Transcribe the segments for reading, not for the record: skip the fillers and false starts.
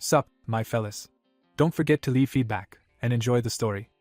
Sup, my fellas. Don't forget to leave feedback, and enjoy the story.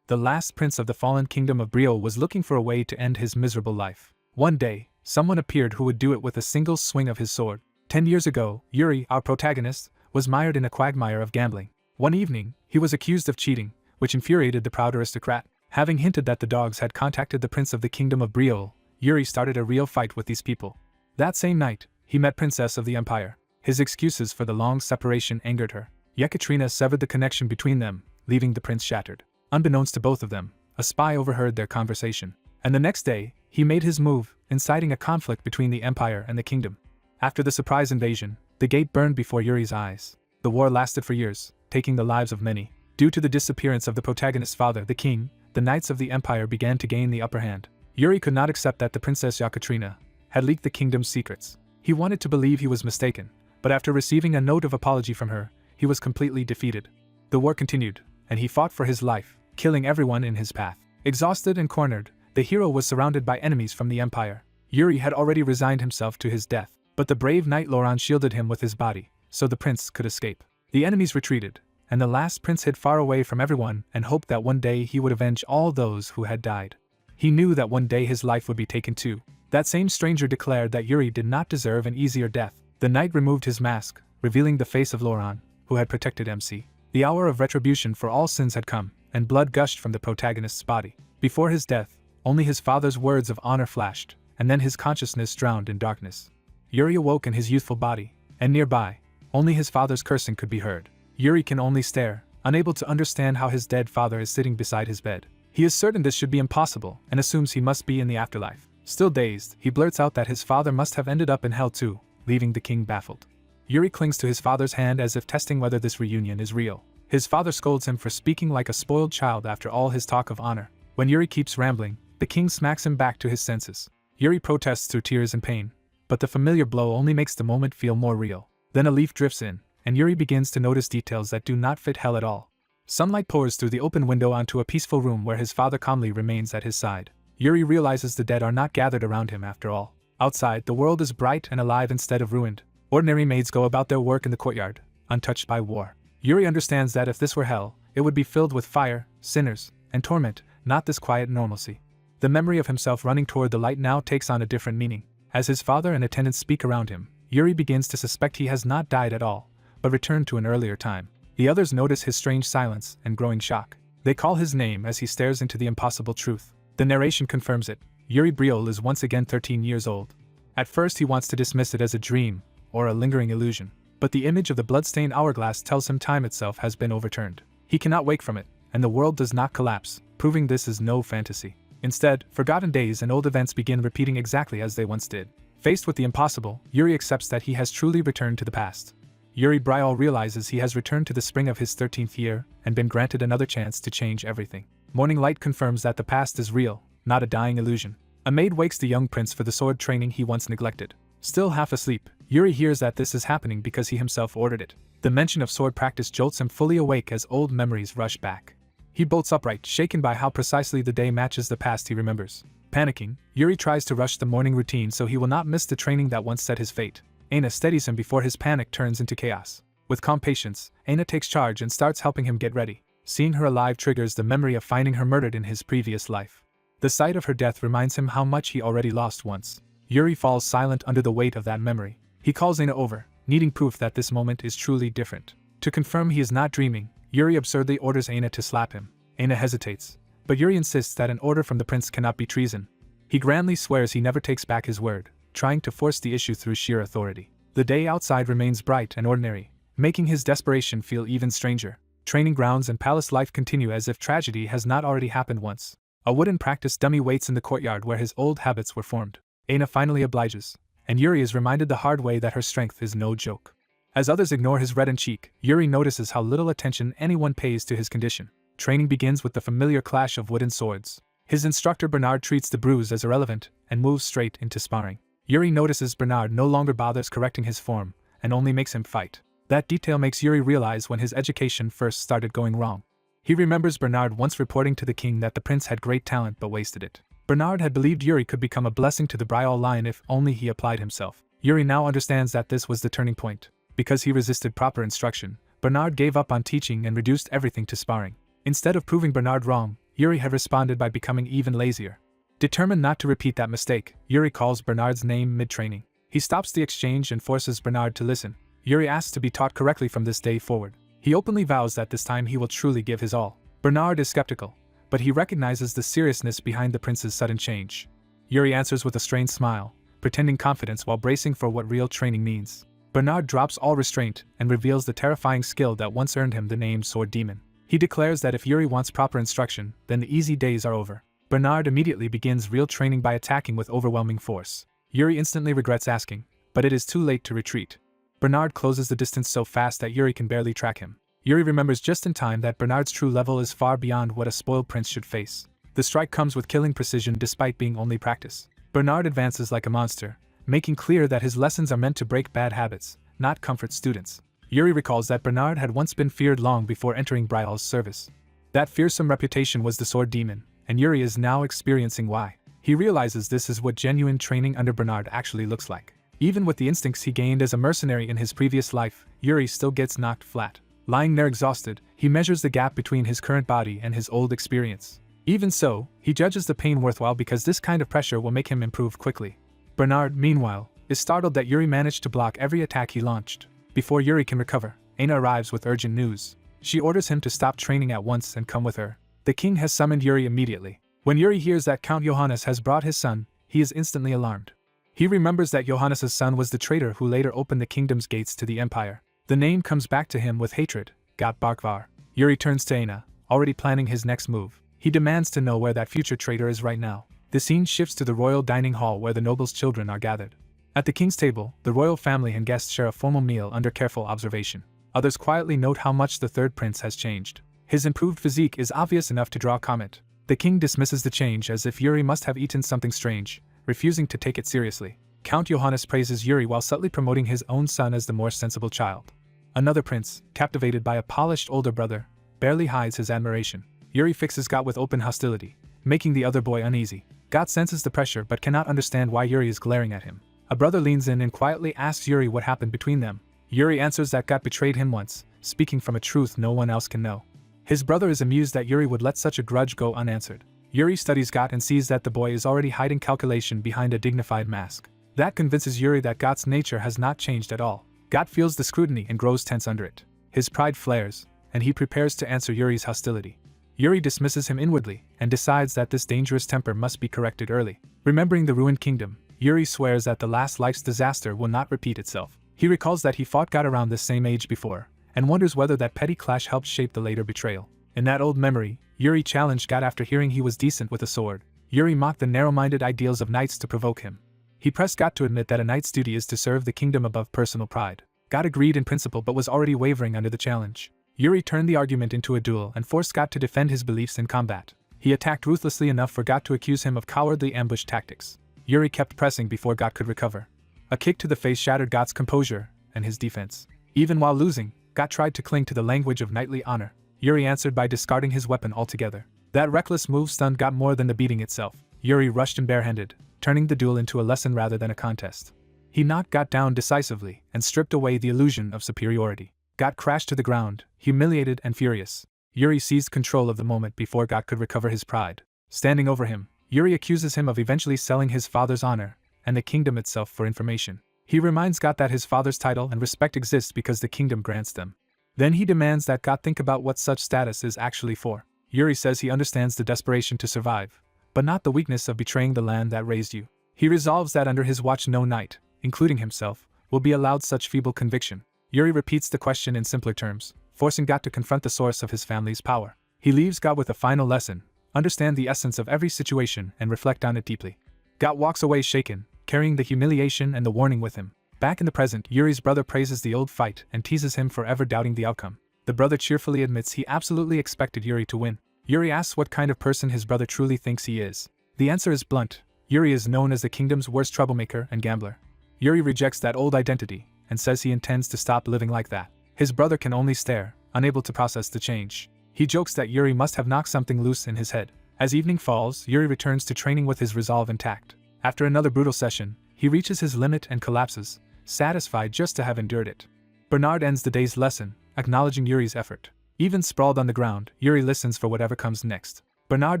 The last prince of the fallen kingdom of Brielle was looking for a way to end his miserable life. One day, someone appeared who would do it with a single swing of his sword. 10 years ago, Yuri, our protagonist, was mired in a quagmire of gambling. One evening, he was accused of cheating, which infuriated the proud aristocrat. Having hinted that the dogs had contacted the prince of the kingdom of Brielle, Yuri started a real fight with these people. That same night, he met Princess of the Empire. His excuses for the long separation angered her. Yekaterina severed the connection between them, leaving the prince shattered. Unbeknownst to both of them, a spy overheard their conversation. And the next day, he made his move, inciting a conflict between the empire and the kingdom. After the surprise invasion, the gate burned before Yuri's eyes. The war lasted for years, taking the lives of many. Due to the disappearance of the protagonist's father, the king, the knights of the empire began to gain the upper hand. Yuri could not accept that the Princess Yekaterina had leaked the kingdom's secrets. He wanted to believe he was mistaken, but after receiving a note of apology from her, he was completely defeated. The war continued, and he fought for his life, killing everyone in his path. Exhausted and cornered, the hero was surrounded by enemies from the empire. Yuri had already resigned himself to his death, but the brave knight Laurent shielded him with his body, so the prince could escape. The enemies retreated, and the last prince hid far away from everyone and hoped that one day he would avenge all those who had died. He knew that one day his life would be taken too. That same stranger declared that Yuri did not deserve an easier death. The knight removed his mask, revealing the face of Laurent, who had protected MC. The hour of retribution for all sins had come, and blood gushed from the protagonist's body. Before his death, only his father's words of honor flashed, and then his consciousness drowned in darkness. Yuri awoke in his youthful body, and nearby, only his father's cursing could be heard. Yuri can only stare, unable to understand how his dead father is sitting beside his bed. He is certain this should be impossible, and assumes he must be in the afterlife. Still dazed, he blurts out that his father must have ended up in hell too, leaving the king baffled. Yuri clings to his father's hand as if testing whether this reunion is real. His father scolds him for speaking like a spoiled child after all his talk of honor. When Yuri keeps rambling, the king smacks him back to his senses. Yuri protests through tears and pain, but the familiar blow only makes the moment feel more real. Then a leaf drifts in, and Yuri begins to notice details that do not fit hell at all. Sunlight pours through the open window onto a peaceful room where his father calmly remains at his side. Yuri realizes the dead are not gathered around him after all. Outside, the world is bright and alive instead of ruined. Ordinary maids go about their work in the courtyard, untouched by war. Yuri understands that if this were hell, it would be filled with fire, sinners, and torment, not this quiet normalcy. The memory of himself running toward the light now takes on a different meaning. As his father and attendants speak around him, Yuri begins to suspect he has not died at all, but returned to an earlier time. The others notice his strange silence and growing shock. They call his name as he stares into the impossible truth. The narration confirms it. Yuri Brielle is once again 13 years old. At first he wants to dismiss it as a dream, or a lingering illusion, but the image of the blood-stained hourglass tells him time itself has been overturned. He cannot wake from it, and the world does not collapse, proving this is no fantasy. Instead, forgotten days and old events begin repeating exactly as they once did. Faced with the impossible, Yuri accepts that he has truly returned to the past. Yuri Brielle realizes he has returned to the spring of his 13th year and been granted another chance to change everything. Morning light confirms that the past is real, not a dying illusion. A maid wakes the young prince for the sword training he once neglected. Still half asleep, Yuri hears that this is happening because he himself ordered it. The mention of sword practice jolts him fully awake as old memories rush back. He bolts upright, shaken by how precisely the day matches the past he remembers. Panicking, Yuri tries to rush the morning routine so he will not miss the training that once set his fate. Aina steadies him before his panic turns into chaos. With calm patience, Aina takes charge and starts helping him get ready. Seeing her alive triggers the memory of finding her murdered in his previous life. The sight of her death reminds him how much he already lost once. Yuri falls silent under the weight of that memory. He calls Aina over, needing proof that this moment is truly different. To confirm he is not dreaming, Yuri absurdly orders Aina to slap him. Aina hesitates, but Yuri insists that an order from the prince cannot be treason. He grandly swears he never takes back his word, trying to force the issue through sheer authority. The day outside remains bright and ordinary, making his desperation feel even stranger. Training grounds and palace life continue as if tragedy has not already happened once. A wooden practice dummy waits in the courtyard where his old habits were formed. Aina finally obliges, and Yuri is reminded the hard way that her strength is no joke. As others ignore his reddened cheek, Yuri notices how little attention anyone pays to his condition. Training begins with the familiar clash of wooden swords. His instructor Bernard treats the bruise as irrelevant and moves straight into sparring. Yuri notices Bernard no longer bothers correcting his form, and only makes him fight. That detail makes Yuri realize when his education first started going wrong. He remembers Bernard once reporting to the king that the prince had great talent but wasted it. Bernard had believed Yuri could become a blessing to the Brielle line if only he applied himself. Yuri now understands that this was the turning point. Because he resisted proper instruction, Bernard gave up on teaching and reduced everything to sparring. Instead of proving Bernard wrong, Yuri had responded by becoming even lazier. Determined not to repeat that mistake, Yuri calls Bernard's name mid-training. He stops the exchange and forces Bernard to listen. Yuri asks to be taught correctly from this day forward. He openly vows that this time he will truly give his all. Bernard is skeptical, but he recognizes the seriousness behind the prince's sudden change. Yuri answers with a strained smile, pretending confidence while bracing for what real training means. Bernard drops all restraint and reveals the terrifying skill that once earned him the name Sword Demon. He declares that if Yuri wants proper instruction, then the easy days are over. Bernard immediately begins real training by attacking with overwhelming force. Yuri instantly regrets asking, but it is too late to retreat. Bernard closes the distance so fast that Yuri can barely track him. Yuri remembers just in time that Bernard's true level is far beyond what a spoiled prince should face. The strike comes with killing precision despite being only practice. Bernard advances like a monster, making clear that his lessons are meant to break bad habits, not comfort students. Yuri recalls that Bernard had once been feared long before entering Brial's service. That fearsome reputation was the Sword Demon, and Yuri is now experiencing why. He realizes this is what genuine training under Bernard actually looks like. Even with the instincts he gained as a mercenary in his previous life, Yuri still gets knocked flat. Lying there exhausted, he measures the gap between his current body and his old experience. Even so, he judges the pain worthwhile because this kind of pressure will make him improve quickly. Bernard, meanwhile, is startled that Yuri managed to block every attack he launched. Before Yuri can recover, Aina arrives with urgent news. She orders him to stop training at once and come with her. The king has summoned Yuri immediately. When Yuri hears that Count Johannes has brought his son, he is instantly alarmed. He remembers that Johannes' son was the traitor who later opened the kingdom's gates to the empire. The name comes back to him with hatred, Got Barkvar. Yuri turns to Aina, already planning his next move. He demands to know where that future traitor is right now. The scene shifts to the royal dining hall where the nobles' children are gathered. At the king's table, the royal family and guests share a formal meal under careful observation. Others quietly note how much the third prince has changed. His improved physique is obvious enough to draw comment. The king dismisses the change as if Yuri must have eaten something strange, refusing to take it seriously. Count Johannes praises Yuri while subtly promoting his own son as the more sensible child. Another prince, captivated by a polished older brother, barely hides his admiration. Yuri fixes Got with open hostility, making the other boy uneasy. Got senses the pressure but cannot understand why Yuri is glaring at him. A brother leans in and quietly asks Yuri what happened between them. Yuri answers that Got betrayed him once, speaking from a truth no one else can know. His brother is amused that Yuri would let such a grudge go unanswered. Yuri studies Got and sees that the boy is already hiding calculation behind a dignified mask. That convinces Yuri that Got's nature has not changed at all. Got feels the scrutiny and grows tense under it. His pride flares, and he prepares to answer Yuri's hostility. Yuri dismisses him inwardly and decides that this dangerous temper must be corrected early. Remembering the ruined kingdom, Yuri swears that the last life's disaster will not repeat itself. He recalls that he fought Got around this same age before, and wonders whether that petty clash helped shape the later betrayal. In that old memory, Yuri challenged Got after hearing he was decent with a sword. Yuri mocked the narrow-minded ideals of knights to provoke him. He pressed Got to admit that a knight's duty is to serve the kingdom above personal pride. Got agreed in principle but was already wavering under the challenge. Yuri turned the argument into a duel and forced Got to defend his beliefs in combat. He attacked ruthlessly enough for Got to accuse him of cowardly ambush tactics. Yuri kept pressing before Got could recover. A kick to the face shattered Got's composure and his defense. Even while losing, Got tried to cling to the language of knightly honor. Yuri answered by discarding his weapon altogether. That reckless move stunned Got more than the beating itself. Yuri rushed him barehanded, turning the duel into a lesson rather than a contest. He knocked Got down decisively and stripped away the illusion of superiority. Got crashed to the ground, humiliated and furious. Yuri seized control of the moment before Got could recover his pride. Standing over him, Yuri accuses him of eventually selling his father's honor and the kingdom itself for information. He reminds Got that his father's title and respect exist because the kingdom grants them. Then he demands that Got think about what such status is actually for. Yuri says he understands the desperation to survive, but not the weakness of betraying the land that raised you. He resolves that under his watch no knight, including himself, will be allowed such feeble conviction. Yuri repeats the question in simpler terms, forcing Got to confront the source of his family's power. He leaves Got with a final lesson: understand the essence of every situation and reflect on it deeply. Got walks away shaken, carrying the humiliation and the warning with him. Back in the present, Yuri's brother praises the old fight and teases him for ever doubting the outcome. The brother cheerfully admits he absolutely expected Yuri to win. Yuri asks what kind of person his brother truly thinks he is. The answer is blunt: Yuri is known as the kingdom's worst troublemaker and gambler. Yuri rejects that old identity and says he intends to stop living like that. His brother can only stare, unable to process the change. He jokes that Yuri must have knocked something loose in his head. As evening falls, Yuri returns to training with his resolve intact. After another brutal session, he reaches his limit and collapses, satisfied just to have endured it. Bernard ends the day's lesson, acknowledging Yuri's effort. Even sprawled on the ground, Yuri listens for whatever comes next. Bernard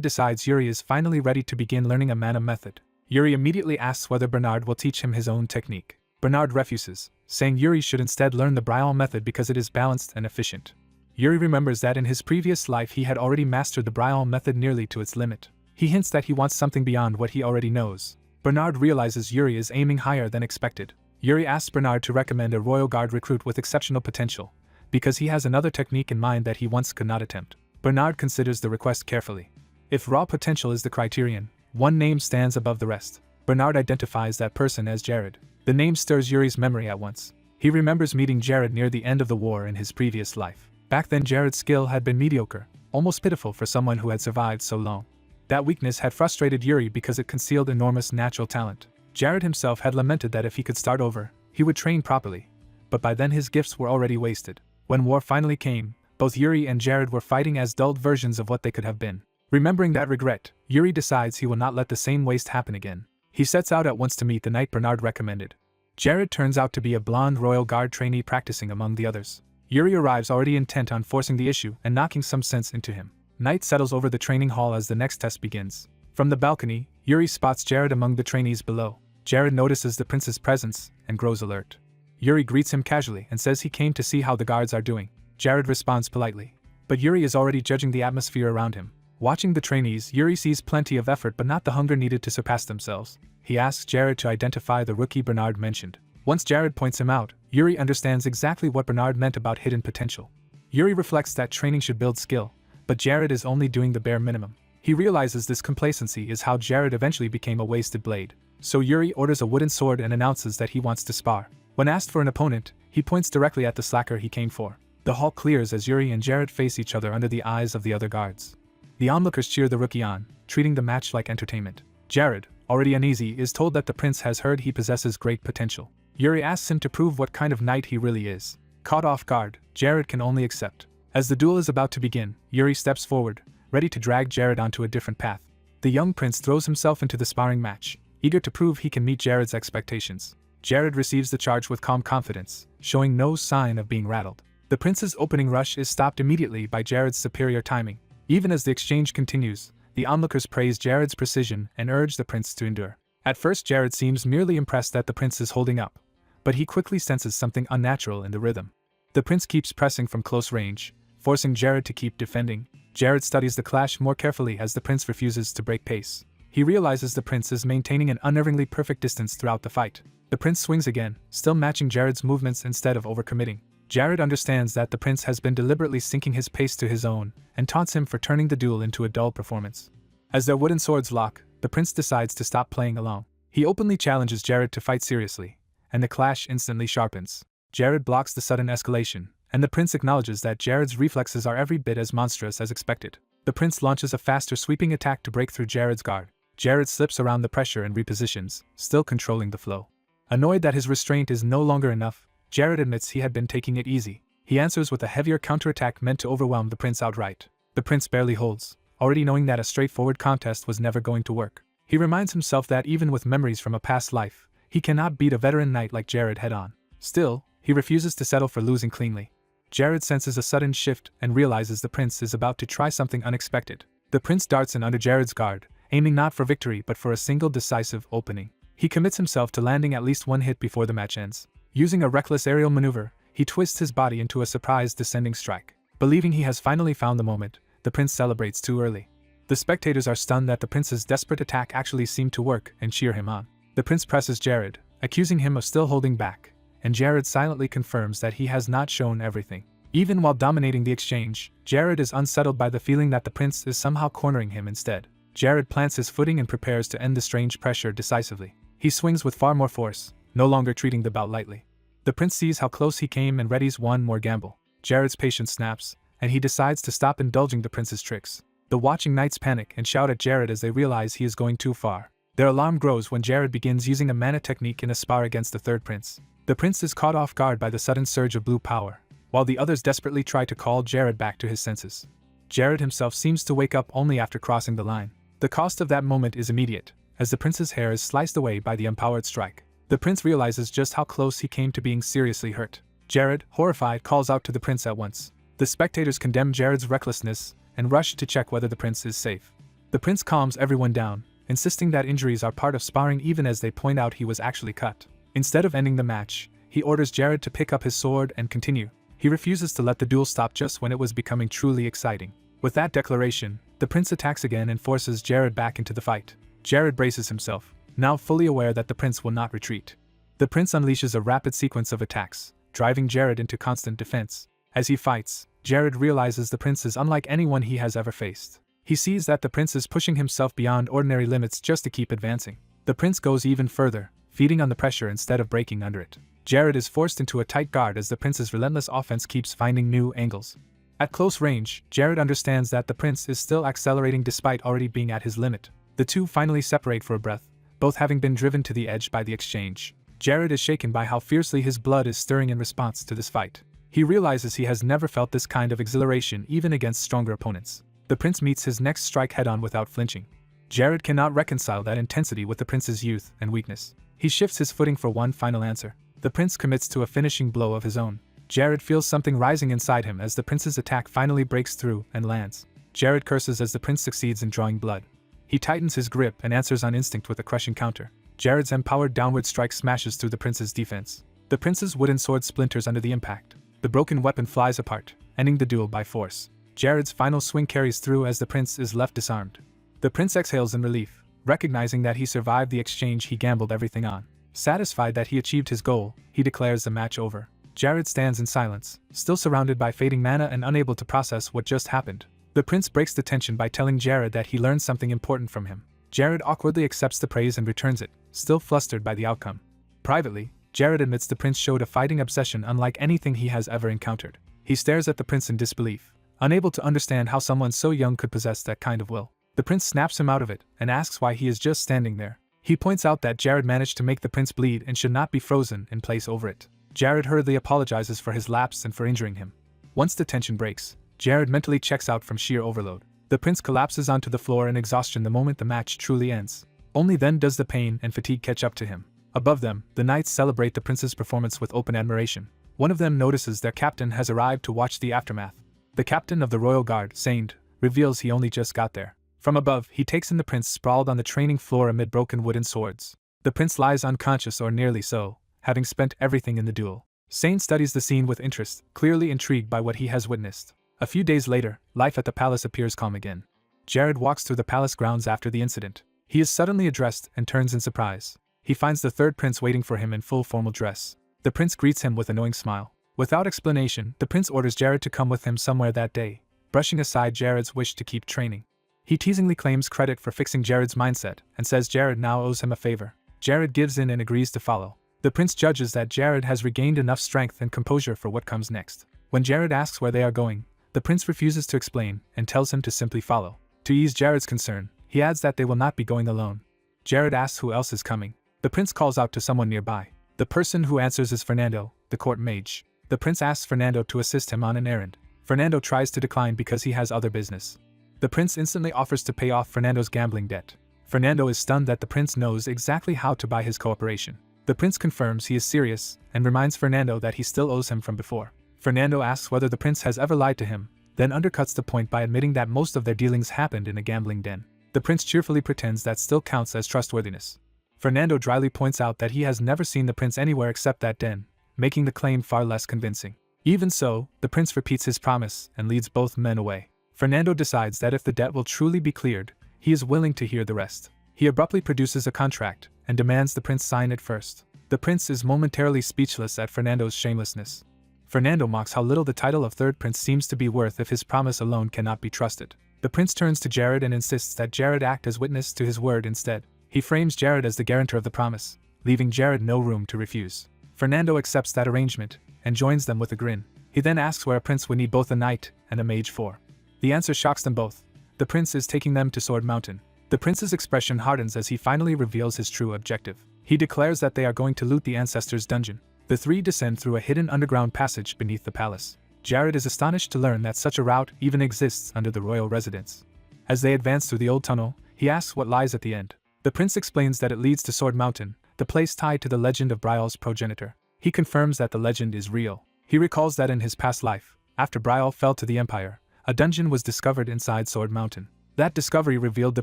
decides Yuri is finally ready to begin learning a mana method. Yuri immediately asks whether Bernard will teach him his own technique. Bernard refuses, saying Yuri should instead learn the Brial method because it is balanced and efficient. Yuri remembers that in his previous life he had already mastered the Brial method nearly to its limit. He hints that he wants something beyond what he already knows. Bernard realizes Yuri is aiming higher than expected. Yuri asks Bernard to recommend a Royal Guard recruit with exceptional potential, because he has another technique in mind that he once could not attempt. Bernard considers the request carefully. If raw potential is the criterion, one name stands above the rest. Bernard identifies that person as Jared. The name stirs Yuri's memory at once. He remembers meeting Jared near the end of the war in his previous life. Back then Jared's skill had been mediocre, almost pitiful for someone who had survived so long. That weakness had frustrated Yuri because it concealed enormous natural talent. Jared himself had lamented that if he could start over, he would train properly, but by then his gifts were already wasted. When war finally came, both Yuri and Jared were fighting as dulled versions of what they could have been. Remembering that regret, Yuri decides he will not let the same waste happen again. He sets out at once to meet the knight Bernard recommended. Jared turns out to be a blonde Royal Guard trainee practicing among the others. Yuri arrives already intent on forcing the issue and knocking some sense into him. Night settles over the training hall as the next test begins. From the balcony, Yuri spots Jared among the trainees below. Jared notices the prince's presence and grows alert. Yuri greets him casually and says he came to see how the guards are doing. Jared responds politely, but Yuri is already judging the atmosphere around him. Watching the trainees, Yuri sees plenty of effort but not the hunger needed to surpass themselves. He asks Jared to identify the rookie Bernard mentioned. Once Jared points him out, Yuri understands exactly what Bernard meant about hidden potential. Yuri reflects that training should build skill, but Jared is only doing the bare minimum. He realizes this complacency is how Jared eventually became a wasted blade. So Yuri orders a wooden sword and announces that he wants to spar. When asked for an opponent, he points directly at the slacker he came for. The hall clears as Yuri and Jared face each other under the eyes of the other guards. The onlookers cheer the rookie on, treating the match like entertainment. Jared, already uneasy, is told that the prince has heard he possesses great potential. Yuri asks him to prove what kind of knight he really is. Caught off guard, Jared can only accept. As the duel is about to begin, Yuri steps forward, ready to drag Jared onto a different path. The young prince throws himself into the sparring match, eager to prove he can meet Jared's expectations. Jared receives the charge with calm confidence, showing no sign of being rattled. The prince's opening rush is stopped immediately by Jared's superior timing. Even as the exchange continues, the onlookers praise Jared's precision and urge the prince to endure. At first Jared seems merely impressed that the prince is holding up, but he quickly senses something unnatural in the rhythm. The prince keeps pressing from close range, forcing Jared to keep defending. Jared studies the clash more carefully as the prince refuses to break pace. He realizes the prince is maintaining an unnervingly perfect distance throughout the fight. The prince swings again, still matching Jared's movements instead of overcommitting. Jared understands that the prince has been deliberately syncing his pace to his own, and taunts him for turning the duel into a dull performance. As their wooden swords lock, the prince decides to stop playing along. He openly challenges Jared to fight seriously, and the clash instantly sharpens. Jared blocks the sudden escalation, and the prince acknowledges that Jared's reflexes are every bit as monstrous as expected. The prince launches a faster sweeping attack to break through Jared's guard. Jared slips around the pressure and repositions, still controlling the flow. Annoyed that his restraint is no longer enough, Jared admits he had been taking it easy. He answers with a heavier counterattack meant to overwhelm the prince outright. The prince barely holds, already knowing that a straightforward contest was never going to work. He reminds himself that even with memories from a past life, he cannot beat a veteran knight like Jared head-on. Still, he refuses to settle for losing cleanly. Jared senses a sudden shift and realizes the prince is about to try something unexpected. The prince darts in under Jared's guard, aiming not for victory but for a single decisive opening. He commits himself to landing at least one hit before the match ends. Using a reckless aerial maneuver, he twists his body into a surprise descending strike. Believing he has finally found the moment, the prince celebrates too early. The spectators are stunned that the prince's desperate attack actually seemed to work and cheer him on. The prince presses Jared, accusing him of still holding back, and Jared silently confirms that he has not shown everything. Even while dominating the exchange, Jared is unsettled by the feeling that the prince is somehow cornering him instead. Jared plants his footing and prepares to end the strange pressure decisively. He swings with far more force, no longer treating the bout lightly. The prince sees how close he came and readies one more gamble. Jared's patience snaps, and he decides to stop indulging the prince's tricks. The watching knights panic and shout at Jared as they realize he is going too far. Their alarm grows when Jared begins using a mana technique in a spar against the third prince. The prince is caught off guard by the sudden surge of blue power, while the others desperately try to call Jared back to his senses. Jared himself seems to wake up only after crossing the line. The cost of that moment is immediate, as the prince's hair is sliced away by the empowered strike. The prince realizes just how close he came to being seriously hurt. Jared, horrified, calls out to the prince at once. The spectators condemn Jared's recklessness and rush to check whether the prince is safe. The prince calms everyone down, insisting that injuries are part of sparring even as they point out he was actually cut. Instead of ending the match, he orders Jared to pick up his sword and continue. He refuses to let the duel stop just when it was becoming truly exciting. With that declaration, the prince attacks again and forces Jared back into the fight. Jared braces himself, now fully aware that the prince will not retreat. The prince unleashes a rapid sequence of attacks, driving Jared into constant defense. As he fights, Jared realizes the prince is unlike anyone he has ever faced. He sees that the prince is pushing himself beyond ordinary limits just to keep advancing. The prince goes even further, feeding on the pressure instead of breaking under it. Jared is forced into a tight guard as the prince's relentless offense keeps finding new angles. At close range, Jared understands that the prince is still accelerating despite already being at his limit. The two finally separate for a breath, both having been driven to the edge by the exchange. Jared is shaken by how fiercely his blood is stirring in response to this fight. He realizes he has never felt this kind of exhilaration even against stronger opponents. The prince meets his next strike head-on without flinching. Jared cannot reconcile that intensity with the prince's youth and weakness. He shifts his footing for one final answer. The prince commits to a finishing blow of his own. Jared feels something rising inside him as the prince's attack finally breaks through and lands. Jared curses as the prince succeeds in drawing blood. He tightens his grip and answers on instinct with a crushing counter. Jared's empowered downward strike smashes through the prince's defense. The prince's wooden sword splinters under the impact. The broken weapon flies apart, ending the duel by force. Jared's final swing carries through as the prince is left disarmed. The prince exhales in relief, recognizing that he survived the exchange he gambled everything on. Satisfied that he achieved his goal, he declares the match over. Jared stands in silence, still surrounded by fading mana and unable to process what just happened. The prince breaks the tension by telling Jared that he learned something important from him. Jared awkwardly accepts the praise and returns it, still flustered by the outcome. Privately, Jared admits the prince showed a fighting obsession unlike anything he has ever encountered. He stares at the prince in disbelief, unable to understand how someone so young could possess that kind of will. The prince snaps him out of it and asks why he is just standing there. He points out that Jared managed to make the prince bleed and should not be frozen in place over it. Jared hurriedly apologizes for his lapse and for injuring him. Once the tension breaks, Jared mentally checks out from sheer overload. The prince collapses onto the floor in exhaustion the moment the match truly ends. Only then does the pain and fatigue catch up to him. Above them, the knights celebrate the prince's performance with open admiration. One of them notices their captain has arrived to watch the aftermath. The captain of the royal guard, Saint, reveals he only just got there. From above, he takes in the prince sprawled on the training floor amid broken wooden swords. The prince lies unconscious or nearly so, having spent everything in the duel. Saint studies the scene with interest, clearly intrigued by what he has witnessed. A few days later, life at the palace appears calm again. Jared walks through the palace grounds after the incident. He is suddenly addressed and turns in surprise. He finds the third prince waiting for him in full formal dress. The prince greets him with a knowing smile. Without explanation, the prince orders Jared to come with him somewhere that day, brushing aside Jared's wish to keep training. He teasingly claims credit for fixing Jared's mindset and says Jared now owes him a favor. Jared gives in and agrees to follow. The prince judges that Jared has regained enough strength and composure for what comes next. When Jared asks where they are going, the prince refuses to explain and tells him to simply follow. To ease Jared's concern, he adds that they will not be going alone. Jared asks who else is coming. The prince calls out to someone nearby. The person who answers is Fernando, the court mage. The prince asks Fernando to assist him on an errand. Fernando tries to decline because he has other business. The prince instantly offers to pay off Fernando's gambling debt. Fernando is stunned that the prince knows exactly how to buy his cooperation. The prince confirms he is serious and reminds Fernando that he still owes him from before. Fernando asks whether the prince has ever lied to him, then undercuts the point by admitting that most of their dealings happened in a gambling den. The prince cheerfully pretends that still counts as trustworthiness. Fernando dryly points out that he has never seen the prince anywhere except that den, making the claim far less convincing. Even so, the prince repeats his promise and leads both men away. Fernando decides that if the debt will truly be cleared, he is willing to hear the rest. He abruptly produces a contract and demands the prince sign it first. The prince is momentarily speechless at Fernando's shamelessness. Fernando mocks how little the title of third prince seems to be worth if his promise alone cannot be trusted. The prince turns to Jared and insists that Jared act as witness to his word instead. He frames Jared as the guarantor of the promise, leaving Jared no room to refuse. Fernando accepts that arrangement and joins them with a grin. He then asks where a prince would need both a knight and a mage for. The answer shocks them both. The prince is taking them to Sword Mountain. The prince's expression hardens as he finally reveals his true objective. He declares that they are going to loot the ancestors' dungeon. The three descend through a hidden underground passage beneath the palace. Jared is astonished to learn that such a route even exists under the royal residence. As they advance through the old tunnel, he asks what lies at the end. The prince explains that it leads to Sword Mountain, the place tied to the legend of Brial's progenitor. He confirms that the legend is real. He recalls that in his past life, after Brial fell to the Empire, a dungeon was discovered inside Sword Mountain. That discovery revealed the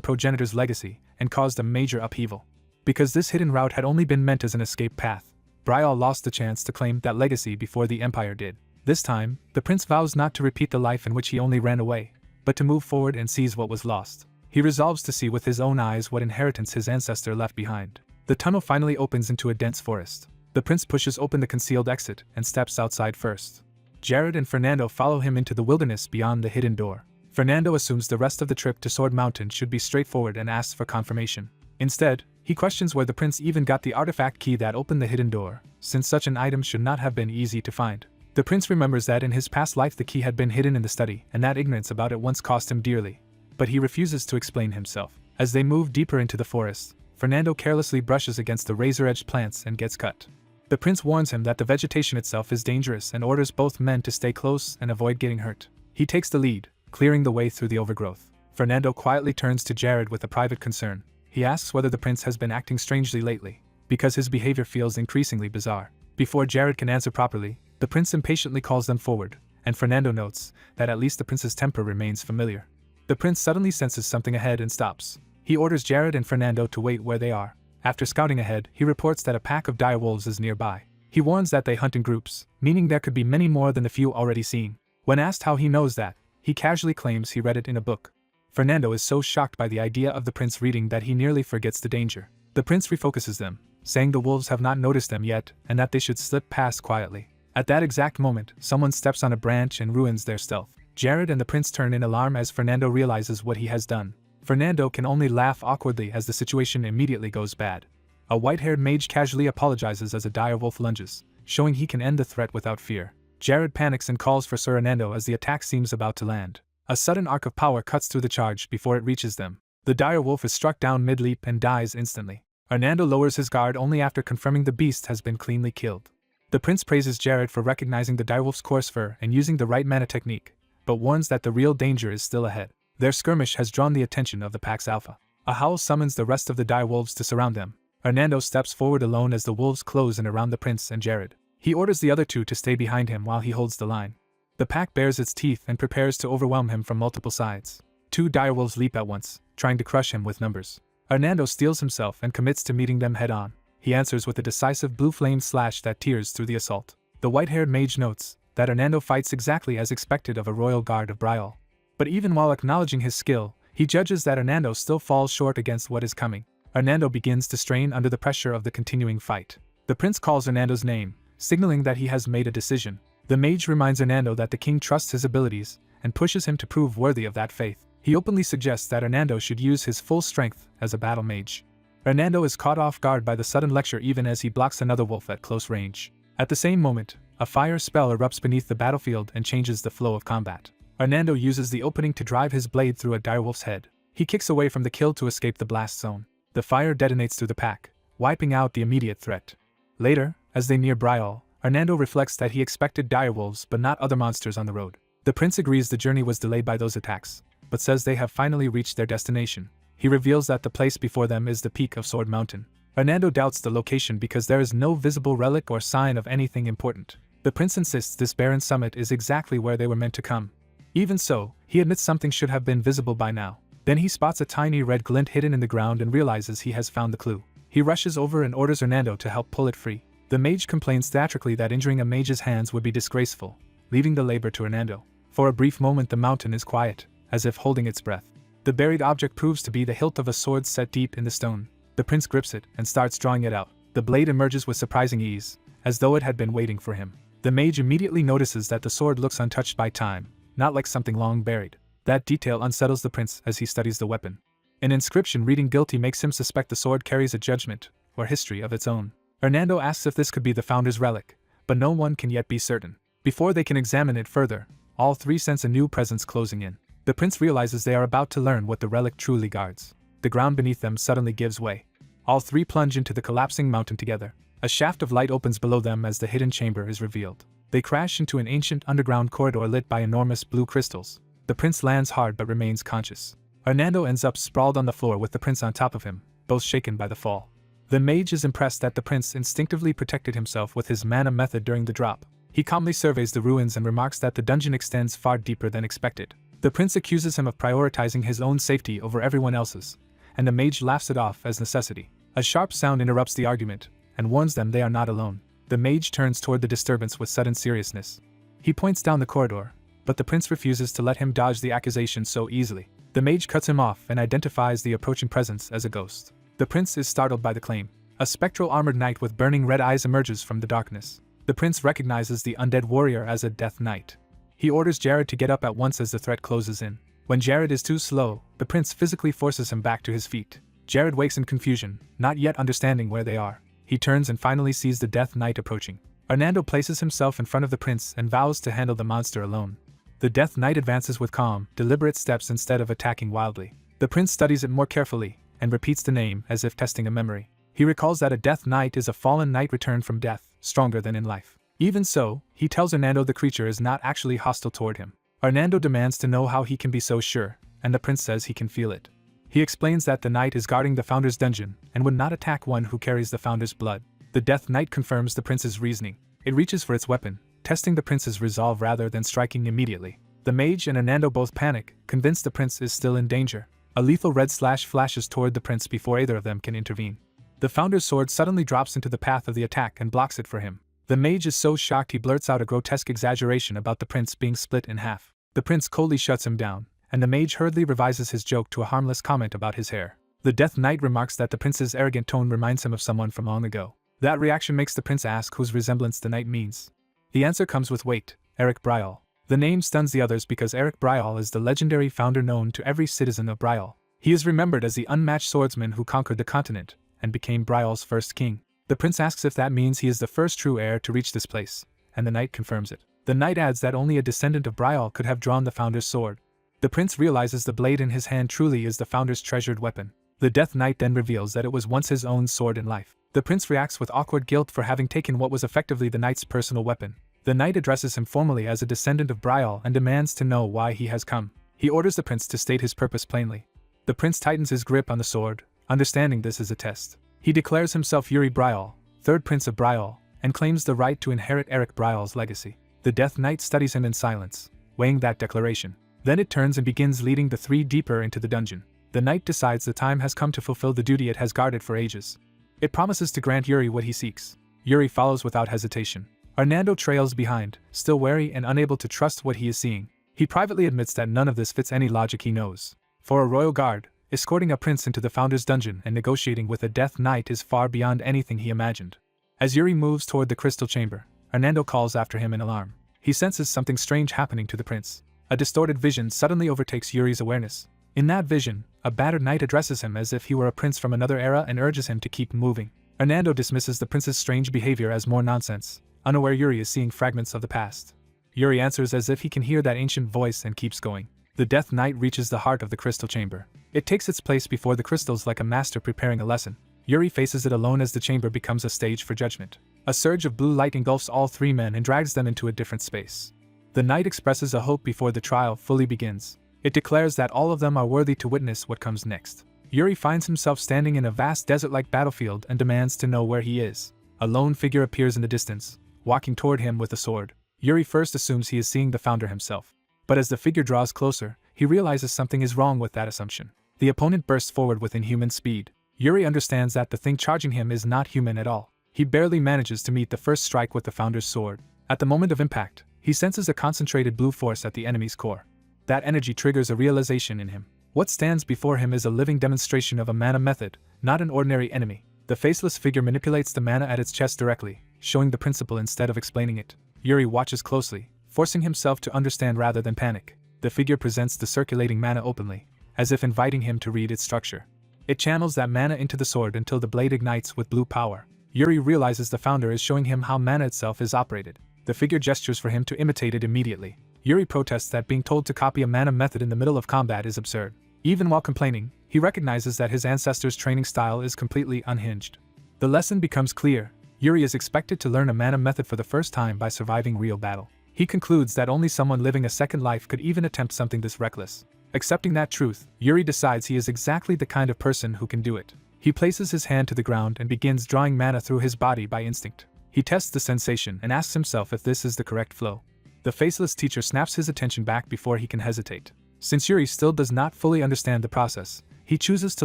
progenitor's legacy and caused a major upheaval. Because this hidden route had only been meant as an escape path, Brial lost the chance to claim that legacy before the Empire did. This time, the prince vows not to repeat the life in which he only ran away, but to move forward and seize what was lost. He resolves to see with his own eyes what inheritance his ancestor left behind. The tunnel finally opens into a dense forest. The prince pushes open the concealed exit and steps outside first. Jared and Fernando follow him into the wilderness beyond the hidden door. Fernando assumes the rest of the trip to Sword Mountain should be straightforward and asks for confirmation. Instead, he questions where the prince even got the artifact key that opened the hidden door, since such an item should not have been easy to find. The prince remembers that in his past life the key had been hidden in the study, and that ignorance about it once cost him dearly. But he refuses to explain himself. As they move deeper into the forest, Fernando carelessly brushes against the razor-edged plants and gets cut. The prince warns him that the vegetation itself is dangerous and orders both men to stay close and avoid getting hurt. He takes the lead, clearing the way through the overgrowth. Fernando quietly turns to Jared with a private concern. He asks whether the prince has been acting strangely lately, because his behavior feels increasingly bizarre. Before Jared can answer properly, the prince impatiently calls them forward, and Fernando notes that at least the prince's temper remains familiar. The prince suddenly senses something ahead and stops. He orders Jared and Fernando to wait where they are. After scouting ahead, he reports that a pack of dire wolves is nearby. He warns that they hunt in groups, meaning there could be many more than the few already seen. When asked how he knows that, he casually claims he read it in a book. Fernando is so shocked by the idea of the prince reading that he nearly forgets the danger. The prince refocuses them, saying the wolves have not noticed them yet and that they should slip past quietly. At that exact moment, someone steps on a branch and ruins their stealth. Jared and the prince turn in alarm as Fernando realizes what he has done. Fernando can only laugh awkwardly as the situation immediately goes bad. A white-haired mage casually apologizes as a dire wolf lunges, showing he can end the threat without fear. Jared panics and calls for Sir Hernando as the attack seems about to land. A sudden arc of power cuts through the charge before it reaches them. The dire wolf is struck down mid-leap and dies instantly. Hernando lowers his guard only after confirming the beast has been cleanly killed. The prince praises Jared for recognizing the direwolf's coarse fur and using the right mana technique, but warns that the real danger is still ahead. Their skirmish has drawn the attention of the pack's alpha. A howl summons the rest of the dire wolves to surround them. Hernando steps forward alone as the wolves close in around the prince and Jared. He orders the other two to stay behind him while he holds the line. The pack bares its teeth and prepares to overwhelm him from multiple sides. Two direwolves leap at once, trying to crush him with numbers. Hernando steels himself and commits to meeting them head-on. He answers with a decisive blue flame slash that tears through the assault. The white-haired mage notes that Hernando fights exactly as expected of a royal guard of Brial. But even while acknowledging his skill, he judges that Hernando still falls short against what is coming. Hernando begins to strain under the pressure of the continuing fight. The prince calls Hernando's name, signaling that he has made a decision. The mage reminds Hernando that the king trusts his abilities and pushes him to prove worthy of that faith. He openly suggests that Hernando should use his full strength as a battle mage. Hernando is caught off guard by the sudden lecture even as he blocks another wolf at close range. At the same moment, a fire spell erupts beneath the battlefield and changes the flow of combat. Hernando uses the opening to drive his blade through a direwolf's head. He kicks away from the kill to escape the blast zone. The fire detonates through the pack, wiping out the immediate threat. Later, as they near Brial, Hernando reflects that he expected direwolves but not other monsters on the road. The prince agrees the journey was delayed by those attacks, but says they have finally reached their destination. He reveals that the place before them is the peak of Sword Mountain. Hernando doubts the location because there is no visible relic or sign of anything important. The prince insists this barren summit is exactly where they were meant to come. Even so, he admits something should have been visible by now. Then he spots a tiny red glint hidden in the ground and realizes he has found the clue. He rushes over and orders Hernando to help pull it free. The mage complains theatrically that injuring a mage's hands would be disgraceful, leaving the labor to Hernando. For a brief moment the mountain is quiet, as if holding its breath. The buried object proves to be the hilt of a sword set deep in the stone. The prince grips it and starts drawing it out. The blade emerges with surprising ease, as though it had been waiting for him. The mage immediately notices that the sword looks untouched by time, not like something long buried. That detail unsettles the prince as he studies the weapon. An inscription reading guilty makes him suspect the sword carries a judgment, or history of its own. Hernando asks if this could be the founder's relic, but no one can yet be certain. Before they can examine it further, all three sense a new presence closing in. The prince realizes they are about to learn what the relic truly guards. The ground beneath them suddenly gives way. All three plunge into the collapsing mountain together. A shaft of light opens below them as the hidden chamber is revealed. They crash into an ancient underground corridor lit by enormous blue crystals. The prince lands hard but remains conscious. Hernando ends up sprawled on the floor with the prince on top of him, both shaken by the fall. The mage is impressed that the prince instinctively protected himself with his mana method during the drop. He calmly surveys the ruins and remarks that the dungeon extends far deeper than expected. The prince accuses him of prioritizing his own safety over everyone else's, and the mage laughs it off as necessity. A sharp sound interrupts the argument, and warns them they are not alone. The mage turns toward the disturbance with sudden seriousness. He points down the corridor, but the prince refuses to let him dodge the accusation so easily. The mage cuts him off and identifies the approaching presence as a ghost. The prince is startled by the claim. A spectral armored knight with burning red eyes emerges from the darkness. The prince recognizes the undead warrior as a death knight. He orders Jared to get up at once as the threat closes in. When Jared is too slow, the prince physically forces him back to his feet. Jared wakes in confusion, not yet understanding where they are. He turns and finally sees the death knight approaching. Hernando places himself in front of the prince and vows to handle the monster alone. The death knight advances with calm, deliberate steps instead of attacking wildly. The prince studies it more carefully and repeats the name as if testing a memory. He recalls that a death knight is a fallen knight returned from death, stronger than in life. Even so, he tells Hernando the creature is not actually hostile toward him. Hernando demands to know how he can be so sure, and the prince says he can feel it. He explains that the knight is guarding the founder's dungeon and would not attack one who carries the founder's blood. The death knight confirms the prince's reasoning. It reaches for its weapon, testing the prince's resolve rather than striking immediately. The mage and Hernando both panic, convinced the prince is still in danger. A lethal red slash flashes toward the prince before either of them can intervene. The founder's sword suddenly drops into the path of the attack and blocks it for him. The mage is so shocked he blurts out a grotesque exaggeration about the prince being split in half. The prince coldly shuts him down, and the mage hurriedly revises his joke to a harmless comment about his hair. The death knight remarks that the prince's arrogant tone reminds him of someone from long ago. That reaction makes the prince ask whose resemblance the knight means. The answer comes with weight: Eric Bryall. The name stuns the others because Eric Bryall is the legendary founder known to every citizen of Bryall. He is remembered as the unmatched swordsman who conquered the continent and became Bryall's first king. The prince asks if that means he is the first true heir to reach this place, and the knight confirms it. The knight adds that only a descendant of Bryall could have drawn the founder's sword. The prince realizes the blade in his hand truly is the founder's treasured weapon. The death knight then reveals that it was once his own sword in life. The prince reacts with awkward guilt for having taken what was effectively the knight's personal weapon. The knight addresses him formally as a descendant of Bryall and demands to know why he has come. He orders the prince to state his purpose plainly. The prince tightens his grip on the sword, understanding this is a test. He declares himself Yuri Bryall, third prince of Bryall, and claims the right to inherit Eric Bryall's legacy. The death knight studies him in silence, weighing that declaration. Then it turns and begins leading the three deeper into the dungeon. The knight decides the time has come to fulfill the duty it has guarded for ages. It promises to grant Yuri what he seeks. Yuri follows without hesitation. Hernando trails behind, still wary and unable to trust what he is seeing. He privately admits that none of this fits any logic he knows. For a royal guard, escorting a prince into the founder's dungeon and negotiating with a death knight is far beyond anything he imagined. As Yuri moves toward the crystal chamber, Hernando calls after him in alarm. He senses something strange happening to the prince. A distorted vision suddenly overtakes Yuri's awareness. In that vision, a battered knight addresses him as if he were a prince from another era and urges him to keep moving. Hernando dismisses the prince's strange behavior as more nonsense, unaware Yuri is seeing fragments of the past. Yuri answers as if he can hear that ancient voice and keeps going. The death knight reaches the heart of the crystal chamber. It takes its place before the crystals like a master preparing a lesson. Yuri faces it alone as the chamber becomes a stage for judgment. A surge of blue light engulfs all three men and drags them into a different space. The knight expresses a hope before the trial fully begins. It declares that all of them are worthy to witness what comes next. Yuri finds himself standing in a vast desert-like battlefield and demands to know where he is. A lone figure appears in the distance, walking toward him with a sword. Yuri first assumes he is seeing the founder himself. But as the figure draws closer, he realizes something is wrong with that assumption. The opponent bursts forward with inhuman speed. Yuri understands that the thing charging him is not human at all. He barely manages to meet the first strike with the founder's sword. At the moment of impact, he senses a concentrated blue force at the enemy's core. That energy triggers a realization in him. What stands before him is a living demonstration of a mana method, not an ordinary enemy. The faceless figure manipulates the mana at its chest directly, showing the principle instead of explaining it. Yuri watches closely, forcing himself to understand rather than panic. The figure presents the circulating mana openly, as if inviting him to read its structure. It channels that mana into the sword until the blade ignites with blue power. Yuri realizes the founder is showing him how mana itself is operated. The figure gestures for him to imitate it immediately. Yuri protests that being told to copy a mana method in the middle of combat is absurd. Even while complaining, he recognizes that his ancestors' training style is completely unhinged. The lesson becomes clear. Yuri is expected to learn a mana method for the first time by surviving real battle. He concludes that only someone living a second life could even attempt something this reckless. Accepting that truth, Yuri decides he is exactly the kind of person who can do it. He places his hand to the ground and begins drawing mana through his body by instinct. He tests the sensation and asks himself if this is the correct flow. The faceless teacher snaps his attention back before he can hesitate. Since Yuri still does not fully understand the process, he chooses to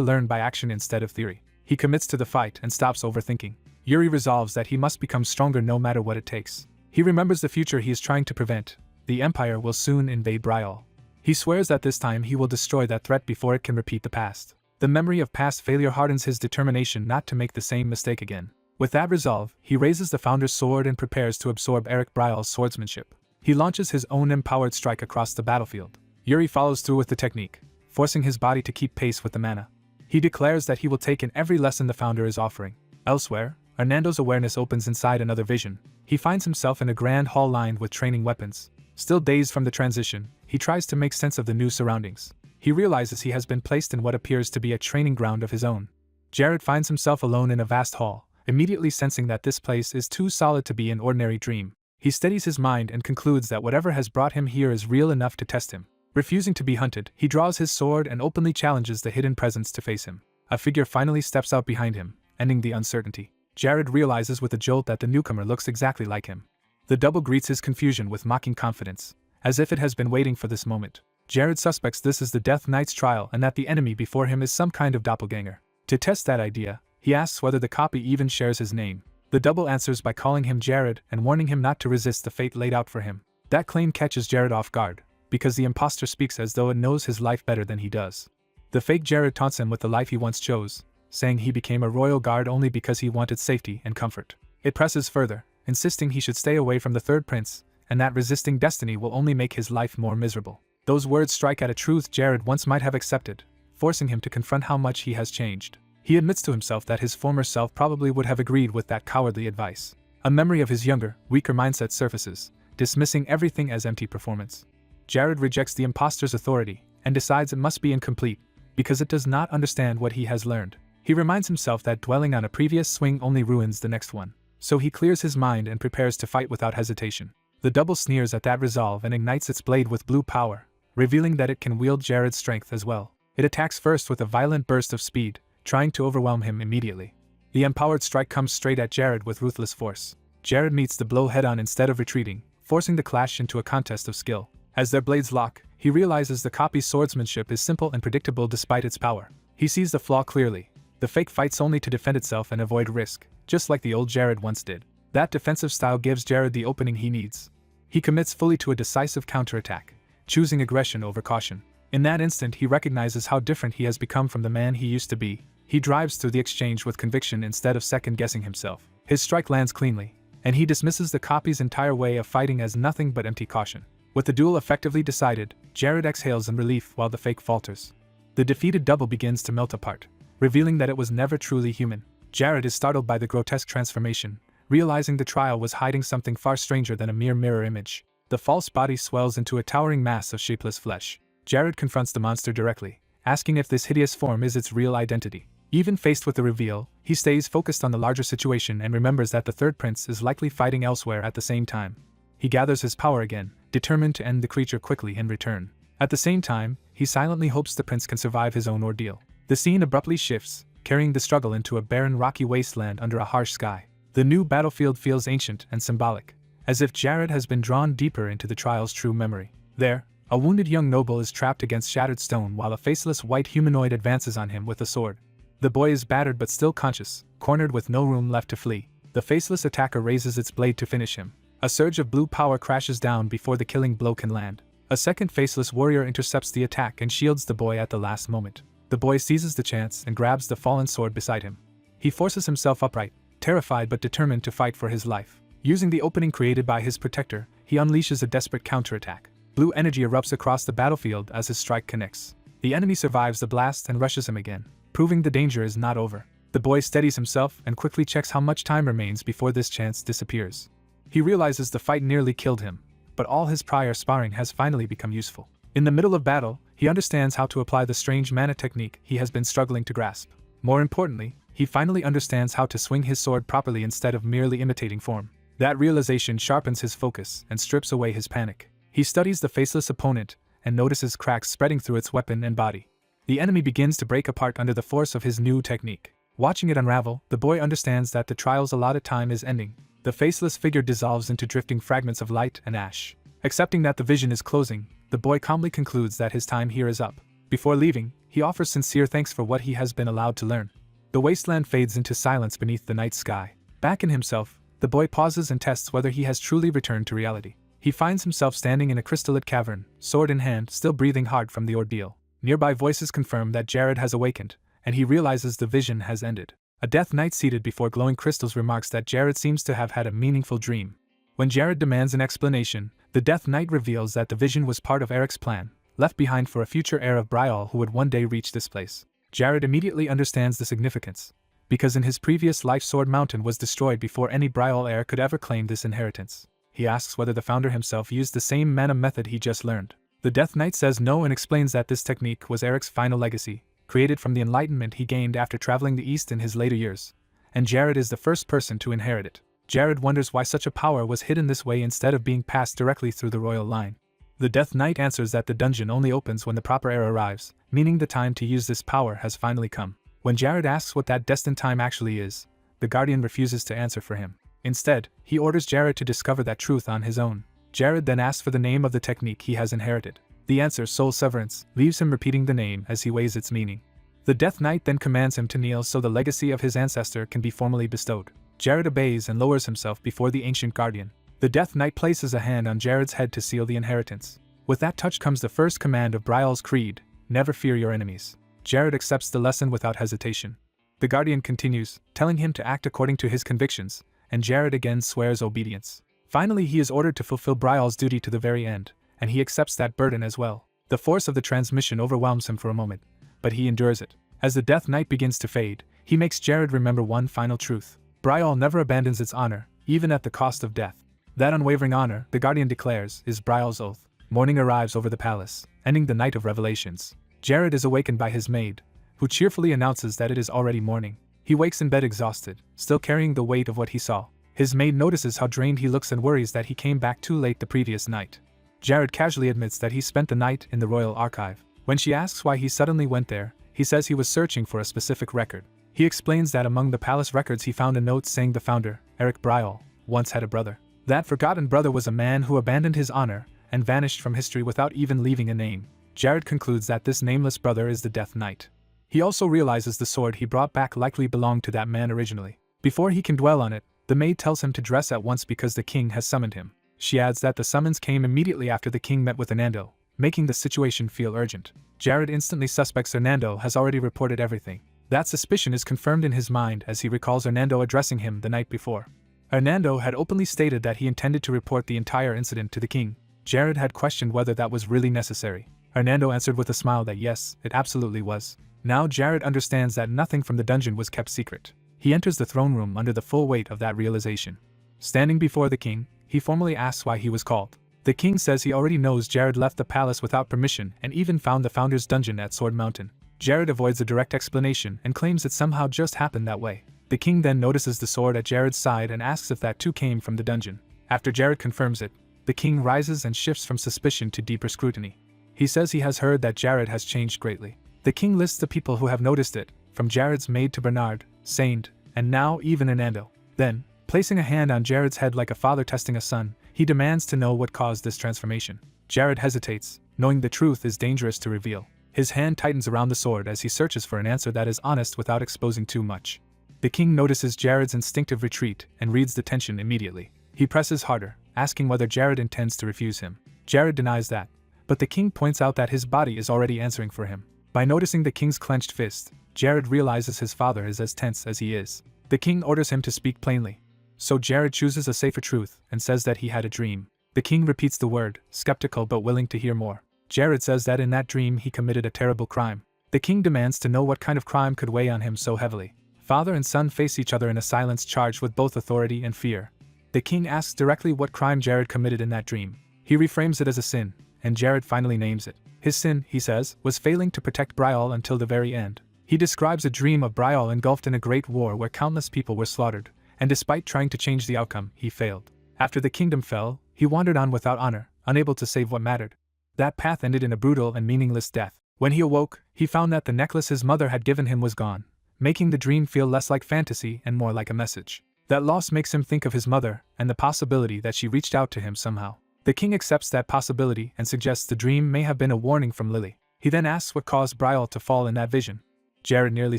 learn by action instead of theory. He commits to the fight and stops overthinking. Yuri resolves that he must become stronger no matter what it takes. He remembers the future he is trying to prevent. The Empire will soon invade Bryal. He swears that this time he will destroy that threat before it can repeat the past. The memory of past failure hardens his determination not to make the same mistake again. With that resolve, he raises the Founder's sword and prepares to absorb Eric Bryal's swordsmanship. He launches his own empowered strike across the battlefield. Yuri follows through with the technique, forcing his body to keep pace with the mana. He declares that he will take in every lesson the Founder is offering. Elsewhere, Hernando's awareness opens inside another vision. He finds himself in a grand hall lined with training weapons. Still dazed from the transition, he tries to make sense of the new surroundings. He realizes he has been placed in what appears to be a training ground of his own. Jared finds himself alone in a vast hall, immediately sensing that this place is too solid to be an ordinary dream. He steadies his mind and concludes that whatever has brought him here is real enough to test him. Refusing to be hunted, he draws his sword and openly challenges the hidden presence to face him. A figure finally steps out behind him, ending the uncertainty. Jared realizes with a jolt that the newcomer looks exactly like him. The double greets his confusion with mocking confidence, as if it has been waiting for this moment. Jared suspects this is the Death Knight's trial and that the enemy before him is some kind of doppelganger. To test that idea, he asks whether the copy even shares his name. The double answers by calling him Jared and warning him not to resist the fate laid out for him. That claim catches Jared off guard, because the imposter speaks as though it knows his life better than he does. The fake Jared taunts him with the life he once chose, saying he became a royal guard only because he wanted safety and comfort. It presses further, insisting he should stay away from the third prince, and that resisting destiny will only make his life more miserable. Those words strike at a truth Jared once might have accepted, forcing him to confront how much he has changed. He admits to himself that his former self probably would have agreed with that cowardly advice. A memory of his younger, weaker mindset surfaces, dismissing everything as empty performance. Jared rejects the imposter's authority, and decides it must be incomplete, because it does not understand what he has learned. He reminds himself that dwelling on a previous swing only ruins the next one. So he clears his mind and prepares to fight without hesitation. The double sneers at that resolve and ignites its blade with blue power, revealing that it can wield Jared's strength as well. It attacks first with a violent burst of speed, trying to overwhelm him immediately. The empowered strike comes straight at Jared with ruthless force. Jared meets the blow head-on instead of retreating, forcing the clash into a contest of skill. As their blades lock, he realizes the copy's swordsmanship is simple and predictable despite its power. He sees the flaw clearly. The fake fights only to defend itself and avoid risk, just like the old Jared once did. That defensive style gives Jared the opening he needs. He commits fully to a decisive counterattack, choosing aggression over caution. In that instant he recognizes how different he has become from the man he used to be. He drives through the exchange with conviction instead of second-guessing himself. His strike lands cleanly, and he dismisses the copy's entire way of fighting as nothing but empty caution. With the duel effectively decided, Jared exhales in relief while the fake falters. The defeated double begins to melt apart, revealing that it was never truly human. Jared is startled by the grotesque transformation, realizing the trial was hiding something far stranger than a mere mirror image. The false body swells into a towering mass of shapeless flesh. Jared confronts the monster directly, asking if this hideous form is its real identity. Even faced with the reveal, he stays focused on the larger situation and remembers that the third prince is likely fighting elsewhere at the same time. He gathers his power again, determined to end the creature quickly in return. At the same time, he silently hopes the prince can survive his own ordeal. The scene abruptly shifts, carrying the struggle into a barren rocky wasteland under a harsh sky. The new battlefield feels ancient and symbolic, as if Jared has been drawn deeper into the trial's true memory. There, a wounded young noble is trapped against shattered stone while a faceless white humanoid advances on him with a sword. The boy is battered but still conscious, cornered with no room left to flee. The faceless attacker raises its blade to finish him. A surge of blue power crashes down before the killing blow can land. A second faceless warrior intercepts the attack and shields the boy at the last moment. The boy seizes the chance and grabs the fallen sword beside him. He forces himself upright, terrified but determined to fight for his life. Using the opening created by his protector, he unleashes a desperate counterattack. Blue energy erupts across the battlefield as his strike connects. The enemy survives the blast and rushes him again, proving the danger is not over. The boy steadies himself and quickly checks how much time remains before this chance disappears. He realizes the fight nearly killed him, but all his prior sparring has finally become useful. In the middle of battle, he understands how to apply the strange mana technique he has been struggling to grasp. More importantly, he finally understands how to swing his sword properly instead of merely imitating form. That realization sharpens his focus and strips away his panic. He studies the faceless opponent and notices cracks spreading through its weapon and body. The enemy begins to break apart under the force of his new technique. Watching it unravel, the boy understands that the trial's allotted time is ending. The faceless figure dissolves into drifting fragments of light and ash. Accepting that the vision is closing, the boy calmly concludes that his time here is up. Before leaving, he offers sincere thanks for what he has been allowed to learn. The wasteland fades into silence beneath the night sky. Back in himself, the boy pauses and tests whether he has truly returned to reality. He finds himself standing in a crystalline cavern, sword in hand, still breathing hard from the ordeal. Nearby voices confirm that Jared has awakened, and he realizes the vision has ended. A Death Knight seated before glowing crystals remarks that Jared seems to have had a meaningful dream. When Jared demands an explanation, the Death Knight reveals that the vision was part of Eric's plan, left behind for a future heir of Brial who would one day reach this place. Jared immediately understands the significance, because in his previous life Sword Mountain was destroyed before any Brial heir could ever claim this inheritance. He asks whether the founder himself used the same mana method he just learned. The Death Knight says no and explains that this technique was Eric's final legacy, created from the enlightenment he gained after traveling the East in his later years, and Jared is the first person to inherit it. Jared wonders why such a power was hidden this way instead of being passed directly through the royal line. The Death Knight answers that the dungeon only opens when the proper heir arrives, meaning the time to use this power has finally come. When Jared asks what that destined time actually is, the Guardian refuses to answer for him. Instead, he orders Jared to discover that truth on his own. Jared then asks for the name of the technique he has inherited. The answer, Soul Severance, leaves him repeating the name as he weighs its meaning. The Death Knight then commands him to kneel so the legacy of his ancestor can be formally bestowed. Jared obeys and lowers himself before the ancient Guardian. The Death Knight places a hand on Jared's head to seal the inheritance. With that touch comes the first command of Brial's creed, never fear your enemies. Jared accepts the lesson without hesitation. The Guardian continues, telling him to act according to his convictions, and Jared again swears obedience. Finally, he is ordered to fulfill Brial's duty to the very end, and he accepts that burden as well. The force of the transmission overwhelms him for a moment, but he endures it. As the Death Knight begins to fade, he makes Jared remember one final truth. Brial never abandons its honor, even at the cost of death. That unwavering honor, the Guardian declares, is Brial's oath. Morning arrives over the palace, ending the night of revelations. Jared is awakened by his maid, who cheerfully announces that it is already morning. He wakes in bed exhausted, still carrying the weight of what he saw. His maid notices how drained he looks and worries that he came back too late the previous night. Jared casually admits that he spent the night in the royal archive. When she asks why he suddenly went there, he says he was searching for a specific record. He explains that among the palace records he found a note saying the founder, Eric Brial, once had a brother. That forgotten brother was a man who abandoned his honor and vanished from history without even leaving a name. Jared concludes that this nameless brother is the Death Knight. He also realizes the sword he brought back likely belonged to that man originally. Before he can dwell on it, the maid tells him to dress at once because the king has summoned him. She adds that the summons came immediately after the king met with Hernando, making the situation feel urgent. Jared instantly suspects Hernando has already reported everything. That suspicion is confirmed in his mind as he recalls Hernando addressing him the night before. Hernando had openly stated that he intended to report the entire incident to the king. Jared had questioned whether that was really necessary. Hernando answered with a smile that yes, it absolutely was. Now Jared understands that nothing from the dungeon was kept secret. He enters the throne room under the full weight of that realization. Standing before the king, he formally asks why he was called. The king says he already knows Jared left the palace without permission and even found the founder's dungeon at Sword Mountain. Jared avoids a direct explanation and claims it somehow just happened that way. The king then notices the sword at Jared's side and asks if that too came from the dungeon. After Jared confirms it, the king rises and shifts from suspicion to deeper scrutiny. He says he has heard that Jared has changed greatly. The king lists the people who have noticed it, from Jared's maid to Bernard, Saint, and now even Hernando. Then, placing a hand on Jared's head like a father testing a son, he demands to know what caused this transformation. Jared hesitates, knowing the truth is dangerous to reveal. His hand tightens around the sword as he searches for an answer that is honest without exposing too much. The king notices Jared's instinctive retreat and reads the tension immediately. He presses harder, asking whether Jared intends to refuse him. Jared denies that, but the king points out that his body is already answering for him. By noticing the king's clenched fist, Jared realizes his father is as tense as he is. The king orders him to speak plainly. So Jared chooses a safer truth and says that he had a dream. The king repeats the word, skeptical but willing to hear more. Jared says that in that dream he committed a terrible crime. The king demands to know what kind of crime could weigh on him so heavily. Father and son face each other in a silence charged with both authority and fear. The king asks directly what crime Jared committed in that dream. He reframes it as a sin, and Jared finally names it. His sin, he says, was failing to protect Brial until the very end. He describes a dream of Brial engulfed in a great war where countless people were slaughtered, and despite trying to change the outcome, he failed. After the kingdom fell, he wandered on without honor, unable to save what mattered. That path ended in a brutal and meaningless death. When he awoke, he found that the necklace his mother had given him was gone, making the dream feel less like fantasy and more like a message. That loss makes him think of his mother and the possibility that she reached out to him somehow. The king accepts that possibility and suggests the dream may have been a warning from Lily. He then asks what caused Brial to fall in that vision. Jared nearly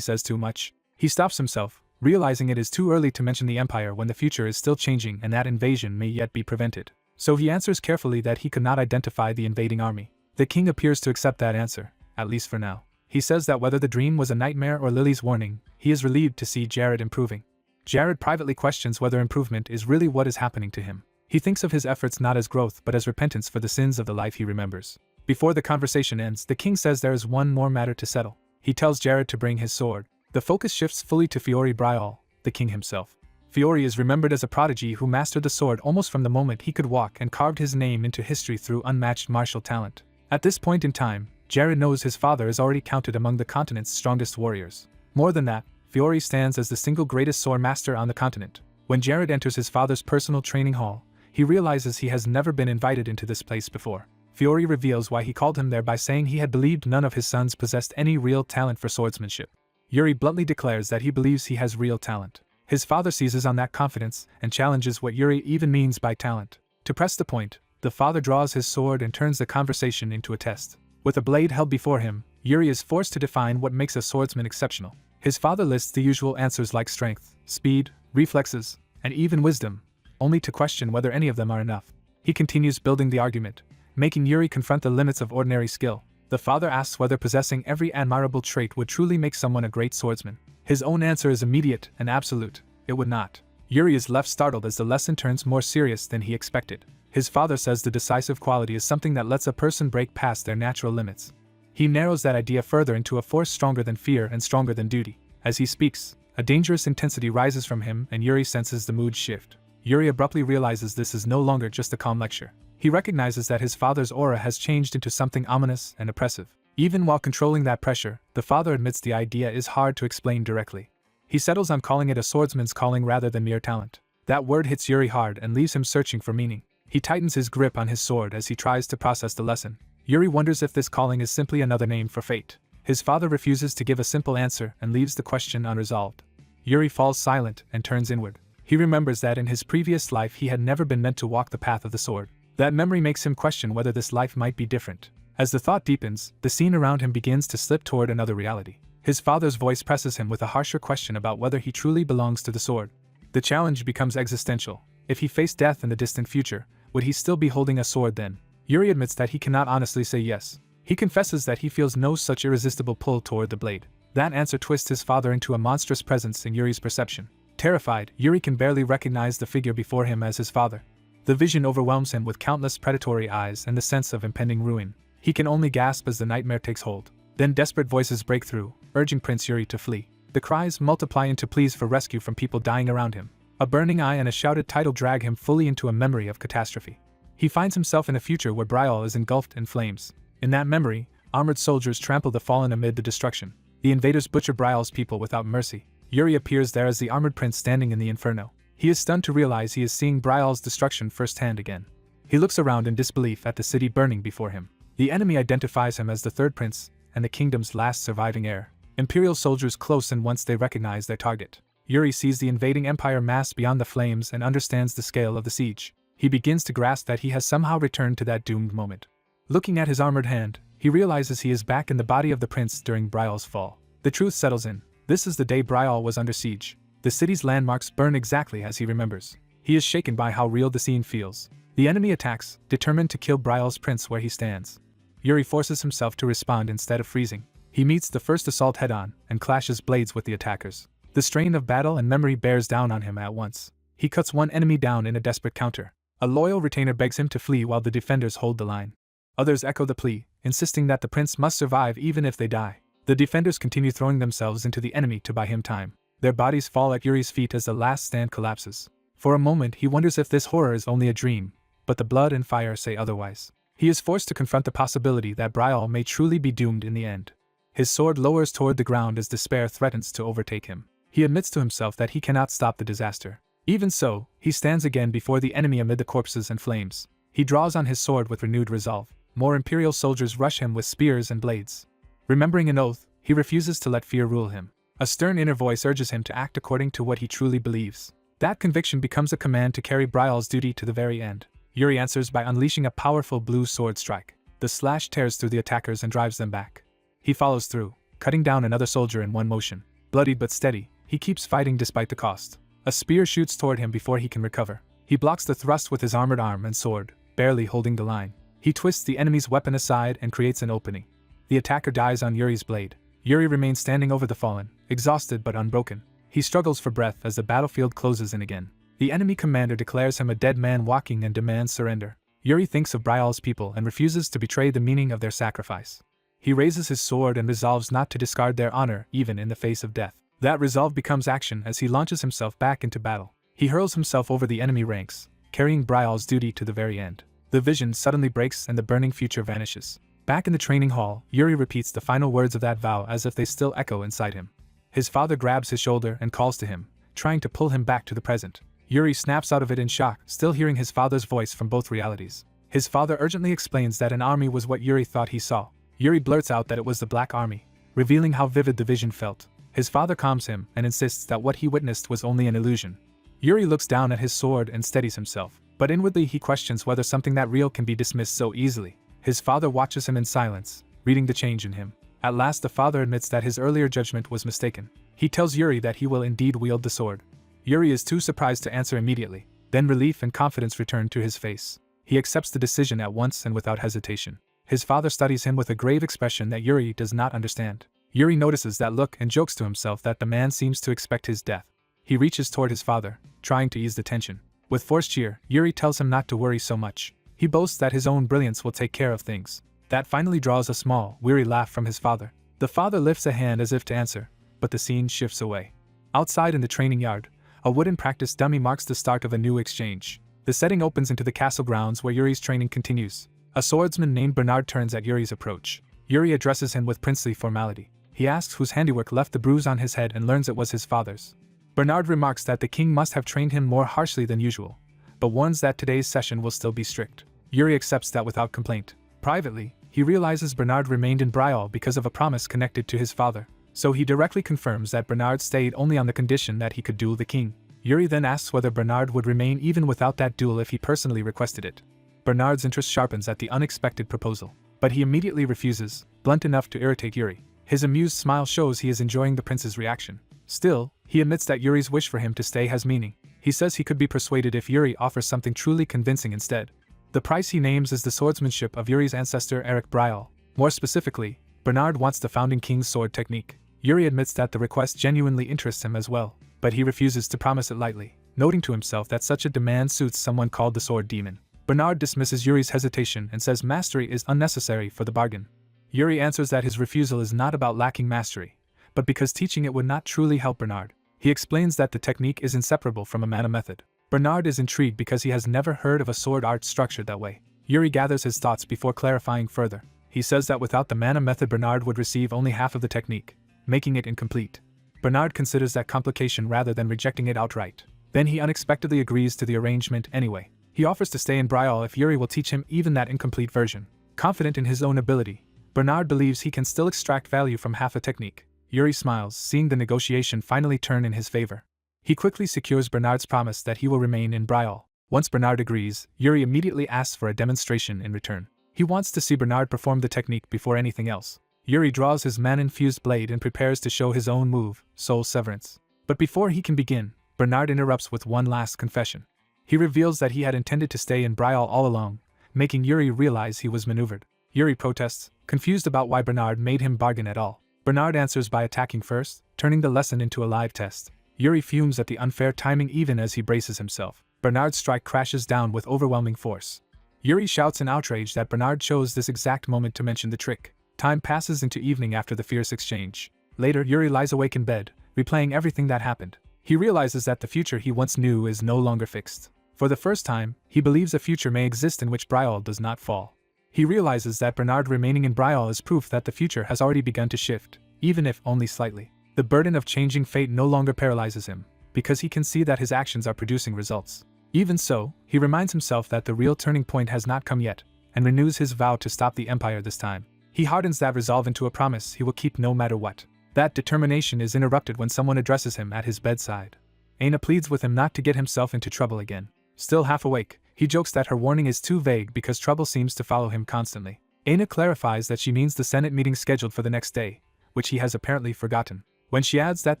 says too much. He stops himself, realizing it is too early to mention the Empire when the future is still changing and that invasion may yet be prevented. So he answers carefully that he could not identify the invading army. The king appears to accept that answer, at least for now. He says that whether the dream was a nightmare or Lily's warning, he is relieved to see Jared improving. Jared privately questions whether improvement is really what is happening to him. He thinks of his efforts not as growth but as repentance for the sins of the life he remembers. Before the conversation ends, the king says there is one more matter to settle. He tells Jared to bring his sword. The focus shifts fully to Fiori Brial, the king himself. Fiori is remembered as a prodigy who mastered the sword almost from the moment he could walk and carved his name into history through unmatched martial talent. At this point in time, Jared knows his father is already counted among the continent's strongest warriors. More than that, Fiori stands as the single greatest sword master on the continent. When Jared enters his father's personal training hall, he realizes he has never been invited into this place before. Fiori reveals why he called him there by saying he had believed none of his sons possessed any real talent for swordsmanship. Yuri bluntly declares that he believes he has real talent. His father seizes on that confidence and challenges what Yuri even means by talent. To press the point, the father draws his sword and turns the conversation into a test. With a blade held before him, Yuri is forced to define what makes a swordsman exceptional. His father lists the usual answers like strength, speed, reflexes, and even wisdom, only to question whether any of them are enough. He continues building the argument, making Yuri confront the limits of ordinary skill. The father asks whether possessing every admirable trait would truly make someone a great swordsman. His own answer is immediate and absolute: it would not. Yuri is left startled as the lesson turns more serious than he expected. His father says the decisive quality is something that lets a person break past their natural limits. He narrows that idea further into a force stronger than fear and stronger than duty. As he speaks, a dangerous intensity rises from him and Yuri senses the mood shift. Yuri abruptly realizes this is no longer just a calm lecture. He recognizes that his father's aura has changed into something ominous and oppressive. Even while controlling that pressure, the father admits the idea is hard to explain directly. He settles on calling it a swordsman's calling rather than mere talent. That word hits Yuri hard and leaves him searching for meaning. He tightens his grip on his sword as he tries to process the lesson. Yuri wonders if this calling is simply another name for fate. His father refuses to give a simple answer and leaves the question unresolved. Yuri falls silent and turns inward. He remembers that in his previous life he had never been meant to walk the path of the sword. That memory makes him question whether this life might be different. As the thought deepens, the scene around him begins to slip toward another reality. His father's voice presses him with a harsher question about whether he truly belongs to the sword. The challenge becomes existential. If he faced death in the distant future, would he still be holding a sword then? Yuri admits that he cannot honestly say yes. He confesses that he feels no such irresistible pull toward the blade. That answer twists his father into a monstrous presence in Yuri's perception. Terrified, Yuri can barely recognize the figure before him as his father. The vision overwhelms him with countless predatory eyes and the sense of impending ruin. He can only gasp as the nightmare takes hold. Then desperate voices break through, urging Prince Yuri to flee. The cries multiply into pleas for rescue from people dying around him. A burning eye and a shouted title drag him fully into a memory of catastrophe. He finds himself in a future where Brial is engulfed in flames. In that memory, armored soldiers trample the fallen amid the destruction. The invaders butcher Brial's people without mercy. Yuri appears there as the armored prince standing in the inferno. He is stunned to realize he is seeing Brial's destruction firsthand again. He looks around in disbelief at the city burning before him. The enemy identifies him as the third prince, and the kingdom's last surviving heir. Imperial soldiers close in once they recognize their target. Yuri sees the invading empire massed beyond the flames and understands the scale of the siege. He begins to grasp that he has somehow returned to that doomed moment. Looking at his armored hand, he realizes he is back in the body of the prince during Brial's fall. The truth settles in. This is the day Brial was under siege. The city's landmarks burn exactly as he remembers. He is shaken by how real the scene feels. The enemy attacks, determined to kill Brial's prince where he stands. Yuri forces himself to respond instead of freezing. He meets the first assault head-on and clashes blades with the attackers. The strain of battle and memory bears down on him at once. He cuts one enemy down in a desperate counter. A loyal retainer begs him to flee while the defenders hold the line. Others echo the plea, insisting that the prince must survive even if they die. The defenders continue throwing themselves into the enemy to buy him time. Their bodies fall at Yuri's feet as the last stand collapses. For a moment he wonders if this horror is only a dream, but the blood and fire say otherwise. He is forced to confront the possibility that Brial may truly be doomed in the end. His sword lowers toward the ground as despair threatens to overtake him. He admits to himself that he cannot stop the disaster. Even so, he stands again before the enemy amid the corpses and flames. He draws on his sword with renewed resolve. More imperial soldiers rush him with spears and blades. Remembering an oath, he refuses to let fear rule him. A stern inner voice urges him to act according to what he truly believes. That conviction becomes a command to carry Brial's duty to the very end. Yuri answers by unleashing a powerful blue sword strike. The slash tears through the attackers and drives them back. He follows through, cutting down another soldier in one motion. Bloodied but steady, he keeps fighting despite the cost. A spear shoots toward him before he can recover. He blocks the thrust with his armored arm and sword, barely holding the line. He twists the enemy's weapon aside and creates an opening. The attacker dies on Yuri's blade. Yuri remains standing over the fallen, exhausted but unbroken. He struggles for breath as the battlefield closes in again. The enemy commander declares him a dead man walking and demands surrender. Yuri thinks of Brial's people and refuses to betray the meaning of their sacrifice. He raises his sword and resolves not to discard their honor even in the face of death. That resolve becomes action as he launches himself back into battle. He hurls himself over the enemy ranks, carrying Brial's duty to the very end. The vision suddenly breaks and the burning future vanishes. Back in the training hall, Yuri repeats the final words of that vow as if they still echo inside him. His father grabs his shoulder and calls to him, trying to pull him back to the present. Yuri snaps out of it in shock, still hearing his father's voice from both realities. His father urgently explains that an army was what Yuri thought he saw. Yuri blurts out that it was the Black Army, revealing how vivid the vision felt. His father calms him and insists that what he witnessed was only an illusion. Yuri looks down at his sword and steadies himself, but inwardly he questions whether something that real can be dismissed so easily. His father watches him in silence, reading the change in him. At last the father admits that his earlier judgment was mistaken. He tells Yuri that he will indeed wield the sword. Yuri is too surprised to answer immediately. Then relief and confidence return to his face. He accepts the decision at once and without hesitation. His father studies him with a grave expression that Yuri does not understand. Yuri notices that look and jokes to himself that the man seems to expect his death. He reaches toward his father, trying to ease the tension. With forced cheer, Yuri tells him not to worry so much. He boasts that his own brilliance will take care of things. That finally draws a small, weary laugh from his father. The father lifts a hand as if to answer, but the scene shifts away. Outside in the training yard, a wooden practice dummy marks the start of a new exchange. The setting opens into the castle grounds where Yuri's training continues. A swordsman named Bernard turns at Yuri's approach. Yuri addresses him with princely formality. He asks whose handiwork left the bruise on his head and learns it was his father's. Bernard remarks that the king must have trained him more harshly than usual, but warns that today's session will still be strict. Yuri accepts that without complaint. Privately, he realizes Bernard remained in Brial because of a promise connected to his father, so he directly confirms that Bernard stayed only on the condition that he could duel the king. Yuri then asks whether Bernard would remain even without that duel if he personally requested it. Bernard's interest sharpens at the unexpected proposal, but he immediately refuses, blunt enough to irritate Yuri. His amused smile shows he is enjoying the prince's reaction. Still, he admits that Yuri's wish for him to stay has meaning. He says he could be persuaded if Yuri offers something truly convincing instead. The price he names is the swordsmanship of Yuri's ancestor Eric Brial. More specifically, Bernard wants the founding king's sword technique. Yuri admits that the request genuinely interests him as well, but he refuses to promise it lightly, noting to himself that such a demand suits someone called the Sword Demon. Bernard dismisses Yuri's hesitation and says mastery is unnecessary for the bargain. Yuri answers that his refusal is not about lacking mastery, but because teaching it would not truly help Bernard. He explains that the technique is inseparable from a mana method. Bernard is intrigued because he has never heard of a sword art structured that way. Yuri gathers his thoughts before clarifying further. He says that without the mana method Bernard would receive only half of the technique, making it incomplete. Bernard considers that complication rather than rejecting it outright. Then he unexpectedly agrees to the arrangement anyway. He offers to stay in Brial if Yuri will teach him even that incomplete version. Confident in his own ability, Bernard believes he can still extract value from half a technique. Yuri smiles, seeing the negotiation finally turn in his favor. He quickly secures Bernard's promise that he will remain in Brial. Once Bernard agrees, Yuri immediately asks for a demonstration in return. He wants to see Bernard perform the technique before anything else. Yuri draws his man-infused blade and prepares to show his own move, Soul Severance. But before he can begin, Bernard interrupts with one last confession. He reveals that he had intended to stay in Brial all along, making Yuri realize he was maneuvered. Yuri protests, confused about why Bernard made him bargain at all. Bernard answers by attacking first, turning the lesson into a live test. Yuri fumes at the unfair timing even as he braces himself. Bernard's strike crashes down with overwhelming force. Yuri shouts in outrage that Bernard chose this exact moment to mention the trick. Time passes into evening after the fierce exchange. Later, Yuri lies awake in bed, replaying everything that happened. He realizes that the future he once knew is no longer fixed. For the first time, he believes a future may exist in which Brial does not fall. He realizes that Bernard remaining in Brial is proof that the future has already begun to shift, even if only slightly. The burden of changing fate no longer paralyzes him, because he can see that his actions are producing results. Even so, he reminds himself that the real turning point has not come yet, and renews his vow to stop the Empire this time. He hardens that resolve into a promise he will keep no matter what. That determination is interrupted when someone addresses him at his bedside. Aina pleads with him not to get himself into trouble again. Still half awake, he jokes that her warning is too vague because trouble seems to follow him constantly. Aina clarifies that she means the Senate meeting scheduled for the next day, which he has apparently forgotten. When she adds that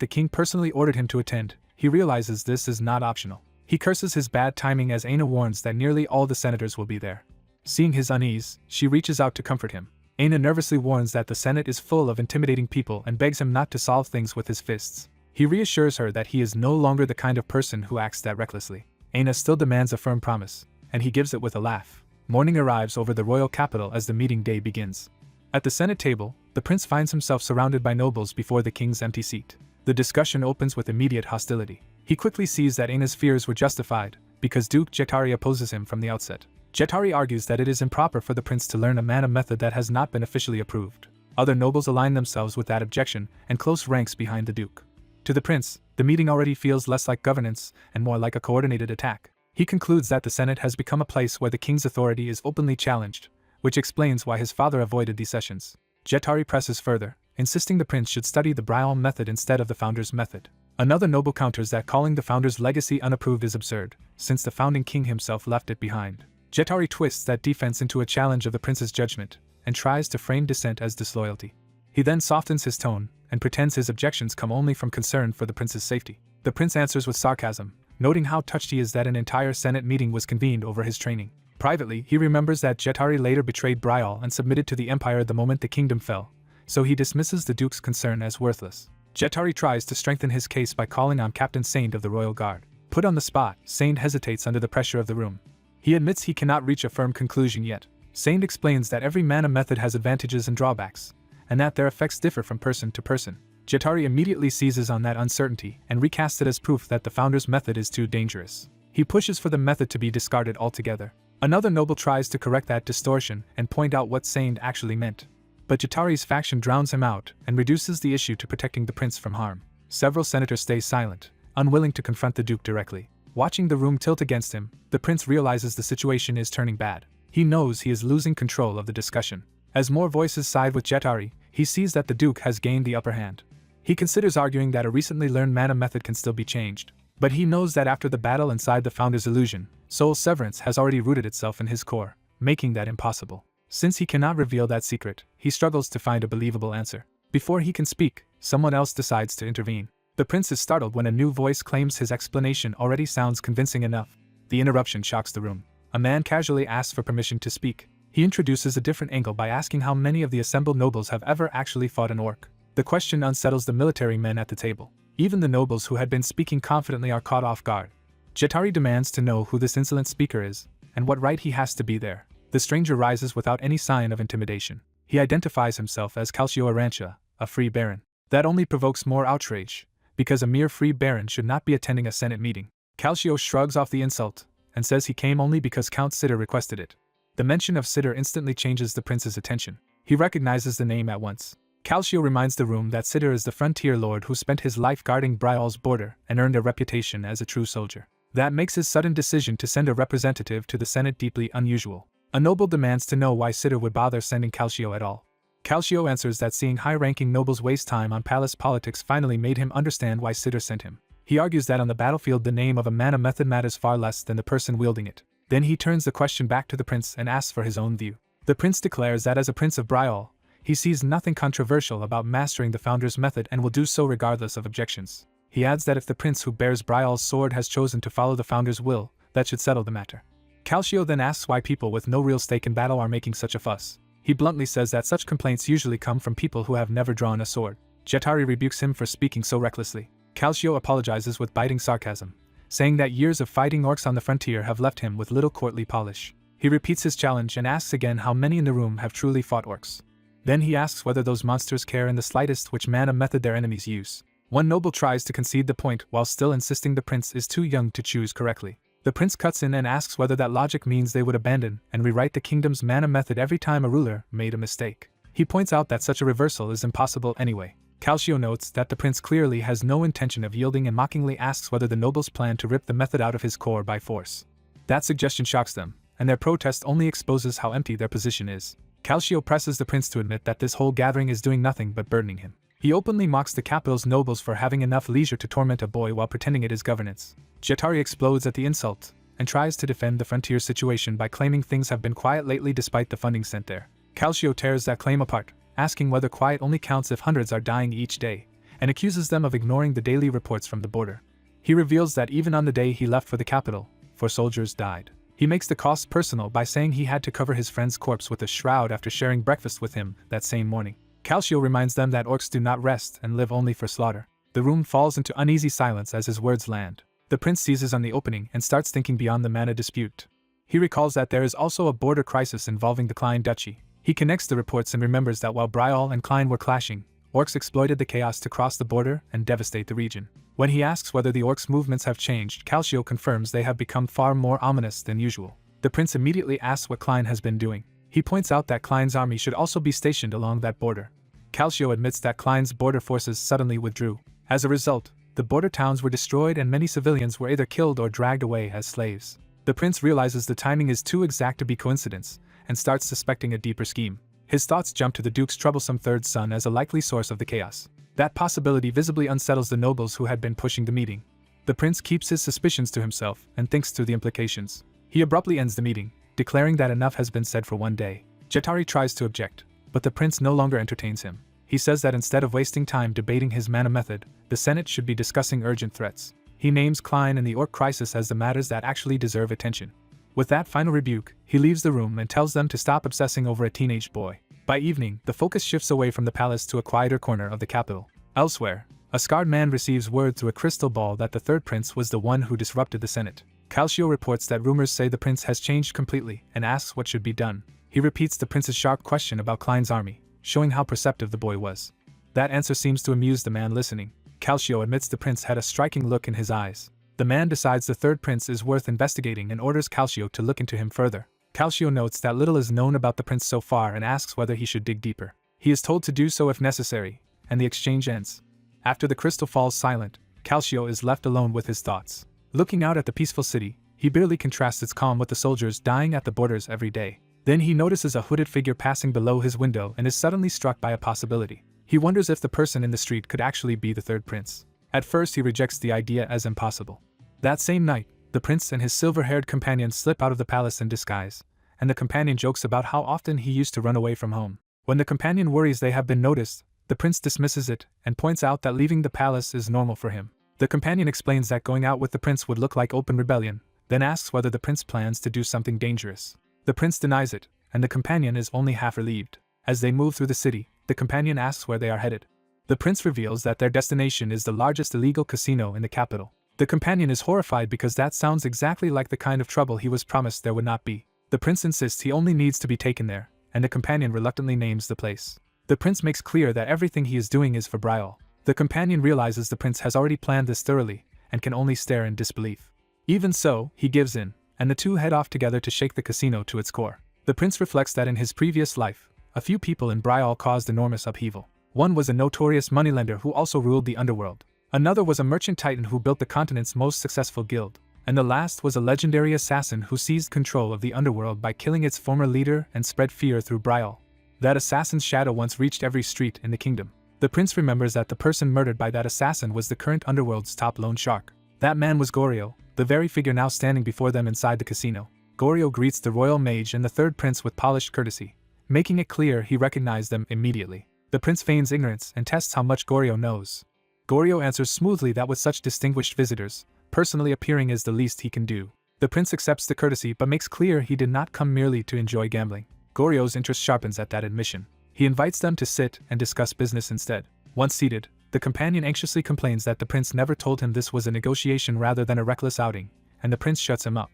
the king personally ordered him to attend, he realizes this is not optional. He curses his bad timing as Aina warns that nearly all the senators will be there. Seeing his unease, she reaches out to comfort him. Aina nervously warns that the Senate is full of intimidating people and begs him not to solve things with his fists. He reassures her that he is no longer the kind of person who acts that recklessly. Aina still demands a firm promise, and he gives it with a laugh. Morning arrives over the royal capital as the meeting day begins. At the Senate table, the prince finds himself surrounded by nobles before the king's empty seat. The discussion opens with immediate hostility. He quickly sees that Aina's fears were justified, because Duke Jetari opposes him from the outset. Jetari argues that it is improper for the prince to learn a mana method that has not been officially approved. Other nobles align themselves with that objection, and close ranks behind the duke. To the prince, the meeting already feels less like governance and more like a coordinated attack. He concludes that the Senate has become a place where the king's authority is openly challenged, which explains why his father avoided these sessions. Jetari presses further, insisting the prince should study the Brial method instead of the founder's method. Another noble counters that calling the founder's legacy unapproved is absurd, since the founding king himself left it behind. Jetari twists that defense into a challenge of the prince's judgment, and tries to frame dissent as disloyalty. He then softens his tone, and pretends his objections come only from concern for the prince's safety. The prince answers with sarcasm, noting how touched he is that an entire Senate meeting was convened over his training. Privately, he remembers that Jetari later betrayed Brial and submitted to the empire the moment the kingdom fell, so he dismisses the duke's concern as worthless. Jetari tries to strengthen his case by calling on Captain Saint of the Royal Guard. Put on the spot, Saint hesitates under the pressure of the room. He admits he cannot reach a firm conclusion yet. Saint explains that every mana method has advantages and drawbacks, and that their effects differ from person to person. Jetari immediately seizes on that uncertainty and recasts it as proof that the founder's method is too dangerous. He pushes for the method to be discarded altogether. Another noble tries to correct that distortion and point out what Saint actually meant. But Jetari's faction drowns him out and reduces the issue to protecting the prince from harm. Several senators stay silent, unwilling to confront the duke directly. Watching the room tilt against him, the prince realizes the situation is turning bad. He knows he is losing control of the discussion. As more voices side with Jetari, he sees that the duke has gained the upper hand. He considers arguing that a recently learned mana method can still be changed. But he knows that after the battle inside the founder's illusion, soul severance has already rooted itself in his core, making that impossible. Since he cannot reveal that secret, he struggles to find a believable answer. Before he can speak, someone else decides to intervene. The prince is startled when a new voice claims his explanation already sounds convincing enough. The interruption shocks the room. A man casually asks for permission to speak. He introduces a different angle by asking how many of the assembled nobles have ever actually fought an orc. The question unsettles the military men at the table. Even the nobles who had been speaking confidently are caught off guard. Jetari demands to know who this insolent speaker is, and what right he has to be there. The stranger rises without any sign of intimidation. He identifies himself as Calcio Arantia, a free baron. That only provokes more outrage, because a mere free baron should not be attending a Senate meeting. Calcio shrugs off the insult, and says he came only because Count Sitter requested it. The mention of Sitter instantly changes the prince's attention. He recognizes the name at once. Calcio reminds the room that Sitter is the frontier lord who spent his life guarding Brial's border and earned a reputation as a true soldier. That makes his sudden decision to send a representative to the Senate deeply unusual. A noble demands to know why Sitter would bother sending Calcio at all. Calcio answers that seeing high-ranking nobles waste time on palace politics finally made him understand why Sitter sent him. He argues that on the battlefield the name of a mana method matters far less than the person wielding it. Then he turns the question back to the prince and asks for his own view. The prince declares that as a prince of Brial, he sees nothing controversial about mastering the founder's method and will do so regardless of objections. He adds that if the prince who bears Brial's sword has chosen to follow the founder's will, that should settle the matter. Calcio then asks why people with no real stake in battle are making such a fuss. He bluntly says that such complaints usually come from people who have never drawn a sword. Jetari rebukes him for speaking so recklessly. Calcio apologizes with biting sarcasm, saying that years of fighting orcs on the frontier have left him with little courtly polish. He repeats his challenge and asks again how many in the room have truly fought orcs. Then he asks whether those monsters care in the slightest which mana method their enemies use. One noble tries to concede the point while still insisting the prince is too young to choose correctly. The prince cuts in and asks whether that logic means they would abandon and rewrite the kingdom's mana method every time a ruler made a mistake. He points out that such a reversal is impossible anyway. Calcio notes that the prince clearly has no intention of yielding and mockingly asks whether the nobles plan to rip the method out of his core by force. That suggestion shocks them, and their protest only exposes how empty their position is. Calcio presses the prince to admit that this whole gathering is doing nothing but burdening him. He openly mocks the capital's nobles for having enough leisure to torment a boy while pretending it is governance. Jatari explodes at the insult, and tries to defend the frontier situation by claiming things have been quiet lately despite the funding sent there. Calcio tears that claim apart, asking whether quiet only counts if hundreds are dying each day, and accuses them of ignoring the daily reports from the border. He reveals that even on the day he left for the capital, 4 soldiers died. He makes the cost personal by saying he had to cover his friend's corpse with a shroud after sharing breakfast with him that same morning. Calcio reminds them that orcs do not rest and live only for slaughter. The room falls into uneasy silence as his words land. The prince seizes on the opening and starts thinking beyond the mana dispute. He recalls that there is also a border crisis involving the Klein Duchy. He connects the reports and remembers that while Brial and Klein were clashing, orcs exploited the chaos to cross the border and devastate the region. When he asks whether the orcs' movements have changed, Calcio confirms they have become far more ominous than usual. The prince immediately asks what Klein has been doing. He points out that Klein's army should also be stationed along that border. Calcio admits that Klein's border forces suddenly withdrew. As a result, the border towns were destroyed and many civilians were either killed or dragged away as slaves. The prince realizes the timing is too exact to be coincidence, and starts suspecting a deeper scheme. His thoughts jump to the duke's troublesome third son as a likely source of the chaos. That possibility visibly unsettles the nobles who had been pushing the meeting. The prince keeps his suspicions to himself and thinks through the implications. He abruptly ends the meeting, declaring that enough has been said for one day. Jatari tries to object, but the prince no longer entertains him. He says that instead of wasting time debating his mana method, the Senate should be discussing urgent threats. He names Klein and the Orc crisis as the matters that actually deserve attention. With that final rebuke, he leaves the room and tells them to stop obsessing over a teenage boy. By evening, the focus shifts away from the palace to a quieter corner of the capital. Elsewhere, a scarred man receives word through a crystal ball that the third prince was the one who disrupted the Senate. Calcio reports that rumors say the prince has changed completely and asks what should be done. He repeats the prince's sharp question about Klein's army, showing how perceptive the boy was. That answer seems to amuse the man listening. Calcio admits the prince had a striking look in his eyes. The man decides the third prince is worth investigating and orders Calcio to look into him further. Calcio notes that little is known about the prince so far and asks whether he should dig deeper. He is told to do so if necessary, and the exchange ends. After the crystal falls silent, Calcio is left alone with his thoughts. Looking out at the peaceful city, he bitterly contrasts its calm with the soldiers dying at the borders every day. Then he notices a hooded figure passing below his window and is suddenly struck by a possibility. He wonders if the person in the street could actually be the third prince. At first he rejects the idea as impossible. That same night, the prince and his silver-haired companion slip out of the palace in disguise, and the companion jokes about how often he used to run away from home. When the companion worries they have been noticed, the prince dismisses it and points out that leaving the palace is normal for him. The companion explains that going out with the prince would look like open rebellion, then asks whether the prince plans to do something dangerous. The prince denies it, and the companion is only half relieved. As they move through the city, the companion asks where they are headed. The prince reveals that their destination is the largest illegal casino in the capital. The companion is horrified because that sounds exactly like the kind of trouble he was promised there would not be. The prince insists he only needs to be taken there, and the companion reluctantly names the place. The prince makes clear that everything he is doing is for Brial. The companion realizes the prince has already planned this thoroughly, and can only stare in disbelief. Even so, he gives in, and the two head off together to shake the casino to its core. The prince reflects that in his previous life, a few people in Brial caused enormous upheaval. One was a notorious moneylender who also ruled the underworld. Another was a merchant titan who built the continent's most successful guild. And the last was a legendary assassin who seized control of the underworld by killing its former leader and spread fear through Brial. That assassin's shadow once reached every street in the kingdom. The prince remembers that the person murdered by that assassin was the current underworld's top loan shark. That man was Goryo, the very figure now standing before them inside the casino. Goryo greets the royal mage and the third prince with polished courtesy, making it clear he recognized them immediately. The prince feigns ignorance and tests how much Goryo knows. Goryo answers smoothly that with such distinguished visitors, personally appearing is the least he can do. The prince accepts the courtesy but makes clear he did not come merely to enjoy gambling. Goryo's interest sharpens at that admission. He invites them to sit and discuss business instead. Once seated, the companion anxiously complains that the prince never told him this was a negotiation rather than a reckless outing, and the prince shuts him up.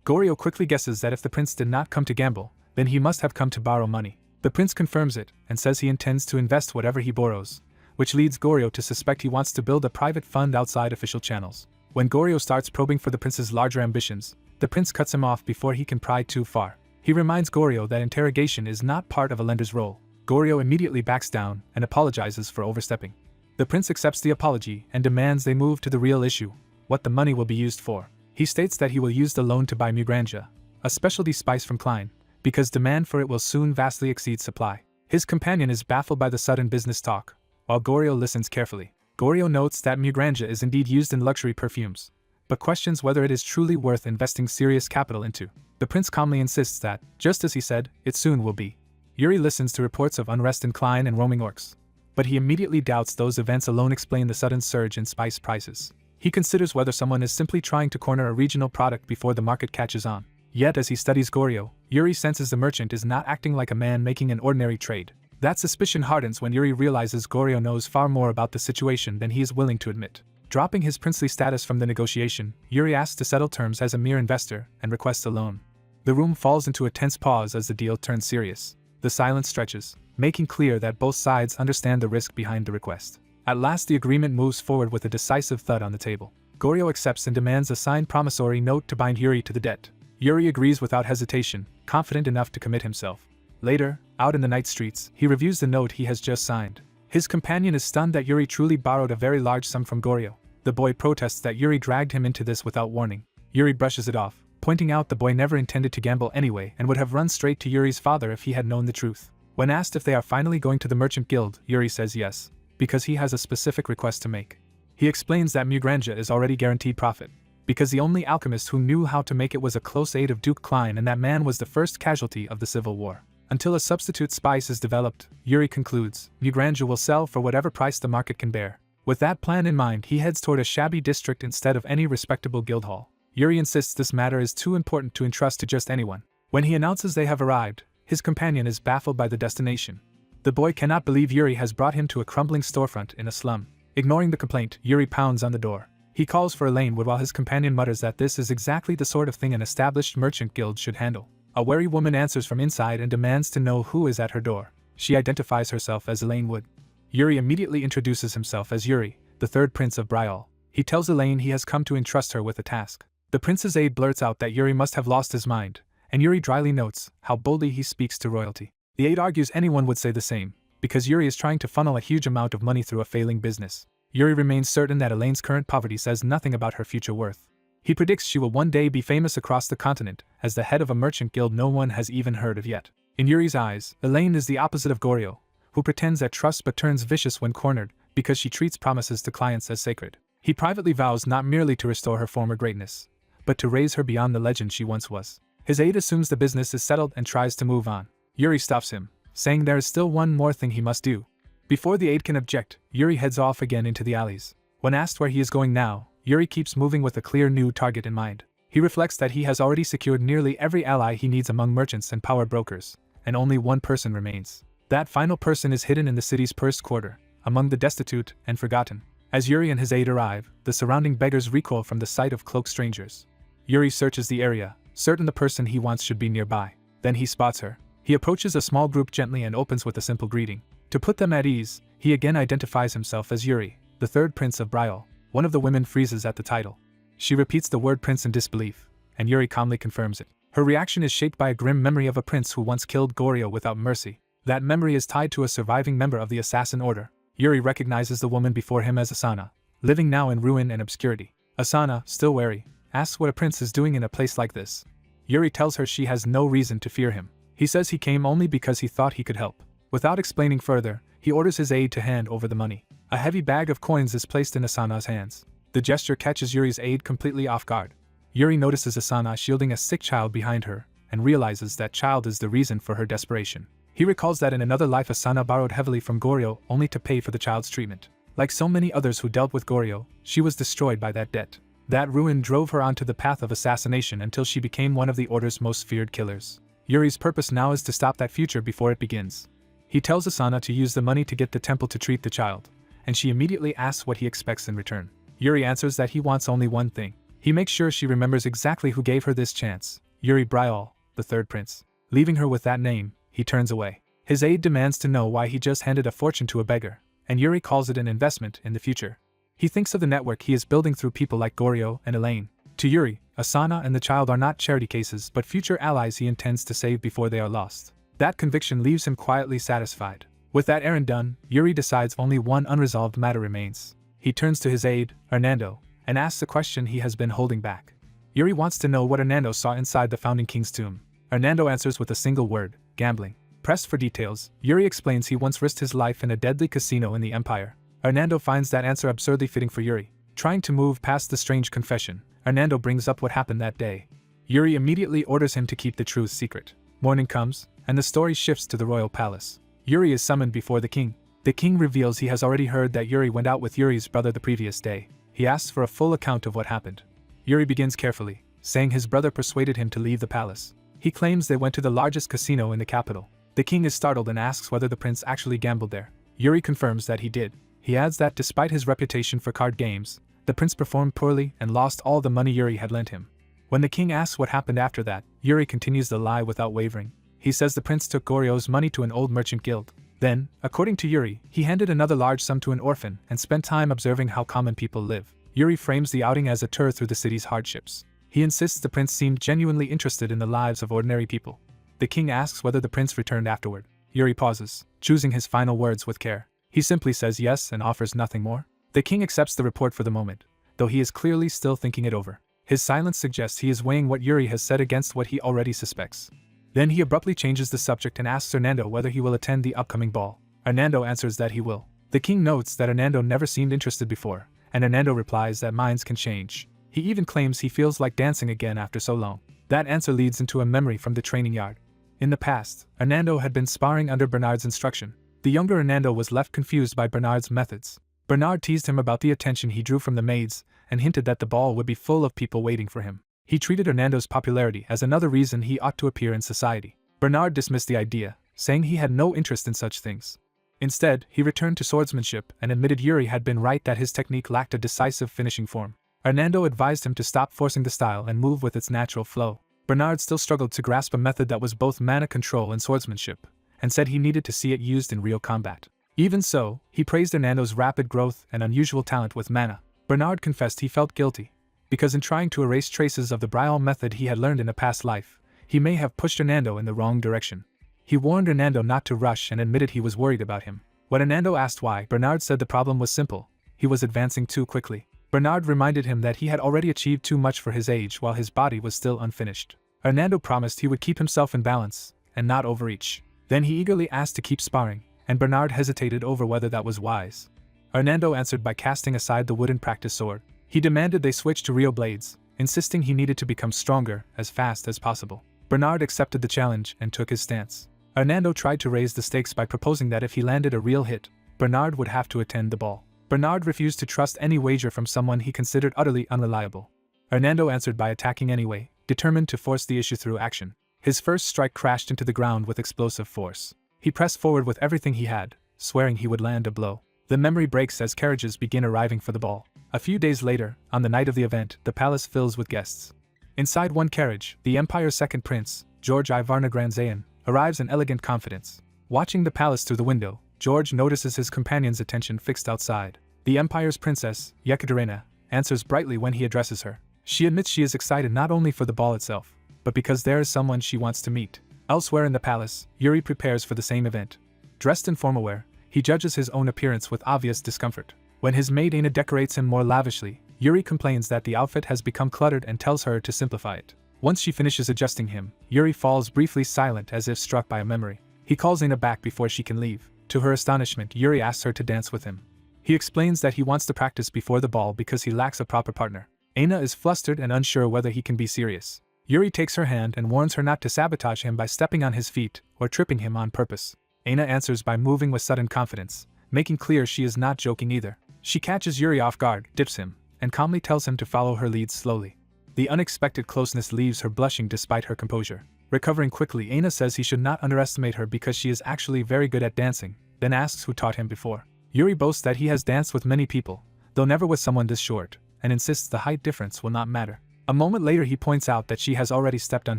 Goryo quickly guesses that if the prince did not come to gamble, then he must have come to borrow money. The prince confirms it and says he intends to invest whatever he borrows, which leads Goryo to suspect he wants to build a private fund outside official channels. When Goryo starts probing for the prince's larger ambitions, the prince cuts him off before he can pry too far. He reminds Goryo that interrogation is not part of a lender's role. Goryo immediately backs down and apologizes for overstepping. The prince accepts the apology and demands they move to the real issue, what the money will be used for. He states that he will use the loan to buy Mugranja, a specialty spice from Klein, because demand for it will soon vastly exceed supply. His companion is baffled by the sudden business talk, while Goryo listens carefully. Goryo notes that Mugranja is indeed used in luxury perfumes, but questions whether it is truly worth investing serious capital into. The prince calmly insists that, just as he said, it soon will be. Yuri listens to reports of unrest in Klein and roaming orcs, but he immediately doubts those events alone explain the sudden surge in spice prices. He considers whether someone is simply trying to corner a regional product before the market catches on. Yet as he studies Goryo, Yuri senses the merchant is not acting like a man making an ordinary trade. That suspicion hardens when Yuri realizes Goryo knows far more about the situation than he is willing to admit. Dropping his princely status from the negotiation, Yuri asks to settle terms as a mere investor and requests a loan. The room falls into a tense pause as the deal turns serious. The silence stretches, making clear that both sides understand the risk behind the request. At last the agreement moves forward with a decisive thud on the table. Goryo accepts and demands a signed promissory note to bind Yuri to the debt. Yuri agrees without hesitation, confident enough to commit himself. Later, out in the night streets, he reviews the note he has just signed. His companion is stunned that Yuri truly borrowed a very large sum from Goryo. The boy protests that Yuri dragged him into this without warning. Yuri brushes it off, pointing out the boy never intended to gamble anyway and would have run straight to Yuri's father if he had known the truth. When asked if they are finally going to the merchant guild, Yuri says yes, because he has a specific request to make. He explains that Mugranja is already guaranteed profit, because the only alchemist who knew how to make it was a close aide of Duke Klein, and that man was the first casualty of the Civil War. Until a substitute spice is developed, Yuri concludes, Mugranja will sell for whatever price the market can bear. With that plan in mind, he heads toward a shabby district instead of any respectable guild hall. Yuri insists this matter is too important to entrust to just anyone. When he announces they have arrived, his companion is baffled by the destination. The boy cannot believe Yuri has brought him to a crumbling storefront in a slum. Ignoring the complaint, Yuri pounds on the door. He calls for Elaine while his companion mutters that this is exactly the sort of thing an established merchant guild should handle. A wary woman answers from inside and demands to know who is at her door. She identifies herself as Elaine Wood. Yuri immediately introduces himself as Yuri, the third prince of Bryal. He tells Elaine he has come to entrust her with a task. The prince's aide blurts out that Yuri must have lost his mind, and Yuri dryly notes how boldly he speaks to royalty. The aide argues anyone would say the same, because Yuri is trying to funnel a huge amount of money through a failing business. Yuri remains certain that Elaine's current poverty says nothing about her future worth. He predicts she will one day be famous across the continent as the head of a merchant guild no one has even heard of yet. In Yuri's eyes, Elaine is the opposite of Goryo, who pretends at trust but turns vicious when cornered because she treats promises to clients as sacred. He privately vows not merely to restore her former greatness, but to raise her beyond the legend she once was. His aide assumes the business is settled and tries to move on. Yuri stops him, saying there is still one more thing he must do. Before the aide can object, Yuri heads off again into the alleys. When asked where he is going now, Yuri keeps moving with a clear new target in mind. He reflects that he has already secured nearly every ally he needs among merchants and power brokers, and only one person remains. That final person is hidden in the city's first quarter, among the destitute and forgotten. As Yuri and his aide arrive, the surrounding beggars recoil from the sight of cloaked strangers. Yuri searches the area, certain the person he wants should be nearby. Then he spots her. He approaches a small group gently and opens with a simple greeting. To put them at ease, he again identifies himself as Yuri, the third prince of Bryal. One of the women freezes at the title. She repeats the word prince in disbelief, and Yuri calmly confirms it. Her reaction is shaped by a grim memory of a prince who once killed Goryo without mercy. That memory is tied to a surviving member of the assassin order. Yuri recognizes the woman before him as Asana, living now in ruin and obscurity. Asana, still wary, asks what a prince is doing in a place like this. Yuri tells her she has no reason to fear him. He says he came only because he thought he could help. Without explaining further, he orders his aide to hand over the money. A heavy bag of coins is placed in Asana's hands. The gesture catches Yuri's aide completely off guard. Yuri notices Asana shielding a sick child behind her, and realizes that child is the reason for her desperation. He recalls that in another life Asana borrowed heavily from Goryo only to pay for the child's treatment. Like so many others who dealt with Goryo, she was destroyed by that debt. That ruin drove her onto the path of assassination until she became one of the Order's most feared killers. Yuri's purpose now is to stop that future before it begins. He tells Asana to use the money to get the temple to treat the child, and she immediately asks what he expects in return. Yuri answers that he wants only one thing. He makes sure she remembers exactly who gave her this chance, Yuri Bryal, the third prince. Leaving her with that name, he turns away. His aide demands to know why he just handed a fortune to a beggar, and Yuri calls it an investment in the future. He thinks of the network he is building through people like Goryo and Elaine. To Yuri, Asana and the child are not charity cases but future allies he intends to save before they are lost. That conviction leaves him quietly satisfied. With that errand done, Yuri decides only one unresolved matter remains. He turns to his aide, Hernando, and asks a question he has been holding back. Yuri wants to know what Hernando saw inside the founding king's tomb. Hernando answers with a single word, gambling. Pressed for details, Yuri explains he once risked his life in a deadly casino in the Empire. Hernando finds that answer absurdly fitting for Yuri. Trying to move past the strange confession, Hernando brings up what happened that day. Yuri immediately orders him to keep the truth secret. Morning comes, and the story shifts to the royal palace. Yuri is summoned before the king. The king reveals he has already heard that Yuri went out with Yuri's brother the previous day. He asks for a full account of what happened. Yuri begins carefully, saying his brother persuaded him to leave the palace. He claims they went to the largest casino in the capital. The king is startled and asks whether the prince actually gambled there. Yuri confirms that he did. He adds that despite his reputation for card games, the prince performed poorly and lost all the money Yuri had lent him. When the king asks what happened after that, Yuri continues the lie without wavering. He says the prince took Goryo's money to an old merchant guild. Then, according to Yuri, he handed another large sum to an orphan and spent time observing how common people live. Yuri frames the outing as a tour through the city's hardships. He insists the prince seemed genuinely interested in the lives of ordinary people. The king asks whether the prince returned afterward. Yuri pauses, choosing his final words with care. He simply says yes and offers nothing more. The king accepts the report for the moment, though he is clearly still thinking it over. His silence suggests he is weighing what Yuri has said against what he already suspects. Then he abruptly changes the subject and asks Hernando whether he will attend the upcoming ball. Hernando answers that he will. The king notes that Hernando never seemed interested before, and Hernando replies that minds can change. He even claims he feels like dancing again after so long. That answer leads into a memory from the training yard. In the past, Hernando had been sparring under Bernard's instruction. The younger Hernando was left confused by Bernard's methods. Bernard teased him about the attention he drew from the maids, and hinted that the ball would be full of people waiting for him. He treated Hernando's popularity as another reason he ought to appear in society. Bernard dismissed the idea, saying he had no interest in such things. Instead, he returned to swordsmanship and admitted Yuri had been right that his technique lacked a decisive finishing form. Hernando advised him to stop forcing the style and move with its natural flow. Bernard still struggled to grasp a method that was both mana control and swordsmanship, and said he needed to see it used in real combat. Even so, he praised Hernando's rapid growth and unusual talent with mana. Bernard confessed he felt guilty, because in trying to erase traces of the Brial method he had learned in a past life, he may have pushed Hernando in the wrong direction. He warned Hernando not to rush and admitted he was worried about him. When Hernando asked why, Bernard said the problem was simple: he was advancing too quickly. Bernard reminded him that he had already achieved too much for his age while his body was still unfinished. Hernando promised he would keep himself in balance, and not overreach. Then he eagerly asked to keep sparring, and Bernard hesitated over whether that was wise. Hernando answered by casting aside the wooden practice sword. He demanded they switch to real blades, insisting he needed to become stronger as fast as possible. Bernard accepted the challenge and took his stance. Hernando tried to raise the stakes by proposing that if he landed a real hit, Bernard would have to attend the ball. Bernard refused to trust any wager from someone he considered utterly unreliable. Hernando answered by attacking anyway, determined to force the issue through action. His first strike crashed into the ground with explosive force. He pressed forward with everything he had, swearing he would land a blow. The memory breaks as carriages begin arriving for the ball. A few days later, on the night of the event, the palace fills with guests. Inside one carriage, the Empire's second prince, George Ivarnagranzayan, arrives in elegant confidence. Watching the palace through the window, George notices his companion's attention fixed outside. The Empire's princess, Yekaterina, answers brightly when he addresses her. She admits she is excited not only for the ball itself, but because there is someone she wants to meet. Elsewhere in the palace, Yuri prepares for the same event. Dressed in formal wear, he judges his own appearance with obvious discomfort. When his maid Aina decorates him more lavishly, Yuri complains that the outfit has become cluttered and tells her to simplify it. Once she finishes adjusting him, Yuri falls briefly silent as if struck by a memory. He calls Aina back before she can leave. To her astonishment, Yuri asks her to dance with him. He explains that he wants to practice before the ball because he lacks a proper partner. Aina is flustered and unsure whether he can be serious. Yuri takes her hand and warns her not to sabotage him by stepping on his feet or tripping him on purpose. Aina answers by moving with sudden confidence, making clear she is not joking either. She catches Yuri off guard, dips him, and calmly tells him to follow her lead slowly. The unexpected closeness leaves her blushing despite her composure. Recovering quickly, Aina says he should not underestimate her because she is actually very good at dancing, then asks who taught him before. Yuri boasts that he has danced with many people, though never with someone this short, and insists the height difference will not matter. A moment later he points out that she has already stepped on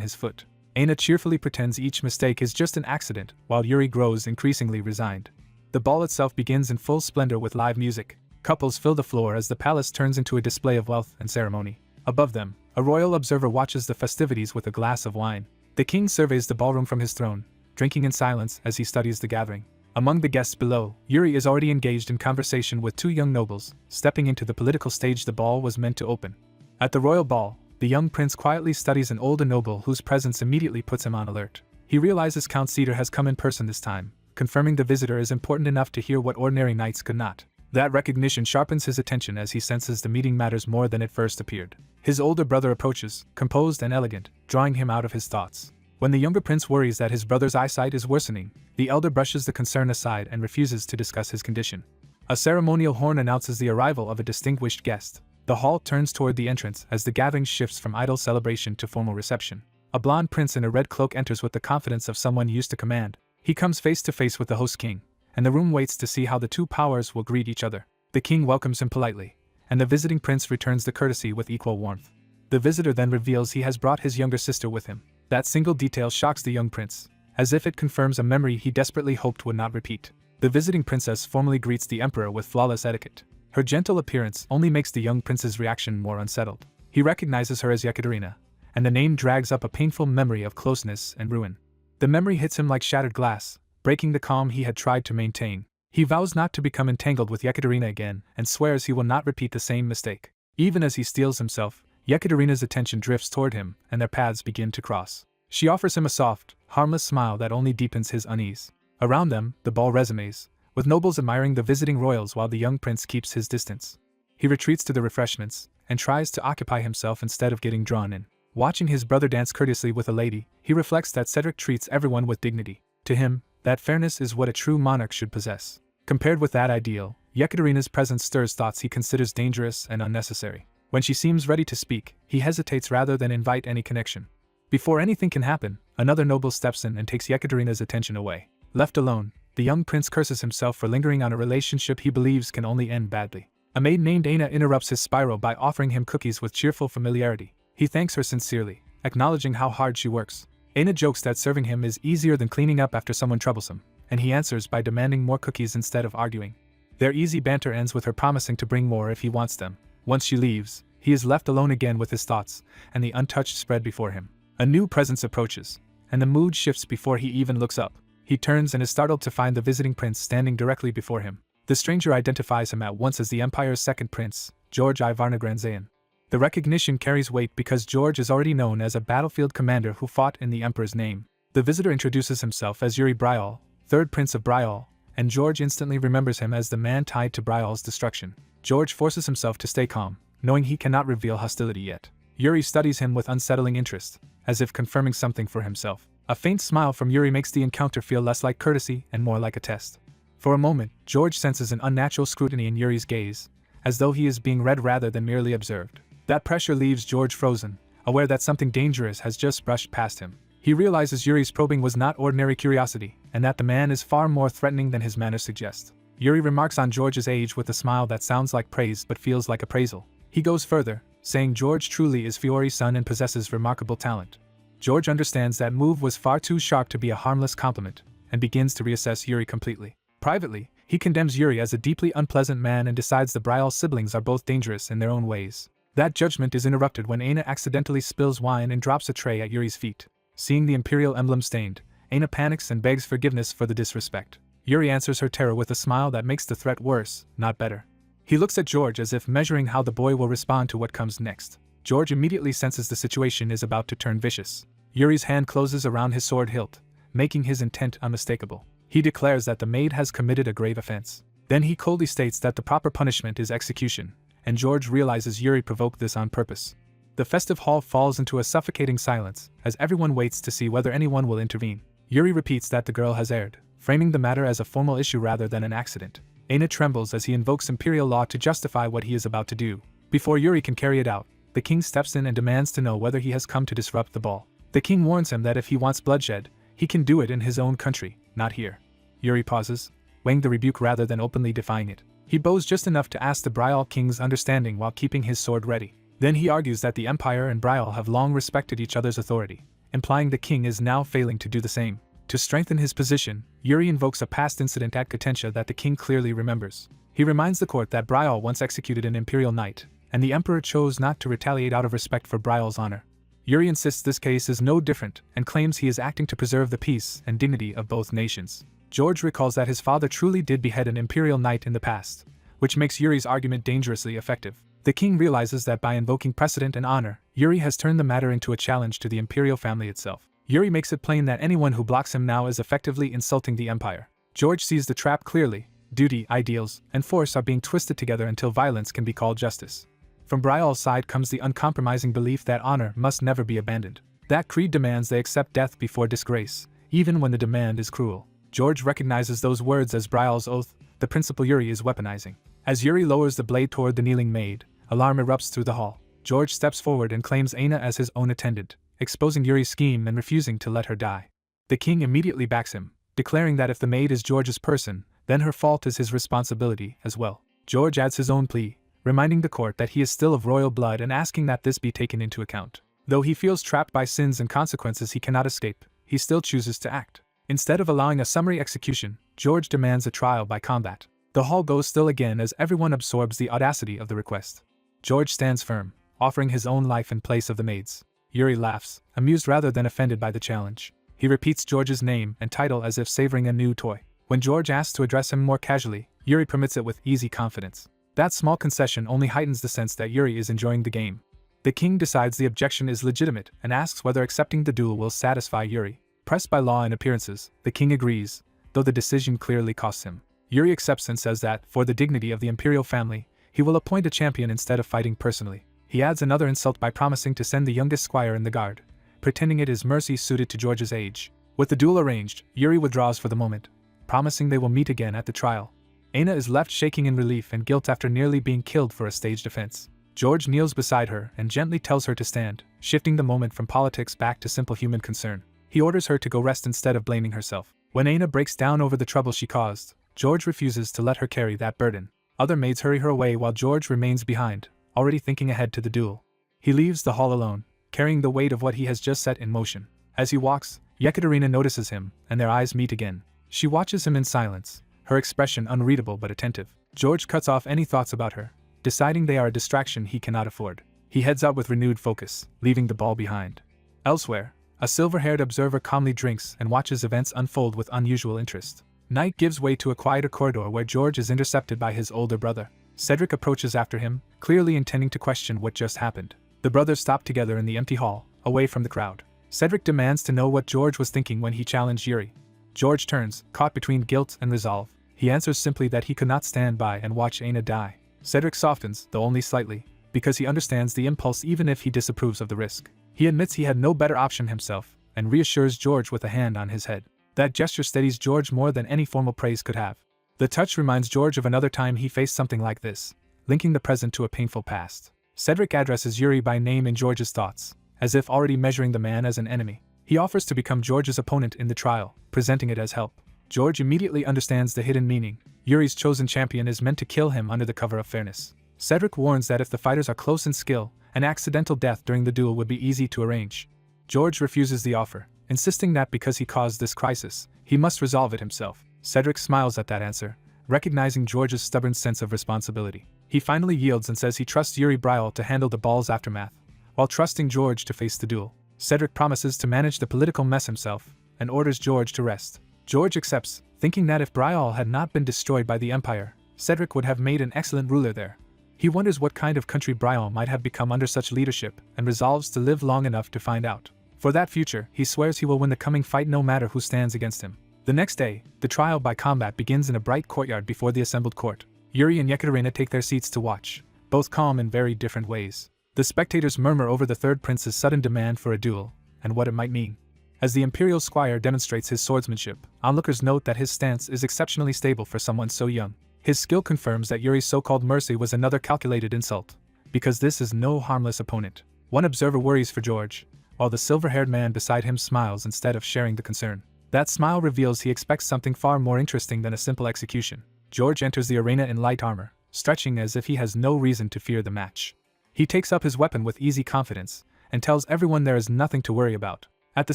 his foot. Aina cheerfully pretends each mistake is just an accident, while Yuri grows increasingly resigned. The ball itself begins in full splendor with live music. Couples fill the floor as the palace turns into a display of wealth and ceremony. Above them, a royal observer watches the festivities with a glass of wine. The king surveys the ballroom from his throne, drinking in silence as he studies the gathering. Among the guests below, Yuri is already engaged in conversation with two young nobles, stepping into the political stage the ball was meant to open. At the royal ball, the young prince quietly studies an older noble whose presence immediately puts him on alert. He realizes Count Cedar has come in person this time, confirming the visitor is important enough to hear what ordinary knights could not. That recognition sharpens his attention as he senses the meeting matters more than it first appeared. His older brother approaches, composed and elegant, drawing him out of his thoughts. When the younger prince worries that his brother's eyesight is worsening, the elder brushes the concern aside and refuses to discuss his condition. A ceremonial horn announces the arrival of a distinguished guest. The hall turns toward the entrance as the gathering shifts from idle celebration to formal reception. A blond prince in a red cloak enters with the confidence of someone used to command. He comes face to face with the host king, and the room waits to see how the two powers will greet each other. The king welcomes him politely, and the visiting prince returns the courtesy with equal warmth. The visitor then reveals he has brought his younger sister with him. That single detail shocks the young prince, as if it confirms a memory he desperately hoped would not repeat. The visiting princess formally greets the emperor with flawless etiquette. Her gentle appearance only makes the young prince's reaction more unsettled. He recognizes her as Yekaterina, and the name drags up a painful memory of closeness and ruin. The memory hits him like shattered glass, breaking the calm he had tried to maintain. He vows not to become entangled with Yekaterina again and swears he will not repeat the same mistake. Even as he steels himself, Yekaterina's attention drifts toward him and their paths begin to cross. She offers him a soft, harmless smile that only deepens his unease. Around them, the ball resumes, with nobles admiring the visiting royals while the young prince keeps his distance. He retreats to the refreshments and tries to occupy himself instead of getting drawn in. Watching his brother dance courteously with a lady, he reflects that Cedric treats everyone with dignity. To him, that fairness is what a true monarch should possess. Compared with that ideal, Yekaterina's presence stirs thoughts he considers dangerous and unnecessary. When she seems ready to speak, he hesitates rather than invite any connection. Before anything can happen, another noble steps in and takes Yekaterina's attention away. Left alone, the young prince curses himself for lingering on a relationship he believes can only end badly. A maid named Aina interrupts his spiral by offering him cookies with cheerful familiarity. He thanks her sincerely, acknowledging how hard she works. Aina jokes that serving him is easier than cleaning up after someone troublesome, and he answers by demanding more cookies instead of arguing. Their easy banter ends with her promising to bring more if he wants them. Once she leaves, he is left alone again with his thoughts and the untouched spread before him. A new presence approaches, and the mood shifts before he even looks up. He turns and is startled to find the visiting prince standing directly before him. The stranger identifies him at once as the Empire's second prince, George I Varnagranzayan. The recognition carries weight because George is already known as a battlefield commander who fought in the Emperor's name. The visitor introduces himself as Yuri Bryal, third prince of Bryal, and George instantly remembers him as the man tied to Bryal's destruction. George forces himself to stay calm, knowing he cannot reveal hostility yet. Yuri studies him with unsettling interest, as if confirming something for himself. A faint smile from Yuri makes the encounter feel less like courtesy and more like a test. For a moment, George senses an unnatural scrutiny in Yuri's gaze, as though he is being read rather than merely observed. That pressure leaves George frozen, aware that something dangerous has just brushed past him. He realizes Yuri's probing was not ordinary curiosity, and that the man is far more threatening than his manners suggest. Yuri remarks on George's age with a smile that sounds like praise but feels like appraisal. He goes further, saying George truly is Fiori's son and possesses remarkable talent. George understands that move was far too sharp to be a harmless compliment, and begins to reassess Yuri completely. Privately, he condemns Yuri as a deeply unpleasant man and decides the Bryal siblings are both dangerous in their own ways. That judgment is interrupted when Aina accidentally spills wine and drops a tray at Yuri's feet. Seeing the imperial emblem stained, Aina panics and begs forgiveness for the disrespect. Yuri answers her terror with a smile that makes the threat worse, not better. He looks at George as if measuring how the boy will respond to what comes next. George immediately senses the situation is about to turn vicious. Yuri's hand closes around his sword hilt, making his intent unmistakable. He declares that the maid has committed a grave offense. Then he coldly states that the proper punishment is execution, and George realizes Yuri provoked this on purpose. The festive hall falls into a suffocating silence, as everyone waits to see whether anyone will intervene. Yuri repeats that the girl has erred, framing the matter as a formal issue rather than an accident. Aina trembles as he invokes imperial law to justify what he is about to do. Before Yuri can carry it out, the king steps in and demands to know whether he has come to disrupt the ball. The king warns him that if he wants bloodshed, he can do it in his own country, not here. Yuri pauses, weighing the rebuke rather than openly defying it. He bows just enough to ask the Bryal king's understanding while keeping his sword ready. Then he argues that the Empire and Bryal have long respected each other's authority, implying the king is now failing to do the same. To strengthen his position, Yuri invokes a past incident at Katentia that the king clearly remembers. He reminds the court that Bryal once executed an imperial knight, and the emperor chose not to retaliate out of respect for Bryal's honor. Yuri insists this case is no different and claims he is acting to preserve the peace and dignity of both nations. George recalls that his father truly did behead an imperial knight in the past, which makes Yuri's argument dangerously effective. The king realizes that by invoking precedent and honor, Yuri has turned the matter into a challenge to the imperial family itself. Yuri makes it plain that anyone who blocks him now is effectively insulting the Empire. George sees the trap clearly. Duty, ideals, and force are being twisted together until violence can be called justice. From Brial's side comes the uncompromising belief that honor must never be abandoned. That creed demands they accept death before disgrace, even when the demand is cruel. George recognizes those words as Brial's oath, the principle Yuri is weaponizing. As Yuri lowers the blade toward the kneeling maid, alarm erupts through the hall. George steps forward and claims Aina as his own attendant, exposing Yuri's scheme and refusing to let her die. The king immediately backs him, declaring that if the maid is George's person, then her fault is his responsibility as well. George adds his own plea, reminding the court that he is still of royal blood and asking that this be taken into account. Though he feels trapped by sins and consequences he cannot escape, he still chooses to act. Instead of allowing a summary execution, George demands a trial by combat. The hall goes still again as everyone absorbs the audacity of the request. George stands firm, offering his own life in place of the maid's. Yuri laughs, amused rather than offended by the challenge. He repeats George's name and title as if savoring a new toy. When George asks to address him more casually, Yuri permits it with easy confidence. That small concession only heightens the sense that Yuri is enjoying the game. The king decides the objection is legitimate and asks whether accepting the duel will satisfy Yuri. Pressed by law and appearances, the king agrees, though the decision clearly costs him. Yuri accepts and says that, for the dignity of the imperial family, he will appoint a champion instead of fighting personally. He adds another insult by promising to send the youngest squire in the guard, pretending it is mercy suited to George's age. With the duel arranged, Yuri withdraws for the moment, promising they will meet again at the trial. Aina is left shaking in relief and guilt after nearly being killed for a staged offense. George kneels beside her and gently tells her to stand, shifting the moment from politics back to simple human concern. He orders her to go rest instead of blaming herself. When Aina breaks down over the trouble she caused, George refuses to let her carry that burden. Other maids hurry her away while George remains behind, already thinking ahead to the duel. He leaves the hall alone, carrying the weight of what he has just set in motion. As he walks, Yekaterina notices him, and their eyes meet again. She watches him in silence, her expression unreadable but attentive. George cuts off any thoughts about her, deciding they are a distraction he cannot afford. He heads out with renewed focus, leaving the ball behind. Elsewhere, a silver-haired observer calmly drinks and watches events unfold with unusual interest. Night gives way to a quieter corridor where George is intercepted by his older brother. Cedric approaches after him, clearly intending to question what just happened. The brothers stop together in the empty hall, away from the crowd. Cedric demands to know what George was thinking when he challenged Yuri. George turns, caught between guilt and resolve. He answers simply that he could not stand by and watch Aina die. Cedric softens, though only slightly, because he understands the impulse even if he disapproves of the risk. He admits he had no better option himself, and reassures George with a hand on his head. That gesture steadies George more than any formal praise could have. The touch reminds George of another time he faced something like this, linking the present to a painful past. Cedric addresses Yuri by name in George's thoughts, as if already measuring the man as an enemy. He offers to become George's opponent in the trial, presenting it as help. George immediately understands the hidden meaning. Yuri's chosen champion is meant to kill him under the cover of fairness. Cedric warns that if the fighters are close in skill, an accidental death during the duel would be easy to arrange. George refuses the offer, insisting that because he caused this crisis, he must resolve it himself. Cedric smiles at that answer, recognizing George's stubborn sense of responsibility. He finally yields and says he trusts Yuri Brial to handle the ball's aftermath, while trusting George to face the duel. Cedric promises to manage the political mess himself, and orders George to rest. George accepts, thinking that if Brial had not been destroyed by the Empire, Cedric would have made an excellent ruler there. He wonders what kind of country Brial might have become under such leadership, and resolves to live long enough to find out. For that future, he swears he will win the coming fight no matter who stands against him. The next day, the trial by combat begins in a bright courtyard before the assembled court. Yuri and Yekaterina take their seats to watch, both calm in very different ways. The spectators murmur over the third prince's sudden demand for a duel, and what it might mean. As the imperial squire demonstrates his swordsmanship, onlookers note that his stance is exceptionally stable for someone so young. His skill confirms that Yuri's so-called mercy was another calculated insult, because this is no harmless opponent. One observer worries for George, while the silver-haired man beside him smiles instead of sharing the concern. That smile reveals he expects something far more interesting than a simple execution. George enters the arena in light armor, stretching as if he has no reason to fear the match. He takes up his weapon with easy confidence, and tells everyone there is nothing to worry about. At the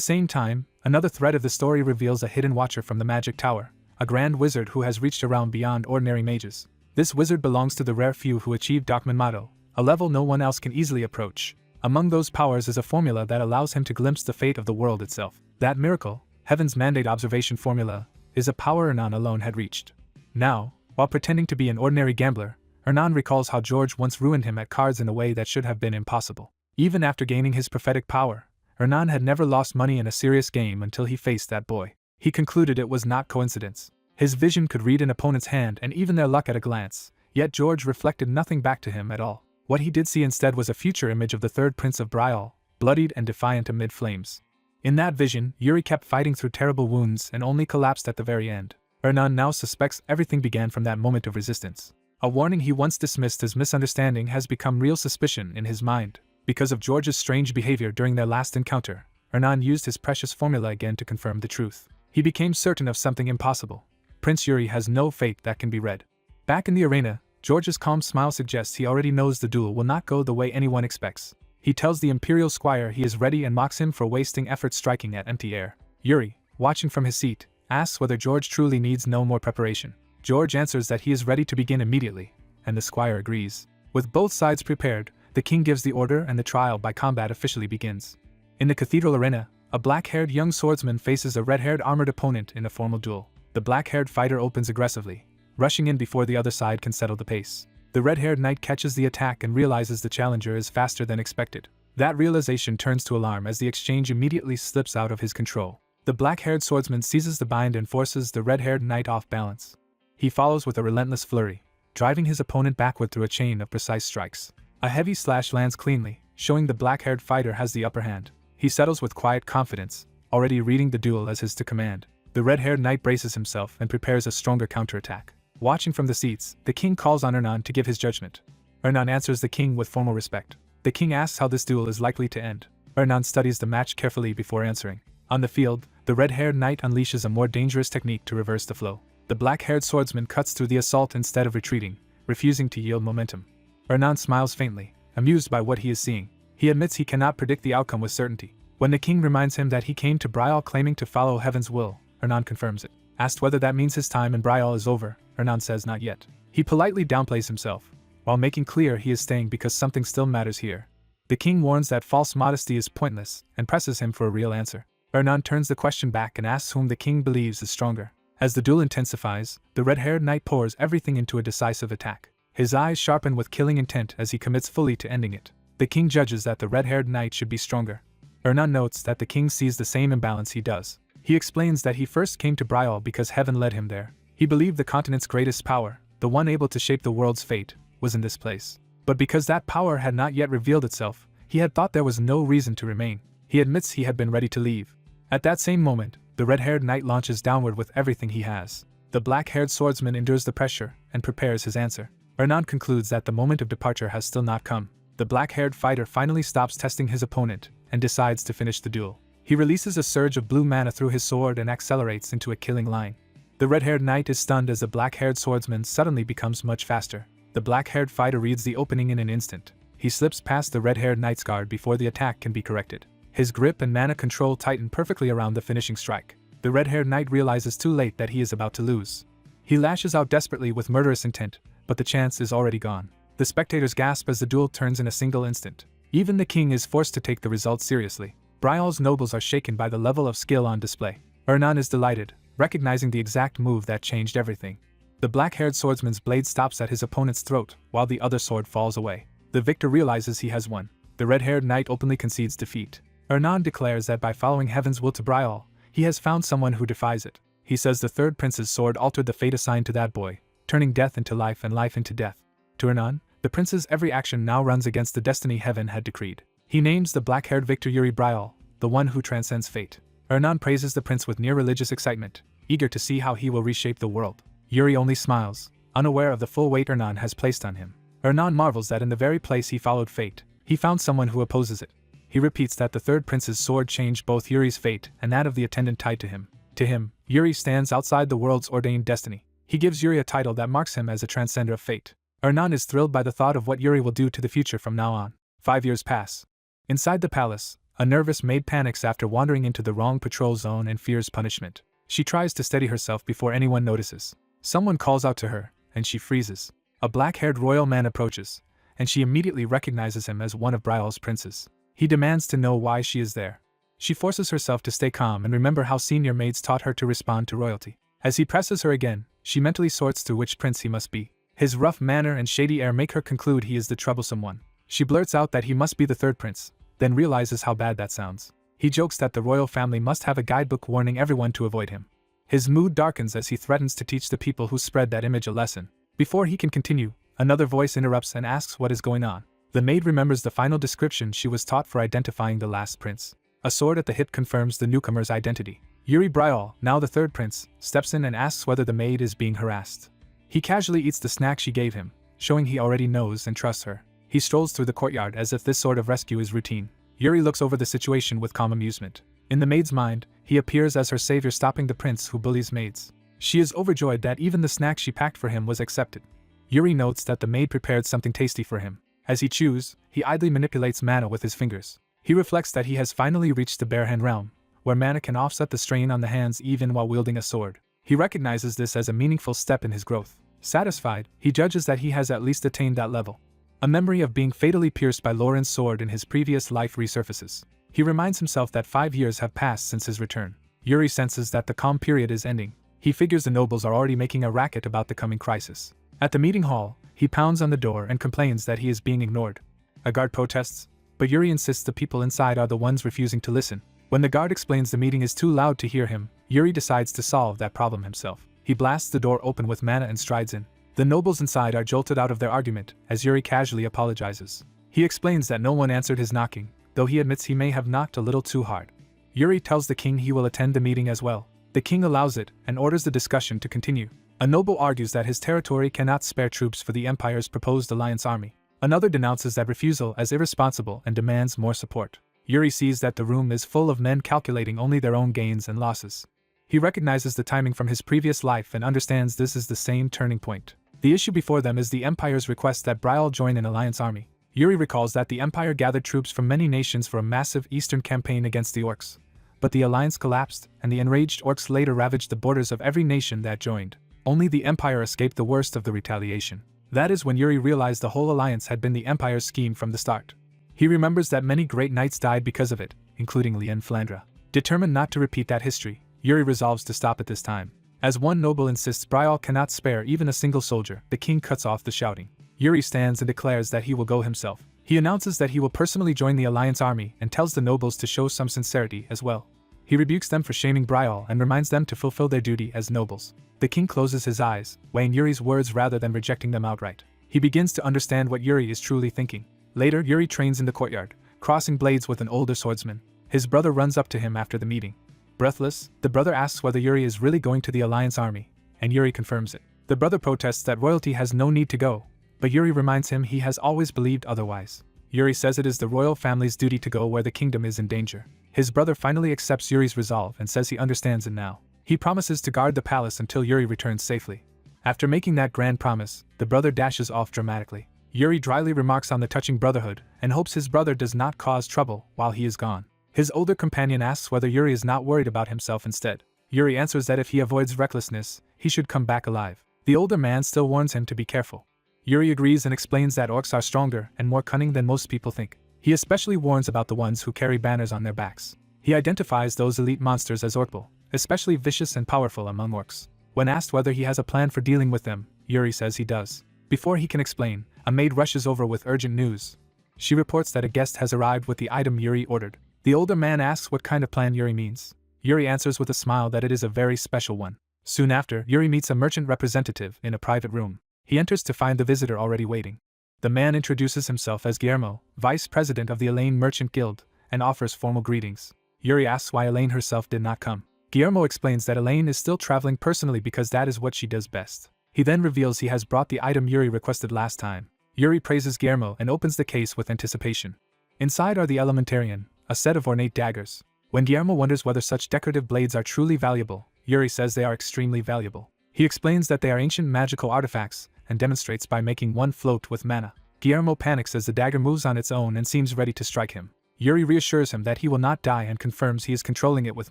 same time, another thread of the story reveals a hidden watcher from the Magic Tower, a grand wizard who has reached a realm beyond ordinary mages. This wizard belongs to the rare few who achieve Manhwa, a level no one else can easily approach. Among those powers is a formula that allows him to glimpse the fate of the world itself. That miracle, Heaven's Mandate Observation Formula, is a power Hernan alone had reached. Now, while pretending to be an ordinary gambler, Hernan recalls how George once ruined him at cards in a way that should have been impossible. Even after gaining his prophetic power, Ernan had never lost money in a serious game until he faced that boy. He concluded it was not coincidence. His vision could read an opponent's hand and even their luck at a glance, yet George reflected nothing back to him at all. What he did see instead was a future image of the third prince of Brial, bloodied and defiant amid flames. In that vision, Yuri kept fighting through terrible wounds and only collapsed at the very end. Ernan now suspects everything began from that moment of resistance. A warning he once dismissed as misunderstanding has become real suspicion in his mind. Because of George's strange behavior during their last encounter, Ernan used his precious formula again to confirm the truth. He became certain of something impossible. Prince Yuri has no fate that can be read. Back in the arena, George's calm smile suggests he already knows the duel will not go the way anyone expects. He tells the Imperial Squire he is ready and mocks him for wasting effort striking at empty air. Yuri, watching from his seat, asks whether George truly needs no more preparation. George answers that he is ready to begin immediately, and the Squire agrees. With both sides prepared, the king gives the order and the trial by combat officially begins. In the cathedral arena, a black-haired young swordsman faces a red-haired armored opponent in a formal duel. The black-haired fighter opens aggressively, rushing in before the other side can settle the pace. The red-haired knight catches the attack and realizes the challenger is faster than expected. That realization turns to alarm as the exchange immediately slips out of his control. The black-haired swordsman seizes the bind and forces the red-haired knight off balance. He follows with a relentless flurry, driving his opponent backward through a chain of precise strikes. A heavy slash lands cleanly, showing the black-haired fighter has the upper hand. He settles with quiet confidence, already reading the duel as his to command. The red-haired knight braces himself and prepares a stronger counterattack. Watching from the seats, the king calls on Ernan to give his judgment. Ernan answers the king with formal respect. The king asks how this duel is likely to end. Ernan studies the match carefully before answering. On the field, the red-haired knight unleashes a more dangerous technique to reverse the flow. The black-haired swordsman cuts through the assault instead of retreating, refusing to yield momentum. Ernan smiles faintly, amused by what he is seeing. He admits he cannot predict the outcome with certainty. When the king reminds him that he came to Brial claiming to follow heaven's will, Ernan confirms it. Asked whether that means his time in Brial is over, Ernan says not yet. He politely downplays himself, while making clear he is staying because something still matters here. The king warns that false modesty is pointless and presses him for a real answer. Ernan turns the question back and asks whom the king believes is stronger. As the duel intensifies, the red-haired knight pours everything into a decisive attack. His eyes sharpen with killing intent as he commits fully to ending it. The king judges that the red-haired knight should be stronger. Ernan notes that the king sees the same imbalance he does. He explains that he first came to Brial because heaven led him there. He believed the continent's greatest power, the one able to shape the world's fate, was in this place. But because that power had not yet revealed itself, he had thought there was no reason to remain. He admits he had been ready to leave. At that same moment, the red-haired knight launches downward with everything he has. The black-haired swordsman endures the pressure and prepares his answer. Ernan concludes that the moment of departure has still not come. The black-haired fighter finally stops testing his opponent and decides to finish the duel. He releases a surge of blue mana through his sword and accelerates into a killing line. The red-haired knight is stunned as the black-haired swordsman suddenly becomes much faster. The black-haired fighter reads the opening in an instant. He slips past the red-haired knight's guard before the attack can be corrected. His grip and mana control tighten perfectly around the finishing strike. The red-haired knight realizes too late that he is about to lose. He lashes out desperately with murderous intent, but the chance is already gone. The spectators gasp as the duel turns in a single instant. Even the king is forced to take the result seriously. Brial's nobles are shaken by the level of skill on display. Ernan is delighted, recognizing the exact move that changed everything. The black-haired swordsman's blade stops at his opponent's throat, while the other sword falls away. The victor realizes he has won. The red-haired knight openly concedes defeat. Ernan declares that by following heaven's will to Brial, he has found someone who defies it. He says the third prince's sword altered the fate assigned to that boy, turning death into life and life into death. To Ernan, the prince's every action now runs against the destiny heaven had decreed. He names the black-haired victor Yuri Brial, the one who transcends fate. Ernan praises the prince with near religious excitement, eager to see how he will reshape the world. Yuri only smiles, unaware of the full weight Ernan has placed on him. Ernan marvels that in the very place he followed fate, he found someone who opposes it. He repeats that the third prince's sword changed both Yuri's fate and that of the attendant tied to him. To him, Yuri stands outside the world's ordained destiny. He gives Yuri a title that marks him as a transcender of fate. Ernan is thrilled by the thought of what Yuri will do to the future from now on. 5 years pass. Inside the palace, a nervous maid panics after wandering into the wrong patrol zone and fears punishment. She tries to steady herself before anyone notices. Someone calls out to her, and she freezes. A black-haired royal man approaches, and she immediately recognizes him as one of Brial's princes. He demands to know why she is there. She forces herself to stay calm and remember how senior maids taught her to respond to royalty. As he presses her again, she mentally sorts through which prince he must be. His rough manner and shady air make her conclude he is the troublesome one. She blurts out that he must be the third prince, then realizes how bad that sounds. He jokes that the royal family must have a guidebook warning everyone to avoid him. His mood darkens as he threatens to teach the people who spread that image a lesson. Before he can continue, another voice interrupts and asks what is going on. The maid remembers the final description she was taught for identifying the last prince. A sword at the hip confirms the newcomer's identity. Yuri Bryal, now the third prince, steps in and asks whether the maid is being harassed. He casually eats the snack she gave him, showing he already knows and trusts her. He strolls through the courtyard as if this sort of rescue is routine. Yuri looks over the situation with calm amusement. In the maid's mind, he appears as her savior, stopping the prince who bullies maids. She is overjoyed that even the snack she packed for him was accepted. Yuri notes that the maid prepared something tasty for him. As he chews, he idly manipulates mana with his fingers. He reflects that he has finally reached the bare hand realm, where mana can offset the strain on the hands even while wielding a sword. He recognizes this as a meaningful step in his growth. Satisfied, he judges that he has at least attained that level. A memory of being fatally pierced by Lauren's sword in his previous life resurfaces. He reminds himself that 5 years have passed since his return. Yuri senses that the calm period is ending. He figures the nobles are already making a racket about the coming crisis. At the meeting hall, he pounds on the door and complains that he is being ignored. A guard protests, but Yuri insists the people inside are the ones refusing to listen. When the guard explains the meeting is too loud to hear him, Yuri decides to solve that problem himself. He blasts the door open with mana and strides in. The nobles inside are jolted out of their argument as Yuri casually apologizes. He explains that no one answered his knocking, though he admits he may have knocked a little too hard. Yuri tells the king he will attend the meeting as well. The king allows it and orders the discussion to continue. A noble argues that his territory cannot spare troops for the empire's proposed alliance army. Another denounces that refusal as irresponsible and demands more support. Yuri sees that the room is full of men calculating only their own gains and losses. He recognizes the timing from his previous life and understands this is the same turning point. The issue before them is the empire's request that Bryal join an alliance army. Yuri recalls that the empire gathered troops from many nations for a massive eastern campaign against the orcs. But the alliance collapsed, and the enraged orcs later ravaged the borders of every nation that joined. Only the empire escaped the worst of the retaliation. That is when Yuri realized the whole alliance had been the empire's scheme from the start. He remembers that many great knights died because of it, including Lien Flandre. Determined not to repeat that history, Yuri resolves to stop at this time. As one noble insists Bryal cannot spare even a single soldier, the king cuts off the shouting. Yuri stands and declares that he will go himself. He announces that he will personally join the alliance army and tells the nobles to show some sincerity as well. He rebukes them for shaming Bryal and reminds them to fulfill their duty as nobles. The king closes his eyes, weighing Yuri's words rather than rejecting them outright. He begins to understand what Yuri is truly thinking. Later, Yuri trains in the courtyard, crossing blades with an older swordsman. His brother runs up to him after the meeting. Breathless, the brother asks whether Yuri is really going to the alliance army, and Yuri confirms it. The brother protests that royalty has no need to go, but Yuri reminds him he has always believed otherwise. Yuri says it is the royal family's duty to go where the kingdom is in danger. His brother finally accepts Yuri's resolve and says he understands it now. He promises to guard the palace until Yuri returns safely. After making that grand promise, the brother dashes off dramatically. Yuri dryly remarks on the touching brotherhood and hopes his brother does not cause trouble while he is gone. His older companion asks whether Yuri is not worried about himself instead. Yuri answers that if he avoids recklessness, he should come back alive. The older man still warns him to be careful. Yuri agrees and explains that orcs are stronger and more cunning than most people think. He especially warns about the ones who carry banners on their backs. He identifies those elite monsters as orcable, especially vicious and powerful among orcs. When asked whether he has a plan for dealing with them, Yuri says he does. Before he can explain, a maid rushes over with urgent news. She reports that a guest has arrived with the item Yuri ordered. The older man asks what kind of plan Yuri means. Yuri answers with a smile that it is a very special one. Soon after, Yuri meets a merchant representative in a private room. He enters to find the visitor already waiting. The man introduces himself as Guillermo, vice president of the Elaine Merchant Guild, and offers formal greetings. Yuri asks why Elaine herself did not come. Guillermo explains that Elaine is still traveling personally because that is what she does best. He then reveals he has brought the item Yuri requested last time. Yuri praises Guillermo and opens the case with anticipation. Inside are the Elementarian, a set of ornate daggers. When Guillermo wonders whether such decorative blades are truly valuable, Yuri says they are extremely valuable. He explains that they are ancient magical artifacts and demonstrates by making one float with mana. Guillermo panics as the dagger moves on its own and seems ready to strike him. Yuri reassures him that he will not die and confirms he is controlling it with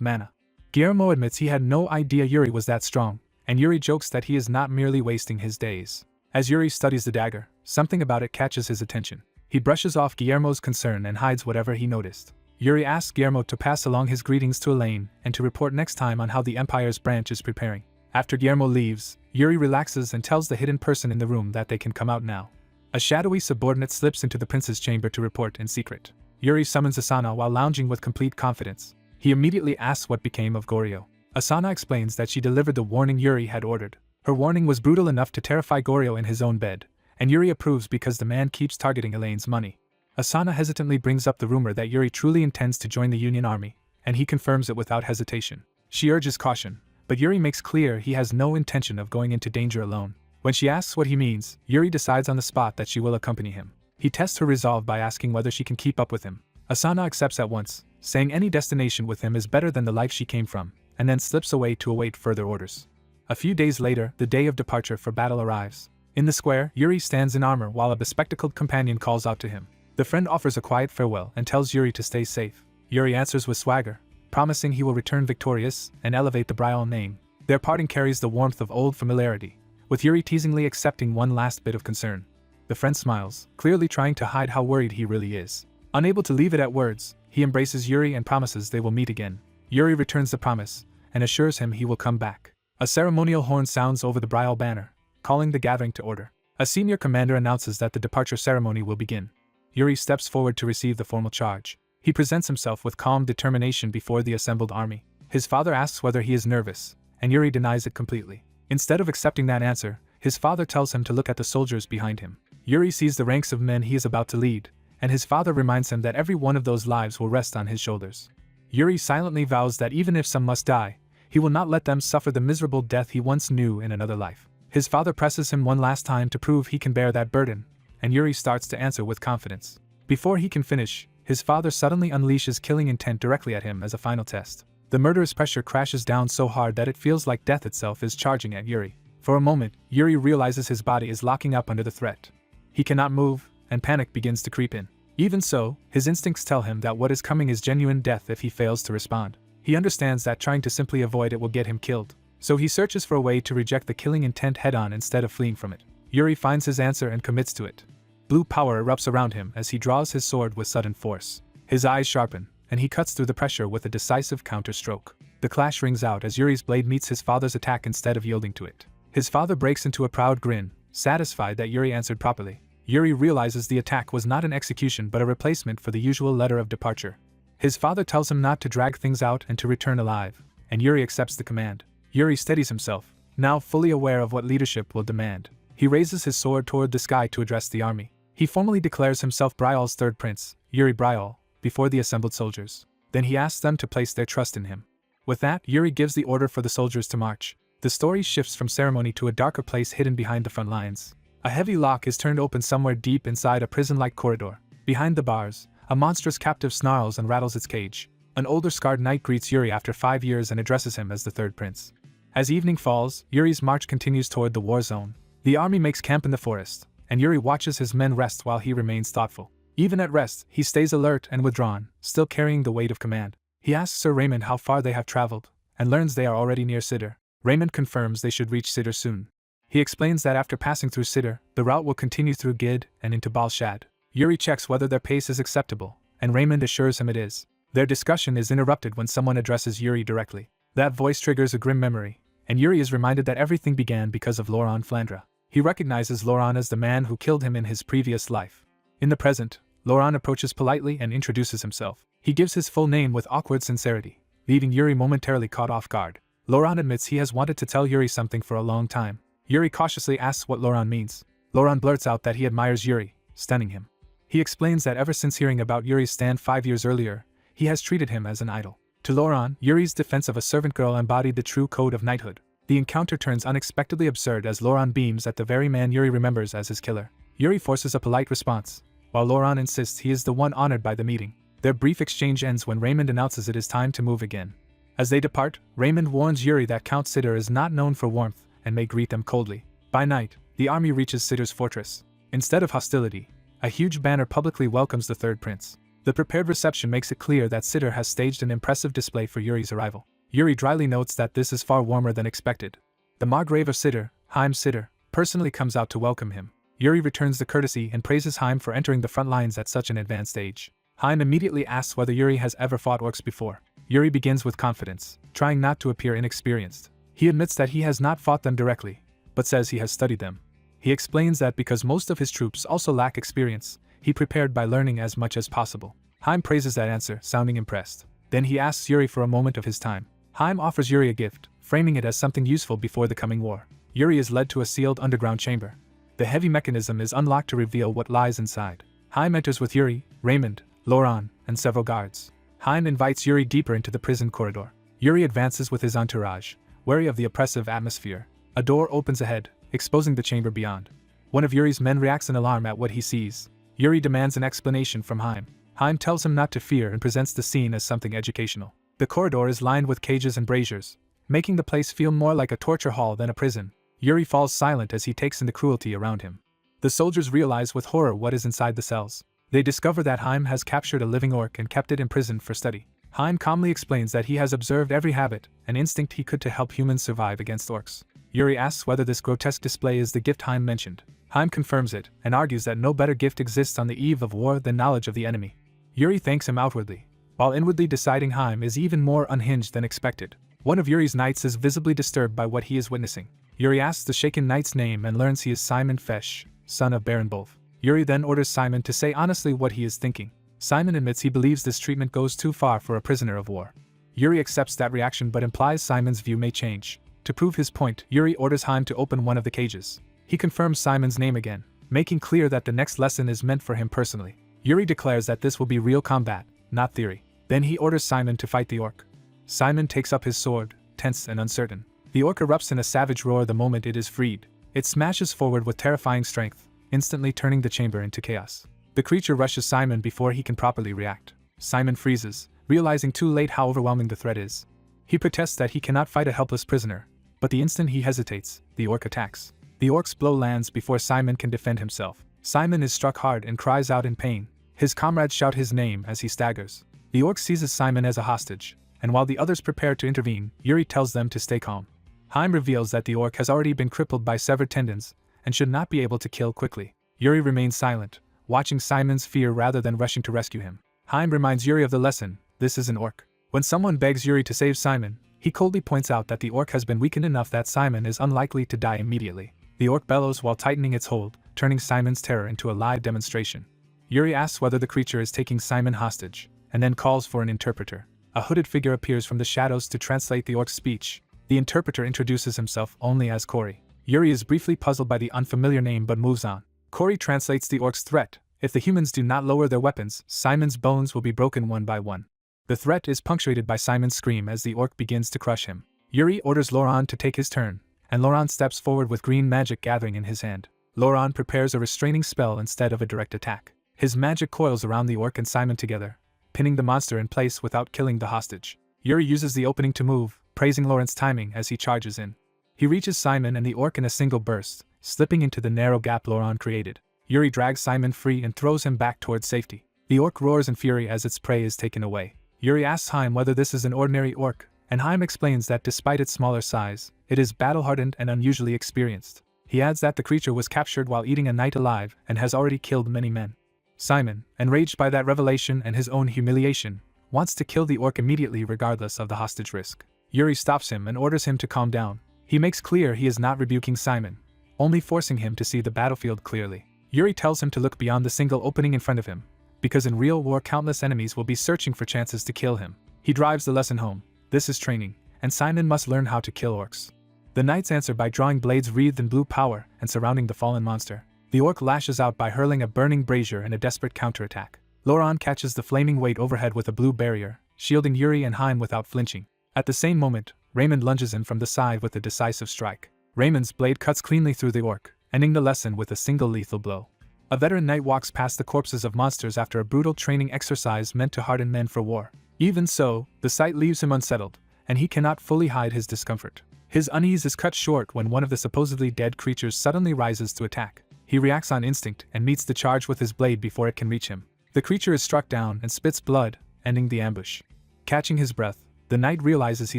mana. Guillermo admits he had no idea Yuri was that strong, and Yuri jokes that he is not merely wasting his days. As Yuri studies the dagger, something about it catches his attention. He brushes off Guillermo's concern and hides whatever he noticed. Yuri asks Guillermo to pass along his greetings to Elaine and to report next time on how the Empire's branch is preparing. After Guillermo leaves, Yuri relaxes and tells the hidden person in the room that they can come out now. A shadowy subordinate slips into the prince's chamber to report in secret. Yuri summons Asana while lounging with complete confidence. He immediately asks what became of Goryo. Asana explains that she delivered the warning Yuri had ordered. Her warning was brutal enough to terrify Goryo in his own bed, and Yuri approves because the man keeps targeting Elaine's money. Asana hesitantly brings up the rumor that Yuri truly intends to join the Union Army, and he confirms it without hesitation. She urges caution, but Yuri makes clear he has no intention of going into danger alone. When she asks what he means, Yuri decides on the spot that she will accompany him. He tests her resolve by asking whether she can keep up with him. Asana accepts at once, saying any destination with him is better than the life she came from, and then slips away to await further orders. A few days later, the day of departure for battle arrives. In the square, Yuri stands in armor while a bespectacled companion calls out to him. The friend offers a quiet farewell and tells Yuri to stay safe. Yuri answers with swagger, promising he will return victorious and elevate the Brial name. Their parting carries the warmth of old familiarity, with Yuri teasingly accepting one last bit of concern. The friend smiles, clearly trying to hide how worried he really is. Unable to leave it at words, he embraces Yuri and promises they will meet again. Yuri returns the promise and assures him he will come back. A ceremonial horn sounds over the Brial banner, calling the gathering to order. A senior commander announces that the departure ceremony will begin. Yuri steps forward to receive the formal charge. He presents himself with calm determination before the assembled army. His father asks whether he is nervous, and Yuri denies it completely. Instead of accepting that answer, his father tells him to look at the soldiers behind him. Yuri sees the ranks of men he is about to lead, and his father reminds him that every one of those lives will rest on his shoulders. Yuri silently vows that even if some must die, he will not let them suffer the miserable death he once knew in another life. His father presses him one last time to prove he can bear that burden, and Yuri starts to answer with confidence. Before he can finish, his father suddenly unleashes killing intent directly at him as a final test. The murderous pressure crashes down so hard that it feels like death itself is charging at Yuri. For a moment, Yuri realizes his body is locking up under the threat. He cannot move, and panic begins to creep in. Even so, his instincts tell him that what is coming is genuine death if he fails to respond. He understands that trying to simply avoid it will get him killed, so he searches for a way to reject the killing intent head-on instead of fleeing from it. Yuri finds his answer and commits to it. Blue power erupts around him as he draws his sword with sudden force. His eyes sharpen, and he cuts through the pressure with a decisive counter-stroke. The clash rings out as Yuri's blade meets his father's attack instead of yielding to it. His father breaks into a proud grin, satisfied that Yuri answered properly. Yuri realizes the attack was not an execution but a replacement for the usual letter of departure. His father tells him not to drag things out and to return alive, and Yuri accepts the command. Yuri steadies himself, now fully aware of what leadership will demand. He raises his sword toward the sky to address the army. He formally declares himself Brial's third prince, Yuri Brial, before the assembled soldiers. Then he asks them to place their trust in him. With that, Yuri gives the order for the soldiers to march. The story shifts from ceremony to a darker place hidden behind the front lines. A heavy lock is turned open somewhere deep inside a prison-like corridor. Behind the bars, a monstrous captive snarls and rattles its cage. An older scarred knight greets Yuri after 5 years and addresses him as the third prince. As evening falls, Yuri's march continues toward the war zone. The army makes camp in the forest, and Yuri watches his men rest while he remains thoughtful. Even at rest, he stays alert and withdrawn, still carrying the weight of command. He asks Sir Raymond how far they have traveled, and learns they are already near Sidr. Raymond confirms they should reach Sidr soon. He explains that after passing through Sidr, the route will continue through Gid and into Balshad. Yuri checks whether their pace is acceptable, and Raymond assures him it is. Their discussion is interrupted when someone addresses Yuri directly. That voice triggers a grim memory, and Yuri is reminded that everything began because of Laurent Flandre. He recognizes Laurent as the man who killed him in his previous life. In the present, Laurent approaches politely and introduces himself. He gives his full name with awkward sincerity, leaving Yuri momentarily caught off guard. Laurent admits he has wanted to tell Yuri something for a long time. Yuri cautiously asks what Laurent means. Laurent blurts out that he admires Yuri, stunning him. He explains that ever since hearing about Yuri's stand 5 years earlier, he has treated him as an idol. To Laurent, Yuri's defense of a servant girl embodied the true code of knighthood. The encounter turns unexpectedly absurd as Laurent beams at the very man Yuri remembers as his killer. Yuri forces a polite response, while Laurent insists he is the one honored by the meeting. Their brief exchange ends when Raymond announces it is time to move again. As they depart, Raymond warns Yuri that Count Sidr is not known for warmth and may greet them coldly. By night, the army reaches Sidr's fortress. Instead of hostility, a huge banner publicly welcomes the third prince. The prepared reception makes it clear that Sidr has staged an impressive display for Yuri's arrival. Yuri dryly notes that this is far warmer than expected. The Margrave of Sidr, Haim Sidr, personally comes out to welcome him. Yuri returns the courtesy and praises Haim for entering the front lines at such an advanced age. Haim immediately asks whether Yuri has ever fought orcs before. Yuri begins with confidence, trying not to appear inexperienced. He admits that he has not fought them directly, but says he has studied them. He explains that because most of his troops also lack experience, he prepared by learning as much as possible. Haim praises that answer, sounding impressed. Then he asks Yuri for a moment of his time. Haim offers Yuri a gift, framing it as something useful before the coming war. Yuri is led to a sealed underground chamber. The heavy mechanism is unlocked to reveal what lies inside. Haim enters with Yuri, Raymond, Laurent, and several guards. Haim invites Yuri deeper into the prison corridor. Yuri advances with his entourage, wary of the oppressive atmosphere. A door opens ahead, exposing the chamber beyond. One of Yuri's men reacts in alarm at what he sees. Yuri demands an explanation from Haim. Haim tells him not to fear and presents the scene as something educational. The corridor is lined with cages and braziers, making the place feel more like a torture hall than a prison. Yuri falls silent as he takes in the cruelty around him. The soldiers realize with horror what is inside the cells. They discover that Haim has captured a living orc and kept it imprisoned for study. Haim calmly explains that he has observed every habit and instinct he could to help humans survive against orcs. Yuri asks whether this grotesque display is the gift Haim mentioned. Haim confirms it and argues that no better gift exists on the eve of war than knowledge of the enemy. Yuri thanks him outwardly, while inwardly deciding Haim is even more unhinged than expected. One of Yuri's knights is visibly disturbed by what he is witnessing. Yuri asks the shaken knight's name and learns he is Simon Fesh, son of Baron Bolf. Yuri then orders Simon to say honestly what he is thinking. Simon admits he believes this treatment goes too far for a prisoner of war. Yuri accepts that reaction but implies Simon's view may change. To prove his point, Yuri orders Haim to open one of the cages. He confirms Simon's name again, making clear that the next lesson is meant for him personally. Yuri declares that this will be real combat, not theory. Then he orders Simon to fight the orc. Simon takes up his sword, tense and uncertain. The orc erupts in a savage roar the moment it is freed. It smashes forward with terrifying strength, instantly turning the chamber into chaos. The creature rushes Simon before he can properly react. Simon freezes, realizing too late how overwhelming the threat is. He protests that he cannot fight a helpless prisoner, but the instant he hesitates, the orc attacks. The orc's blow lands before Simon can defend himself. Simon is struck hard and cries out in pain. His comrades shout his name as he staggers. The orc seizes Simon as a hostage, and while the others prepare to intervene, Yuri tells them to stay calm. Haim reveals that the orc has already been crippled by severed tendons and should not be able to kill quickly. Yuri remains silent, watching Simon's fear rather than rushing to rescue him. Haim reminds Yuri of the lesson: this is an orc. When someone begs Yuri to save Simon, he coldly points out that the orc has been weakened enough that Simon is unlikely to die immediately. The orc bellows while tightening its hold, turning Simon's terror into a live demonstration. Yuri asks whether the creature is taking Simon hostage, and then calls for an interpreter. A hooded figure appears from the shadows to translate the orc's speech. The interpreter introduces himself only as Cory. Yuri is briefly puzzled by the unfamiliar name but moves on. Cory translates the orc's threat: if the humans do not lower their weapons, Simon's bones will be broken one by one. The threat is punctuated by Simon's scream as the orc begins to crush him. Yuri orders Laurent to take his turn, and Laurent steps forward with green magic gathering in his hand. Laurent prepares a restraining spell instead of a direct attack. His magic coils around the orc and Simon together, pinning the monster in place without killing the hostage. Yuri uses the opening to move, praising Laurent's timing as he charges in. He reaches Simon and the orc in a single burst, slipping into the narrow gap Laurent created. Yuri drags Simon free and throws him back towards safety. The orc roars in fury as its prey is taken away. Yuri asks Haim whether this is an ordinary orc, and Haim explains that despite its smaller size, it is battle-hardened and unusually experienced. He adds that the creature was captured while eating a knight alive and has already killed many men. Simon, enraged by that revelation and his own humiliation, wants to kill the orc immediately regardless of the hostage risk. Yuri stops him and orders him to calm down. He makes clear he is not rebuking Simon, only forcing him to see the battlefield clearly. Yuri tells him to look beyond the single opening in front of him, because in real war countless enemies will be searching for chances to kill him. He drives the lesson home: this is training, and Simon must learn how to kill orcs. The knights answer by drawing blades wreathed in blue power and surrounding the fallen monster. The orc lashes out by hurling a burning brazier in a desperate counterattack. Laurent catches the flaming weight overhead with a blue barrier, shielding Yuri and Haim without flinching. At the same moment, Raymond lunges in from the side with a decisive strike. Raymond's blade cuts cleanly through the orc, ending the lesson with a single lethal blow. A veteran knight walks past the corpses of monsters after a brutal training exercise meant to harden men for war. Even so, the sight leaves him unsettled, and he cannot fully hide his discomfort. His unease is cut short when one of the supposedly dead creatures suddenly rises to attack. He reacts on instinct and meets the charge with his blade before it can reach him. The creature is struck down and spits blood, ending the ambush. Catching his breath, the knight realizes he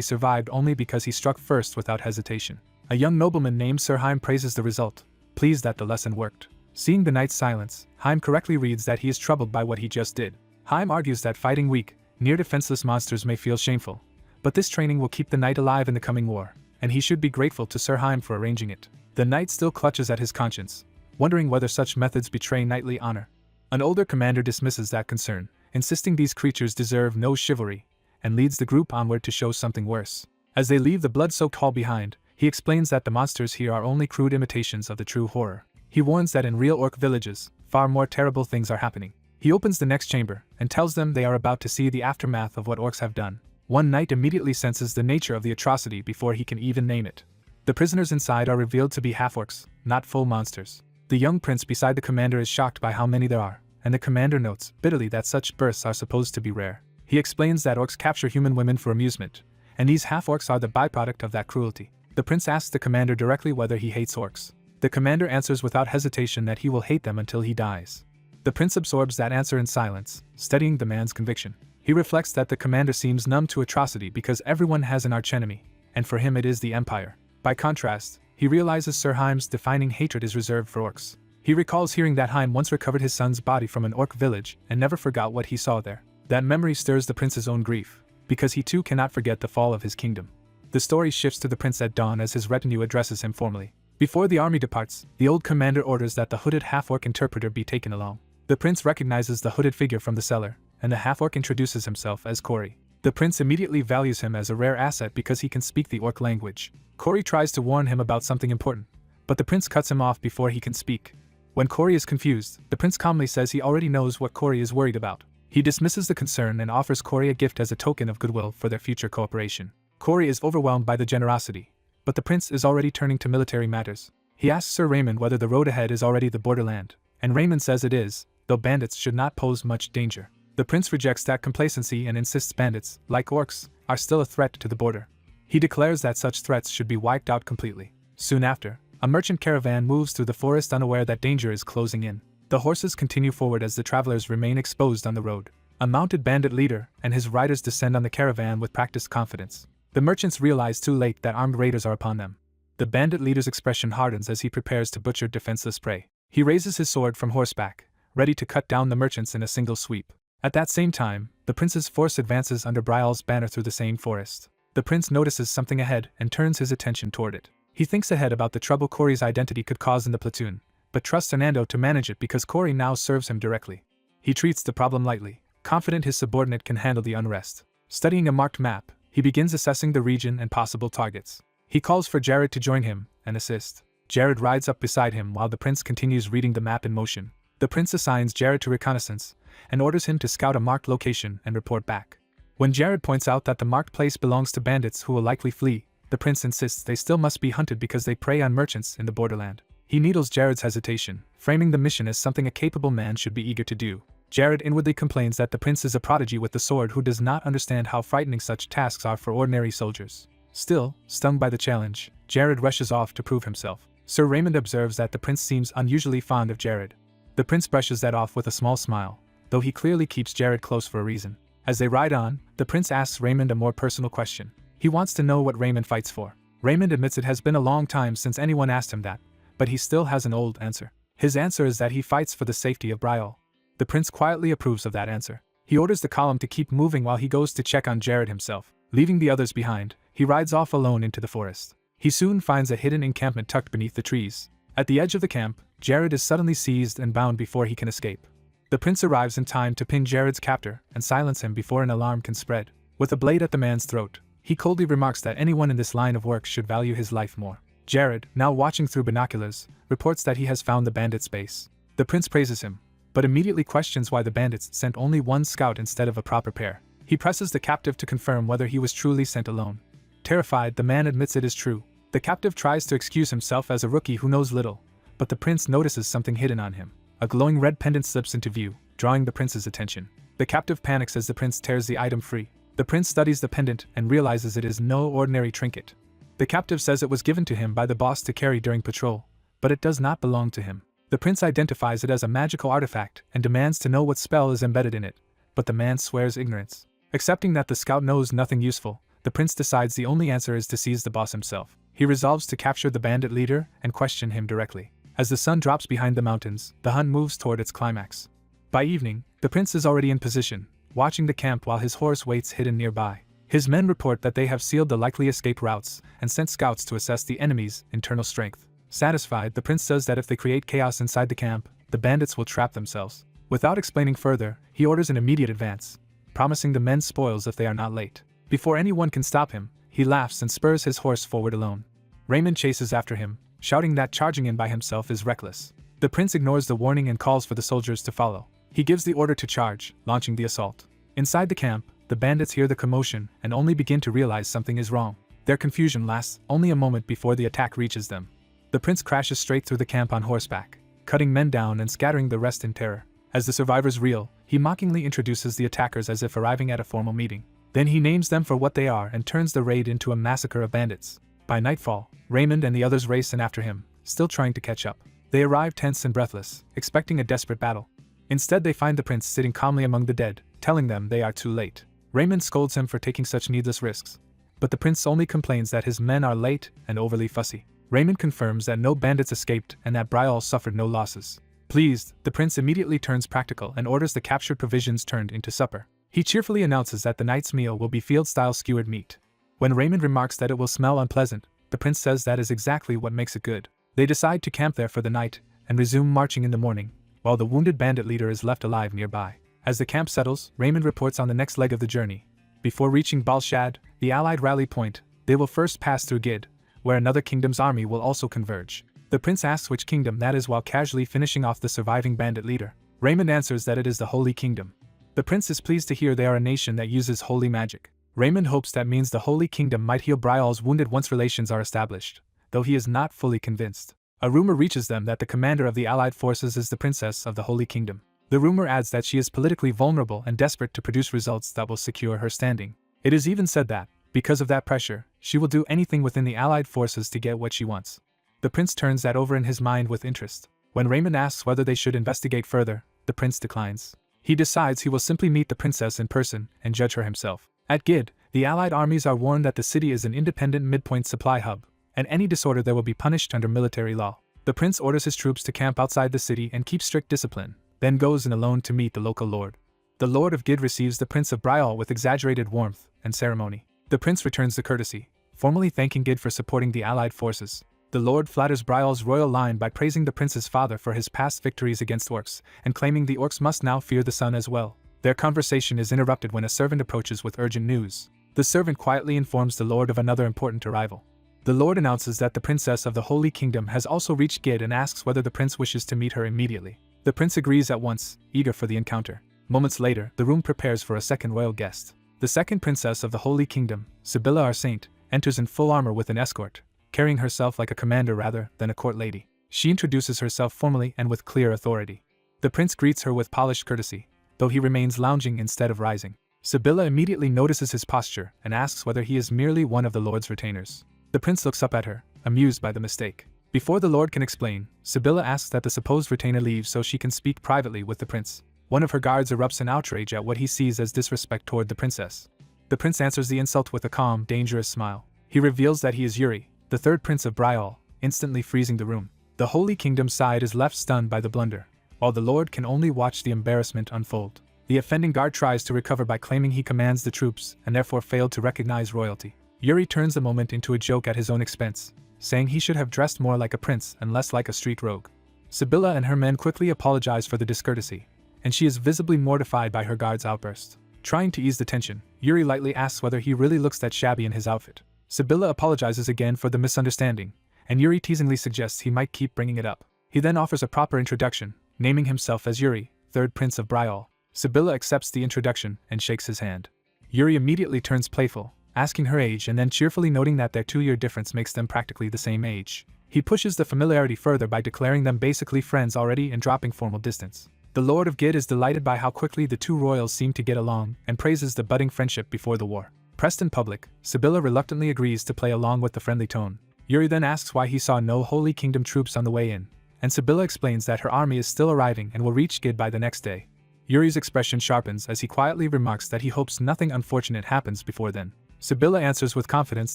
survived only because he struck first without hesitation. A young nobleman named Sir Haim praises the result, pleased that the lesson worked. Seeing the knight's silence, Haim correctly reads that he is troubled by what he just did. Haim argues that fighting weak, near-defenseless monsters may feel shameful, but this training will keep the knight alive in the coming war, and he should be grateful to Sir Haim for arranging it. The knight still clutches at his conscience, wondering whether such methods betray knightly honor. An older commander dismisses that concern, insisting these creatures deserve no chivalry, and leads the group onward to show something worse. As they leave the blood-soaked hall behind, he explains that the monsters here are only crude imitations of the true horror. He warns that in real orc villages, far more terrible things are happening. He opens the next chamber and tells them they are about to see the aftermath of what orcs have done. One knight immediately senses the nature of the atrocity before he can even name it. The prisoners inside are revealed to be half-orcs, not full monsters. The young prince beside the commander is shocked by how many there are, and the commander notes bitterly that such births are supposed to be rare. He explains that orcs capture human women for amusement, and these half-orcs are the byproduct of that cruelty. The prince asks the commander directly whether he hates orcs. The commander answers without hesitation that he will hate them until he dies. The prince absorbs that answer in silence, studying the man's conviction. He reflects that the commander seems numb to atrocity because everyone has an archenemy, and for him it is the Empire. By contrast, he realizes Sir Haim's defining hatred is reserved for orcs. He recalls hearing that Haim once recovered his son's body from an orc village and never forgot what he saw there. That memory stirs the prince's own grief, because he too cannot forget the fall of his kingdom. The story shifts to the prince at dawn as his retinue addresses him formally. Before the army departs, the old commander orders that the hooded half-orc interpreter be taken along. The prince recognizes the hooded figure from the cellar, and the half-orc introduces himself as Corey. The prince immediately values him as a rare asset because he can speak the orc language. Corey tries to warn him about something important, but the prince cuts him off before he can speak. When Corey is confused, the prince calmly says he already knows what Corey is worried about. He dismisses the concern and offers Corey a gift as a token of goodwill for their future cooperation. Corey is overwhelmed by the generosity, but the prince is already turning to military matters. He asks Sir Raymond whether the road ahead is already the borderland, and Raymond says it is, though bandits should not pose much danger. The prince rejects that complacency and insists bandits, like orcs, are still a threat to the border. He declares that such threats should be wiped out completely. Soon after, a merchant caravan moves through the forest unaware that danger is closing in. The horses continue forward as the travelers remain exposed on the road. A mounted bandit leader and his riders descend on the caravan with practiced confidence. The merchants realize too late that armed raiders are upon them. The bandit leader's expression hardens as he prepares to butcher defenseless prey. He raises his sword from horseback, ready to cut down the merchants in a single sweep. At that same time, the prince's force advances under Brial's banner through the same forest. The prince notices something ahead and turns his attention toward it. He thinks ahead about the trouble Corey's identity could cause in the platoon, but trusts Anando to manage it because Corey now serves him directly. He treats the problem lightly, confident his subordinate can handle the unrest. Studying a marked map, he begins assessing the region and possible targets. He calls for Jared to join him and assist. Jared rides up beside him while the prince continues reading the map in motion. The prince assigns Jared to reconnaissance and orders him to scout a marked location and report back. When Jared points out that the marked place belongs to bandits who will likely flee, the prince insists they still must be hunted because they prey on merchants in the borderland. He needles Jared's hesitation, framing the mission as something a capable man should be eager to do. Jared inwardly complains that the prince is a prodigy with the sword who does not understand how frightening such tasks are for ordinary soldiers. Still, stung by the challenge, Jared rushes off to prove himself. Sir Raymond observes that the prince seems unusually fond of Jared. The prince brushes that off with a small smile, though he clearly keeps Jared close for a reason. As they ride on, the prince asks Raymond a more personal question. He wants to know what Raymond fights for. Raymond admits it has been a long time since anyone asked him that, but he still has an old answer. His answer is that he fights for the safety of Brial. The prince quietly approves of that answer. He orders the column to keep moving while he goes to check on Jared himself. Leaving the others behind, he rides off alone into the forest. He soon finds a hidden encampment tucked beneath the trees. At the edge of the camp, Jared is suddenly seized and bound before he can escape. The prince arrives in time to pin Jared's captor and silence him before an alarm can spread. With a blade at the man's throat, he coldly remarks that anyone in this line of work should value his life more. Jared, now watching through binoculars, reports that he has found the bandits' base. The prince praises him, but immediately questions why the bandits sent only one scout instead of a proper pair. He presses the captive to confirm whether he was truly sent alone. Terrified, the man admits it is true. The captive tries to excuse himself as a rookie who knows little, but the prince notices something hidden on him. A glowing red pendant slips into view, drawing the prince's attention. The captive panics as the prince tears the item free. The prince studies the pendant and realizes it is no ordinary trinket. The captive says it was given to him by the boss to carry during patrol, but it does not belong to him. The prince identifies it as a magical artifact and demands to know what spell is embedded in it, but the man swears ignorance. Accepting that the scout knows nothing useful, the prince decides the only answer is to seize the boss himself. He resolves to capture the bandit leader and question him directly. As the sun drops behind the mountains, the hunt moves toward its climax. By evening, the prince is already in position, watching the camp while his horse waits hidden nearby. His men report that they have sealed the likely escape routes and sent scouts to assess the enemy's internal strength. Satisfied, the prince says that if they create chaos inside the camp, the bandits will trap themselves. Without explaining further, he orders an immediate advance, promising the men spoils if they are not late. Before anyone can stop him, he laughs and spurs his horse forward alone. Raymond chases after him, shouting that charging in by himself is reckless. The prince ignores the warning and calls for the soldiers to follow. He gives the order to charge, launching the assault. Inside the camp, the bandits hear the commotion and only begin to realize something is wrong. Their confusion lasts only a moment before the attack reaches them. The prince crashes straight through the camp on horseback, cutting men down and scattering the rest in terror. As the survivors reel, he mockingly introduces the attackers as if arriving at a formal meeting. Then he names them for what they are and turns the raid into a massacre of bandits. By nightfall, Raymond and the others race in after him, still trying to catch up. They arrive tense and breathless, expecting a desperate battle. Instead, they find the prince sitting calmly among the dead, telling them they are too late. Raymond scolds him for taking such needless risks, but the prince only complains that his men are late and overly fussy. Raymond confirms that no bandits escaped and that Brial suffered no losses. Pleased, the prince immediately turns practical and orders the captured provisions turned into supper. He cheerfully announces that the night's meal will be field-style skewered meat. When Raymond remarks that it will smell unpleasant, the prince says that is exactly what makes it good. They decide to camp there for the night and resume marching in the morning, while the wounded bandit leader is left alive nearby. As the camp settles, Raymond reports on the next leg of the journey. Before reaching Balshad, the allied rally point, they will first pass through Gid, where another kingdom's army will also converge. The prince asks which kingdom that is while casually finishing off the surviving bandit leader. Raymond answers that it is the Holy Kingdom. The prince is pleased to hear they are a nation that uses holy magic. Raymond hopes that means the Holy Kingdom might heal Brial's wounded once relations are established, though he is not fully convinced. A rumor reaches them that the commander of the allied forces is the princess of the Holy Kingdom. The rumor adds that she is politically vulnerable and desperate to produce results that will secure her standing. It is even said that, because of that pressure, she will do anything within the allied forces to get what she wants. The prince turns that over in his mind with interest. When Raymond asks whether they should investigate further, the prince declines. He decides he will simply meet the princess in person and judge her himself. At Gid, the allied armies are warned that the city is an independent midpoint supply hub, and any disorder there will be punished under military law. The prince orders his troops to camp outside the city and keep strict discipline, then goes in alone to meet the local lord. The lord of Gid receives the prince of Brial with exaggerated warmth and ceremony. The prince returns the courtesy, formally thanking Gid for supporting the allied forces. The lord flatters Brial's royal line by praising the prince's father for his past victories against orcs, and claiming the orcs must now fear the sun as well. Their conversation is interrupted when a servant approaches with urgent news. The servant quietly informs the lord of another important arrival. The lord announces that the princess of the Holy Kingdom has also reached Gid and asks whether the prince wishes to meet her immediately. The prince agrees at once, eager for the encounter. Moments later, the room prepares for a second royal guest. The second princess of the Holy Kingdom, Sibylla our saint, enters in full armor with an escort, carrying herself like a commander rather than a court lady. She introduces herself formally and with clear authority. The prince greets her with polished courtesy, though he remains lounging instead of rising. Sibylla immediately notices his posture and asks whether he is merely one of the lord's retainers. The prince looks up at her, amused by the mistake. Before the lord can explain, Sibylla asks that the supposed retainer leave so she can speak privately with the prince. One of her guards erupts in outrage at what he sees as disrespect toward the princess. The prince answers the insult with a calm, dangerous smile. He reveals that he is Yuri, the third prince of Brial, instantly freezing the room. The Holy Kingdom side is left stunned by the blunder, while the lord can only watch the embarrassment unfold. The offending guard tries to recover by claiming he commands the troops and therefore failed to recognize royalty. Yuri turns the moment into a joke at his own expense, saying he should have dressed more like a prince and less like a street rogue. Sibylla and her men quickly apologize for the discourtesy, and she is visibly mortified by her guard's outburst. Trying to ease the tension, Yuri lightly asks whether he really looks that shabby in his outfit. Sibylla apologizes again for the misunderstanding, and Yuri teasingly suggests he might keep bringing it up. He then offers a proper introduction, naming himself as Yuri, third prince of Brial. Sibylla accepts the introduction and shakes his hand. Yuri immediately turns playful, asking her age and then cheerfully noting that their 2-year difference makes them practically the same age. He pushes the familiarity further by declaring them basically friends already and dropping formal distance. The Lord of Gid is delighted by how quickly the two royals seem to get along and praises the budding friendship before the war. Pressed in public, Sibylla reluctantly agrees to play along with the friendly tone. Yuri then asks why he saw no Holy Kingdom troops on the way in, and Sibylla explains that her army is still arriving and will reach Gid by the next day. Yuri's expression sharpens as he quietly remarks that he hopes nothing unfortunate happens before then. Sibylla answers with confidence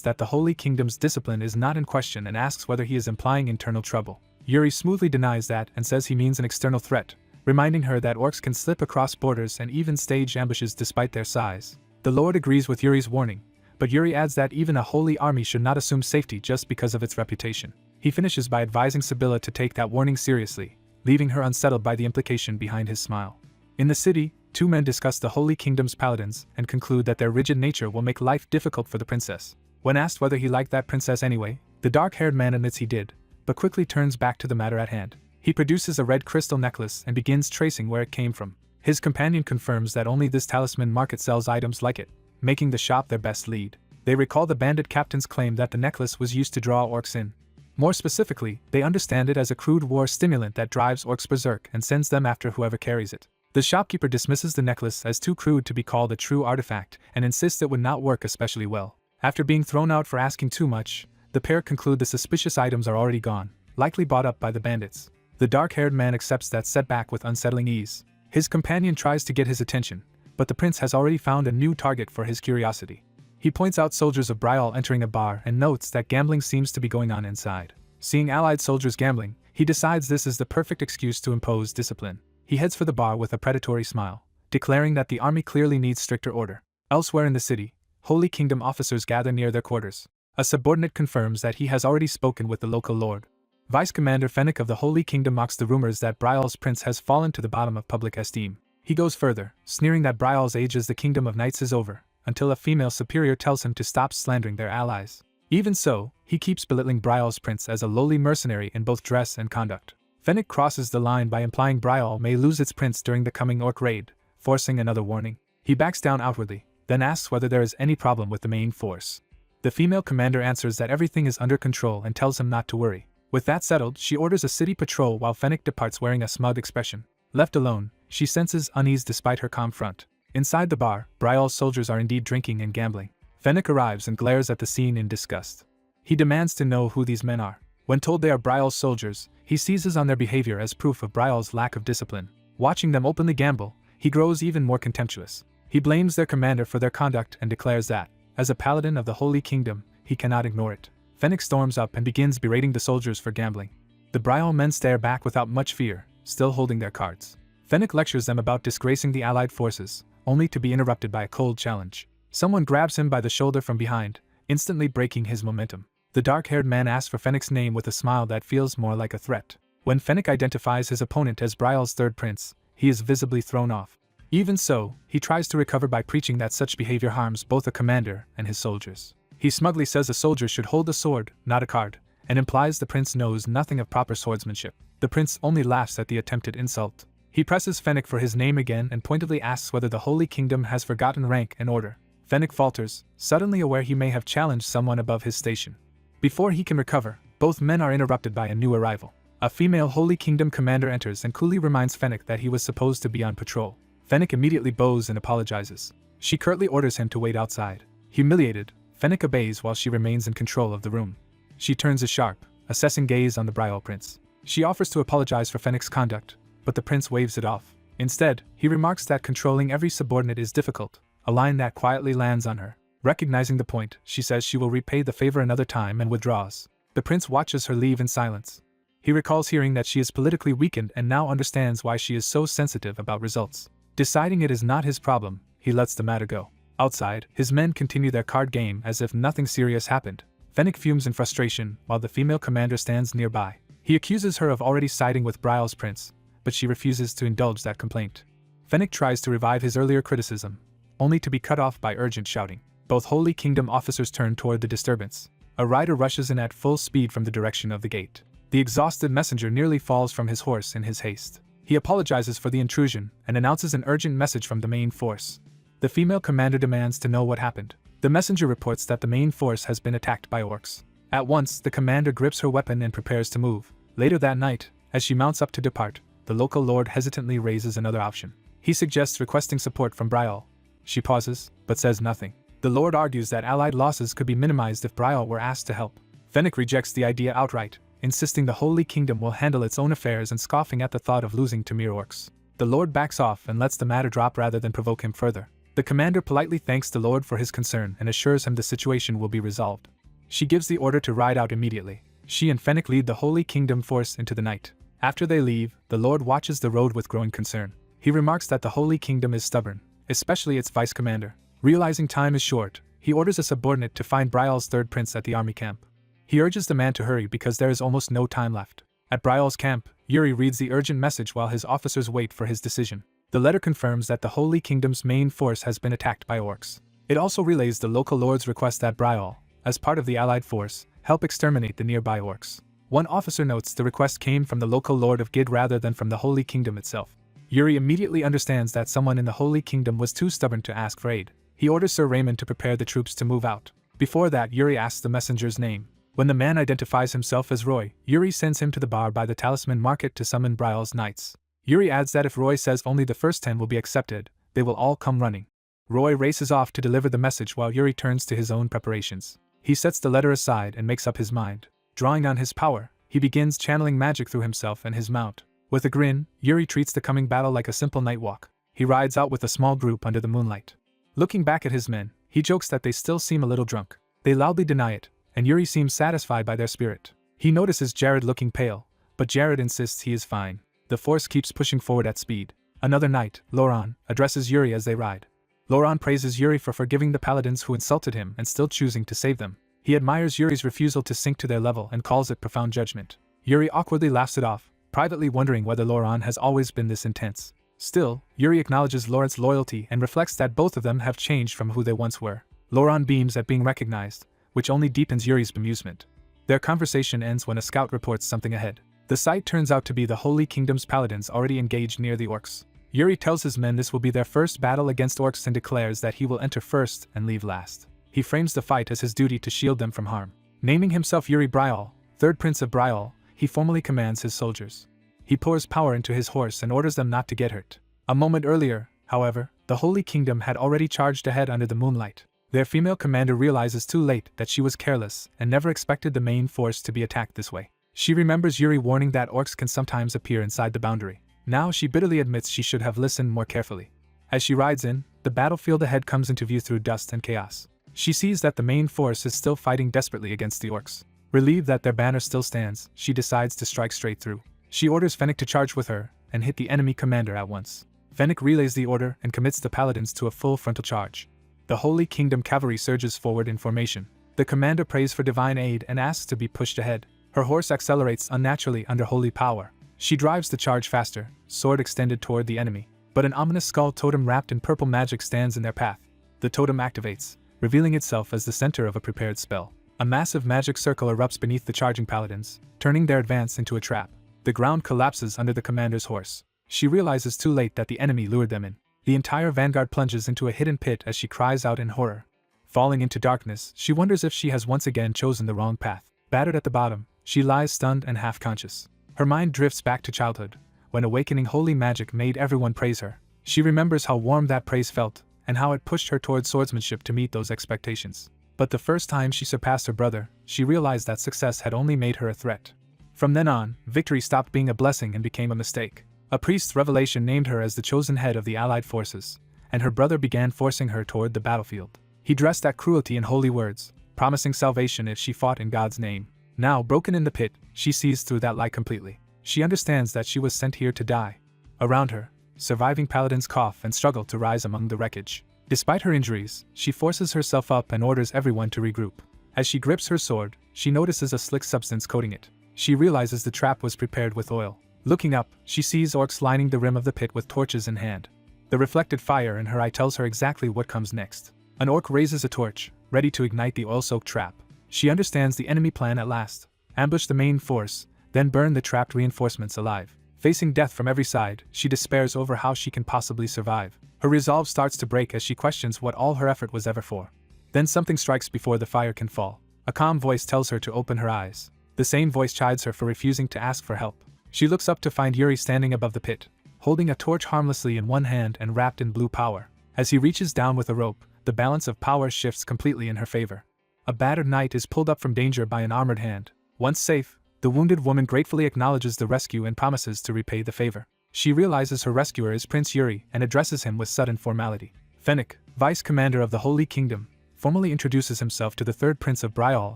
that the Holy Kingdom's discipline is not in question and asks whether he is implying internal trouble. Yuri smoothly denies that and says he means an external threat, reminding her that orcs can slip across borders and even stage ambushes despite their size. The Lord agrees with Yuri's warning, but Yuri adds that even a holy army should not assume safety just because of its reputation. He finishes by advising Sibylla to take that warning seriously, leaving her unsettled by the implication behind his smile. In the city, two men discuss the Holy Kingdom's paladins and conclude that their rigid nature will make life difficult for the princess. When asked whether he liked that princess anyway, the dark-haired man admits he did, but quickly turns back to the matter at hand. He produces a red crystal necklace and begins tracing where it came from. His companion confirms that only this talisman market sells items like it, making the shop their best lead. They recall the bandit captain's claim that the necklace was used to draw orcs in. More specifically, they understand it as a crude war stimulant that drives orcs berserk and sends them after whoever carries it. The shopkeeper dismisses the necklace as too crude to be called a true artifact and insists it would not work especially well. After being thrown out for asking too much, the pair conclude the suspicious items are already gone, likely bought up by the bandits. The dark-haired man accepts that setback with unsettling ease. His companion tries to get his attention, but the prince has already found a new target for his curiosity. He points out soldiers of Brial entering a bar and notes that gambling seems to be going on inside. Seeing allied soldiers gambling, he decides this is the perfect excuse to impose discipline. He heads for the bar with a predatory smile, declaring that the army clearly needs stricter order. Elsewhere in the city, Holy Kingdom officers gather near their quarters. A subordinate confirms that he has already spoken with the local lord. Vice Commander Fennec of the Holy Kingdom mocks the rumors that Brial's prince has fallen to the bottom of public esteem. He goes further, sneering that Brial's age as the kingdom of knights is over, until a female superior tells him to stop slandering their allies. Even so, he keeps belittling Brial's prince as a lowly mercenary in both dress and conduct. Fennec crosses the line by implying Brial may lose its prince during the coming orc raid, forcing another warning. He backs down outwardly, then asks whether there is any problem with the main force. The female commander answers that everything is under control and tells him not to worry. With that settled, she orders a city patrol while Fennec departs wearing a smug expression. Left alone, she senses unease despite her calm front. Inside the bar, Brial's soldiers are indeed drinking and gambling. Fennec arrives and glares at the scene in disgust. He demands to know who these men are. When told they are Brial's soldiers, he seizes on their behavior as proof of Brial's lack of discipline. Watching them openly gamble, he grows even more contemptuous. He blames their commander for their conduct and declares that, as a paladin of the Holy Kingdom, he cannot ignore it. Fennec storms up and begins berating the soldiers for gambling. The Brial men stare back without much fear, still holding their cards. Fennec lectures them about disgracing the allied forces, only to be interrupted by a cold challenge. Someone grabs him by the shoulder from behind, instantly breaking his momentum. The dark-haired man asks for Fennec's name with a smile that feels more like a threat. When Fennec identifies his opponent as Brial's third prince, he is visibly thrown off. Even so, he tries to recover by preaching that such behavior harms both a commander and his soldiers. He smugly says a soldier should hold a sword, not a card, and implies the prince knows nothing of proper swordsmanship. The prince only laughs at the attempted insult. He presses Fennec for his name again and pointedly asks whether the Holy Kingdom has forgotten rank and order. Fennec falters, suddenly aware he may have challenged someone above his station. Before he can recover, both men are interrupted by a new arrival. A female Holy Kingdom commander enters and coolly reminds Fennec that he was supposed to be on patrol. Fennec immediately bows and apologizes. She curtly orders him to wait outside. Humiliated, Fennec obeys while she remains in control of the room. She turns a sharp, assessing gaze on the Brial prince. She offers to apologize for Fennec's conduct, but the prince waves it off. Instead, he remarks that controlling every subordinate is difficult, a line that quietly lands on her. Recognizing the point, she says she will repay the favor another time and withdraws. The prince watches her leave in silence. He recalls hearing that she is politically weakened and now understands why she is so sensitive about results. Deciding it is not his problem, he lets the matter go. Outside, his men continue their card game as if nothing serious happened. Fennec fumes in frustration while the female commander stands nearby. He accuses her of already siding with Brial's prince, but she refuses to indulge that complaint. Fennec tries to revive his earlier criticism, only to be cut off by urgent shouting. Both Holy Kingdom officers turn toward the disturbance. A rider rushes in at full speed from the direction of the gate. The exhausted messenger nearly falls from his horse in his haste. He apologizes for the intrusion and announces an urgent message from the main force. The female commander demands to know what happened. The messenger reports that the main force has been attacked by orcs. At once, the commander grips her weapon and prepares to move. Later that night, as she mounts up to depart, the local lord hesitantly raises another option. He suggests requesting support from Brial. She pauses, but says nothing. The lord argues that allied losses could be minimized if Brial were asked to help. Fennec rejects the idea outright, insisting the Holy Kingdom will handle its own affairs and scoffing at the thought of losing to mere orcs. The lord backs off and lets the matter drop rather than provoke him further. The commander politely thanks the lord for his concern and assures him the situation will be resolved. She gives the order to ride out immediately. She and Fennec lead the Holy Kingdom force into the night. After they leave, the lord watches the road with growing concern. He remarks that the Holy Kingdom is stubborn, especially its vice commander. Realizing time is short, he orders a subordinate to find Brial's third prince at the army camp. He urges the man to hurry because there is almost no time left. At Brial's camp, Yuri reads the urgent message while his officers wait for his decision. The letter confirms that the Holy Kingdom's main force has been attacked by orcs. It also relays the local lord's request that Briol, as part of the allied force, help exterminate the nearby orcs. One officer notes the request came from the local lord of Gid rather than from the Holy Kingdom itself. Yuri immediately understands that someone in the Holy Kingdom was too stubborn to ask for aid. He orders Sir Raymond to prepare the troops to move out. Before that, Yuri asks the messenger's name. When the man identifies himself as Roy, Yuri sends him to the bar by the Talisman Market to summon Briol's knights. Yuri adds that if Roy says only the first 10 will be accepted, they will all come running. Roy races off to deliver the message while Yuri turns to his own preparations. He sets the letter aside and makes up his mind. Drawing on his power, he begins channeling magic through himself and his mount. With a grin, Yuri treats the coming battle like a simple night walk. He rides out with a small group under the moonlight. Looking back at his men, he jokes that they still seem a little drunk. They loudly deny it, and Yuri seems satisfied by their spirit. He notices Jared looking pale, but Jared insists he is fine. The force keeps pushing forward at speed. Another night, Laurent addresses Yuri as they ride. Laurent praises Yuri for forgiving the paladins who insulted him and still choosing to save them. He admires Yuri's refusal to sink to their level and calls it profound judgment. Yuri awkwardly laughs it off, privately wondering whether Laurent has always been this intense. Still, Yuri acknowledges Laurent's loyalty and reflects that both of them have changed from who they once were. Laurent beams at being recognized, which only deepens Yuri's bemusement. Their conversation ends when a scout reports something ahead. The sight turns out to be the Holy Kingdom's paladins already engaged near the orcs. Yuri tells his men this will be their first battle against orcs and declares that he will enter first and leave last. He frames the fight as his duty to shield them from harm. Naming himself Yuri Briol, third prince of Briol, he formally commands his soldiers. He pours power into his horse and orders them not to get hurt. A moment earlier, however, the Holy Kingdom had already charged ahead under the moonlight. Their female commander realizes too late that she was careless and never expected the main force to be attacked this way. She remembers Yuri warning that orcs can sometimes appear inside the boundary. Now she bitterly admits she should have listened more carefully. As she rides in, the battlefield ahead comes into view through dust and chaos. She sees that the main force is still fighting desperately against the orcs. Relieved that their banner still stands, she decides to strike straight through. She orders Fennec to charge with her and hit the enemy commander at once. Fennec relays the order and commits the paladins to a full frontal charge. The Holy Kingdom cavalry surges forward in formation. The commander prays for divine aid and asks to be pushed ahead. Her horse accelerates unnaturally under holy power. She drives the charge faster, sword extended toward the enemy. But an ominous skull totem wrapped in purple magic stands in their path. The totem activates, revealing itself as the center of a prepared spell. A massive magic circle erupts beneath the charging paladins, turning their advance into a trap. The ground collapses under the commander's horse. She realizes too late that the enemy lured them in. The entire vanguard plunges into a hidden pit as she cries out in horror. Falling into darkness, she wonders if she has once again chosen the wrong path. Battered at the bottom, she lies stunned and half-conscious. Her mind drifts back to childhood, when awakening holy magic made everyone praise her. She remembers how warm that praise felt, and how it pushed her towards swordsmanship to meet those expectations. But the first time she surpassed her brother, she realized that success had only made her a threat. From then on, victory stopped being a blessing and became a mistake. A priest's revelation named her as the chosen head of the allied forces, and her brother began forcing her toward the battlefield. He dressed that cruelty in holy words, promising salvation if she fought in God's name. Now, broken in the pit, she sees through that lie completely. She understands that she was sent here to die. Around her, surviving paladins cough and struggle to rise among the wreckage. Despite her injuries, she forces herself up and orders everyone to regroup. As she grips her sword, she notices a slick substance coating it. She realizes the trap was prepared with oil. Looking up, she sees orcs lining the rim of the pit with torches in hand. The reflected fire in her eye tells her exactly what comes next. An orc raises a torch, ready to ignite the oil-soaked trap. She understands the enemy plan at last. Ambush the main force, then burn the trapped reinforcements alive. Facing death from every side, she despairs over how she can possibly survive. Her resolve starts to break as she questions what all her effort was ever for. Then something strikes before the fire can fall. A calm voice tells her to open her eyes. The same voice chides her for refusing to ask for help. She looks up to find Yuri standing above the pit, holding a torch harmlessly in one hand and wrapped in blue power. As he reaches down with a rope, the balance of power shifts completely in her favor. A battered knight is pulled up from danger by an armored hand. Once safe, the wounded woman gratefully acknowledges the rescue and promises to repay the favor. She realizes her rescuer is Prince Yuri and addresses him with sudden formality. Fennec, vice commander of the Holy Kingdom, formally introduces himself to the third prince of Briol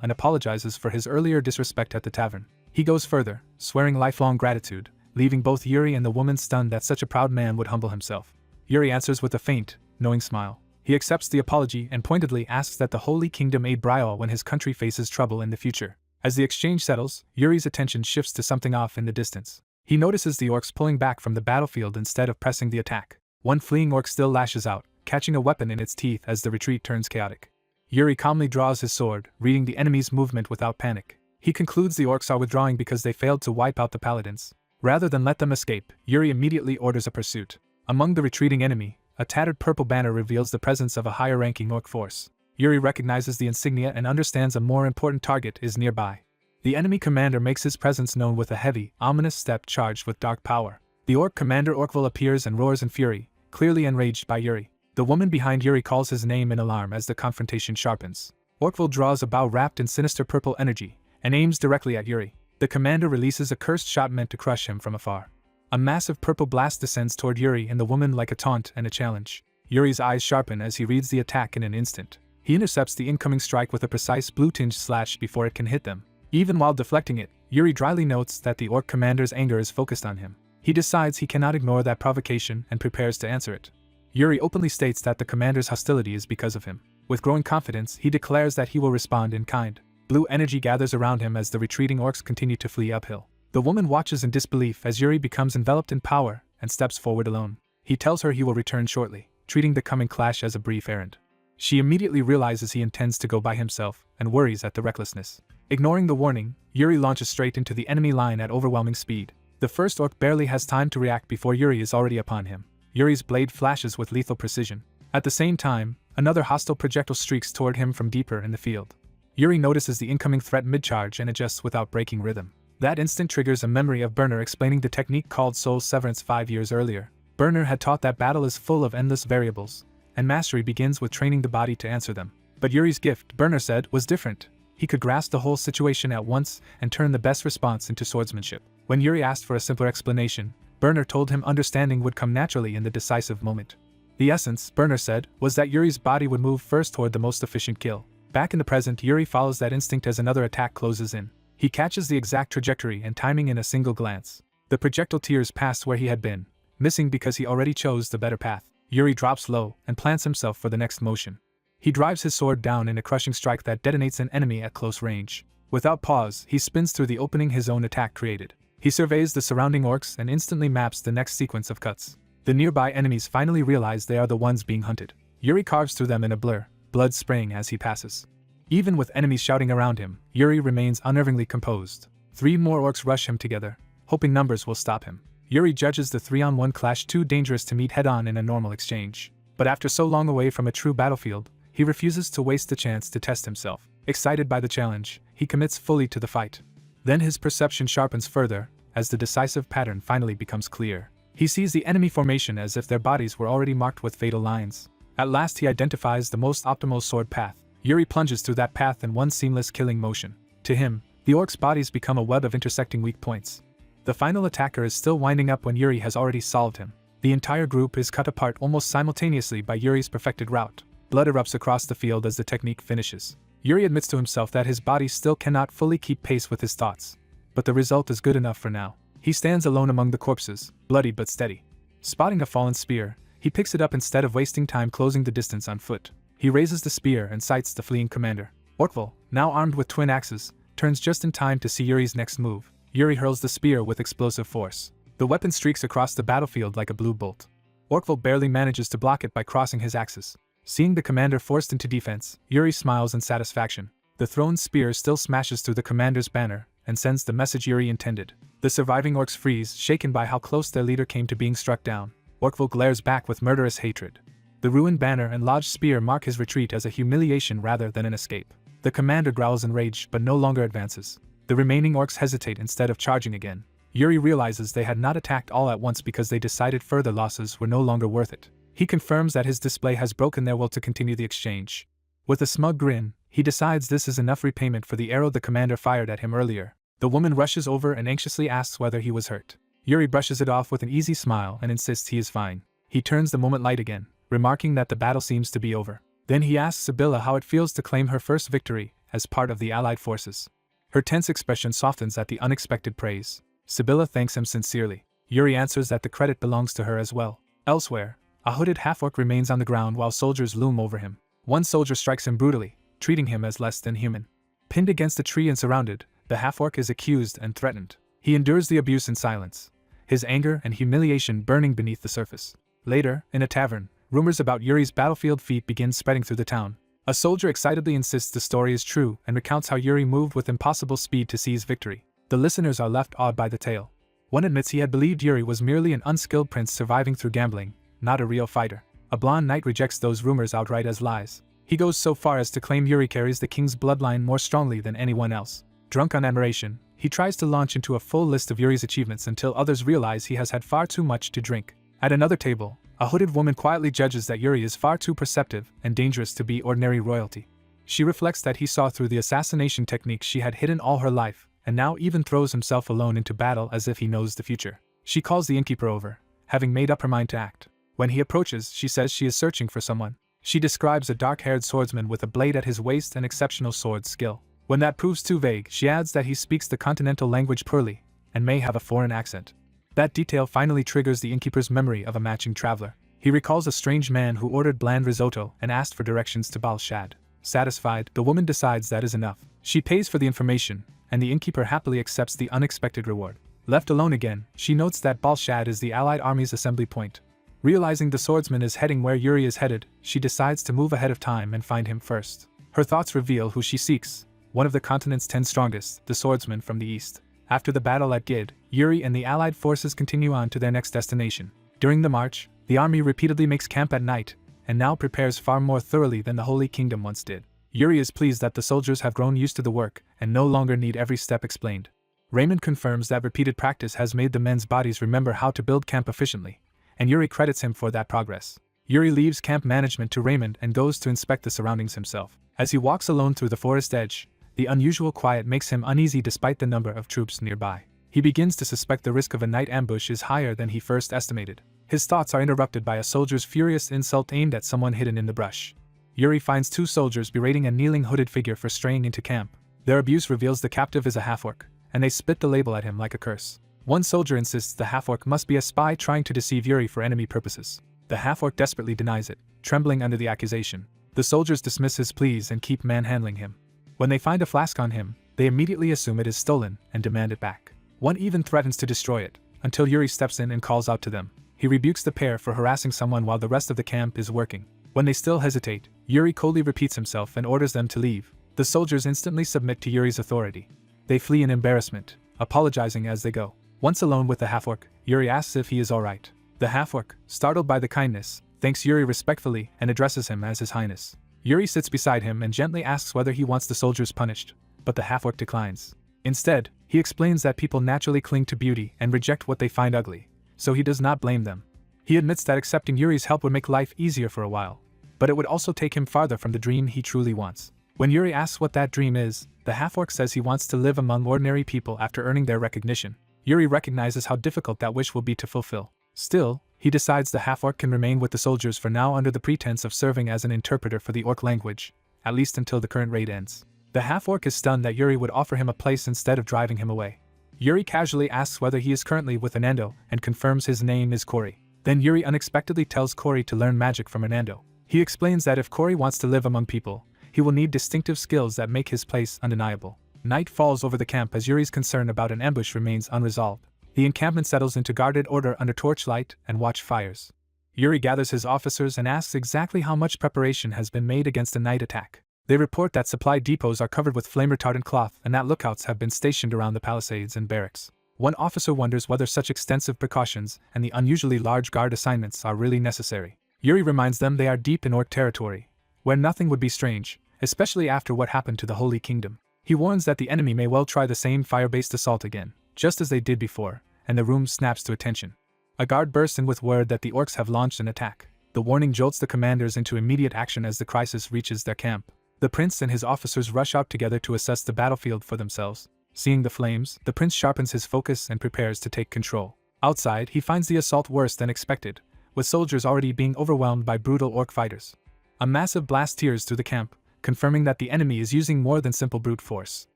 and apologizes for his earlier disrespect at the tavern. He goes further, swearing lifelong gratitude, leaving both Yuri and the woman stunned that such a proud man would humble himself. Yuri answers with a faint, knowing smile. He accepts the apology and pointedly asks that the Holy Kingdom aid Briol when his country faces trouble in the future. As the exchange settles, Yuri's attention shifts to something off in the distance. He notices the orcs pulling back from the battlefield instead of pressing the attack. One fleeing orc still lashes out, catching a weapon in its teeth as the retreat turns chaotic. Yuri calmly draws his sword, reading the enemy's movement without panic. He concludes the orcs are withdrawing because they failed to wipe out the paladins. Rather than let them escape, Yuri immediately orders a pursuit. Among the retreating enemy, a tattered purple banner reveals the presence of a higher-ranking orc force. Yuri recognizes the insignia and understands a more important target is nearby. The enemy commander makes his presence known with a heavy, ominous step charged with dark power. The orc commander Orkvul appears and roars in fury, clearly enraged by Yuri. The woman behind Yuri calls his name in alarm as the confrontation sharpens. Orkvul draws a bow wrapped in sinister purple energy and aims directly at Yuri. The commander releases a cursed shot meant to crush him from afar. A massive purple blast descends toward Yuri and the woman like a taunt and a challenge. Yuri's eyes sharpen as he reads the attack in an instant. He intercepts the incoming strike with a precise blue-tinged slash before it can hit them. Even while deflecting it, Yuri dryly notes that the orc commander's anger is focused on him. He decides he cannot ignore that provocation and prepares to answer it. Yuri openly states that the commander's hostility is because of him. With growing confidence, he declares that he will respond in kind. Blue energy gathers around him as the retreating orcs continue to flee uphill. The woman watches in disbelief as Yuri becomes enveloped in power and steps forward alone. He tells her he will return shortly, treating the coming clash as a brief errand. She immediately realizes he intends to go by himself and worries at the recklessness. Ignoring the warning, Yuri launches straight into the enemy line at overwhelming speed. The first orc barely has time to react before Yuri is already upon him. Yuri's blade flashes with lethal precision. At the same time, another hostile projectile streaks toward him from deeper in the field. Yuri notices the incoming threat mid-charge and adjusts without breaking rhythm. That instant triggers a memory of Burner explaining the technique called Soul Severance 5 years earlier. Burner had taught that battle is full of endless variables, and mastery begins with training the body to answer them. But Yuri's gift, Burner said, was different. He could grasp the whole situation at once and turn the best response into swordsmanship. When Yuri asked for a simpler explanation, Burner told him understanding would come naturally in the decisive moment. The essence, Burner said, was that Yuri's body would move first toward the most efficient kill. Back in the present, Yuri follows that instinct as another attack closes in. He catches the exact trajectory and timing in a single glance. The projectile tears past where he had been, missing because he already chose the better path. Yuri drops low and plants himself for the next motion. He drives his sword down in a crushing strike that detonates an enemy at close range. Without pause, he spins through the opening his own attack created. He surveys the surrounding orcs and instantly maps the next sequence of cuts. The nearby enemies finally realize they are the ones being hunted. Yuri carves through them in a blur, blood spraying as he passes. Even with enemies shouting around him, Yuri remains unnervingly composed. 3 more orcs rush him together, hoping numbers will stop him. Yuri judges the 3-on-1 clash too dangerous to meet head-on in a normal exchange. But after so long away from a true battlefield, he refuses to waste the chance to test himself. Excited by the challenge, he commits fully to the fight. Then his perception sharpens further, as the decisive pattern finally becomes clear. He sees the enemy formation as if their bodies were already marked with fatal lines. At last he identifies the most optimal sword path. Yuri plunges through that path in one seamless killing motion. To him, the orcs' bodies become a web of intersecting weak points. The final attacker is still winding up when Yuri has already solved him. The entire group is cut apart almost simultaneously by Yuri's perfected route. Blood erupts across the field as the technique finishes. Yuri admits to himself that his body still cannot fully keep pace with his thoughts. But the result is good enough for now. He stands alone among the corpses, bloody but steady. Spotting a fallen spear, he picks it up instead of wasting time closing the distance on foot. He raises the spear and sights the fleeing commander. Orkvul, now armed with twin axes, turns just in time to see Yuri's next move. Yuri hurls the spear with explosive force. The weapon streaks across the battlefield like a blue bolt. Orkvul barely manages to block it by crossing his axes. Seeing the commander forced into defense, Yuri smiles in satisfaction. The thrown spear still smashes through the commander's banner and sends the message Yuri intended. The surviving orcs freeze, shaken by how close their leader came to being struck down. Orkvul glares back with murderous hatred. The ruined banner and lodged spear mark his retreat as a humiliation rather than an escape. The commander growls in rage but no longer advances. The remaining orcs hesitate instead of charging again. Yuri realizes they had not attacked all at once because they decided further losses were no longer worth it. He confirms that his display has broken their will to continue the exchange. With a smug grin, he decides this is enough repayment for the arrow the commander fired at him earlier. The woman rushes over and anxiously asks whether he was hurt. Yuri brushes it off with an easy smile and insists he is fine. He turns the moment light again, remarking that the battle seems to be over. Then he asks Sibylla how it feels to claim her first victory as part of the Allied forces. Her tense expression softens at the unexpected praise. Sibylla thanks him sincerely. Yuri answers that the credit belongs to her as well. Elsewhere, a hooded half-orc remains on the ground while soldiers loom over him. One soldier strikes him brutally, treating him as less than human. Pinned against a tree and surrounded, the half-orc is accused and threatened. He endures the abuse in silence, his anger and humiliation burning beneath the surface. Later, in a tavern, rumors about Yuri's battlefield feat begin spreading through the town. A soldier excitedly insists the story is true and recounts how Yuri moved with impossible speed to seize victory. The listeners are left awed by the tale. One admits he had believed Yuri was merely an unskilled prince surviving through gambling, not a real fighter. A blonde knight rejects those rumors outright as lies. He goes so far as to claim Yuri carries the king's bloodline more strongly than anyone else. Drunk on admiration, he tries to launch into a full list of Yuri's achievements until others realize he has had far too much to drink. At another table, a hooded woman quietly judges that Yuri is far too perceptive and dangerous to be ordinary royalty. She reflects that he saw through the assassination techniques she had hidden all her life, and now even throws himself alone into battle as if he knows the future. She calls the innkeeper over, having made up her mind to act. When he approaches, she says she is searching for someone. She describes a dark-haired swordsman with a blade at his waist and exceptional sword skill. When that proves too vague, she adds that he speaks the continental language poorly, and may have a foreign accent. That detail finally triggers the innkeeper's memory of a matching traveler. He recalls a strange man who ordered bland risotto and asked for directions to Balshad. Satisfied, the woman decides that is enough. She pays for the information, and the innkeeper happily accepts the unexpected reward. Left alone again, she notes that Balshad is the Allied army's assembly point. Realizing the swordsman is heading where Yuri is headed, she decides to move ahead of time and find him first. Her thoughts reveal who she seeks, one of the continent's 10 strongest, the swordsman from the east. After the battle at Gid, Yuri and the Allied forces continue on to their next destination. During the march, the army repeatedly makes camp at night, and now prepares far more thoroughly than the Holy Kingdom once did. Yuri is pleased that the soldiers have grown used to the work and no longer need every step explained. Raymond confirms that repeated practice has made the men's bodies remember how to build camp efficiently, and Yuri credits him for that progress. Yuri leaves camp management to Raymond and goes to inspect the surroundings himself. As he walks alone through the forest edge, the unusual quiet makes him uneasy despite the number of troops nearby. He begins to suspect the risk of a night ambush is higher than he first estimated. His thoughts are interrupted by a soldier's furious insult aimed at someone hidden in the brush. Yuri finds 2 soldiers berating a kneeling hooded figure for straying into camp. Their abuse reveals the captive is a half-orc, and they spit the label at him like a curse. One soldier insists the half-orc must be a spy trying to deceive Yuri for enemy purposes. The half-orc desperately denies it, trembling under the accusation. The soldiers dismiss his pleas and keep manhandling him. When they find a flask on him, they immediately assume it is stolen and demand it back. One even threatens to destroy it, until Yuri steps in and calls out to them. He rebukes the pair for harassing someone while the rest of the camp is working. When they still hesitate, Yuri coldly repeats himself and orders them to leave. The soldiers instantly submit to Yuri's authority. They flee in embarrassment, apologizing as they go. Once alone with the half-orc, Yuri asks if he is alright. The half-orc, startled by the kindness, thanks Yuri respectfully and addresses him as His Highness. Yuri sits beside him and gently asks whether he wants the soldiers punished, but the half-orc declines. Instead, he explains that people naturally cling to beauty and reject what they find ugly, so he does not blame them. He admits that accepting Yuri's help would make life easier for a while, but it would also take him farther from the dream he truly wants. When Yuri asks what that dream is, the half-orc says he wants to live among ordinary people after earning their recognition. Yuri recognizes how difficult that wish will be to fulfill. Still, he decides the half-orc can remain with the soldiers for now under the pretense of serving as an interpreter for the orc language, at least until the current raid ends. The half-orc is stunned that Yuri would offer him a place instead of driving him away. Yuri casually asks whether he is currently with Anando and confirms his name is Cory. Then Yuri unexpectedly tells Cory to learn magic from Anando. He explains that if Cory wants to live among people, he will need distinctive skills that make his place undeniable. Night falls over the camp as Yuri's concern about an ambush remains unresolved. The encampment settles into guarded order under torchlight and watch fires. Yuri gathers his officers and asks exactly how much preparation has been made against a night attack. They report that supply depots are covered with flame-retardant cloth and that lookouts have been stationed around the palisades and barracks. One officer wonders whether such extensive precautions and the unusually large guard assignments are really necessary. Yuri reminds them they are deep in orc territory, where nothing would be strange, especially after what happened to the Holy Kingdom. He warns that the enemy may well try the same fire-based assault again, just as they did before, and the room snaps to attention. A guard bursts in with word that the orcs have launched an attack. The warning jolts the commanders into immediate action as the crisis reaches their camp. The prince and his officers rush out together to assess the battlefield for themselves. Seeing the flames, the prince sharpens his focus and prepares to take control. Outside, he finds the assault worse than expected, with soldiers already being overwhelmed by brutal orc fighters. A massive blast tears through the camp, confirming that the enemy is using more than simple brute force.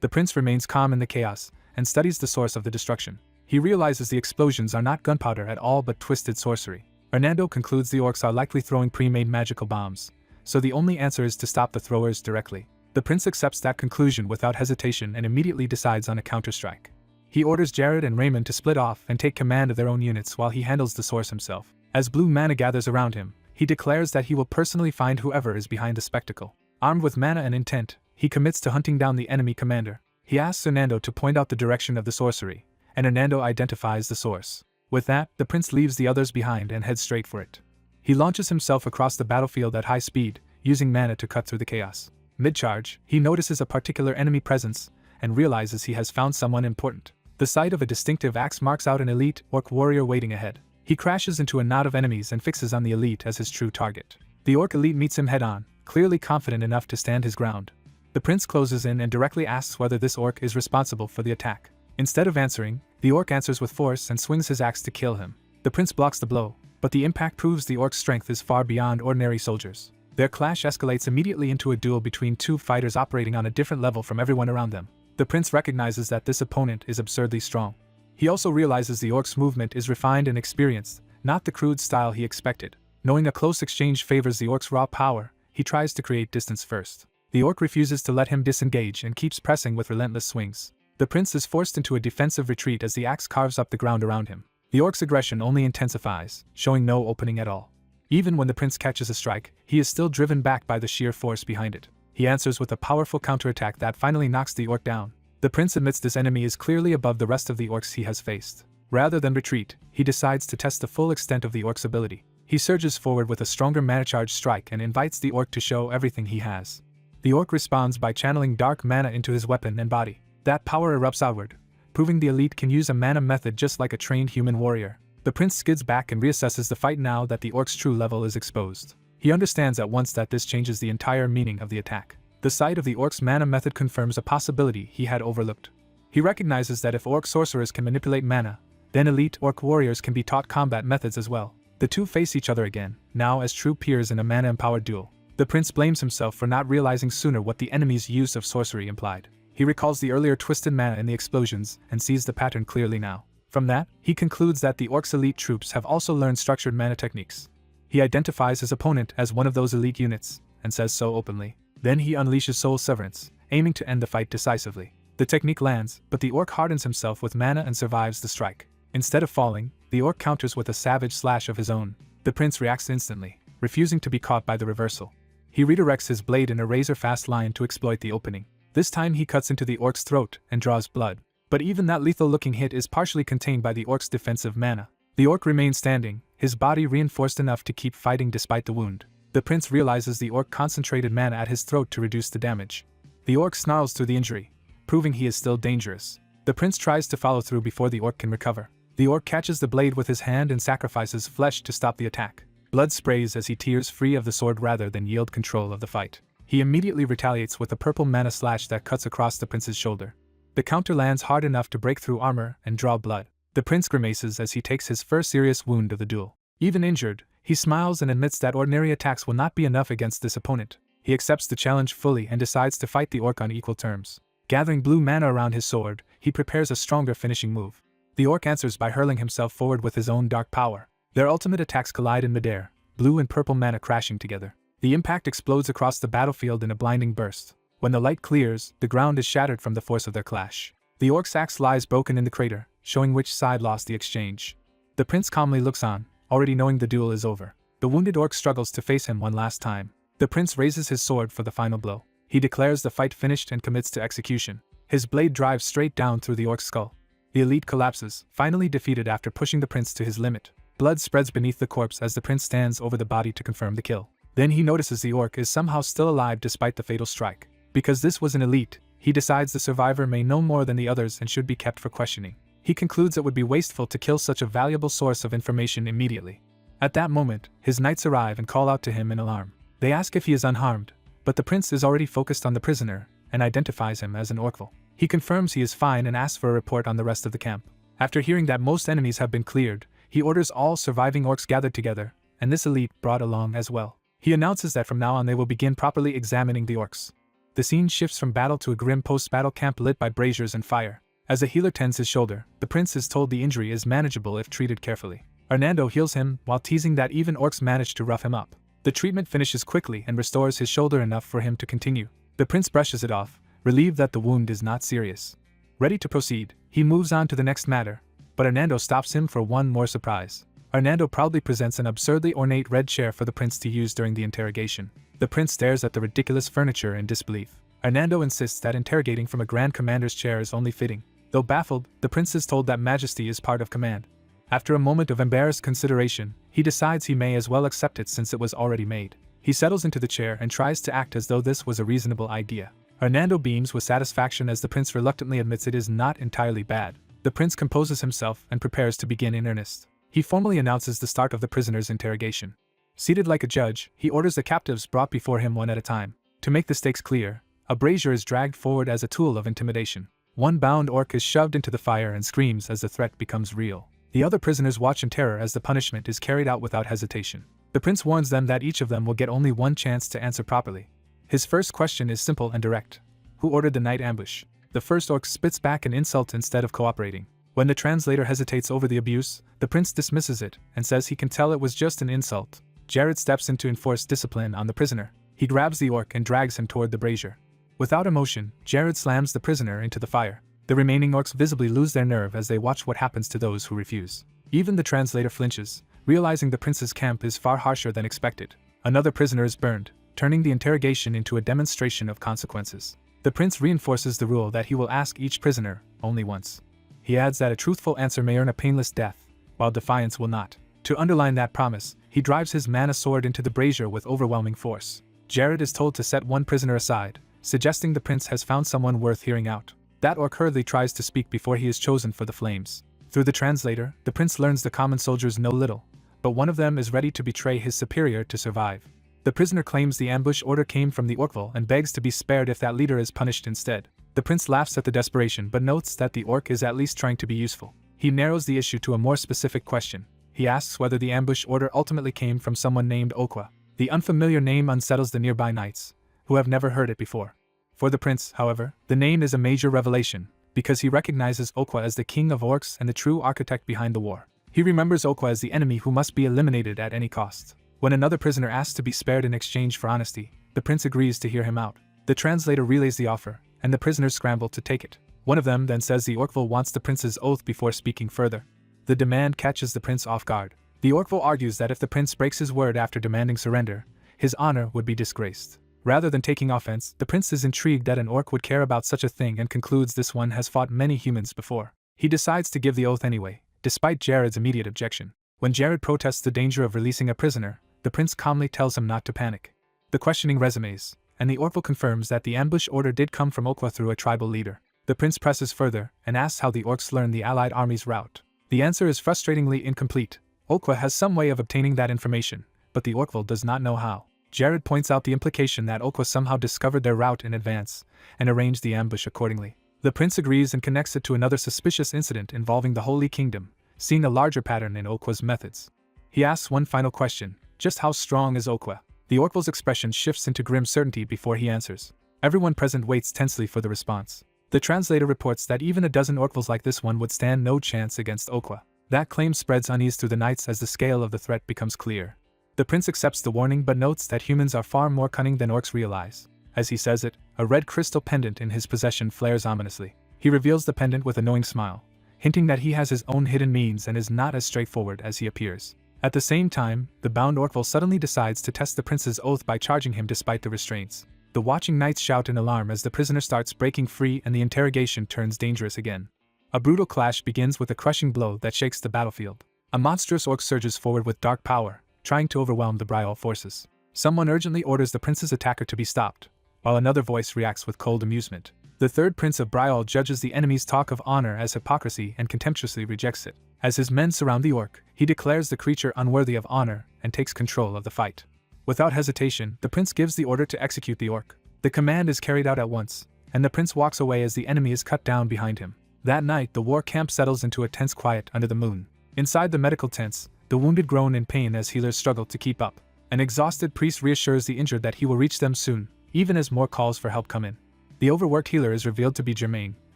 The prince remains calm in the chaos and studies the source of the destruction. He realizes the explosions are not gunpowder at all but twisted sorcery. Hernando concludes the orcs are likely throwing pre-made magical bombs, so the only answer is to stop the throwers directly. The prince accepts that conclusion without hesitation and immediately decides on a counterstrike. He orders Jared and Raymond to split off and take command of their own units while he handles the source himself. As blue mana gathers around him, he declares that he will personally find whoever is behind the spectacle. Armed with mana and intent, he commits to hunting down the enemy commander. He asks Hernando to point out the direction of the sorcery, and Hernando identifies the source. With that, the prince leaves the others behind and heads straight for it. He launches himself across the battlefield at high speed, using mana to cut through the chaos. Mid-charge, he notices a particular enemy presence, and realizes he has found someone important. The sight of a distinctive axe marks out an elite orc warrior waiting ahead. He crashes into a knot of enemies and fixes on the elite as his true target. The orc elite meets him head-on, clearly confident enough to stand his ground. The prince closes in and directly asks whether this orc is responsible for the attack. Instead of answering, the orc answers with force and swings his axe to kill him. The prince blocks the blow, but the impact proves the orc's strength is far beyond ordinary soldiers. Their clash escalates immediately into a duel between two fighters operating on a different level from everyone around them. The prince recognizes that this opponent is absurdly strong. He also realizes the orc's movement is refined and experienced, not the crude style he expected. Knowing a close exchange favors the orc's raw power, he tries to create distance first. The orc refuses to let him disengage and keeps pressing with relentless swings. The prince is forced into a defensive retreat as the axe carves up the ground around him. The orc's aggression only intensifies, showing no opening at all. Even when the prince catches a strike, he is still driven back by the sheer force behind it. He answers with a powerful counterattack that finally knocks the orc down. The prince admits this enemy is clearly above the rest of the orcs he has faced. Rather than retreat, he decides to test the full extent of the orc's ability. He surges forward with a stronger mana charge strike and invites the orc to show everything he has. The orc responds by channeling dark mana into his weapon and body. That power erupts outward, proving the elite can use a mana method just like a trained human warrior. The prince skids back and reassesses the fight now that the orc's true level is exposed. He understands at once that this changes the entire meaning of the attack. The sight of the orc's mana method confirms a possibility he had overlooked. He recognizes that if orc sorcerers can manipulate mana, then elite orc warriors can be taught combat methods as well. The two face each other again, now as true peers in a mana-empowered duel. The prince blames himself for not realizing sooner what the enemy's use of sorcery implied. He recalls the earlier twisted mana in the explosions and sees the pattern clearly now. From that, he concludes that the orc's elite troops have also learned structured mana techniques. He identifies his opponent as one of those elite units, and says so openly. Then he unleashes Soul Severance, aiming to end the fight decisively. The technique lands, but the orc hardens himself with mana and survives the strike. Instead of falling, the orc counters with a savage slash of his own. The prince reacts instantly, refusing to be caught by the reversal. He redirects his blade in a razor-fast line to exploit the opening. This time he cuts into the orc's throat and draws blood. But even that lethal-looking hit is partially contained by the orc's defensive mana. The orc remains standing, his body reinforced enough to keep fighting despite the wound. The prince realizes the orc concentrated mana at his throat to reduce the damage. The orc snarls through the injury, proving he is still dangerous. The prince tries to follow through before the orc can recover. The orc catches the blade with his hand and sacrifices flesh to stop the attack. Blood sprays as he tears free of the sword rather than yield control of the fight. He immediately retaliates with a purple mana slash that cuts across the prince's shoulder. The counter lands hard enough to break through armor and draw blood. The prince grimaces as he takes his first serious wound of the duel. Even injured, he smiles and admits that ordinary attacks will not be enough against this opponent. He accepts the challenge fully and decides to fight the orc on equal terms. Gathering blue mana around his sword, he prepares a stronger finishing move. The orc answers by hurling himself forward with his own dark power. Their ultimate attacks collide in midair, blue and purple mana crashing together. The impact explodes across the battlefield in a blinding burst. When the light clears, the ground is shattered from the force of their clash. The orc's axe lies broken in the crater, showing which side lost the exchange. The prince calmly looks on, already knowing the duel is over. The wounded orc struggles to face him one last time. The prince raises his sword for the final blow. He declares the fight finished and commits to execution. His blade drives straight down through the orc's skull. The elite collapses, finally defeated after pushing the prince to his limit. Blood spreads beneath the corpse as the prince stands over the body to confirm the kill. Then he notices the orc is somehow still alive despite the fatal strike. Because this was an elite, he decides the survivor may know more than the others and should be kept for questioning. He concludes it would be wasteful to kill such a valuable source of information immediately. At that moment, his knights arrive and call out to him in alarm. They ask if he is unharmed, but the prince is already focused on the prisoner and identifies him as an orcval. He confirms he is fine and asks for a report on the rest of the camp. After hearing that most enemies have been cleared, he orders all surviving orcs gathered together, and this elite brought along as well. He announces that from now on they will begin properly examining the orcs. The scene shifts from battle to a grim post-battle camp lit by braziers and fire. As a healer tends his shoulder, the prince is told the injury is manageable if treated carefully. Hernando heals him while teasing that even orcs manage to rough him up. The treatment finishes quickly and restores his shoulder enough for him to continue. The prince brushes it off, relieved that the wound is not serious. Ready to proceed, he moves on to the next matter, but Hernando stops him for one more surprise. Hernando proudly presents an absurdly ornate red chair for the prince to use during the interrogation. The prince stares at the ridiculous furniture in disbelief. Hernando insists that interrogating from a Grand Commander's chair is only fitting. Though baffled, the prince is told that majesty is part of command. After a moment of embarrassed consideration, he decides he may as well accept it since it was already made. He settles into the chair and tries to act as though this was a reasonable idea. Hernando beams with satisfaction as the prince reluctantly admits it is not entirely bad. The prince composes himself and prepares to begin in earnest. He formally announces the start of the prisoner's interrogation. Seated like a judge, he orders the captives brought before him one at a time. To make the stakes clear, a brazier is dragged forward as a tool of intimidation. One bound orc is shoved into the fire and screams as the threat becomes real. The other prisoners watch in terror as the punishment is carried out without hesitation. The prince warns them that each of them will get only one chance to answer properly. His first question is simple and direct. Who ordered the night ambush? The first orc spits back an insult instead of cooperating. When the translator hesitates over the abuse, the prince dismisses it and says he can tell it was just an insult. Jared steps in to enforce discipline on the prisoner. He grabs the orc and drags him toward the brazier. Without emotion, Jared slams the prisoner into the fire. The remaining orcs visibly lose their nerve as they watch what happens to those who refuse. Even the translator flinches, realizing the prince's camp is far harsher than expected. Another prisoner is burned, turning the interrogation into a demonstration of consequences. The prince reinforces the rule that he will ask each prisoner only once. He adds that a truthful answer may earn a painless death, while defiance will not. To underline that promise, he drives his mana sword into the brazier with overwhelming force. Jared is told to set one prisoner aside, suggesting the prince has found someone worth hearing out. That orc hurriedly tries to speak before he is chosen for the flames. Through the translator, the prince learns the common soldiers know little, but one of them is ready to betray his superior to survive. The prisoner claims the ambush order came from the Orkville and begs to be spared if that leader is punished instead. The prince laughs at the desperation but notes that the orc is at least trying to be useful. He narrows the issue to a more specific question. He asks whether the ambush order ultimately came from someone named Okwa. The unfamiliar name unsettles the nearby knights, who have never heard it before. For the prince, however, the name is a major revelation, because he recognizes Okwa as the king of orcs and the true architect behind the war. He remembers Okwa as the enemy who must be eliminated at any cost. When another prisoner asks to be spared in exchange for honesty, the prince agrees to hear him out. The translator relays the offer, and the prisoners scramble to take it. One of them then says the Orkville wants the prince's oath before speaking further. The demand catches the prince off guard. The Orkville argues that if the prince breaks his word after demanding surrender, his honor would be disgraced. Rather than taking offense, the prince is intrigued that an orc would care about such a thing and concludes this one has fought many humans before. He decides to give the oath anyway, despite Jared's immediate objection. When Jared protests the danger of releasing a prisoner, the prince calmly tells him not to panic. The questioning resumes, and the Orkville confirms that the ambush order did come from Okwa through a tribal leader. The prince presses further and asks how the orcs learned the allied army's route. The answer is frustratingly incomplete. Okwa has some way of obtaining that information, but the Orkville does not know how. Jared points out the implication that Okwa somehow discovered their route in advance and arranged the ambush accordingly. The prince agrees and connects it to another suspicious incident involving the Holy Kingdom, seeing a larger pattern in Okwa's methods. He asks one final question: just how strong is Okwa? The Orkville's expression shifts into grim certainty before he answers. Everyone present waits tensely for the response. The translator reports that even a dozen Orkvilles like this one would stand no chance against Okwa. That claim spreads unease through the knights as the scale of the threat becomes clear. The prince accepts the warning but notes that humans are far more cunning than orcs realize. As he says it, a red crystal pendant in his possession flares ominously. He reveals the pendant with a knowing smile, hinting that he has his own hidden means and is not as straightforward as he appears. At the same time, the bound Orkville suddenly decides to test the prince's oath by charging him despite the restraints. The watching knights shout in alarm as the prisoner starts breaking free and the interrogation turns dangerous again. A brutal clash begins with a crushing blow that shakes the battlefield. A monstrous orc surges forward with dark power, trying to overwhelm the Brial forces. Someone urgently orders the prince's attacker to be stopped, while another voice reacts with cold amusement. The third prince of Brial judges the enemy's talk of honor as hypocrisy and contemptuously rejects it. As his men surround the orc, he declares the creature unworthy of honor and takes control of the fight. Without hesitation, the prince gives the order to execute the orc. The command is carried out at once, and the prince walks away as the enemy is cut down behind him. That night, the war camp settles into a tense quiet under the moon. Inside the medical tents, the wounded groan in pain as healers struggle to keep up. An exhausted priest reassures the injured that he will reach them soon, even as more calls for help come in. The overworked healer is revealed to be Germain,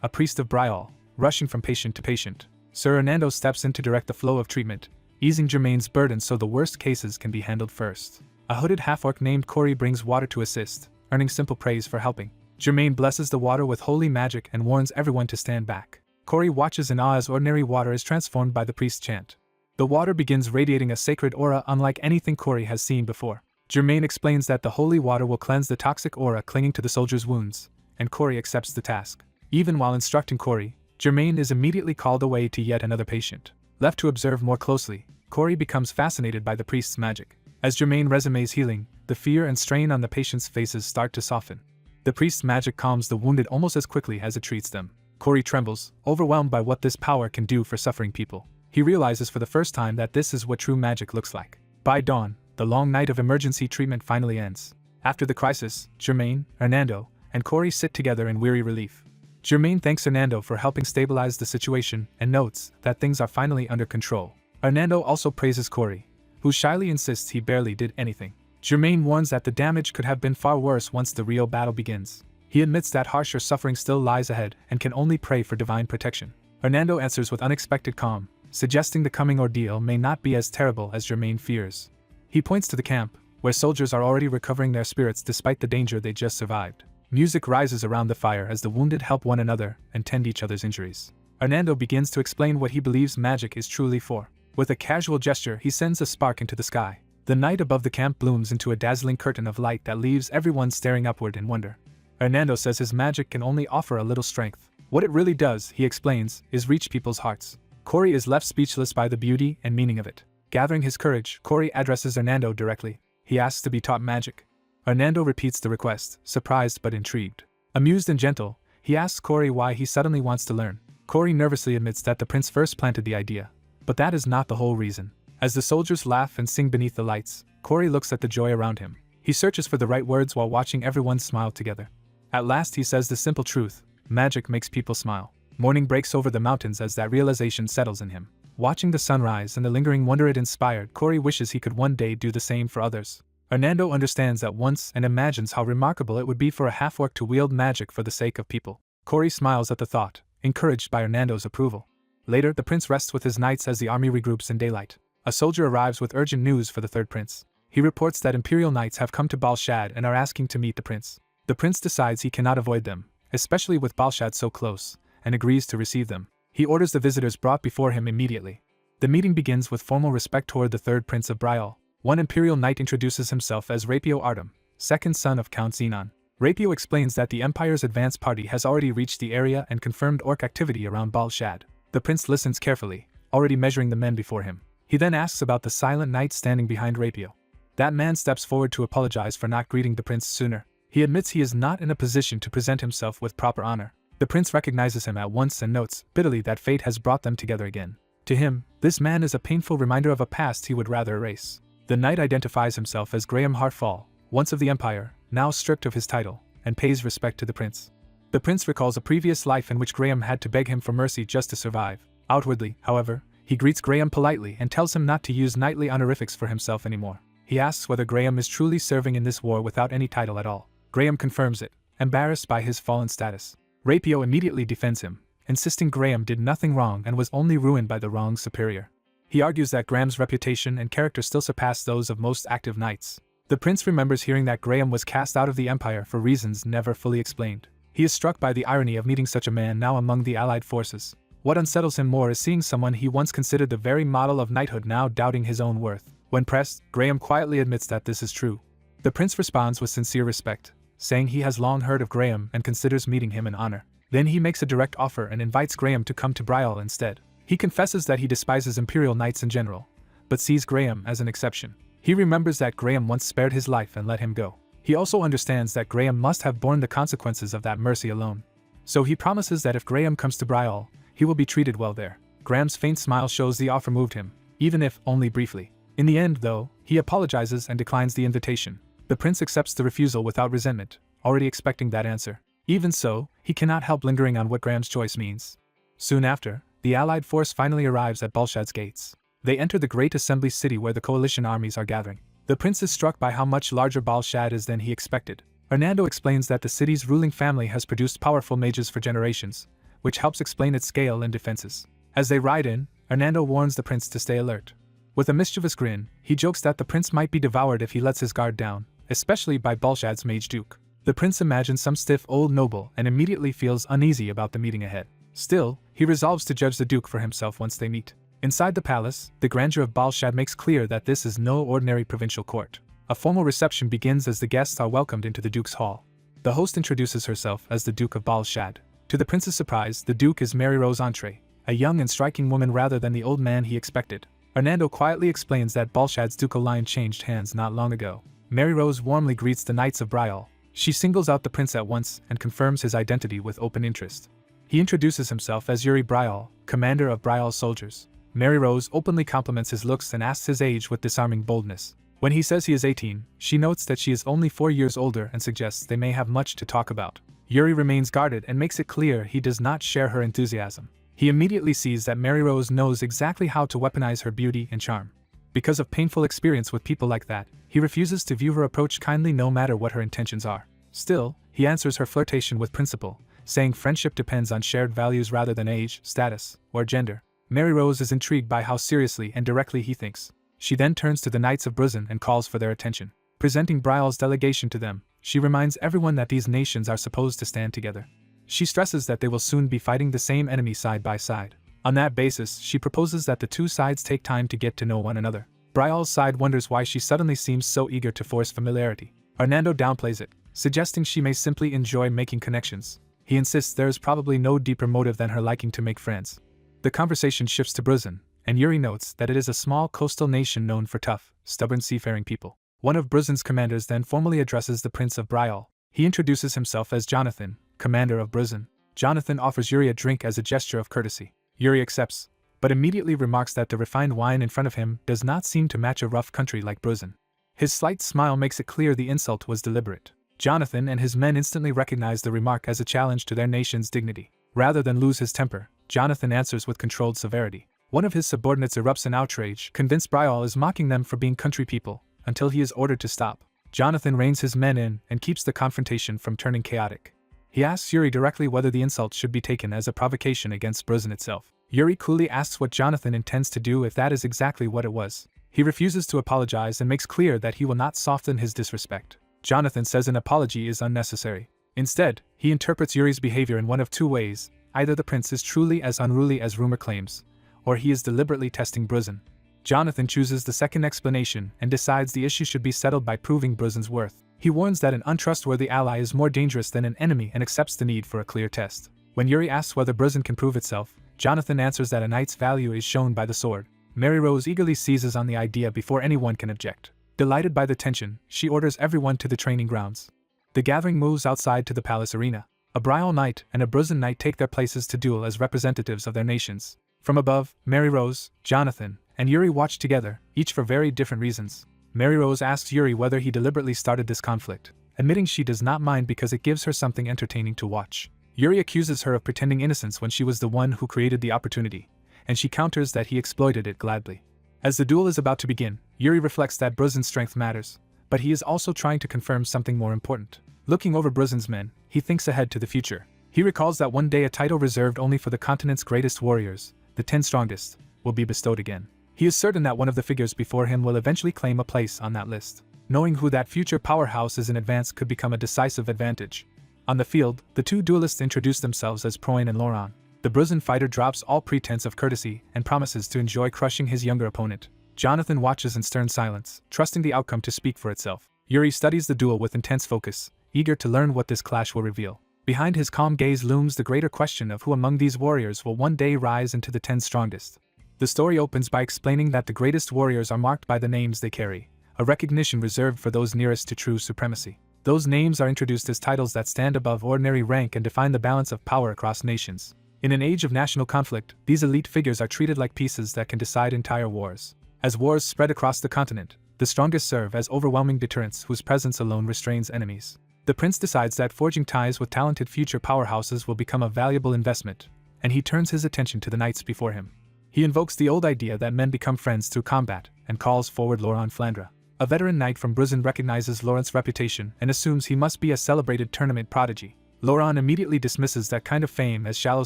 a priest of Brial, rushing from patient to patient. Sir Hernando steps in to direct the flow of treatment, easing Germain's burden so the worst cases can be handled first. A hooded half-orc named Corey brings water to assist, earning simple praise for helping. Germain blesses the water with holy magic and warns everyone to stand back. Corey watches in awe as ordinary water is transformed by the priest's chant. The water begins radiating a sacred aura unlike anything Corey has seen before. Germain explains that the holy water will cleanse the toxic aura clinging to the soldier's wounds, and Corey accepts the task. Even while instructing Corey, Germain is immediately called away to yet another patient. Left to observe more closely, Corey becomes fascinated by the priest's magic. As Germain resumes healing, the fear and strain on the patient's faces start to soften. The priest's magic calms the wounded almost as quickly as it treats them. Corey trembles, overwhelmed by what this power can do for suffering people. He realizes for the first time that this is what true magic looks like. By dawn, the long night of emergency treatment finally ends. After the crisis, Germain, Hernando, and Corey sit together in weary relief. Germain thanks Hernando for helping stabilize the situation and notes that things are finally under control. Hernando also praises Corey, who shyly insists he barely did anything. Germain warns that the damage could have been far worse once the real battle begins. He admits that harsher suffering still lies ahead and can only pray for divine protection. Hernando answers with unexpected calm, suggesting the coming ordeal may not be as terrible as Germain fears. He points to the camp, where soldiers are already recovering their spirits despite the danger they just survived. Music rises around the fire as the wounded help one another and tend each other's injuries. Hernando begins to explain what he believes magic is truly for. With a casual gesture, he sends a spark into the sky. The night above the camp blooms into a dazzling curtain of light that leaves everyone staring upward in wonder. Hernando says his magic can only offer a little strength. What it really does, he explains, is reach people's hearts. Corey is left speechless by the beauty and meaning of it. Gathering his courage, Corey addresses Hernando directly. He asks to be taught magic. Hernando repeats the request, surprised but intrigued. Amused and gentle, he asks Corey why he suddenly wants to learn. Corey nervously admits that the prince first planted the idea. But that is not the whole reason. As the soldiers laugh and sing beneath the lights, Corey looks at the joy around him. He searches for the right words while watching everyone smile together. At last he says the simple truth: magic makes people smile. Morning breaks over the mountains as that realization settles in him. Watching the sunrise and the lingering wonder it inspired, Corey wishes he could one day do the same for others. Hernando understands at once and imagines how remarkable it would be for a half-orc to wield magic for the sake of people. Corey smiles at the thought, encouraged by Hernando's approval. Later, the prince rests with his knights as the army regroups in daylight. A soldier arrives with urgent news for the third prince. He reports that imperial knights have come to Balshad and are asking to meet the prince. The prince decides he cannot avoid them, especially with Balshad so close, and agrees to receive them. He orders the visitors brought before him immediately. The meeting begins with formal respect toward the third prince of Brial. One imperial knight introduces himself as Rapio Artem, second son of Count Xenon. Rapio explains that the empire's advance party has already reached the area and confirmed orc activity around Balshad. The prince listens carefully, already measuring the men before him. He then asks about the silent knight standing behind Rapio. That man steps forward to apologize for not greeting the prince sooner. He admits he is not in a position to present himself with proper honor. The prince recognizes him at once and notes bitterly that fate has brought them together again. To him, this man is a painful reminder of a past he would rather erase. The knight identifies himself as Graham Hartfall, once of the Empire, now stripped of his title, and pays respect to the prince. The prince recalls a previous life in which Graham had to beg him for mercy just to survive. Outwardly, however, he greets Graham politely and tells him not to use knightly honorifics for himself anymore. He asks whether Graham is truly serving in this war without any title at all. Graham confirms it, embarrassed by his fallen status. Rapio immediately defends him, insisting Graham did nothing wrong and was only ruined by the wrong superior. He argues that Graham's reputation and character still surpass those of most active knights. The prince remembers hearing that Graham was cast out of the Empire for reasons never fully explained. He is struck by the irony of meeting such a man now among the allied forces. What unsettles him more is seeing someone he once considered the very model of knighthood now doubting his own worth. When pressed, Graham quietly admits that this is true. The prince responds with sincere respect, saying he has long heard of Graham and considers meeting him in honor. Then he makes a direct offer and invites Graham to come to Brial instead. He confesses that he despises imperial knights in general, but sees Graham as an exception. He remembers that Graham once spared his life and let him go. He also understands that Graham must have borne the consequences of that mercy alone. So he promises that if Graham comes to Brial, he will be treated well there. Graham's faint smile shows the offer moved him, even if only briefly. In the end, though, he apologizes and declines the invitation. The prince accepts the refusal without resentment, already expecting that answer. Even so, he cannot help lingering on what Graham's choice means. Soon after, the allied force finally arrives at Balshad's gates. They enter the great assembly city where the coalition armies are gathering. The prince is struck by how much larger Balshad is than he expected. Hernando explains that the city's ruling family has produced powerful mages for generations, which helps explain its scale and defenses. As they ride in, Hernando warns the prince to stay alert. With a mischievous grin, he jokes that the prince might be devoured if he lets his guard down, especially by Balshad's mage duke. The prince imagines some stiff old noble and immediately feels uneasy about the meeting ahead. Still, he resolves to judge the duke for himself once they meet. Inside the palace, the grandeur of Balshad makes clear that this is no ordinary provincial court. A formal reception begins as the guests are welcomed into the Duke's hall. The host introduces herself as the Duke of Balshad. To the prince's surprise, the Duke is Mary Rose Entree, a young and striking woman rather than the old man he expected. Hernando quietly explains that Balshad's ducal line changed hands not long ago. Mary Rose warmly greets the Knights of Brial. She singles out the prince at once and confirms his identity with open interest. He introduces himself as Yuri Brial, commander of Brial's soldiers. Mary Rose openly compliments his looks and asks his age with disarming boldness. When he says he is 18, she notes that she is only 4 years older and suggests they may have much to talk about. Yuri remains guarded and makes it clear he does not share her enthusiasm. He immediately sees that Mary Rose knows exactly how to weaponize her beauty and charm. Because of painful experience with people like that, he refuses to view her approach kindly no matter what her intentions are. Still, he answers her flirtation with principle, saying friendship depends on shared values rather than age, status, or gender. Mary Rose is intrigued by how seriously and directly he thinks. She then turns to the Knights of Bruzan and calls for their attention. Presenting Brial's delegation to them, she reminds everyone that these nations are supposed to stand together. She stresses that they will soon be fighting the same enemy side by side. On that basis, she proposes that the two sides take time to get to know one another. Brial's side wonders why she suddenly seems so eager to force familiarity. Hernando downplays it, suggesting she may simply enjoy making connections. He insists there is probably no deeper motive than her liking to make friends. The conversation shifts to Bruzan, and Yuri notes that it is a small coastal nation known for tough, stubborn seafaring people. One of Bruzan's commanders then formally addresses the Prince of Brial. He introduces himself as Jonathan, commander of Bruzan. Jonathan offers Yuri a drink as a gesture of courtesy. Yuri accepts, but immediately remarks that the refined wine in front of him does not seem to match a rough country like Bruzan. His slight smile makes it clear the insult was deliberate. Jonathan and his men instantly recognize the remark as a challenge to their nation's dignity. Rather than lose his temper, Jonathan answers with controlled severity. One of his subordinates erupts in outrage, convinced Brial is mocking them for being country people, until he is ordered to stop. Jonathan reins his men in and keeps the confrontation from turning chaotic. He asks Yuri directly whether the insult should be taken as a provocation against Bruzan itself. Yuri coolly asks what Jonathan intends to do if that is exactly what it was. He refuses to apologize and makes clear that he will not soften his disrespect. Jonathan says an apology is unnecessary. Instead, he interprets Yuri's behavior in one of two ways: either the prince is truly as unruly as rumor claims, or he is deliberately testing Bruzan. Jonathan chooses the second explanation and decides the issue should be settled by proving Bruzan's worth. He warns that an untrustworthy ally is more dangerous than an enemy and accepts the need for a clear test. When Yuri asks whether Bruzan can prove itself, Jonathan answers that a knight's value is shown by the sword. Mary Rose eagerly seizes on the idea before anyone can object. Delighted by the tension, she orders everyone to the training grounds. The gathering moves outside to the palace arena. A Brial knight and a Bruzan knight take their places to duel as representatives of their nations. From above, Mary Rose, Jonathan, and Yuri watch together, each for very different reasons. Mary Rose asks Yuri whether he deliberately started this conflict, admitting she does not mind because it gives her something entertaining to watch. Yuri accuses her of pretending innocence when she was the one who created the opportunity, and she counters that he exploited it gladly. As the duel is about to begin, Yuri reflects that Bruzan's strength matters, but he is also trying to confirm something more important. Looking over Bruzan's men, he thinks ahead to the future. He recalls that one day a title reserved only for the continent's greatest warriors, the 10 strongest, will be bestowed again. He is certain that one of the figures before him will eventually claim a place on that list. Knowing who that future powerhouse is in advance could become a decisive advantage. On the field, the two duelists introduce themselves as Proin and Laurent. The Bruzan fighter drops all pretense of courtesy and promises to enjoy crushing his younger opponent. Jonathan watches in stern silence, trusting the outcome to speak for itself. Yuri studies the duel with intense focus, eager to learn what this clash will reveal. Behind his calm gaze looms the greater question of who among these warriors will one day rise into the 10 strongest. The story opens by explaining that the greatest warriors are marked by the names they carry, a recognition reserved for those nearest to true supremacy. Those names are introduced as titles that stand above ordinary rank and define the balance of power across nations. In an age of national conflict, these elite figures are treated like pieces that can decide entire wars. As wars spread across the continent, the strongest serve as overwhelming deterrents whose presence alone restrains enemies. The prince decides that forging ties with talented future powerhouses will become a valuable investment, and he turns his attention to the knights before him. He invokes the old idea that men become friends through combat, and calls forward Laurent Flandre. A veteran knight from Bruzan recognizes Laurent's reputation and assumes he must be a celebrated tournament prodigy. Laurent immediately dismisses that kind of fame as shallow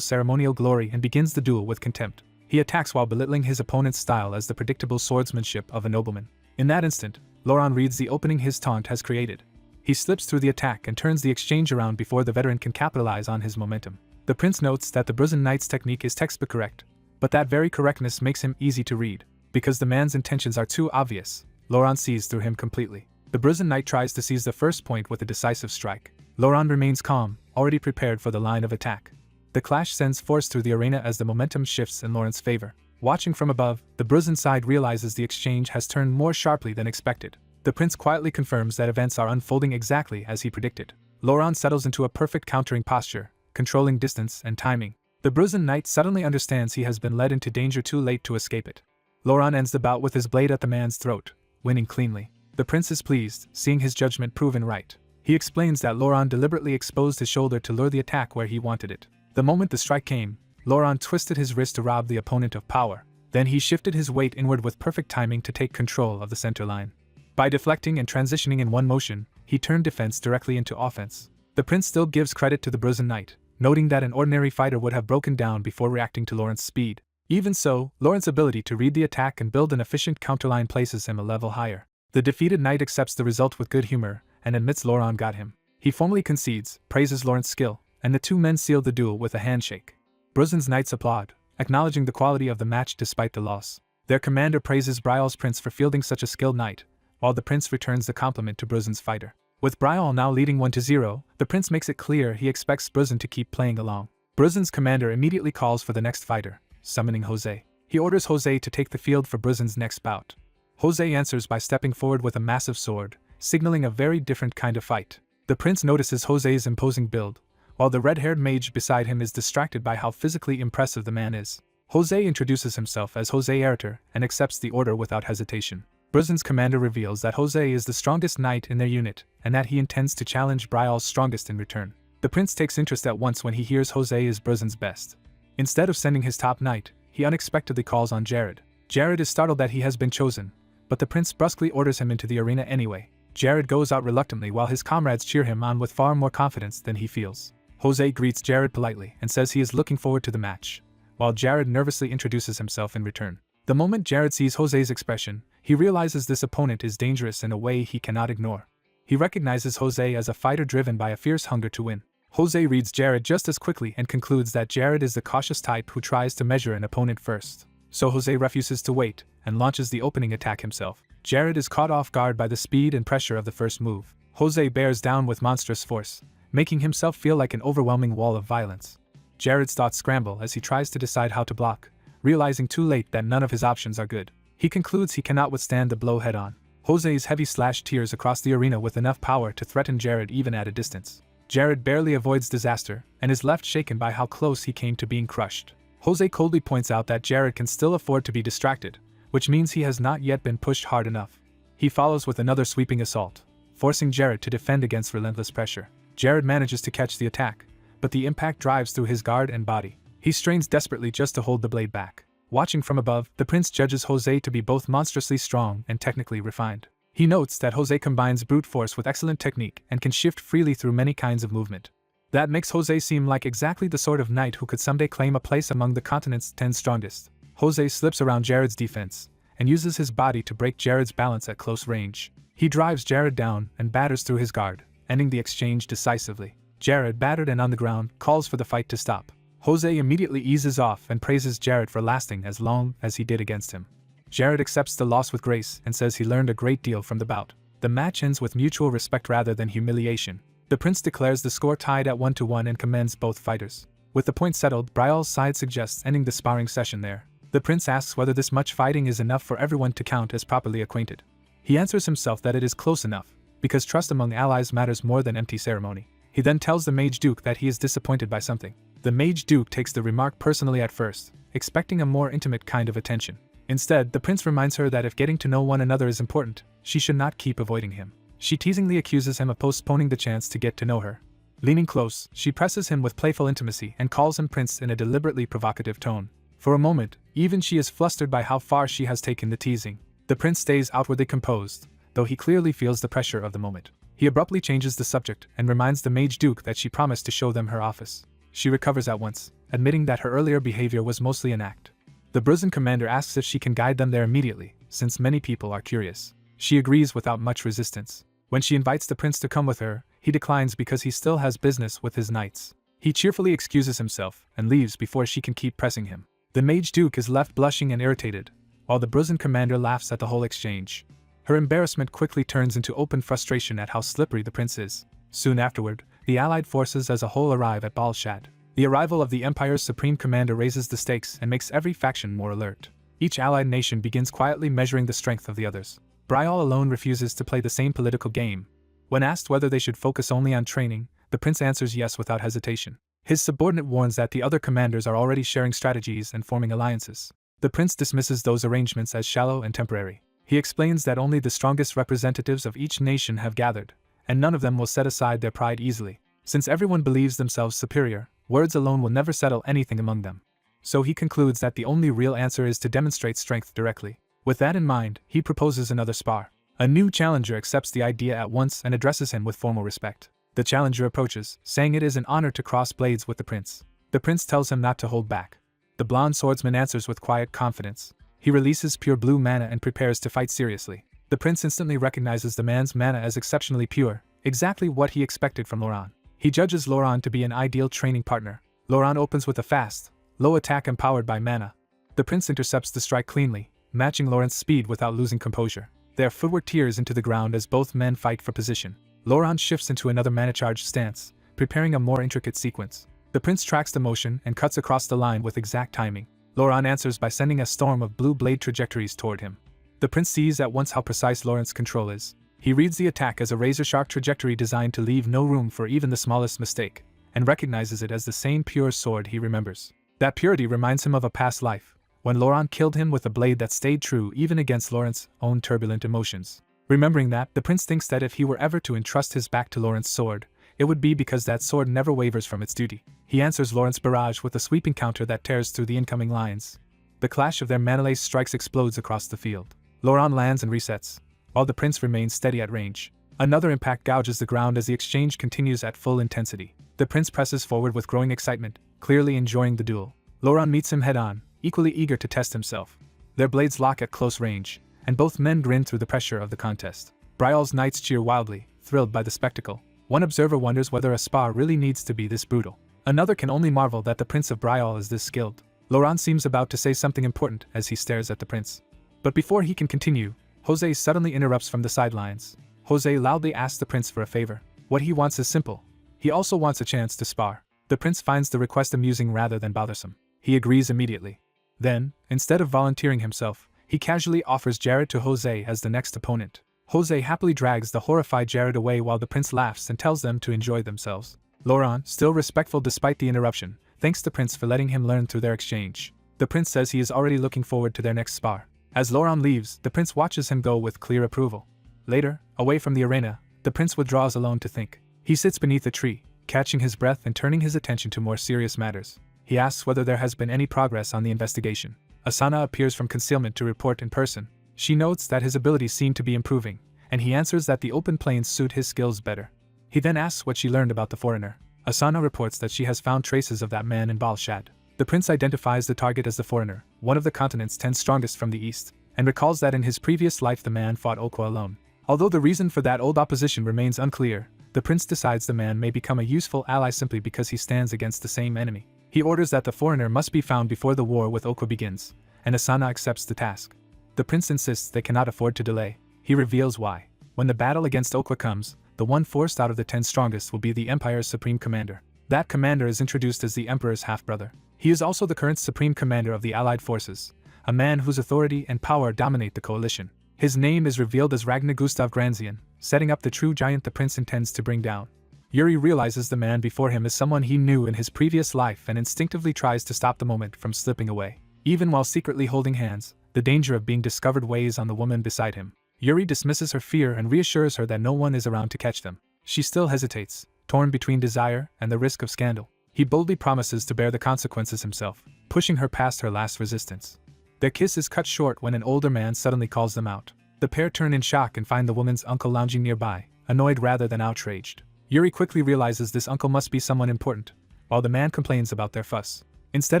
ceremonial glory and begins the duel with contempt. He attacks while belittling his opponent's style as the predictable swordsmanship of a nobleman. In that instant, Laurent reads the opening his taunt has created. He slips through the attack and turns the exchange around before the veteran can capitalize on his momentum. The prince notes that the Bruzan knight's technique is textbook correct, But that very correctness makes him easy to read. Because the man's intentions are too obvious, Laurent sees through him completely. The brazen knight tries to seize the first point with a decisive strike. Laurent remains calm, already prepared for the line of attack. The clash sends force through the arena as the momentum shifts in Laurent's favor. Watching from above, the brazen side realizes the exchange has turned more sharply than expected. The prince quietly confirms that events are unfolding exactly as he predicted. Laurent settles into a perfect countering posture, controlling distance and timing. The brazen knight suddenly understands he has been led into danger too late to escape it. Laurent ends the bout with his blade at the man's throat, winning cleanly. The prince is pleased, seeing his judgment proven right. He explains that Laurent deliberately exposed his shoulder to lure the attack where he wanted it. The moment the strike came, Laurent twisted his wrist to rob the opponent of power. Then he shifted his weight inward with perfect timing to take control of the center line. By deflecting and transitioning in one motion, he turned defense directly into offense. The prince still gives credit to the brazen knight, noting that an ordinary fighter would have broken down before reacting to Laurent's speed. Even so, Laurent's ability to read the attack and build an efficient counterline places him a level higher. The defeated knight accepts the result with good humor and admits Laurent got him. He formally concedes, praises Laurent's skill, and the two men seal the duel with a handshake. Brazen's knights applaud, acknowledging the quality of the match despite the loss. Their commander praises Brial's prince for fielding such a skilled knight, while the prince returns the compliment to Brazen's fighter. With Brial now leading 1-0, the prince makes it clear he expects Brazen to keep playing along. Brazen's commander immediately calls for the next fighter, summoning Jose. He orders Jose to take the field for Brazen's next bout. Jose answers by stepping forward with a massive sword, signaling a very different kind of fight. The prince notices Jose's imposing build, while the red-haired mage beside him is distracted by how physically impressive the man is. Jose introduces himself as Jose Erter and accepts the order without hesitation. Brazen's commander reveals that Jose is the strongest knight in their unit, and that he intends to challenge Brial's strongest in return. The prince takes interest at once when he hears Jose is Brazen's best. Instead of sending his top knight, he unexpectedly calls on Jared. Jared is startled that he has been chosen, but the prince brusquely orders him into the arena anyway. Jared goes out reluctantly while his comrades cheer him on with far more confidence than he feels. Jose greets Jared politely and says he is looking forward to the match, while Jared nervously introduces himself in return. The moment Jared sees Jose's expression, he realizes this opponent is dangerous in a way he cannot ignore. He recognizes Jose as a fighter driven by a fierce hunger to win. Jose reads Jared just as quickly and concludes that Jared is the cautious type who tries to measure an opponent first. So Jose refuses to wait and launches the opening attack himself. Jared is caught off guard by the speed and pressure of the first move. Jose bears down with monstrous force, making himself feel like an overwhelming wall of violence. Jared's thoughts scramble as he tries to decide how to block, realizing too late that none of his options are good. He concludes he cannot withstand the blow head-on. Jose's heavy slash tears across the arena with enough power to threaten Jared even at a distance. Jared barely avoids disaster, and is left shaken by how close he came to being crushed. Jose coldly points out that Jared can still afford to be distracted, which means he has not yet been pushed hard enough. He follows with another sweeping assault, forcing Jared to defend against relentless pressure. Jared manages to catch the attack, but the impact drives through his guard and body. He strains desperately just to hold the blade back. Watching from above, the prince judges Jose to be both monstrously strong and technically refined. He notes that Jose combines brute force with excellent technique and can shift freely through many kinds of movement. That makes Jose seem like exactly the sort of knight who could someday claim a place among the continent's 10 strongest. Jose slips around Jared's defense and uses his body to break Jared's balance at close range. He drives Jared down and batters through his guard, ending the exchange decisively. Jared, battered and on the ground, calls for the fight to stop. Jose immediately eases off and praises Jared for lasting as long as he did against him. Jared accepts the loss with grace and says he learned a great deal from the bout. The match ends with mutual respect rather than humiliation. The prince declares the score tied at 1-1 and commends both fighters. With the point settled, Brial's side suggests ending the sparring session there. The prince asks whether this much fighting is enough for everyone to count as properly acquainted. He answers himself that it is close enough, because trust among allies matters more than empty ceremony. He then tells the Mage Duke that he is disappointed by something. The Mage Duke takes the remark personally at first, expecting a more intimate kind of attention. Instead, the prince reminds her that if getting to know one another is important, she should not keep avoiding him. She teasingly accuses him of postponing the chance to get to know her. Leaning close, she presses him with playful intimacy and calls him prince in a deliberately provocative tone. For a moment, even she is flustered by how far she has taken the teasing. The prince stays outwardly composed, though he clearly feels the pressure of the moment. He abruptly changes the subject and reminds the Mage Duke that she promised to show them her office. She recovers at once, admitting that her earlier behavior was mostly an act. The brazen commander asks if she can guide them there immediately, since many people are curious. She agrees without much resistance. When she invites the prince to come with her, he declines because he still has business with his knights. He cheerfully excuses himself and leaves before she can keep pressing him. The Mage Duke is left blushing and irritated, while the Bruzen commander laughs at the whole exchange. Her embarrassment quickly turns into open frustration at how slippery the prince is. Soon afterward, the allied forces as a whole arrive at Balshad. The arrival of the Empire's supreme commander raises the stakes and makes every faction more alert. Each allied nation begins quietly measuring the strength of the others. Brial alone refuses to play the same political game. When asked whether they should focus only on training, the prince answers yes without hesitation. His subordinate warns that the other commanders are already sharing strategies and forming alliances. The prince dismisses those arrangements as shallow and temporary. He explains that only the strongest representatives of each nation have gathered, and none of them will set aside their pride easily. Since everyone believes themselves superior, words alone will never settle anything among them. So he concludes that the only real answer is to demonstrate strength directly. With that in mind, he proposes another spar. A new challenger accepts the idea at once and addresses him with formal respect. The challenger approaches, saying it is an honor to cross blades with the prince. The prince tells him not to hold back. The blonde swordsman answers with quiet confidence. He releases pure blue mana and prepares to fight seriously. The prince instantly recognizes the man's mana as exceptionally pure, exactly what he expected from Laurent. He judges Laurent to be an ideal training partner. Laurent opens with a fast, low attack empowered by mana. The prince intercepts the strike cleanly, matching Laurent's speed without losing composure. Their footwork tears into the ground as both men fight for position. Laurent shifts into another mana-charged stance, preparing a more intricate sequence. The prince tracks the motion and cuts across the line with exact timing. Laurent answers by sending a storm of blue blade trajectories toward him. The prince sees at once how precise Laurent's control is. He reads the attack as a razor-sharp trajectory designed to leave no room for even the smallest mistake, and recognizes it as the same pure sword he remembers. That purity reminds him of a past life, when Laurent killed him with a blade that stayed true even against Laurent's own turbulent emotions. Remembering that, the prince thinks that if he were ever to entrust his back to Laurent's sword, it would be because that sword never wavers from its duty. He answers Laurent's barrage with a sweeping counter that tears through the incoming lines. The clash of their mana-laced strikes explodes across the field. Laurent lands and resets, while the prince remains steady at range. Another impact gouges the ground as the exchange continues at full intensity. The prince presses forward with growing excitement, clearly enjoying the duel. Laurent meets him head-on, equally eager to test himself. Their blades lock at close range, and both men grin through the pressure of the contest. Brial's knights cheer wildly, thrilled by the spectacle. One observer wonders whether a spar really needs to be this brutal. Another can only marvel that the Prince of Brial is this skilled. Laurent seems about to say something important as he stares at the prince. But before he can continue, Jose suddenly interrupts from the sidelines. Jose loudly asks the prince for a favor. What he wants is simple. He also wants a chance to spar. The prince finds the request amusing rather than bothersome. He agrees immediately. Then, instead of volunteering himself, he casually offers Jared to Jose as the next opponent. Jose happily drags the horrified Jared away while the prince laughs and tells them to enjoy themselves. Laurent, still respectful despite the interruption, thanks the prince for letting him learn through their exchange. The prince says he is already looking forward to their next spar. As Laurent leaves, the prince watches him go with clear approval. Later, away from the arena, the prince withdraws alone to think. He sits beneath a tree, catching his breath and turning his attention to more serious matters. He asks whether there has been any progress on the investigation. Asana appears from concealment to report in person. She notes that his abilities seem to be improving, and he answers that the open plains suit his skills better. He then asks what she learned about the foreigner. Asana reports that she has found traces of that man in Balshad. The prince identifies the target as the foreigner, one of the continent's 10 strongest from the east, and recalls that in his previous life the man fought Okwa alone. Although the reason for that old opposition remains unclear, the prince decides the man may become a useful ally simply because he stands against the same enemy. He orders that the foreigner must be found before the war with Okwa begins, and Asana accepts the task. The prince insists they cannot afford to delay. He reveals why. When the battle against Okwa comes, the one forced out of the 10 strongest will be the Empire's supreme commander. That commander is introduced as the Emperor's half-brother. He is also the current supreme commander of the Allied forces, a man whose authority and power dominate the coalition. His name is revealed as Ragnar Gustav Granzian, setting up the true giant the prince intends to bring down. Yuri realizes the man before him is someone he knew in his previous life and instinctively tries to stop the moment from slipping away. Even while secretly holding hands, the danger of being discovered weighs on the woman beside him. Yuri dismisses her fear and reassures her that no one is around to catch them. She still hesitates, torn between desire and the risk of scandal. He boldly promises to bear the consequences himself, pushing her past her last resistance. Their kiss is cut short when an older man suddenly calls them out. The pair turn in shock and find the woman's uncle lounging nearby, annoyed rather than outraged. Yuri quickly realizes this uncle must be someone important, while the man complains about their fuss. Instead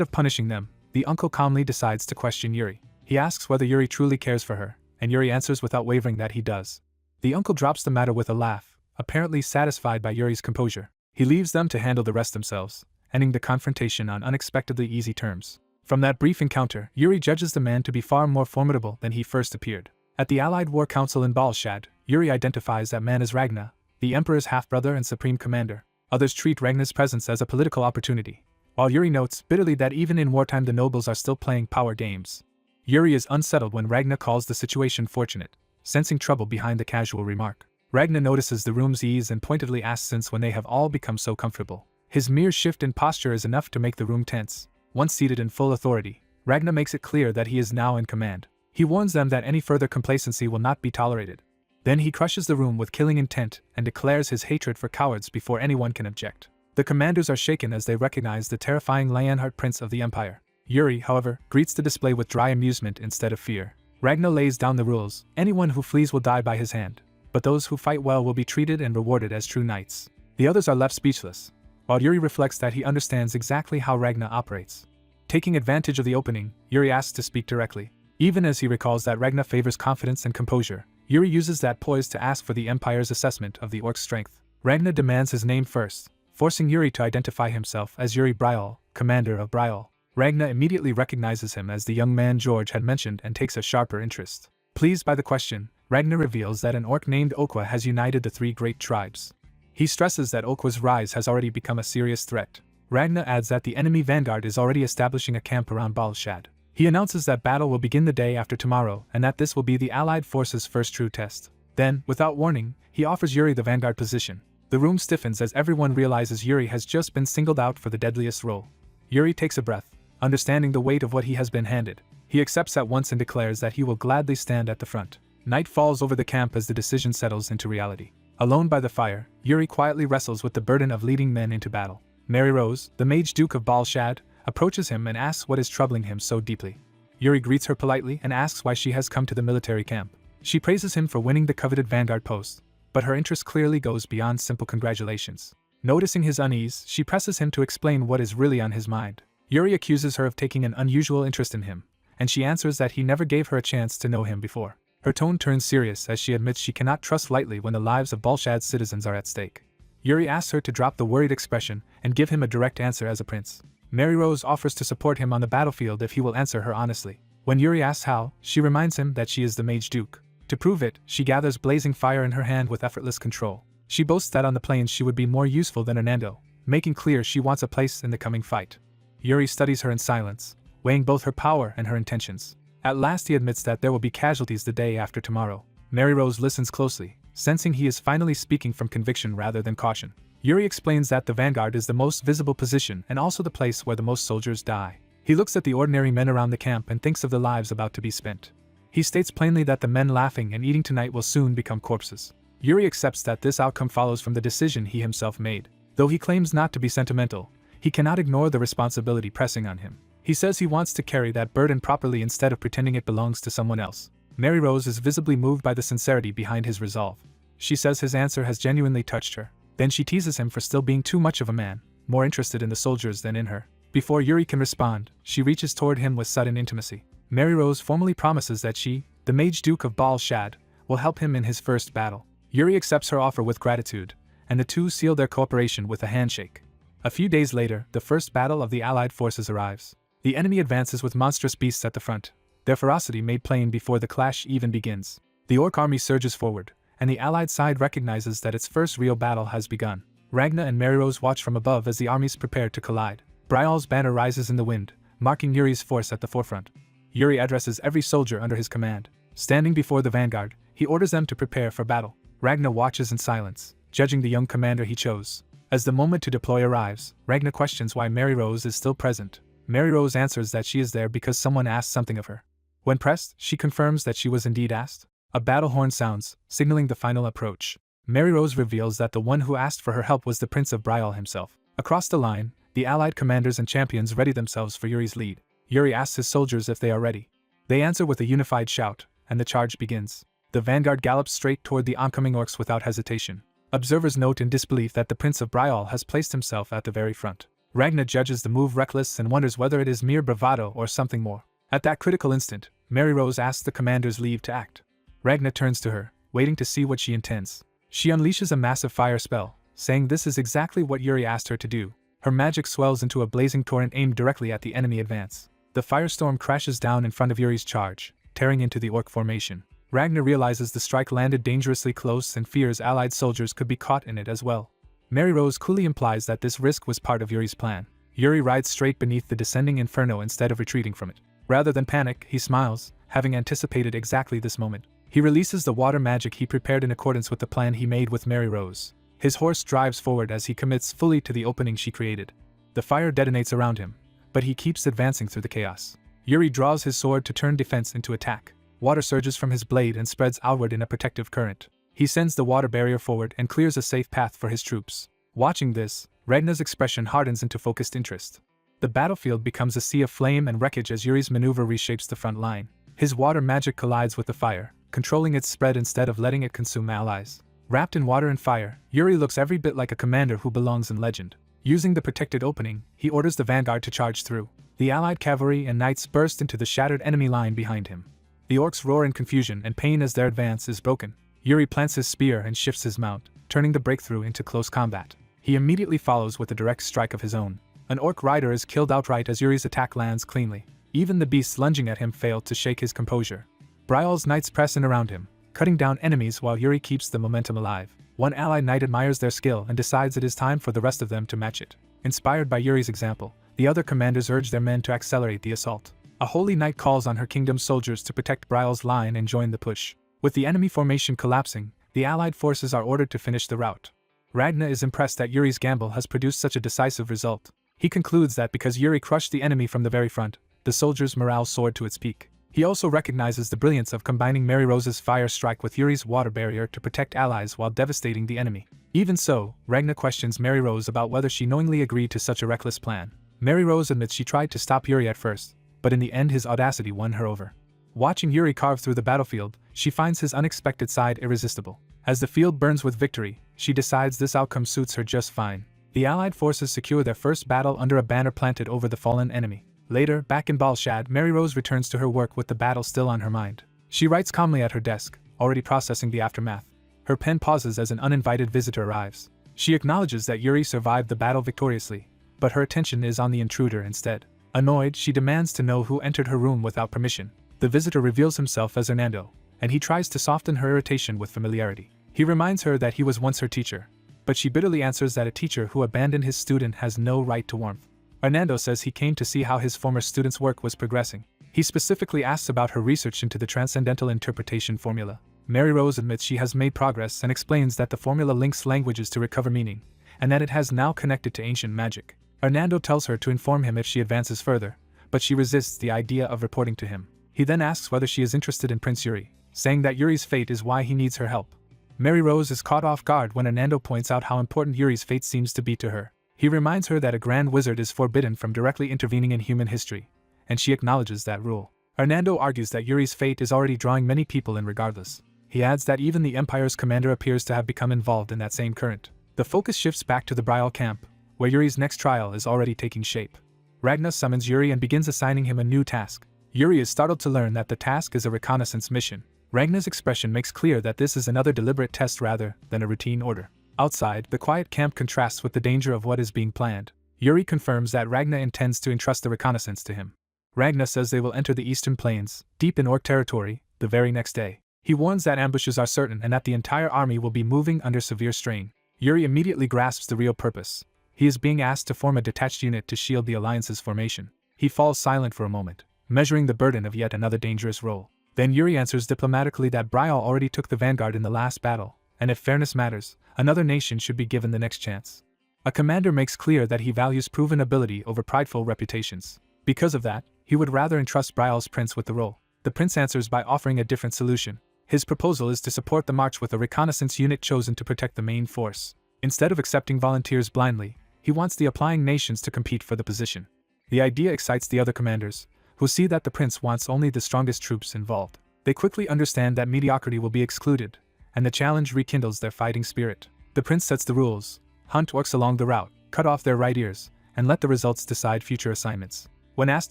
of punishing them, the uncle calmly decides to question Yuri. He asks whether Yuri truly cares for her, and Yuri answers without wavering that he does. The uncle drops the matter with a laugh, apparently satisfied by Yuri's composure. He leaves them to handle the rest themselves, ending the confrontation on unexpectedly easy terms. From that brief encounter, Yuri judges the man to be far more formidable than he first appeared. At the Allied War Council in Balshad, Yuri identifies that man as Ragna, the Emperor's half-brother and supreme commander. Others treat Ragna's presence as a political opportunity, while Yuri notes bitterly that even in wartime the nobles are still playing power games. Yuri is unsettled when Ragna calls the situation fortunate, sensing trouble behind the casual remark. Ragna notices the room's ease and pointedly asks since when they have all become so comfortable. His mere shift in posture is enough to make the room tense. Once seated in full authority, Ragna makes it clear that he is now in command. He warns them that any further complacency will not be tolerated. Then he crushes the room with killing intent and declares his hatred for cowards before anyone can object. The commanders are shaken as they recognize the terrifying Lionheart Prince of the Empire. Yuri, however, greets the display with dry amusement instead of fear. Ragna lays down the rules: anyone who flees will die by his hand, but those who fight well will be treated and rewarded as true knights. The others are left speechless, while Yuri reflects that he understands exactly how Ragna operates. Taking advantage of the opening, Yuri asks to speak directly. Even as he recalls that Ragna favors confidence and composure, Yuri uses that poise to ask for the Empire's assessment of the orc's strength. Ragna demands his name first, forcing Yuri to identify himself as Yuri Bryal, commander of Bryal. Ragna immediately recognizes him as the young man George had mentioned and takes a sharper interest. Pleased by the question, Ragna reveals that an orc named Okwa has united the three great tribes. He stresses that Okwa's rise has already become a serious threat. Ragna adds that the enemy vanguard is already establishing a camp around Balshad. He announces that battle will begin the day after tomorrow and that this will be the Allied forces' first true test. Then, without warning, he offers Yuri the vanguard position. The room stiffens as everyone realizes Yuri has just been singled out for the deadliest role. Yuri takes a breath, understanding the weight of what he has been handed. He accepts at once and declares that he will gladly stand at the front. Night falls over the camp as the decision settles into reality. Alone by the fire, Yuri quietly wrestles with the burden of leading men into battle. Mary Rose, the Mage Duke of Balshad, approaches him and asks what is troubling him so deeply. Yuri greets her politely and asks why she has come to the military camp. She praises him for winning the coveted vanguard post, but her interest clearly goes beyond simple congratulations. Noticing his unease, she presses him to explain what is really on his mind. Yuri accuses her of taking an unusual interest in him, and she answers that he never gave her a chance to know him before. Her tone turns serious as she admits she cannot trust lightly when the lives of Balshad's citizens are at stake. Yuri asks her to drop the worried expression and give him a direct answer as a prince. Mary Rose offers to support him on the battlefield if he will answer her honestly. When Yuri asks how, she reminds him that she is the Mage Duke. To prove it, she gathers blazing fire in her hand with effortless control. She boasts that on the plains she would be more useful than Hernando, making clear she wants a place in the coming fight. Yuri studies her in silence, weighing both her power and her intentions. At last he admits that there will be casualties the day after tomorrow. Mary Rose listens closely, sensing he is finally speaking from conviction rather than caution. Yuri explains that the vanguard is the most visible position and also the place where the most soldiers die. He looks at the ordinary men around the camp and thinks of the lives about to be spent. He states plainly that the men laughing and eating tonight will soon become corpses. Yuri accepts that this outcome follows from the decision he himself made. Though he claims not to be sentimental, he cannot ignore the responsibility pressing on him. He says he wants to carry that burden properly instead of pretending it belongs to someone else. Mary Rose is visibly moved by the sincerity behind his resolve. She says his answer has genuinely touched her. Then she teases him for still being too much of a man, more interested in the soldiers than in her. Before Yuri can respond, she reaches toward him with sudden intimacy. Mary Rose formally promises that she, the Mage Duke of Balshad, will help him in his first battle. Yuri accepts her offer with gratitude, and the two seal their cooperation with a handshake. A few days later, the first battle of the Allied forces arrives. The enemy advances with monstrous beasts at the front, their ferocity made plain before the clash even begins. The Orc army surges forward, and the Allied side recognizes that its first real battle has begun. Ragna and Mary Rose watch from above as the armies prepare to collide. Bryal's banner rises in the wind, marking Yuri's force at the forefront. Yuri addresses every soldier under his command. Standing before the vanguard, he orders them to prepare for battle. Ragna watches in silence, judging the young commander he chose. As the moment to deploy arrives, Ragna questions why Mary Rose is still present. Mary Rose answers that she is there because someone asked something of her. When pressed, she confirms that she was indeed asked. A battle horn sounds, signaling the final approach. Mary Rose reveals that the one who asked for her help was the Prince of Bryal himself. Across the line, the Allied commanders and champions ready themselves for Yuri's lead. Yuri asks his soldiers if they are ready. They answer with a unified shout, and the charge begins. The vanguard gallops straight toward the oncoming orcs without hesitation. Observers note in disbelief that the Prince of Bryal has placed himself at the very front. Ragna judges the move reckless and wonders whether it is mere bravado or something more. At that critical instant, Mary Rose asks the commander's leave to act. Ragna turns to her, waiting to see what she intends. She unleashes a massive fire spell, saying this is exactly what Yuri asked her to do. Her magic swells into a blazing torrent aimed directly at the enemy advance. The firestorm crashes down in front of Yuri's charge, tearing into the orc formation. Ragnar realizes the strike landed dangerously close and fears allied soldiers could be caught in it as well. Mary Rose coolly implies that this risk was part of Yuri's plan. Yuri rides straight beneath the descending inferno instead of retreating from it. Rather than panic, he smiles, having anticipated exactly this moment. He releases the water magic he prepared in accordance with the plan he made with Mary Rose. His horse drives forward as he commits fully to the opening she created. The fire detonates around him, but he keeps advancing through the chaos. Yuri draws his sword to turn defense into attack. Water surges from his blade and spreads outward in a protective current. He sends the water barrier forward and clears a safe path for his troops. Watching this, Ragnar's expression hardens into focused interest. The battlefield becomes a sea of flame and wreckage as Yuri's maneuver reshapes the front line. His water magic collides with the fire, controlling its spread instead of letting it consume allies. Wrapped in water and fire, Yuri looks every bit like a commander who belongs in legend. Using the protected opening, he orders the vanguard to charge through. The allied cavalry and knights burst into the shattered enemy line behind him. The orcs roar in confusion and pain as their advance is broken. Yuri plants his spear and shifts his mount, turning the breakthrough into close combat. He immediately follows with a direct strike of his own. An orc rider is killed outright as Yuri's attack lands cleanly. Even the beasts lunging at him fail to shake his composure. Brial's knights press in around him, cutting down enemies while Yuri keeps the momentum alive. One allied knight admires their skill and decides it is time for the rest of them to match it. Inspired by Yuri's example, the other commanders urge their men to accelerate the assault. A holy knight calls on her kingdom's soldiers to protect Brial's line and join the push. With the enemy formation collapsing, the allied forces are ordered to finish the rout. Ragnar is impressed that Yuri's gamble has produced such a decisive result. He concludes that because Yuri crushed the enemy from the very front, the soldiers' morale soared to its peak. He also recognizes the brilliance of combining Mary Rose's fire strike with Yuri's water barrier to protect allies while devastating the enemy. Even so, Ragnar questions Mary Rose about whether she knowingly agreed to such a reckless plan. Mary Rose admits she tried to stop Yuri at first, but in the end his audacity won her over. Watching Yuri carve through the battlefield, she finds his unexpected side irresistible. As the field burns with victory, she decides this outcome suits her just fine. The allied forces secure their first battle under a banner planted over the fallen enemy. Later, back in Balshad, Mary Rose returns to her work with the battle still on her mind. She writes calmly at her desk, already processing the aftermath. Her pen pauses as an uninvited visitor arrives. She acknowledges that Yuri survived the battle victoriously, but her attention is on the intruder instead. Annoyed, she demands to know who entered her room without permission. The visitor reveals himself as Hernando, and he tries to soften her irritation with familiarity. He reminds her that he was once her teacher, but she bitterly answers that a teacher who abandoned his student has no right to warmth. Hernando says he came to see how his former student's work was progressing. He specifically asks about her research into the transcendental interpretation formula. Mary Rose admits she has made progress and explains that the formula links languages to recover meaning, and that it has now connected to ancient magic. Hernando tells her to inform him if she advances further, but she resists the idea of reporting to him. He then asks whether she is interested in Prince Yuri, saying that Yuri's fate is why he needs her help. Mary Rose is caught off guard when Hernando points out how important Yuri's fate seems to be to her. He reminds her that a grand wizard is forbidden from directly intervening in human history, and she acknowledges that rule. Hernando argues that Yuri's fate is already drawing many people in regardless. He adds that even the Empire's commander appears to have become involved in that same current. The focus shifts back to the Brial camp, where Yuri's next trial is already taking shape. Ragnar summons Yuri and begins assigning him a new task. Yuri is startled to learn that the task is a reconnaissance mission. Ragnar's expression makes clear that this is another deliberate test rather than a routine order. Outside, the quiet camp contrasts with the danger of what is being planned. Yuri confirms that Ragnar intends to entrust the reconnaissance to him. Ragnar says they will enter the eastern plains, deep in orc territory, the very next day. He warns that ambushes are certain and that the entire army will be moving under severe strain. Yuri immediately grasps the real purpose. He is being asked to form a detached unit to shield the alliance's formation. He falls silent for a moment, measuring the burden of yet another dangerous role. Then Yuri answers diplomatically that Brial already took the vanguard in the last battle, and if fairness matters, another nation should be given the next chance. A commander makes clear that he values proven ability over prideful reputations. Because of that, he would rather entrust Brial's prince with the role. The prince answers by offering a different solution. His proposal is to support the march with a reconnaissance unit chosen to protect the main force. Instead of accepting volunteers blindly, he wants the applying nations to compete for the position. The idea excites the other commanders, who see that the prince wants only the strongest troops involved. They quickly understand that mediocrity will be excluded, and the challenge rekindles their fighting spirit. The prince sets the rules: hunt orcs along the route, cut off their right ears, and let the results decide future assignments. When asked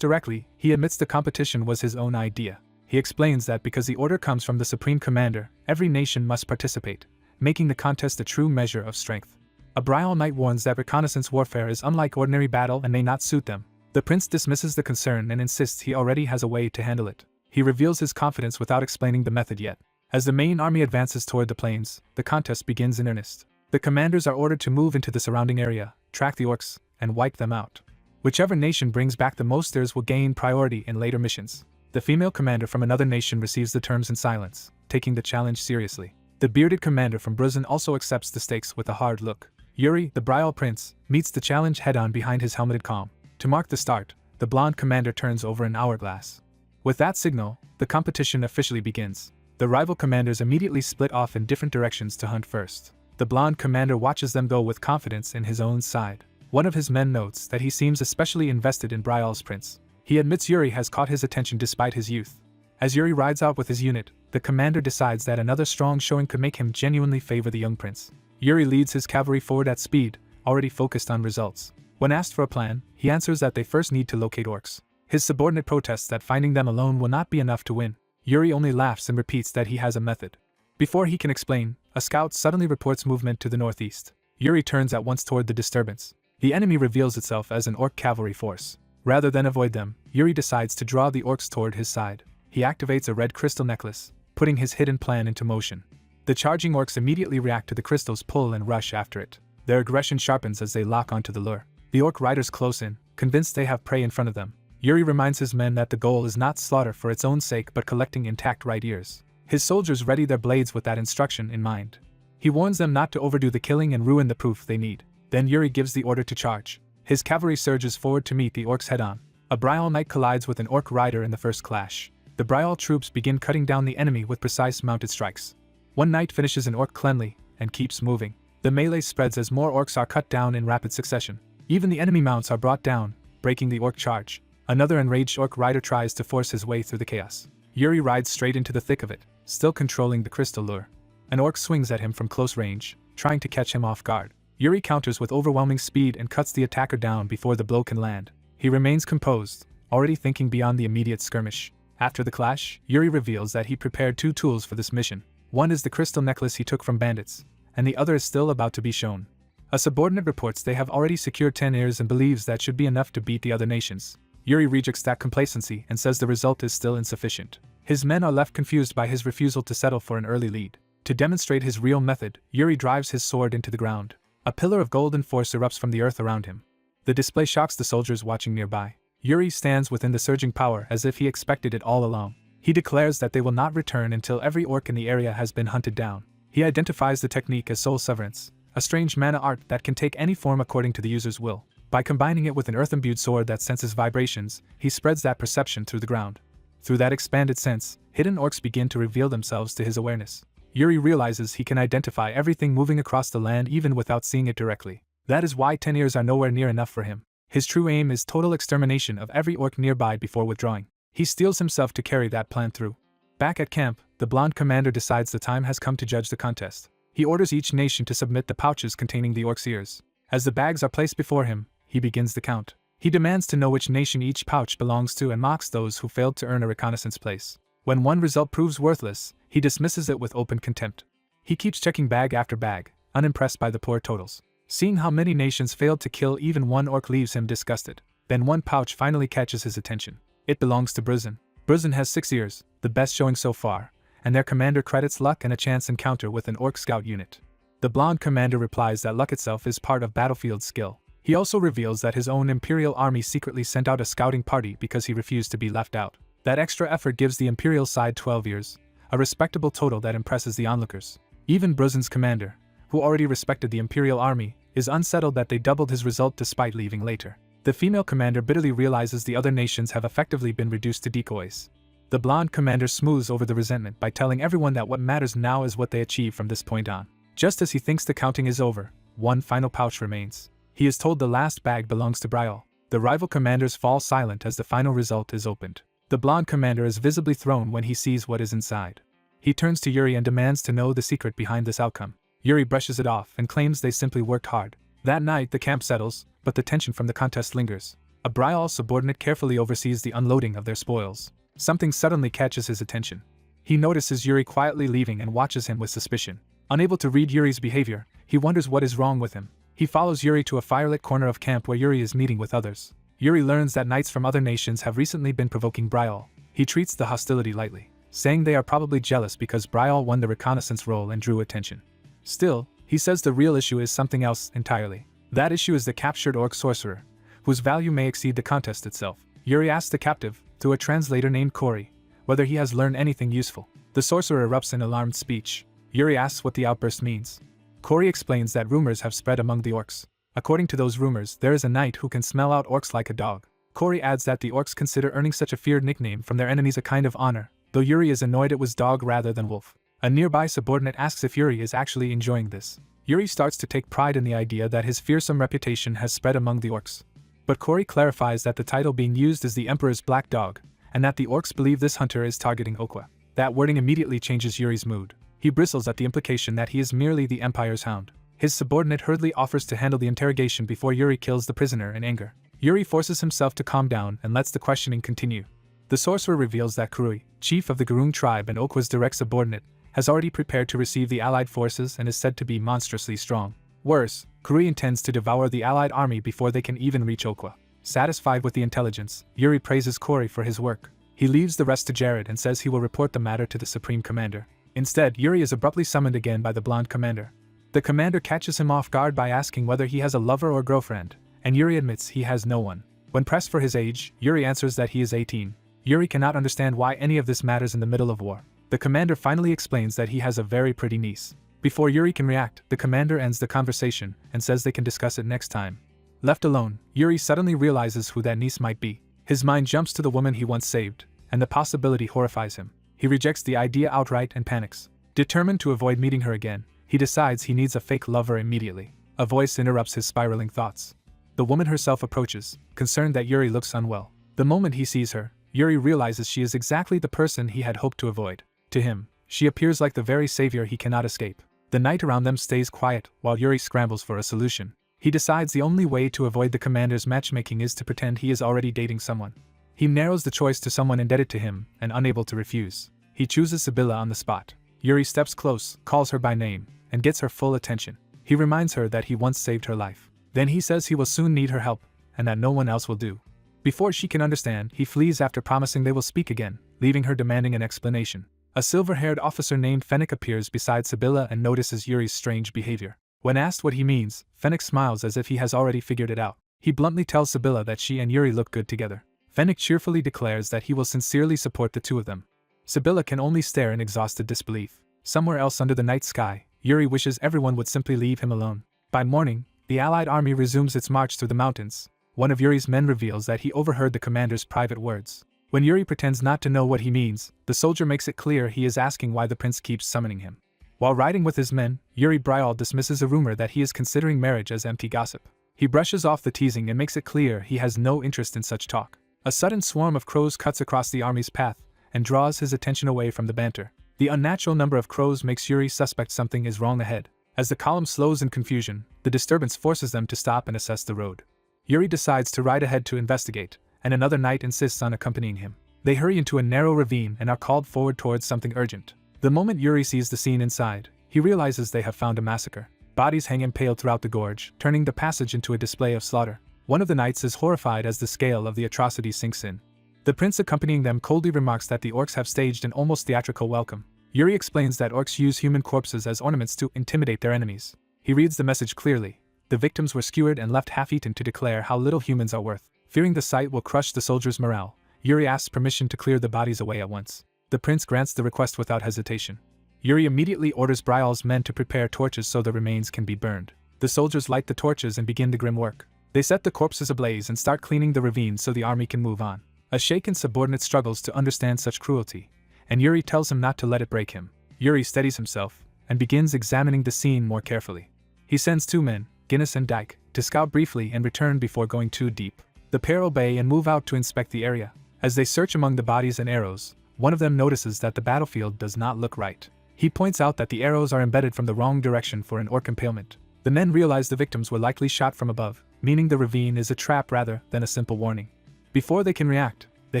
directly, he admits the competition was his own idea. He explains that because the order comes from the supreme commander, every nation must participate, making the contest a true measure of strength. A Brial knight warns that reconnaissance warfare is unlike ordinary battle and may not suit them. The prince dismisses the concern and insists he already has a way to handle it. He reveals his confidence without explaining the method yet. As the main army advances toward the plains, the contest begins in earnest. The commanders are ordered to move into the surrounding area, track the orcs, and wipe them out. Whichever nation brings back the most theirs will gain priority in later missions. The female commander from another nation receives the terms in silence, taking the challenge seriously. The bearded commander from Bruzin also accepts the stakes with a hard look. Yuri, the Brial prince, meets the challenge head-on behind his helmeted calm. To mark the start, the blonde commander turns over an hourglass. With that signal, the competition officially begins. The rival commanders immediately split off in different directions to hunt first. The blonde commander watches them go with confidence in his own side. One of his men notes that he seems especially invested in Brial's prince. He admits Yuri has caught his attention despite his youth. As Yuri rides out with his unit, the commander decides that another strong showing could make him genuinely favor the young prince. Yuri leads his cavalry forward at speed, already focused on results. When asked for a plan, he answers that they first need to locate orcs. His subordinate protests that finding them alone will not be enough to win. Yuri only laughs and repeats that he has a method. Before he can explain, a scout suddenly reports movement to the northeast. Yuri turns at once toward the disturbance. The enemy reveals itself as an orc cavalry force. Rather than avoid them, Yuri decides to draw the orcs toward his side. He activates a red crystal necklace, putting his hidden plan into motion. The charging orcs immediately react to the crystal's pull and rush after it. Their aggression sharpens as they lock onto the lure. The orc riders close in, convinced they have prey in front of them. Yuri reminds his men that the goal is not slaughter for its own sake but collecting intact right ears. His soldiers ready their blades with that instruction in mind. He warns them not to overdo the killing and ruin the proof they need. Then Yuri gives the order to charge. His cavalry surges forward to meet the orcs head-on. A Brial knight collides with an orc rider in the first clash. The Brial troops begin cutting down the enemy with precise mounted strikes. One knight finishes an orc cleanly and keeps moving. The melee spreads as more orcs are cut down in rapid succession. Even the enemy mounts are brought down, breaking the orc charge. Another enraged orc rider tries to force his way through the chaos. Yuri rides straight into the thick of it, still controlling the crystal lure. An orc swings at him from close range, trying to catch him off guard. Yuri counters with overwhelming speed and cuts the attacker down before the blow can land. He remains composed, already thinking beyond the immediate skirmish. After the clash, Yuri reveals that he prepared two tools for this mission. One is the crystal necklace he took from bandits, and the other is still about to be shown. A subordinate reports they have already secured 10 ears and believes that should be enough to beat the other nations. Yuri rejects that complacency and says the result is still insufficient. His men are left confused by his refusal to settle for an early lead. To demonstrate his real method, Yuri drives his sword into the ground. A pillar of golden force erupts from the earth around him. The display shocks the soldiers watching nearby. Yuri stands within the surging power as if he expected it all along. He declares that they will not return until every orc in the area has been hunted down. He identifies the technique as soul severance, a strange mana art that can take any form according to the user's will. By combining it with an earth-imbued sword that senses vibrations, he spreads that perception through the ground. Through that expanded sense, hidden orcs begin to reveal themselves to his awareness. Yuri realizes he can identify everything moving across the land even without seeing it directly. That is why 10 ears are nowhere near enough for him. His true aim is total extermination of every orc nearby before withdrawing. He steels himself to carry that plan through. Back at camp, the blonde commander decides the time has come to judge the contest. He orders each nation to submit the pouches containing the orcs' ears. As the bags are placed before him, he begins the count. He demands to know which nation each pouch belongs to and mocks those who failed to earn a reconnaissance place. When one result proves worthless, he dismisses it with open contempt. He keeps checking bag after bag, unimpressed by the poor totals. Seeing how many nations failed to kill even one orc leaves him disgusted. Then one pouch finally catches his attention. It belongs to Bruzin. Bruzin has 6 ears, the best showing so far, and their commander credits luck and a chance encounter with an orc scout unit. The blonde commander replies that luck itself is part of battlefield skill. He also reveals that his own imperial army secretly sent out a scouting party because he refused to be left out. That extra effort gives the imperial side 12 ears, a respectable total that impresses the onlookers. Even Bruzin's commander, who already respected the imperial army, is unsettled that they doubled his result despite leaving later. The female commander bitterly realizes the other nations have effectively been reduced to decoys. The blonde commander smooths over the resentment by telling everyone that what matters now is what they achieve from this point on. Just as he thinks the counting is over, one final pouch remains. He is told the last bag belongs to Brial. The rival commanders fall silent as the final result is opened. The blonde commander is visibly thrown when he sees what is inside. He turns to Yuri and demands to know the secret behind this outcome. Yuri brushes it off and claims they simply worked hard. That night the camp settles, but the tension from the contest lingers. A Brial subordinate carefully oversees the unloading of their spoils. Something suddenly catches his attention. He notices Yuri quietly leaving and watches him with suspicion. Unable to read Yuri's behavior, he wonders what is wrong with him. He follows Yuri to a firelit corner of camp where Yuri is meeting with others. Yuri learns that knights from other nations have recently been provoking Brial. He treats the hostility lightly, saying they are probably jealous because Brial won the reconnaissance role and drew attention. Still, he says the real issue is something else entirely. That issue is the captured orc sorcerer, whose value may exceed the contest itself. Yuri asks the captive, through a translator named Cory, whether he has learned anything useful. The sorcerer erupts in alarmed speech. Yuri asks what the outburst means. Cory explains that rumors have spread among the orcs. According to those rumors, there is a knight who can smell out orcs like a dog. Cory adds that the orcs consider earning such a feared nickname from their enemies a kind of honor, though Yuri is annoyed it was dog rather than wolf. A nearby subordinate asks if Yuri is actually enjoying this. Yuri starts to take pride in the idea that his fearsome reputation has spread among the orcs. But Cory clarifies that the title being used is the Emperor's Black Dog, and that the orcs believe this hunter is targeting Okwa. That wording immediately changes Yuri's mood. He bristles at the implication that he is merely the Empire's hound. His subordinate hurriedly offers to handle the interrogation before Yuri kills the prisoner in anger. Yuri forces himself to calm down and lets the questioning continue. The sorcerer reveals that Kurui, chief of the Garung tribe and Okwa's direct subordinate, has already prepared to receive the allied forces and is said to be monstrously strong. Worse, Kurui intends to devour the allied army before they can even reach Okwa. Satisfied with the intelligence, Yuri praises Cory for his work. He leaves the rest to Jared and says he will report the matter to the Supreme Commander. Instead, Yuri is abruptly summoned again by the blonde commander. The commander catches him off guard by asking whether he has a lover or girlfriend, and Yuri admits he has no one. When pressed for his age, Yuri answers that he is 18. Yuri cannot understand why any of this matters in the middle of war. The commander finally explains that he has a very pretty niece. Before Yuri can react, the commander ends the conversation and says they can discuss it next time. Left alone, Yuri suddenly realizes who that niece might be. His mind jumps to the woman he once saved, and the possibility horrifies him. He rejects the idea outright and panics. Determined to avoid meeting her again, he decides he needs a fake lover immediately. A voice interrupts his spiraling thoughts. The woman herself approaches, concerned that Yuri looks unwell. The moment he sees her, Yuri realizes she is exactly the person he had hoped to avoid. To him, she appears like the very savior he cannot escape. The night around them stays quiet while Yuri scrambles for a solution. He decides the only way to avoid the commander's matchmaking is to pretend he is already dating someone. He narrows the choice to someone indebted to him and unable to refuse. He chooses Sibylla on the spot. Yuri steps close, calls her by name, and gets her full attention. He reminds her that he once saved her life. Then he says he will soon need her help, and that no one else will do. Before she can understand, he flees after promising they will speak again, leaving her demanding an explanation. A silver-haired officer named Fennec appears beside Sibylla and notices Yuri's strange behavior. When asked what he means, Fennec smiles as if he has already figured it out. He bluntly tells Sibylla that she and Yuri look good together. Fennec cheerfully declares that he will sincerely support the two of them. Sibylla can only stare in exhausted disbelief. Somewhere else under the night sky, Yuri wishes everyone would simply leave him alone. By morning, the Allied army resumes its march through the mountains. One of Yuri's men reveals that he overheard the commander's private words. When Yuri pretends not to know what he means, the soldier makes it clear he is asking why the prince keeps summoning him. While riding with his men, Yuri Brial dismisses a rumor that he is considering marriage as empty gossip. He brushes off the teasing and makes it clear he has no interest in such talk. A sudden swarm of crows cuts across the army's path and draws his attention away from the banter. The unnatural number of crows makes Yuri suspect something is wrong ahead. As the column slows in confusion, the disturbance forces them to stop and assess the road. Yuri decides to ride ahead to investigate, and another knight insists on accompanying him. They hurry into a narrow ravine and are called forward towards something urgent. The moment Yuri sees the scene inside, he realizes they have found a massacre. Bodies hang impaled throughout the gorge, turning the passage into a display of slaughter. One of the knights is horrified as the scale of the atrocity sinks in. The prince accompanying them coldly remarks that the orcs have staged an almost theatrical welcome. Yuri explains that orcs use human corpses as ornaments to intimidate their enemies. He reads the message clearly. The victims were skewered and left half-eaten to declare how little humans are worth. Fearing the sight will crush the soldiers' morale, Yuri asks permission to clear the bodies away at once. The prince grants the request without hesitation. Yuri immediately orders Brial's men to prepare torches so the remains can be burned. The soldiers light the torches and begin the grim work. They set the corpses ablaze and start cleaning the ravine so the army can move on. A shaken subordinate struggles to understand such cruelty, and Yuri tells him not to let it break him. Yuri steadies himself and begins examining the scene more carefully. He sends two men, Guinness and Dyke, to scout briefly and return before going too deep. The pair obey and move out to inspect the area. As they search among the bodies and arrows, one of them notices that the battlefield does not look right. He points out that the arrows are embedded from the wrong direction for an orc impalement. The men realize the victims were likely shot from above, meaning the ravine is a trap rather than a simple warning. Before they can react, the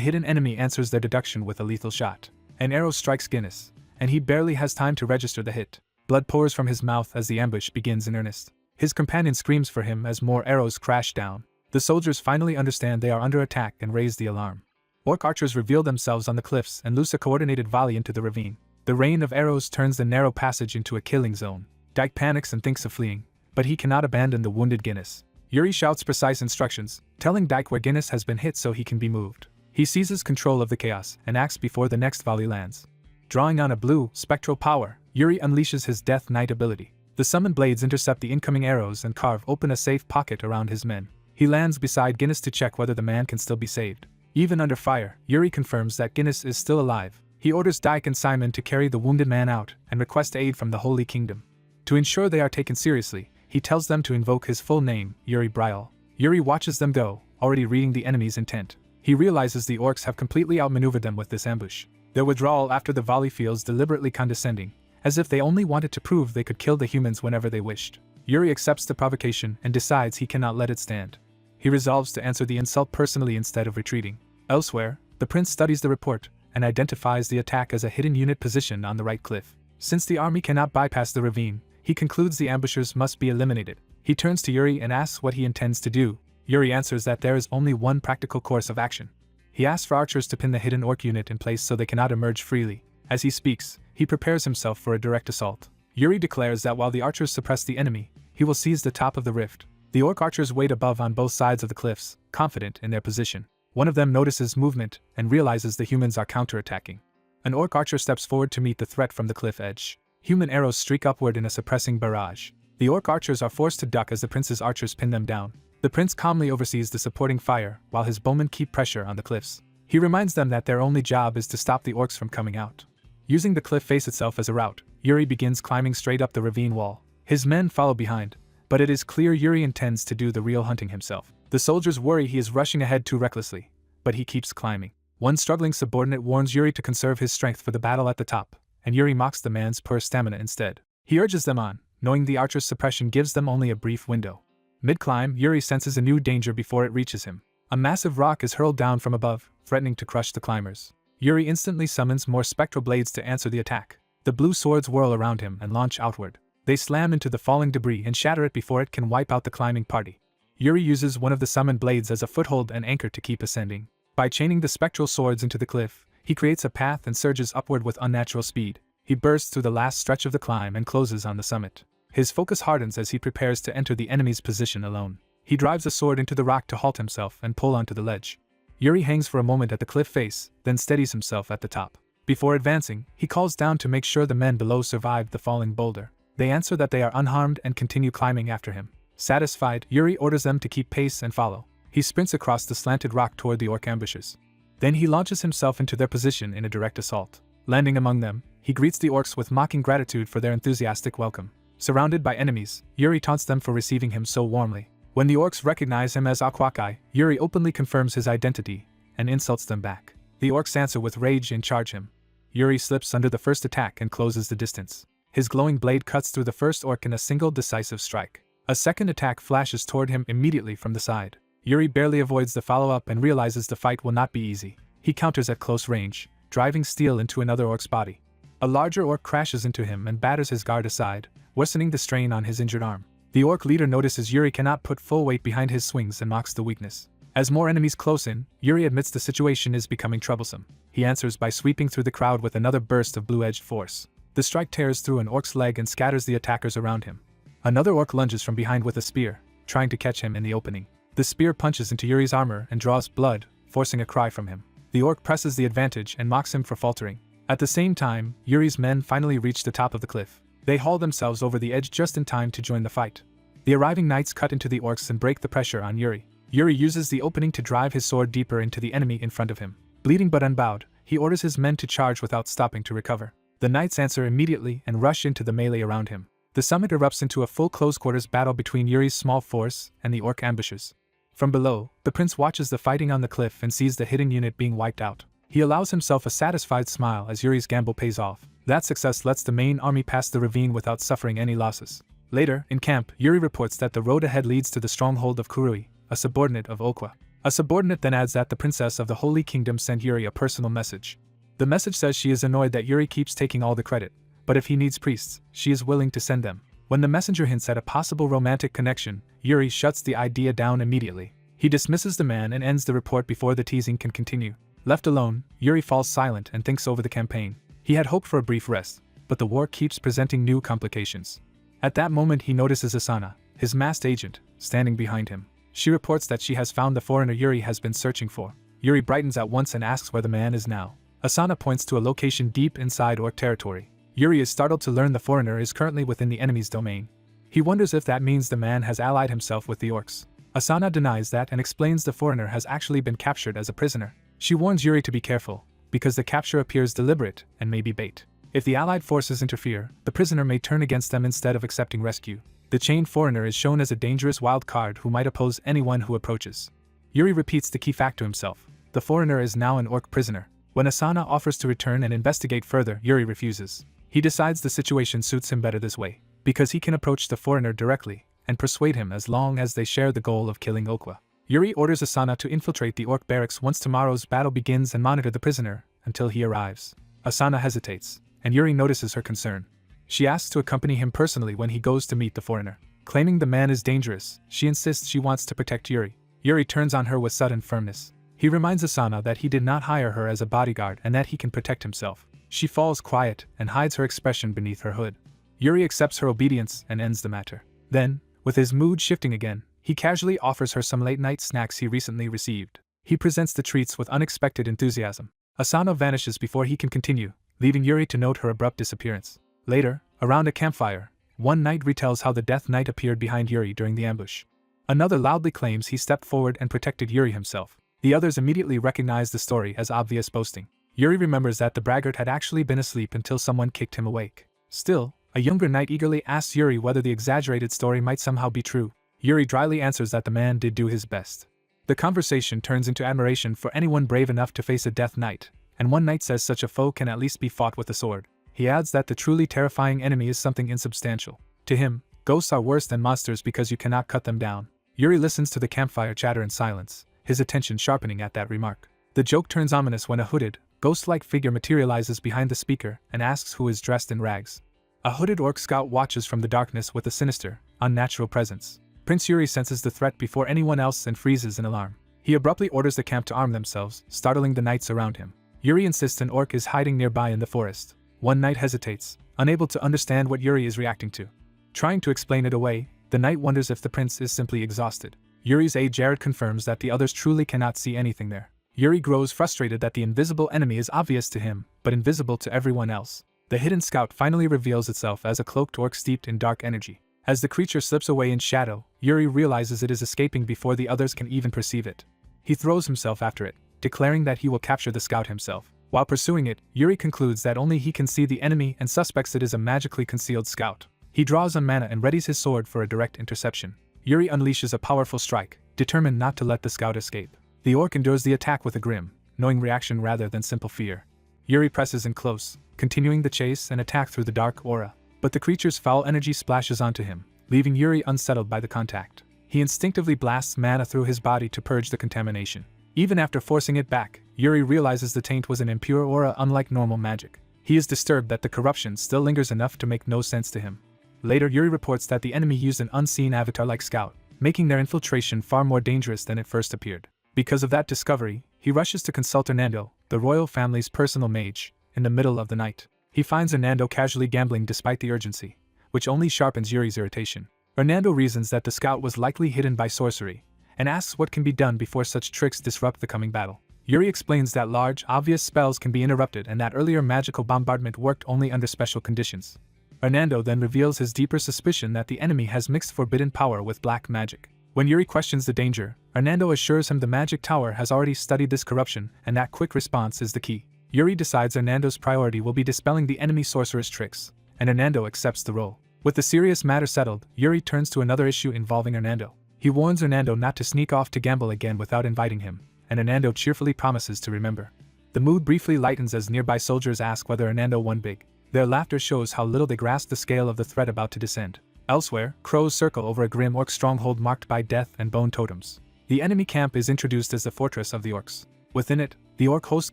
hidden enemy answers their deduction with a lethal shot. An arrow strikes Guinness, and he barely has time to register the hit. Blood pours from his mouth as the ambush begins in earnest. His companion screams for him as more arrows crash down. The soldiers finally understand they are under attack and raise the alarm. Orc archers reveal themselves on the cliffs and loose a coordinated volley into the ravine. The rain of arrows turns the narrow passage into a killing zone. Dyke panics and thinks of fleeing, but he cannot abandon the wounded Guinness. Yuri shouts precise instructions, telling Dyke where Guinness has been hit so he can be moved. He seizes control of the chaos and acts before the next volley lands. Drawing on a blue, spectral power, Yuri unleashes his Death Knight ability. The summoned blades intercept the incoming arrows and carve open a safe pocket around his men. He lands beside Guinness to check whether the man can still be saved. Even under fire, Yuri confirms that Guinness is still alive. He orders Dyke and Simon to carry the wounded man out and request aid from the Holy Kingdom. To ensure they are taken seriously, he tells them to invoke his full name, Yuri Brial. Yuri watches them go, already reading the enemy's intent. He realizes the orcs have completely outmaneuvered them with this ambush. Their withdrawal after the volley feels deliberately condescending, as if they only wanted to prove they could kill the humans whenever they wished. Yuri accepts the provocation and decides he cannot let it stand. He resolves to answer the insult personally instead of retreating. Elsewhere, the prince studies the report and identifies the attack as a hidden unit positioned on the right cliff. Since the army cannot bypass the ravine, he concludes the ambushers must be eliminated. He turns to Yuri and asks what he intends to do. Yuri answers that there is only one practical course of action. He asks for archers to pin the hidden orc unit in place so they cannot emerge freely. As he speaks, he prepares himself for a direct assault. Yuri declares that while the archers suppress the enemy, he will seize the top of the rift. The orc archers wait above on both sides of the cliffs, confident in their position. One of them notices movement and realizes the humans are counterattacking. An orc archer steps forward to meet the threat from the cliff edge. Human arrows streak upward in a suppressing barrage. The orc archers are forced to duck as the prince's archers pin them down. The prince calmly oversees the supporting fire while his bowmen keep pressure on the cliffs. He reminds them that their only job is to stop the orcs from coming out. Using the cliff face itself as a route, Yuri begins climbing straight up the ravine wall. His men follow behind, but it is clear Yuri intends to do the real hunting himself. The soldiers worry he is rushing ahead too recklessly, but he keeps climbing. One struggling subordinate warns Yuri to conserve his strength for the battle at the top, and Yuri mocks the man's poor stamina instead. He urges them on, knowing the archer's suppression gives them only a brief window. Mid-climb, Yuri senses a new danger before it reaches him. A massive rock is hurled down from above, threatening to crush the climbers. Yuri instantly summons more spectral blades to answer the attack. The blue swords whirl around him and launch outward. They slam into the falling debris and shatter it before it can wipe out the climbing party. Yuri uses one of the summoned blades as a foothold and anchor to keep ascending. By chaining the spectral swords into the cliff, he creates a path and surges upward with unnatural speed. He bursts through the last stretch of the climb and closes on the summit. His focus hardens as he prepares to enter the enemy's position alone. He drives a sword into the rock to halt himself and pull onto the ledge. Yuri hangs for a moment at the cliff face, then steadies himself at the top. Before advancing, he calls down to make sure the men below survived the falling boulder. They answer that they are unharmed and continue climbing after him. Satisfied, Yuri orders them to keep pace and follow. He sprints across the slanted rock toward the orc ambushers. Then he launches himself into their position in a direct assault. Landing among them, he greets the orcs with mocking gratitude for their enthusiastic welcome. Surrounded by enemies, Yuri taunts them for receiving him so warmly. When the orcs recognize him as Aquakai, Yuri openly confirms his identity and insults them back. The orcs answer with rage and charge him. Yuri slips under the first attack and closes the distance. His glowing blade cuts through the first orc in a single decisive strike. A second attack flashes toward him immediately from the side. Yuri barely avoids the follow-up and realizes the fight will not be easy. He counters at close range, driving steel into another orc's body. A larger orc crashes into him and batters his guard aside, worsening the strain on his injured arm. The orc leader notices Yuri cannot put full weight behind his swings and mocks the weakness. As more enemies close in, Yuri admits the situation is becoming troublesome. He answers by sweeping through the crowd with another burst of blue-edged force. The strike tears through an orc's leg and scatters the attackers around him. Another orc lunges from behind with a spear, trying to catch him in the opening. The spear punches into Yuri's armor and draws blood, forcing a cry from him. The orc presses the advantage and mocks him for faltering. At the same time, Yuri's men finally reach the top of the cliff. They haul themselves over the edge just in time to join the fight. The arriving knights cut into the orcs and break the pressure on Yuri. Yuri uses the opening to drive his sword deeper into the enemy in front of him. Bleeding but unbowed, he orders his men to charge without stopping to recover. The knights answer immediately and rush into the melee around him. The summit erupts into a full close-quarters battle between Yuri's small force and the orc ambushers. From below, the prince watches the fighting on the cliff and sees the hidden unit being wiped out. He allows himself a satisfied smile as Yuri's gamble pays off. That success lets the main army pass the ravine without suffering any losses. Later, in camp, Yuri reports that the road ahead leads to the stronghold of Kurui, a subordinate of Okwa. A subordinate then adds that the princess of the Holy Kingdom sent Yuri a personal message. The message says she is annoyed that Yuri keeps taking all the credit, but if he needs priests, she is willing to send them. When the messenger hints at a possible romantic connection, Yuri shuts the idea down immediately. He dismisses the man and ends the report before the teasing can continue. Left alone, Yuri falls silent and thinks over the campaign. He had hoped for a brief rest, but the war keeps presenting new complications. At that moment he notices Asuna, his masked agent, standing behind him. She reports that she has found the foreigner Yuri has been searching for. Yuri brightens at once and asks where the man is now. Asuna points to a location deep inside orc territory. Yuri is startled to learn the foreigner is currently within the enemy's domain. He wonders if that means the man has allied himself with the orcs. Asuna denies that and explains the foreigner has actually been captured as a prisoner. She warns Yuri to be careful, because the capture appears deliberate and may be bait. If the allied forces interfere, the prisoner may turn against them instead of accepting rescue. The chained foreigner is shown as a dangerous wild card who might oppose anyone who approaches. Yuri repeats the key fact to himself. The foreigner is now an orc prisoner. When Asuna offers to return and investigate further, Yuri refuses. He decides the situation suits him better this way, because he can approach the foreigner directly and persuade him as long as they share the goal of killing Okwa. Yuri orders Asuna to infiltrate the orc barracks once tomorrow's battle begins and monitor the prisoner until he arrives. Asuna hesitates, and Yuri notices her concern. She asks to accompany him personally when he goes to meet the foreigner. Claiming the man is dangerous, she insists she wants to protect Yuri. Yuri turns on her with sudden firmness. He reminds Asuna that he did not hire her as a bodyguard and that he can protect himself. She falls quiet and hides her expression beneath her hood. Yuri accepts her obedience and ends the matter. Then, with his mood shifting again, he casually offers her some late-night snacks he recently received. He presents the treats with unexpected enthusiasm. Asuna vanishes before he can continue, leaving Yuri to note her abrupt disappearance. Later, around a campfire, one knight retells how the Death Knight appeared behind Yuri during the ambush. Another loudly claims he stepped forward and protected Yuri himself. The others immediately recognize the story as obvious boasting. Yuri remembers that the braggart had actually been asleep until someone kicked him awake. Still, a younger knight eagerly asks Yuri whether the exaggerated story might somehow be true. Yuri dryly answers that the man did do his best. The conversation turns into admiration for anyone brave enough to face a Death Knight, and one knight says such a foe can at least be fought with a sword. He adds that the truly terrifying enemy is something insubstantial. To him, ghosts are worse than monsters because you cannot cut them down. Yuri listens to the campfire chatter in silence, his attention sharpening at that remark. The joke turns ominous when a hooded, ghost-like figure materializes behind the speaker and asks who is dressed in rags. A hooded orc scout watches from the darkness with a sinister, unnatural presence. Prince Yuri senses the threat before anyone else and freezes in alarm. He abruptly orders the camp to arm themselves, startling the knights around him. Yuri insists an orc is hiding nearby in the forest. One knight hesitates, unable to understand what Yuri is reacting to. Trying to explain it away, the knight wonders if the prince is simply exhausted. Yuri's aide Jared confirms that the others truly cannot see anything there. Yuri grows frustrated that the invisible enemy is obvious to him, but invisible to everyone else. The hidden scout finally reveals itself as a cloaked orc steeped in dark energy. As the creature slips away in shadow, Yuri realizes it is escaping before the others can even perceive it. He throws himself after it, declaring that he will capture the scout himself. While pursuing it, Yuri concludes that only he can see the enemy and suspects it is a magically concealed scout. He draws on mana and readies his sword for a direct interception. Yuri unleashes a powerful strike, determined not to let the scout escape. The orc endures the attack with a grim, knowing reaction rather than simple fear. Yuri presses in close, continuing the chase and attack through the dark aura. But the creature's foul energy splashes onto him, leaving Yuri unsettled by the contact. He instinctively blasts mana through his body to purge the contamination. Even after forcing it back, Yuri realizes the taint was an impure aura unlike normal magic. He is disturbed that the corruption still lingers enough to make no sense to him. Later, Yuri reports that the enemy used an unseen avatar-like scout, making their infiltration far more dangerous than it first appeared. Because of that discovery, he rushes to consult Hernando, the royal family's personal mage, in the middle of the night. He finds Hernando casually gambling despite the urgency, which only sharpens Yuri's irritation. Hernando reasons that the scout was likely hidden by sorcery, and asks what can be done before such tricks disrupt the coming battle. Yuri explains that large, obvious spells can be interrupted and that earlier magical bombardment worked only under special conditions. Hernando then reveals his deeper suspicion that the enemy has mixed forbidden power with black magic. When Yuri questions the danger, Hernando assures him the magic tower has already studied this corruption and that quick response is the key. Yuri decides Hernando's priority will be dispelling the enemy sorcerer's tricks, and Hernando accepts the role. With the serious matter settled, Yuri turns to another issue involving Hernando. He warns Hernando not to sneak off to gamble again without inviting him, and Hernando cheerfully promises to remember. The mood briefly lightens as nearby soldiers ask whether Hernando won big. Their laughter shows how little they grasp the scale of the threat about to descend. Elsewhere, crows circle over a grim orc stronghold marked by death and bone totems. The enemy camp is introduced as the fortress of the orcs. Within it, the orc host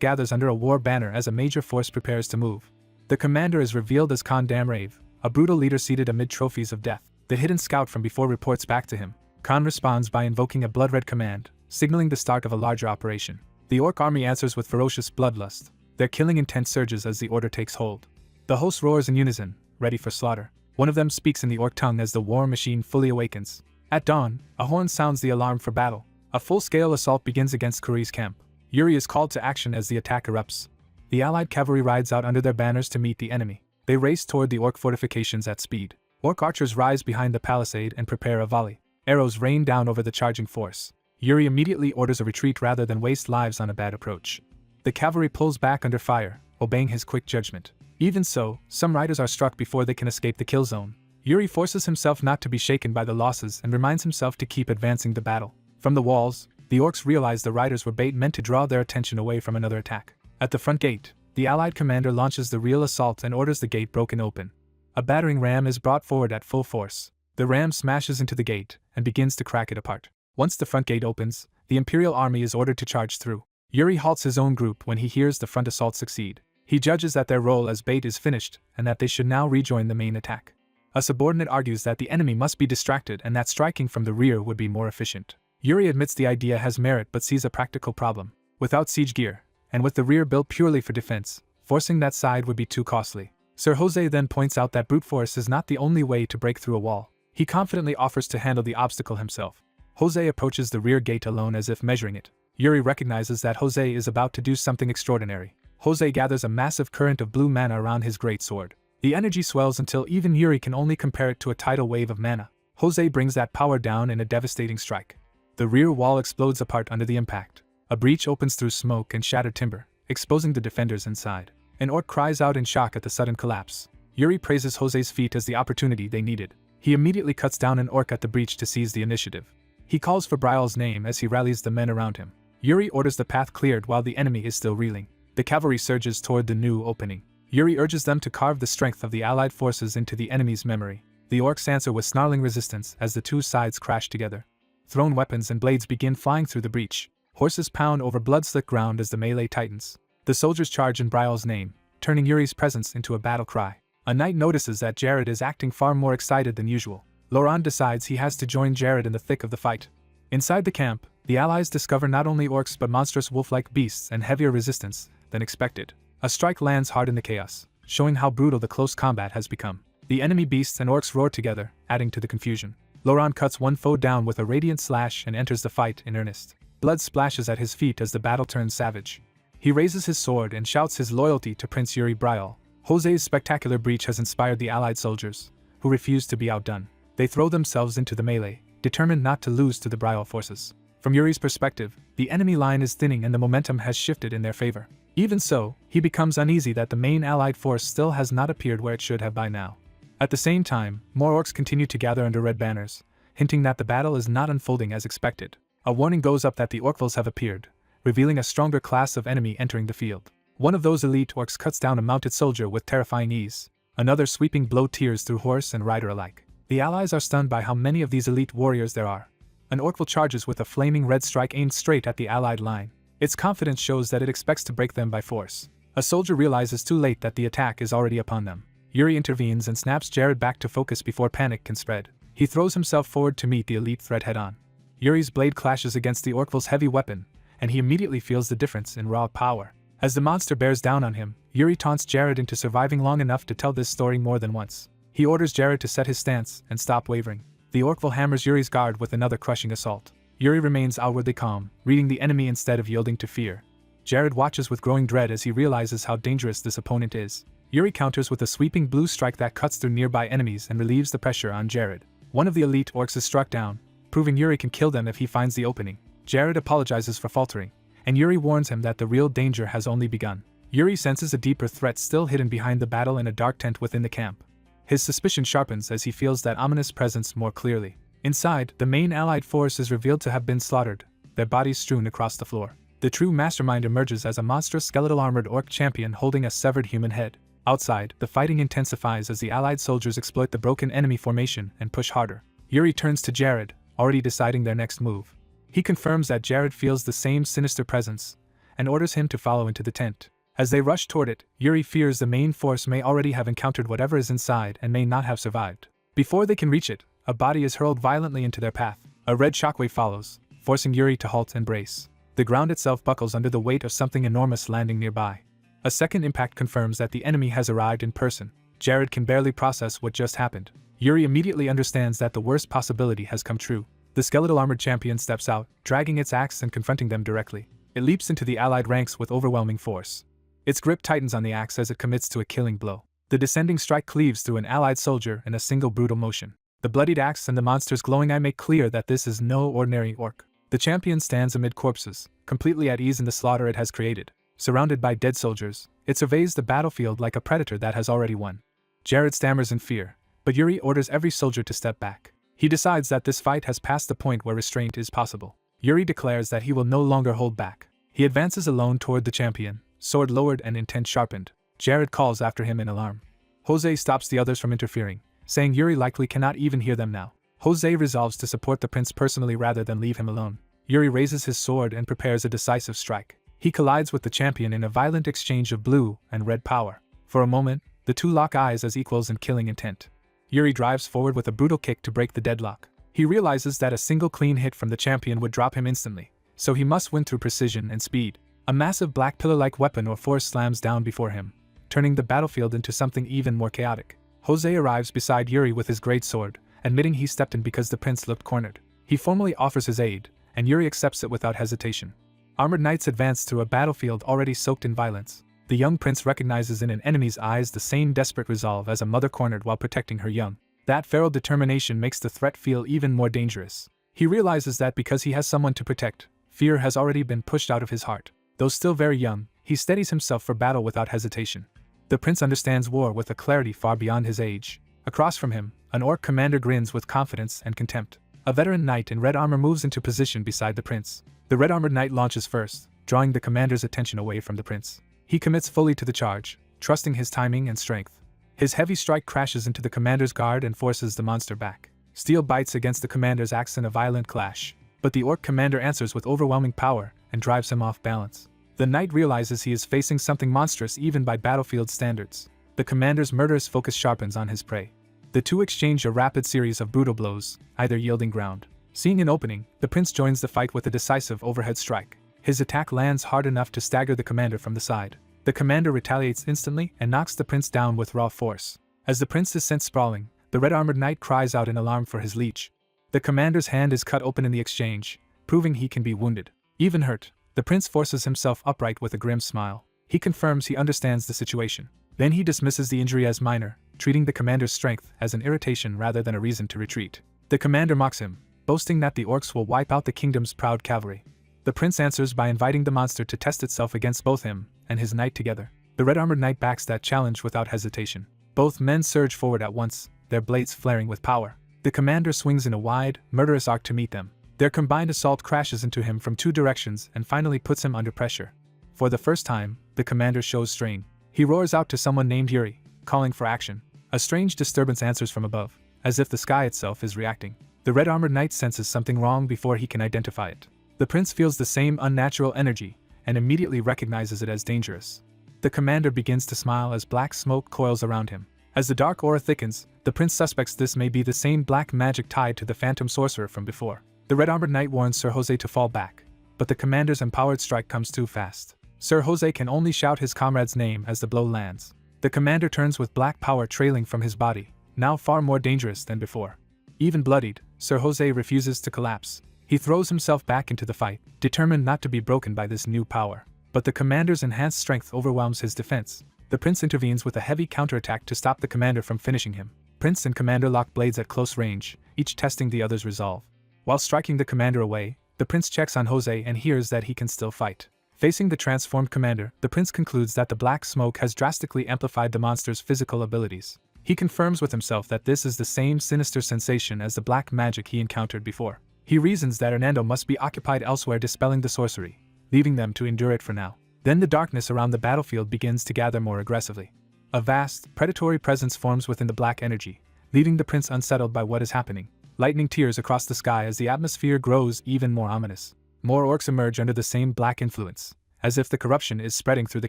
gathers under a war banner as a major force prepares to move. The commander is revealed as Khan Damrave, a brutal leader seated amid trophies of death. The hidden scout from before reports back to him. Khan responds by invoking a blood-red command, signaling the start of a larger operation. The orc army answers with ferocious bloodlust. Their killing intent surges as the order takes hold. The host roars in unison, ready for slaughter. One of them speaks in the orc tongue as the war machine fully awakens. At dawn, a horn sounds the alarm for battle. A full-scale assault begins against Kuri's camp. Yuri is called to action as the attack erupts. The allied cavalry rides out under their banners to meet the enemy. They race toward the orc fortifications at speed. Orc archers rise behind the palisade and prepare a volley. Arrows rain down over the charging force. Yuri immediately orders a retreat rather than waste lives on a bad approach. The cavalry pulls back under fire, obeying his quick judgment. Even so, some riders are struck before they can escape the kill zone. Yuri forces himself not to be shaken by the losses and reminds himself to keep advancing the battle. From the walls, the orcs realize the riders were bait meant to draw their attention away from another attack. At the front gate, the allied commander launches the real assault and orders the gate broken open. A battering ram is brought forward at full force. The ram smashes into the gate and begins to crack it apart. Once the front gate opens, the Imperial army is ordered to charge through. Yuri halts his own group when he hears the front assault succeed. He judges that their role as bait is finished and that they should now rejoin the main attack. A subordinate argues that the enemy must be distracted and that striking from the rear would be more efficient. Yuri admits the idea has merit but sees a practical problem. Without siege gear, and with the rear built purely for defense, forcing that side would be too costly. Sir Jose then points out that brute force is not the only way to break through a wall. He confidently offers to handle the obstacle himself. Jose approaches the rear gate alone as if measuring it. Yuri recognizes that Jose is about to do something extraordinary. Jose gathers a massive current of blue mana around his great sword. The energy swells until even Yuri can only compare it to a tidal wave of mana. Jose brings that power down in a devastating strike. The rear wall explodes apart under the impact. A breach opens through smoke and shattered timber, exposing the defenders inside. An orc cries out in shock at the sudden collapse. Yuri praises Jose's feat as the opportunity they needed. He immediately cuts down an orc at the breach to seize the initiative. He calls for Brial's name as he rallies the men around him. Yuri orders the path cleared while the enemy is still reeling. The cavalry surges toward the new opening. Yuri urges them to carve the strength of the allied forces into the enemy's memory. The orcs answer with snarling resistance as the two sides crash together. Thrown weapons and blades begin flying through the breach. Horses pound over blood-slick ground as the melee tightens. The soldiers charge in Brial's name, turning Yuri's presence into a battle cry. A knight notices that Jared is acting far more excited than usual. Laurent decides he has to join Jared in the thick of the fight. Inside the camp, the allies discover not only orcs but monstrous wolf-like beasts and heavier resistance than expected. A strike lands hard in the chaos, showing how brutal the close combat has become. The enemy beasts and orcs roar together, adding to the confusion. Laurent cuts one foe down with a radiant slash and enters the fight in earnest. Blood splashes at his feet as the battle turns savage. He raises his sword and shouts his loyalty to Prince Yuri Brial. Jose's spectacular breach has inspired the allied soldiers, who refuse to be outdone. They throw themselves into the melee, determined not to lose to the Brial forces. From Yuri's perspective, the enemy line is thinning and the momentum has shifted in their favor. Even so, he becomes uneasy that the main allied force still has not appeared where it should have by now. At the same time, more orcs continue to gather under red banners, hinting that the battle is not unfolding as expected. A warning goes up that the orcvils have appeared, revealing a stronger class of enemy entering the field. One of those elite orcs cuts down a mounted soldier with terrifying ease. Another sweeping blow tears through horse and rider alike. The allies are stunned by how many of these elite warriors there are. An orcvil charges with a flaming red strike aimed straight at the allied line. Its confidence shows that it expects to break them by force. A soldier realizes too late that the attack is already upon them. Yuri intervenes and snaps Jared back to focus before panic can spread. He throws himself forward to meet the elite threat head-on. Yuri's blade clashes against the orcvil's heavy weapon, and he immediately feels the difference in raw power. As the monster bears down on him, Yuri taunts Jared into surviving long enough to tell this story more than once. He orders Jared to set his stance and stop wavering. The orcvil hammers Yuri's guard with another crushing assault. Yuri remains outwardly calm, reading the enemy instead of yielding to fear. Jared watches with growing dread as he realizes how dangerous this opponent is. Yuri counters with a sweeping blue strike that cuts through nearby enemies and relieves the pressure on Jared. One of the elite orcs is struck down, proving Yuri can kill them if he finds the opening. Jared apologizes for faltering, and Yuri warns him that the real danger has only begun. Yuri senses a deeper threat still hidden behind the battle in a dark tent within the camp. His suspicion sharpens as he feels that ominous presence more clearly. Inside, the main allied force is revealed to have been slaughtered, their bodies strewn across the floor. The true mastermind emerges as a monstrous skeletal armored orc champion holding a severed human head. Outside, the fighting intensifies as the allied soldiers exploit the broken enemy formation and push harder. Yuri turns to Jared, already deciding their next move. He confirms that Jared feels the same sinister presence, and orders him to follow into the tent. As they rush toward it, Yuri fears the main force may already have encountered whatever is inside and may not have survived. Before they can reach it, a body is hurled violently into their path. A red shockwave follows, forcing Yuri to halt and brace. The ground itself buckles under the weight of something enormous landing nearby. A second impact confirms that the enemy has arrived in person. Jared can barely process what just happened. Yuri immediately understands that the worst possibility has come true. The skeletal armored champion steps out, dragging its axe and confronting them directly. It leaps into the allied ranks with overwhelming force. Its grip tightens on the axe as it commits to a killing blow. The descending strike cleaves through an allied soldier in a single brutal motion. The bloodied axe and the monster's glowing eye make clear that this is no ordinary orc. The champion stands amid corpses, completely at ease in the slaughter it has created. Surrounded by dead soldiers, it surveys the battlefield like a predator that has already won. Jared stammers in fear, but Yuri orders every soldier to step back. He decides that this fight has passed the point where restraint is possible. Yuri declares that he will no longer hold back. He advances alone toward the champion, sword lowered and intent sharpened. Jared calls after him in alarm. Jose stops the others from interfering, saying Yuri likely cannot even hear them now. Jose resolves to support the prince personally rather than leave him alone. Yuri raises his sword and prepares a decisive strike. He collides with the champion in a violent exchange of blue and red power. For a moment, the two lock eyes as equals in killing intent. Yuri drives forward with a brutal kick to break the deadlock. He realizes that a single clean hit from the champion would drop him instantly, so he must win through precision and speed. A massive black pillar-like weapon or force slams down before him, turning the battlefield into something even more chaotic. Jose arrives beside Yuri with his great sword, admitting he stepped in because the prince looked cornered. He formally offers his aid, and Yuri accepts it without hesitation. Armored knights advance through a battlefield already soaked in violence. The young prince recognizes in an enemy's eyes the same desperate resolve as a mother cornered while protecting her young. That feral determination makes the threat feel even more dangerous. He realizes that because he has someone to protect, fear has already been pushed out of his heart. Though still very young, he steadies himself for battle without hesitation. The prince understands war with a clarity far beyond his age. Across from him, an orc commander grins with confidence and contempt. A veteran knight in red armor moves into position beside the prince. The red-armored knight launches first, drawing the commander's attention away from the prince. He commits fully to the charge, trusting his timing and strength. His heavy strike crashes into the commander's guard and forces the monster back. Steel bites against the commander's axe in a violent clash, but the orc commander answers with overwhelming power and drives him off balance. The knight realizes he is facing something monstrous even by battlefield standards. The commander's murderous focus sharpens on his prey. The two exchange a rapid series of brutal blows, either yielding ground. Seeing an opening, the prince joins the fight with a decisive overhead strike. His attack lands hard enough to stagger the commander from the side. The commander retaliates instantly and knocks the prince down with raw force. As the prince is sent sprawling, the red-armored knight cries out in alarm for his liege. The commander's hand is cut open in the exchange, proving he can be wounded. Even hurt, the prince forces himself upright with a grim smile. He confirms he understands the situation. Then he dismisses the injury as minor, treating the commander's strength as an irritation rather than a reason to retreat. The commander mocks him, boasting that the orcs will wipe out the kingdom's proud cavalry. The prince answers by inviting the monster to test itself against both him and his knight together. The red-armored knight backs that challenge without hesitation. Both men surge forward at once, their blades flaring with power. The commander swings in a wide, murderous arc to meet them. Their combined assault crashes into him from two directions and finally puts him under pressure. For the first time, the commander shows strain. He roars out to someone named Yuri, calling for action. A strange disturbance answers from above, as if the sky itself is reacting. The red-armored knight senses something wrong before he can identify it. The prince feels the same unnatural energy and immediately recognizes it as dangerous. The commander begins to smile as black smoke coils around him. As the dark aura thickens, the prince suspects this may be the same black magic tied to the phantom sorcerer from before. The red-armored knight warns Sir Jose to fall back, but the commander's empowered strike comes too fast. Sir Jose can only shout his comrade's name as the blow lands. The commander turns with black power trailing from his body, now far more dangerous than before. Even bloodied, Sir Jose refuses to collapse. He throws himself back into the fight, determined not to be broken by this new power. But the commander's enhanced strength overwhelms his defense. The prince intervenes with a heavy counterattack to stop the commander from finishing him. Prince and commander lock blades at close range, each testing the other's resolve. While striking the commander away, the prince checks on Jose and hears that he can still fight. Facing the transformed commander, the prince concludes that the black smoke has drastically amplified the monster's physical abilities. He confirms with himself that this is the same sinister sensation as the black magic he encountered before. He reasons that Hernando must be occupied elsewhere dispelling the sorcery, leaving them to endure it for now. Then the darkness around the battlefield begins to gather more aggressively. A vast, predatory presence forms within the black energy, leaving the prince unsettled by what is happening. Lightning tears across the sky as the atmosphere grows even more ominous. More orcs emerge under the same black influence, as if the corruption is spreading through the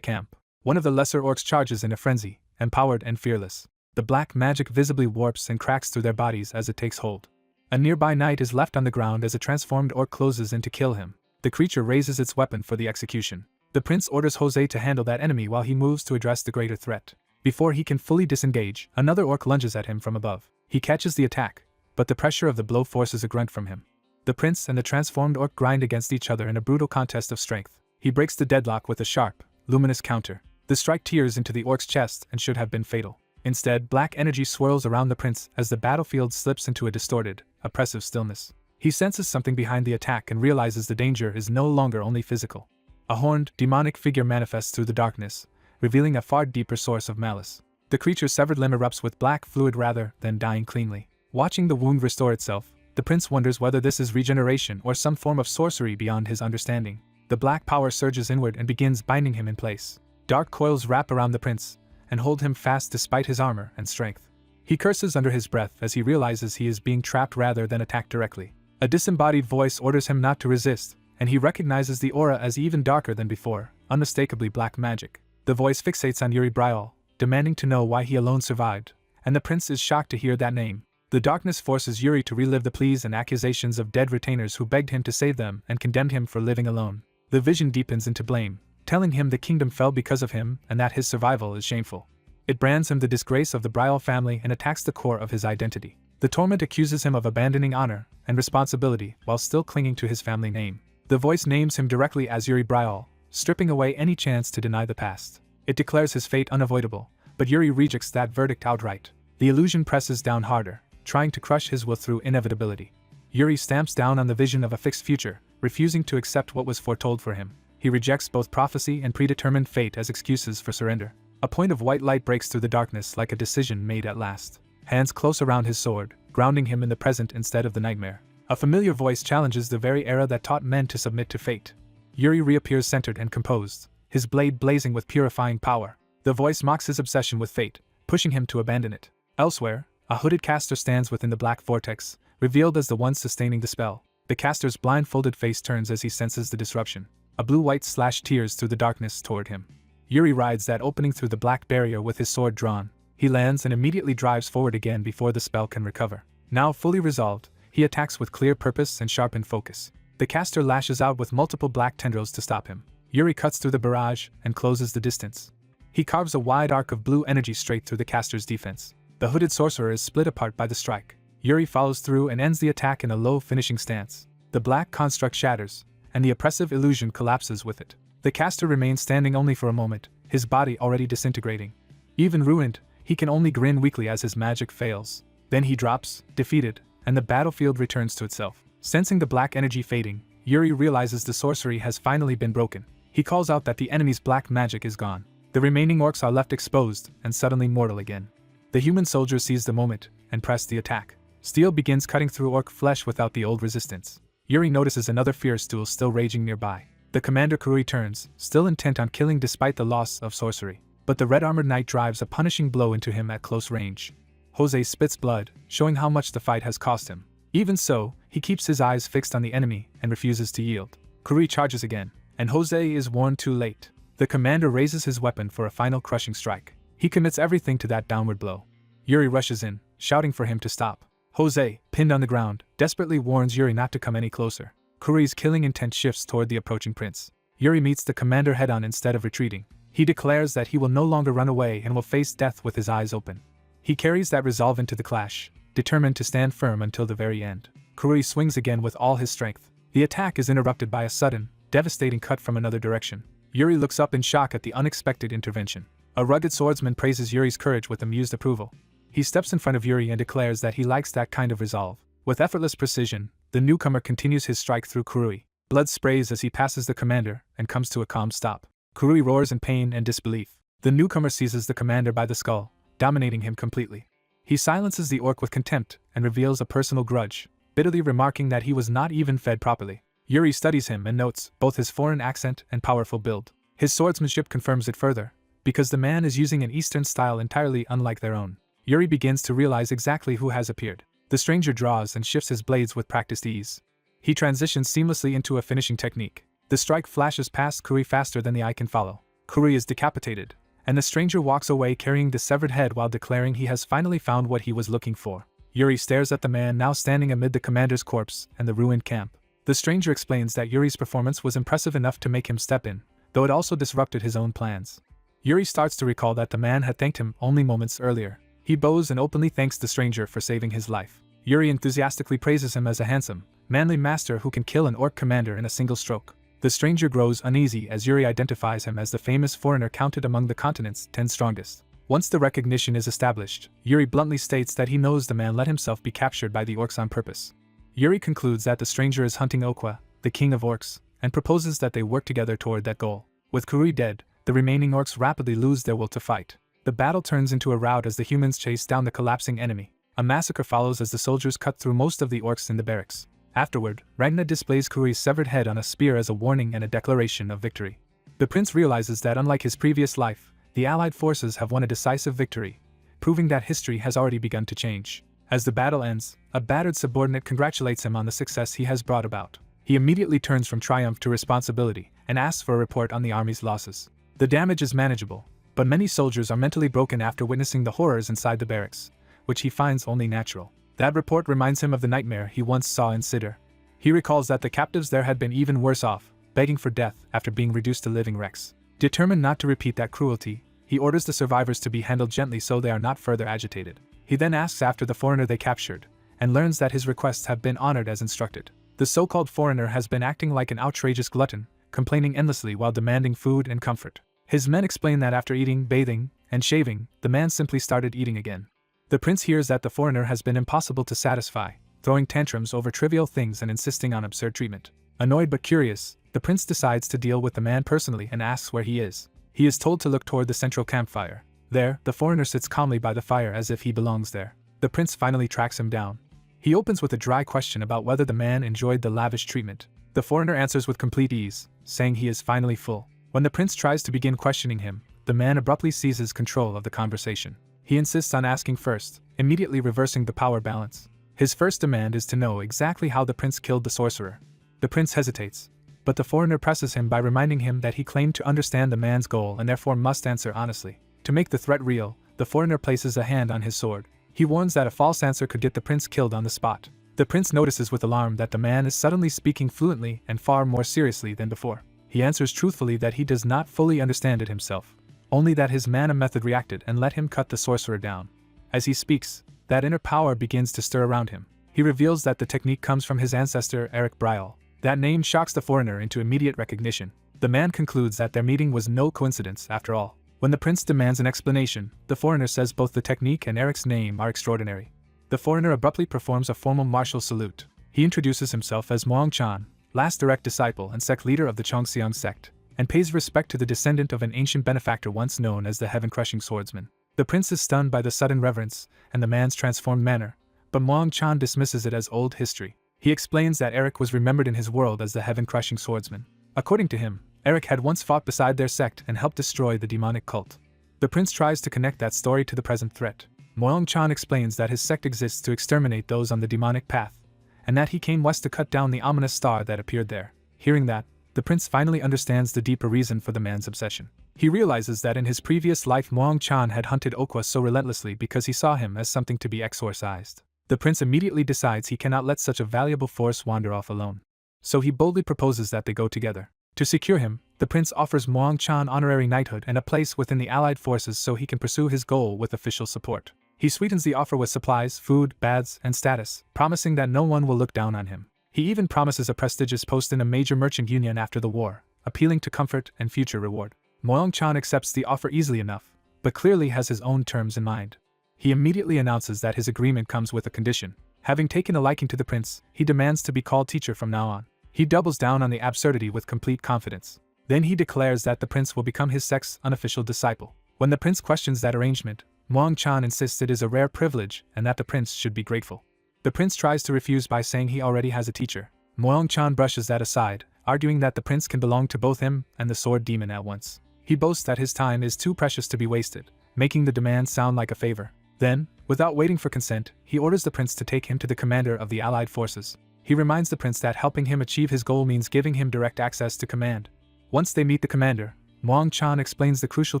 camp. One of the lesser orcs charges in a frenzy, empowered and fearless. The black magic visibly warps and cracks through their bodies as it takes hold. A nearby knight is left on the ground as a transformed orc closes in to kill him. The creature raises its weapon for the execution. The prince orders Jose to handle that enemy while he moves to address the greater threat. Before he can fully disengage, another orc lunges at him from above. He catches the attack, but the pressure of the blow forces a grunt from him. The prince and the transformed orc grind against each other in a brutal contest of strength. He breaks the deadlock with a sharp, luminous counter. The strike tears into the orc's chest and should have been fatal. Instead, black energy swirls around the prince as the battlefield slips into a distorted, oppressive stillness. He senses something behind the attack and realizes the danger is no longer only physical. A horned, demonic figure manifests through the darkness, revealing a far deeper source of malice. The creature's severed limb erupts with black fluid rather than dying cleanly. Watching the wound restore itself, the prince wonders whether this is regeneration or some form of sorcery beyond his understanding. The black power surges inward and begins binding him in place. Dark coils wrap around the prince and hold him fast despite his armor and strength. He curses under his breath as he realizes he is being trapped rather than attacked directly. A disembodied voice orders him not to resist, and he recognizes the aura as even darker than before, unmistakably black magic. The voice fixates on Yuri Brial, demanding to know why he alone survived, and the prince is shocked to hear that name. The darkness forces Yuri to relive the pleas and accusations of dead retainers who begged him to save them and condemned him for living alone. The vision deepens into blame, telling him the kingdom fell because of him and that his survival is shameful. It brands him the disgrace of the Brial family and attacks the core of his identity. The torment accuses him of abandoning honor and responsibility while still clinging to his family name. The voice names him directly as Yuri Brial, stripping away any chance to deny the past. It declares his fate unavoidable, but Yuri rejects that verdict outright. The illusion presses down harder, trying to crush his will through inevitability. Yuri stamps down on the vision of a fixed future, refusing to accept what was foretold for him. He rejects both prophecy and predetermined fate as excuses for surrender. A point of white light breaks through the darkness like a decision made at last. Hands close around his sword, grounding him in the present instead of the nightmare. A familiar voice challenges the very era that taught men to submit to fate. Yuri reappears centered and composed, his blade blazing with purifying power. The voice mocks his obsession with fate, pushing him to abandon it. Elsewhere, a hooded caster stands within the black vortex, revealed as the one sustaining the spell. The caster's blindfolded face turns as he senses the disruption. A blue-white slash tears through the darkness toward him. Yuri rides that opening through the black barrier with his sword drawn. He lands and immediately drives forward again before the spell can recover. Now fully resolved, he attacks with clear purpose and sharpened focus. The caster lashes out with multiple black tendrils to stop him. Yuri cuts through the barrage and closes the distance. He carves a wide arc of blue energy straight through the caster's defense. The hooded sorcerer is split apart by the strike. Yuri follows through and ends the attack in a low finishing stance. The black construct shatters, and the oppressive illusion collapses with it. The caster remains standing only for a moment, his body already disintegrating. Even ruined, he can only grin weakly as his magic fails. Then he drops, defeated, and the battlefield returns to itself. Sensing the black energy fading, Yuri realizes the sorcery has finally been broken. He calls out that the enemy's black magic is gone. The remaining orcs are left exposed and suddenly mortal again. The human soldier sees the moment and press the attack. Steel begins cutting through orc flesh without the old resistance. Yuri notices another fierce duel still raging nearby. The commander crew returns, still intent on killing despite the loss of sorcery. But the red-armored knight drives a punishing blow into him at close range. Jose spits blood, showing how much the fight has cost him. Even so, he keeps his eyes fixed on the enemy and refuses to yield. Kurui charges again, and Jose is warned too late. The commander raises his weapon for a final crushing strike. He commits everything to that downward blow. Yuri rushes in, shouting for him to stop. Jose, pinned on the ground, desperately warns Yuri not to come any closer. Kurui's killing intent shifts toward the approaching prince. Yuri meets the commander head-on instead of retreating. He declares that he will no longer run away and will face death with his eyes open. He carries that resolve into the clash, determined to stand firm until the very end. Kurui swings again with all his strength. The attack is interrupted by a sudden, devastating cut from another direction. Yuri looks up in shock at the unexpected intervention. A rugged swordsman praises Yuri's courage with amused approval. He steps in front of Yuri and declares that he likes that kind of resolve. With effortless precision, the newcomer continues his strike through Kurui. Blood sprays as he passes the commander and comes to a calm stop. Kurui roars in pain and disbelief. The newcomer seizes the commander by the skull, dominating him completely. He silences the orc with contempt and reveals a personal grudge, bitterly remarking that he was not even fed properly. Yuri studies him and notes both his foreign accent and powerful build. His swordsmanship confirms it further, because the man is using an Eastern style entirely unlike their own. Yuri begins to realize exactly who has appeared. The stranger draws and shifts his blades with practiced ease. He transitions seamlessly into a finishing technique. The strike flashes past Kurui faster than the eye can follow. Kurui is decapitated, and the stranger walks away carrying the severed head while declaring he has finally found what he was looking for. Yuri stares at the man now standing amid the commander's corpse and the ruined camp. The stranger explains that Yuri's performance was impressive enough to make him step in, though it also disrupted his own plans. Yuri starts to recall that the man had thanked him only moments earlier. He bows and openly thanks the stranger for saving his life. Yuri enthusiastically praises him as a handsome, manly master who can kill an orc commander in a single stroke. The stranger grows uneasy as Yuri identifies him as the famous foreigner counted among the continent's 10 strongest. Once the recognition is established, Yuri bluntly states that he knows the man let himself be captured by the orcs on purpose. Yuri concludes that the stranger is hunting Okwa, the king of orcs, and proposes that they work together toward that goal. With Kurui dead, the remaining orcs rapidly lose their will to fight. The battle turns into a rout as the humans chase down the collapsing enemy. A massacre follows as the soldiers cut through most of the orcs in the barracks. Afterward, Ragna displays Kuri's severed head on a spear as a warning and a declaration of victory. The prince realizes that unlike his previous life, the allied forces have won a decisive victory, proving that history has already begun to change. As the battle ends, a battered subordinate congratulates him on the success he has brought about. He immediately turns from triumph to responsibility and asks for a report on the army's losses. The damage is manageable, but many soldiers are mentally broken after witnessing the horrors inside the barracks, which he finds only natural. That report reminds him of the nightmare he once saw in Sidr. He recalls that the captives there had been even worse off, begging for death after being reduced to living wrecks. Determined not to repeat that cruelty, he orders the survivors to be handled gently so they are not further agitated. He then asks after the foreigner they captured, and learns that his requests have been honored as instructed. The so-called foreigner has been acting like an outrageous glutton, complaining endlessly while demanding food and comfort. His men explain that after eating, bathing, and shaving, the man simply started eating again. The prince hears that the foreigner has been impossible to satisfy, throwing tantrums over trivial things and insisting on absurd treatment. Annoyed but curious, the prince decides to deal with the man personally and asks where he is. He is told to look toward the central campfire. There, the foreigner sits calmly by the fire as if he belongs there. The prince finally tracks him down. He opens with a dry question about whether the man enjoyed the lavish treatment. The foreigner answers with complete ease, saying he is finally full. When the prince tries to begin questioning him, the man abruptly seizes control of the conversation. He insists on asking first, immediately reversing the power balance. His first demand is to know exactly how the prince killed the sorcerer. The prince hesitates, but the foreigner presses him by reminding him that he claimed to understand the man's goal and therefore must answer honestly. To make the threat real, the foreigner places a hand on his sword. He warns that a false answer could get the prince killed on the spot. The prince notices with alarm that the man is suddenly speaking fluently and far more seriously than before. He answers truthfully that he does not fully understand it himself, only that his mana method reacted and let him cut the sorcerer down. As he speaks, that inner power begins to stir around him. He reveals that the technique comes from his ancestor Eric Brial. That name shocks the foreigner into immediate recognition. The man concludes that their meeting was no coincidence after all. When the prince demands an explanation, the foreigner says both the technique and Eric's name are extraordinary. The foreigner abruptly performs a formal martial salute. He introduces himself as Muang Chan, last direct disciple and sect leader of the Chongxiang sect, and pays respect to the descendant of an ancient benefactor once known as the heaven-crushing swordsman. The prince is stunned by the sudden reverence and the man's transformed manner, but Muang Chan dismisses it as old history. He explains that Eric was remembered in his world as the heaven-crushing swordsman. According to him, Eric had once fought beside their sect and helped destroy the demonic cult. The prince tries to connect that story to the present threat. Muang Chan explains that his sect exists to exterminate those on the demonic path, and that he came west to cut down the ominous star that appeared there. Hearing that, the prince finally understands the deeper reason for the man's obsession. He realizes that in his previous life Muang Chan had hunted Okwa so relentlessly because he saw him as something to be exorcised. The prince immediately decides he cannot let such a valuable force wander off alone. So he boldly proposes that they go together. To secure him, the prince offers Muang Chan honorary knighthood and a place within the allied forces so he can pursue his goal with official support. He sweetens the offer with supplies, food, baths, and status, promising that no one will look down on him. He even promises a prestigious post in a major merchant union after the war, appealing to comfort and future reward. Muang Chan accepts the offer easily enough, but clearly has his own terms in mind. He immediately announces that his agreement comes with a condition. Having taken a liking to the prince, he demands to be called teacher from now on. He doubles down on the absurdity with complete confidence. Then he declares that the prince will become his sect's unofficial disciple. When the prince questions that arrangement, Muang Chan insists it is a rare privilege and that the prince should be grateful. The prince tries to refuse by saying he already has a teacher. Muang Chan brushes that aside, arguing that the prince can belong to both him and the sword demon at once. He boasts that his time is too precious to be wasted, making the demand sound like a favor. Then, without waiting for consent, he orders the prince to take him to the commander of the allied forces. He reminds the prince that helping him achieve his goal means giving him direct access to command. Once they meet the commander, Muang Chan explains the crucial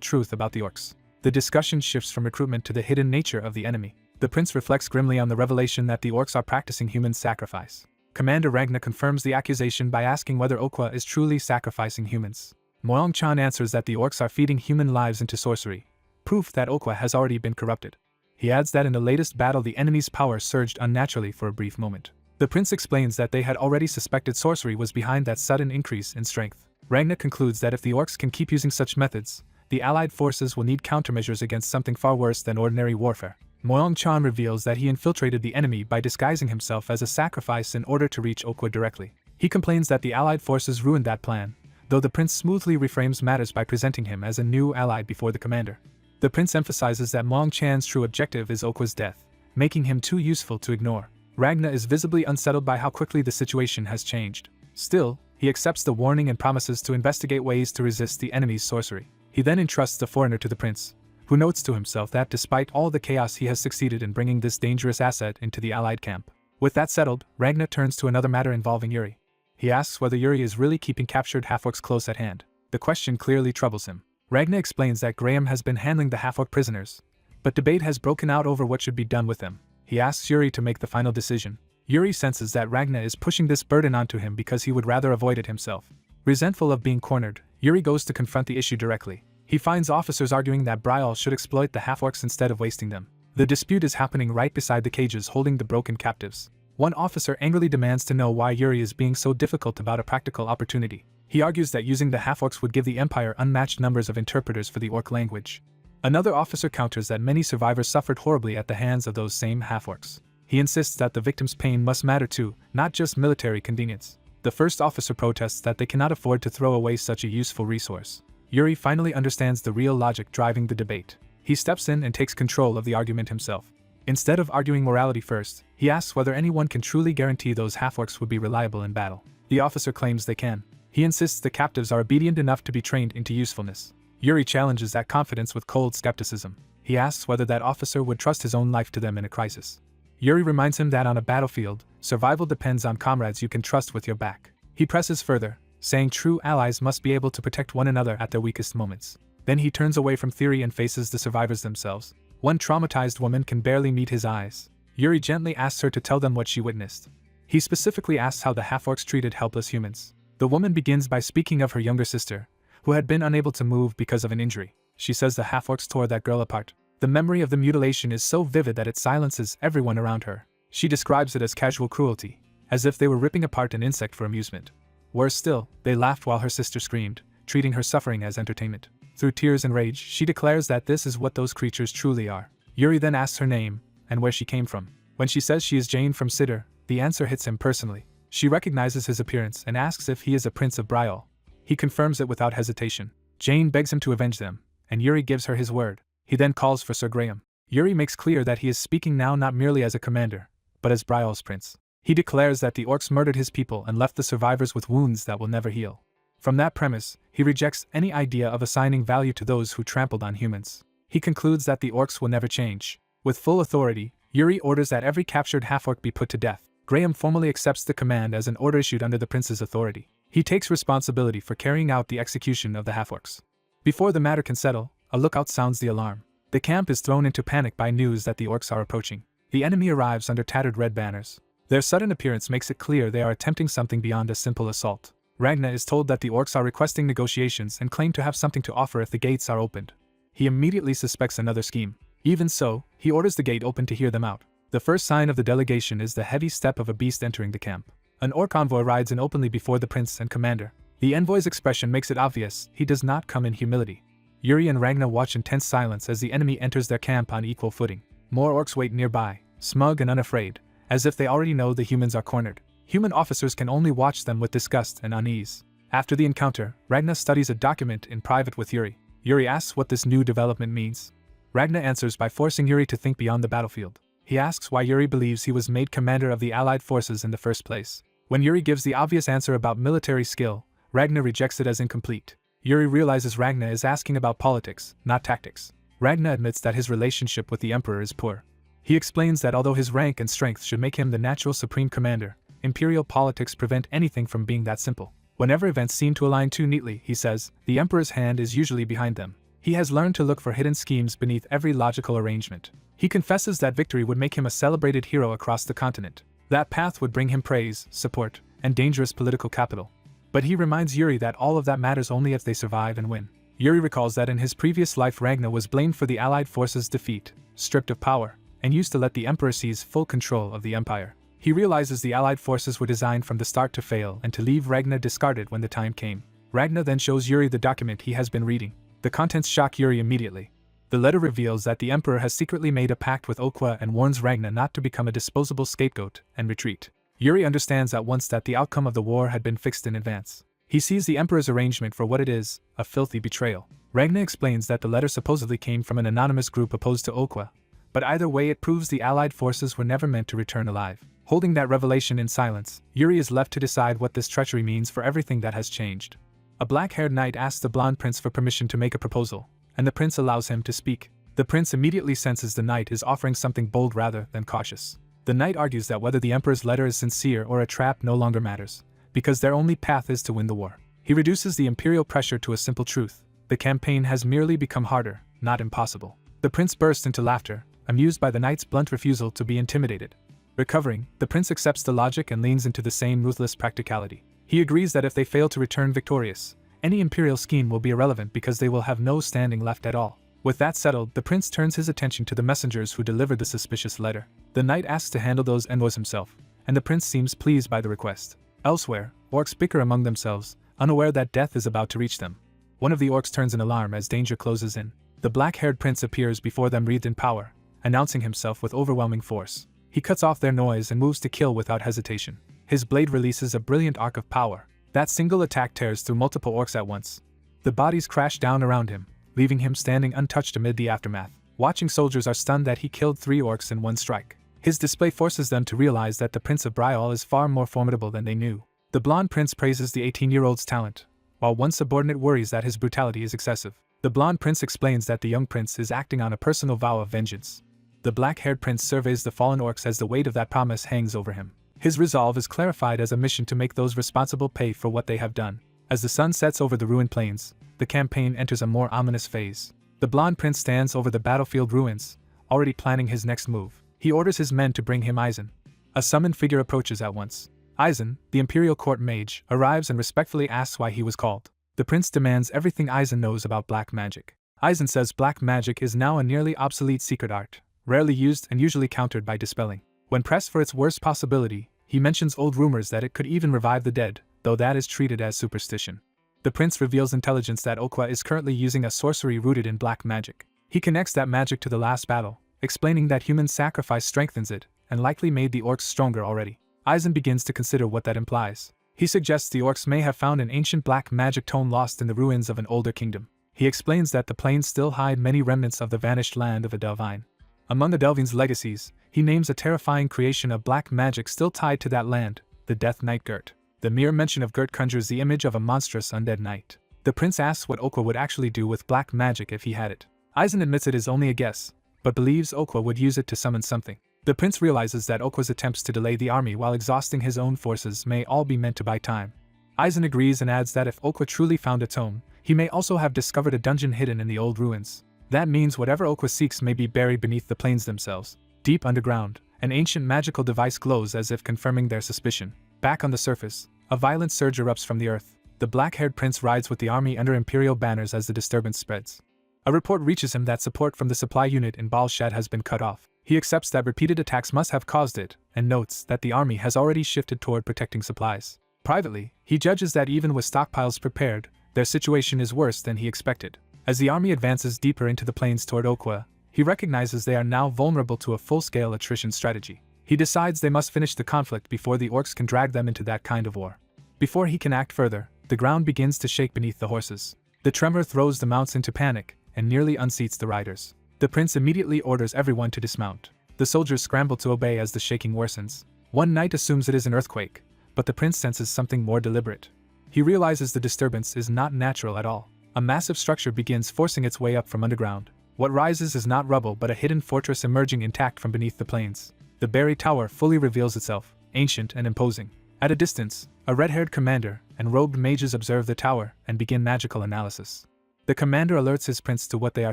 truth about the orcs. The discussion shifts from recruitment to the hidden nature of the enemy. The prince reflects grimly on the revelation that the orcs are practicing human sacrifice. Commander Ragna confirms the accusation by asking whether Okwa is truly sacrificing humans. Moyong-chan answers that the orcs are feeding human lives into sorcery, proof that Okwa has already been corrupted. He adds that in the latest battle the enemy's power surged unnaturally for a brief moment. The prince explains that they had already suspected sorcery was behind that sudden increase in strength. Ragna concludes that if the orcs can keep using such methods, the allied forces will need countermeasures against something far worse than ordinary warfare. Moyong-chan reveals that he infiltrated the enemy by disguising himself as a sacrifice in order to reach Okwa directly. He complains that the allied forces ruined that plan, though the prince smoothly reframes matters by presenting him as a new ally before the commander. The prince emphasizes that Moyong-chan's true objective is Okwa's death, making him too useful to ignore. Ragna is visibly unsettled by how quickly the situation has changed. Still, he accepts the warning and promises to investigate ways to resist the enemy's sorcery. He then entrusts the foreigner to the prince, who notes to himself that despite all the chaos he has succeeded in bringing this dangerous asset into the allied camp. With that settled, Ragna turns to another matter involving Yuri. He asks whether Yuri is really keeping captured half-orcs close at hand. The question clearly troubles him. Ragna explains that Graham has been handling the half-orc prisoners, but debate has broken out over what should be done with them. He asks Yuri to make the final decision. Yuri senses that Ragna is pushing this burden onto him because he would rather avoid it himself. Resentful of being cornered, Yuri goes to confront the issue directly. He finds officers arguing that Brial should exploit the half-orcs instead of wasting them. The dispute is happening right beside the cages holding the broken captives. One officer angrily demands to know why Yuri is being so difficult about a practical opportunity. He argues that using the half-orcs would give the Empire unmatched numbers of interpreters for the orc language. Another officer counters that many survivors suffered horribly at the hands of those same half-orcs. He insists that the victim's pain must matter too, not just military convenience. The first officer protests that they cannot afford to throw away such a useful resource. Yuri finally understands the real logic driving the debate. He steps in and takes control of the argument himself. Instead of arguing morality first, he asks whether anyone can truly guarantee those half-orcs would be reliable in battle. The officer claims they can. He insists the captives are obedient enough to be trained into usefulness. Yuri challenges that confidence with cold skepticism. He asks whether that officer would trust his own life to them in a crisis. Yuri reminds him that on a battlefield, survival depends on comrades you can trust with your back. He presses further, saying true allies must be able to protect one another at their weakest moments. Then he turns away from theory and faces the survivors themselves. One traumatized woman can barely meet his eyes. Yuri gently asks her to tell them what she witnessed. He specifically asks how the half-orcs treated helpless humans. The woman begins by speaking of her younger sister, who had been unable to move because of an injury. She says the half-orcs tore that girl apart. The memory of the mutilation is so vivid that it silences everyone around her. She describes it as casual cruelty, as if they were ripping apart an insect for amusement. Worse still, they laughed while her sister screamed, treating her suffering as entertainment. Through tears and rage, she declares that this is what those creatures truly are. Yuri then asks her name, and where she came from. When she says she is Jane from Siddur, the answer hits him personally. She recognizes his appearance and asks if he is a prince of Brial. He confirms it without hesitation. Jane begs him to avenge them, and Yuri gives her his word. He then calls for Sir Graham. Yuri makes clear that he is speaking now not merely as a commander, but as Brial's prince. He declares that the orcs murdered his people and left the survivors with wounds that will never heal. From that premise, he rejects any idea of assigning value to those who trampled on humans. He concludes that the orcs will never change. With full authority, Yuri orders that every captured half-orc be put to death. Graham formally accepts the command as an order issued under the prince's authority. He takes responsibility for carrying out the execution of the half-orcs. Before the matter can settle, a lookout sounds the alarm. The camp is thrown into panic by news that the orcs are approaching. The enemy arrives under tattered red banners. Their sudden appearance makes it clear they are attempting something beyond a simple assault. Ragna is told that the orcs are requesting negotiations and claim to have something to offer if the gates are opened. He immediately suspects another scheme. Even so, he orders the gate open to hear them out. The first sign of the delegation is the heavy step of a beast entering the camp. An orc envoy rides in openly before the prince and commander. The envoy's expression makes it obvious he does not come in humility. Yuri and Ragna watch in tense silence as the enemy enters their camp on equal footing. More orcs wait nearby, smug and unafraid, as if they already know the humans are cornered. Human officers can only watch them with disgust and unease. After the encounter, Ragna studies a document in private with Yuri. Yuri asks what this new development means. Ragna answers by forcing Yuri to think beyond the battlefield. He asks why Yuri believes he was made commander of the Allied forces in the first place. When Yuri gives the obvious answer about military skill, Ragna rejects it as incomplete. Yuri realizes Ragna is asking about politics, not tactics. Ragna admits that his relationship with the Emperor is poor. He explains that although his rank and strength should make him the natural supreme commander, imperial politics prevent anything from being that simple. Whenever events seem to align too neatly, he says, the Emperor's hand is usually behind them. He has learned to look for hidden schemes beneath every logical arrangement. He confesses that victory would make him a celebrated hero across the continent. That path would bring him praise, support, and dangerous political capital. But he reminds Yuri that all of that matters only if they survive and win. Yuri recalls that in his previous life Ragna was blamed for the Allied forces' defeat, stripped of power, and used to let the Emperor seize full control of the Empire. He realizes the Allied forces were designed from the start to fail and to leave Ragna discarded when the time came. Ragna then shows Yuri the document he has been reading. The contents shock Yuri immediately. The letter reveals that the Emperor has secretly made a pact with Okwa and warns Ragna not to become a disposable scapegoat and retreat. Yuri understands at once that the outcome of the war had been fixed in advance. He sees the Emperor's arrangement for what it is, a filthy betrayal. Ragna explains that the letter supposedly came from an anonymous group opposed to Okwa, but either way it proves the Allied forces were never meant to return alive. Holding that revelation in silence, Yuri is left to decide what this treachery means for everything that has changed. A black-haired knight asks the blonde prince for permission to make a proposal, and the prince allows him to speak. The prince immediately senses the knight is offering something bold rather than cautious. The knight argues that whether the Emperor's letter is sincere or a trap no longer matters, because their only path is to win the war. He reduces the imperial pressure to a simple truth: the campaign has merely become harder, not impossible. The prince bursts into laughter, amused by the knight's blunt refusal to be intimidated. Recovering, the prince accepts the logic and leans into the same ruthless practicality. He agrees that if they fail to return victorious, any imperial scheme will be irrelevant because they will have no standing left at all. With that settled, the prince turns his attention to the messengers who delivered the suspicious letter. The knight asks to handle those envoys himself, and the prince seems pleased by the request. Elsewhere, orcs bicker among themselves, unaware that death is about to reach them. One of the orcs turns in alarm as danger closes in. The black-haired prince appears before them wreathed in power, announcing himself with overwhelming force. He cuts off their noise and moves to kill without hesitation. His blade releases a brilliant arc of power. That single attack tears through multiple orcs at once. The bodies crash down around him, leaving him standing untouched amid the aftermath. Watching soldiers are stunned that he killed 3 orcs in one strike. His display forces them to realize that the Prince of Brial is far more formidable than they knew. The blonde prince praises the 18-year-old's talent, while one subordinate worries that his brutality is excessive. The blonde prince explains that the young prince is acting on a personal vow of vengeance. The black-haired prince surveys the fallen orcs as the weight of that promise hangs over him. His resolve is clarified as a mission to make those responsible pay for what they have done. As the sun sets over the ruined plains, the campaign enters a more ominous phase. The blonde prince stands over the battlefield ruins, already planning his next move. He orders his men to bring him Aizen. A summoned figure approaches at once. Aizen, the imperial court mage, arrives and respectfully asks why he was called. The prince demands everything Aizen knows about black magic. Aizen says black magic is now a nearly obsolete secret art, rarely used and usually countered by dispelling. When pressed for its worst possibility, he mentions old rumors that it could even revive the dead, though that is treated as superstition. The prince reveals intelligence that Okwa is currently using a sorcery rooted in black magic. He connects that magic to the last battle, explaining that human sacrifice strengthens it, and likely made the orcs stronger already. Aizen begins to consider what that implies. He suggests the orcs may have found an ancient black magic tome lost in the ruins of an older kingdom. He explains that the plains still hide many remnants of the vanished land of Adelvine. Among Adelvine's legacies, he names a terrifying creation of black magic still tied to that land, the Death Knight Gert. The mere mention of Gert conjures the image of a monstrous undead knight. The prince asks what Okwa would actually do with black magic if he had it. Aizen admits it is only a guess, but believes Okwa would use it to summon something. The prince realizes that Okwa's attempts to delay the army while exhausting his own forces may all be meant to buy time. Aizen agrees and adds that if Okwa truly found a tome, he may also have discovered a dungeon hidden in the old ruins. That means whatever Okwa seeks may be buried beneath the plains themselves. Deep underground, an ancient magical device glows as if confirming their suspicion. Back on the surface, a violent surge erupts from the earth. The black-haired prince rides with the army under imperial banners as the disturbance spreads. A report reaches him that support from the supply unit in Balshad has been cut off. He accepts that repeated attacks must have caused it, and notes that the army has already shifted toward protecting supplies. Privately, he judges that even with stockpiles prepared, their situation is worse than he expected. As the army advances deeper into the plains toward Okwa, he recognizes they are now vulnerable to a full-scale attrition strategy. He decides they must finish the conflict before the orcs can drag them into that kind of war. Before he can act further, the ground begins to shake beneath the horses. The tremor throws the mounts into panic and nearly unseats the riders. The prince immediately orders everyone to dismount. The soldiers scramble to obey as the shaking worsens. One knight assumes it is an earthquake, but the prince senses something more deliberate. He realizes the disturbance is not natural at all. A massive structure begins forcing its way up from underground. What rises is not rubble but a hidden fortress emerging intact from beneath the plains. The buried tower fully reveals itself, ancient and imposing. At a distance, a red-haired commander and robed mages observe the tower and begin magical analysis. The commander alerts his prince to what they are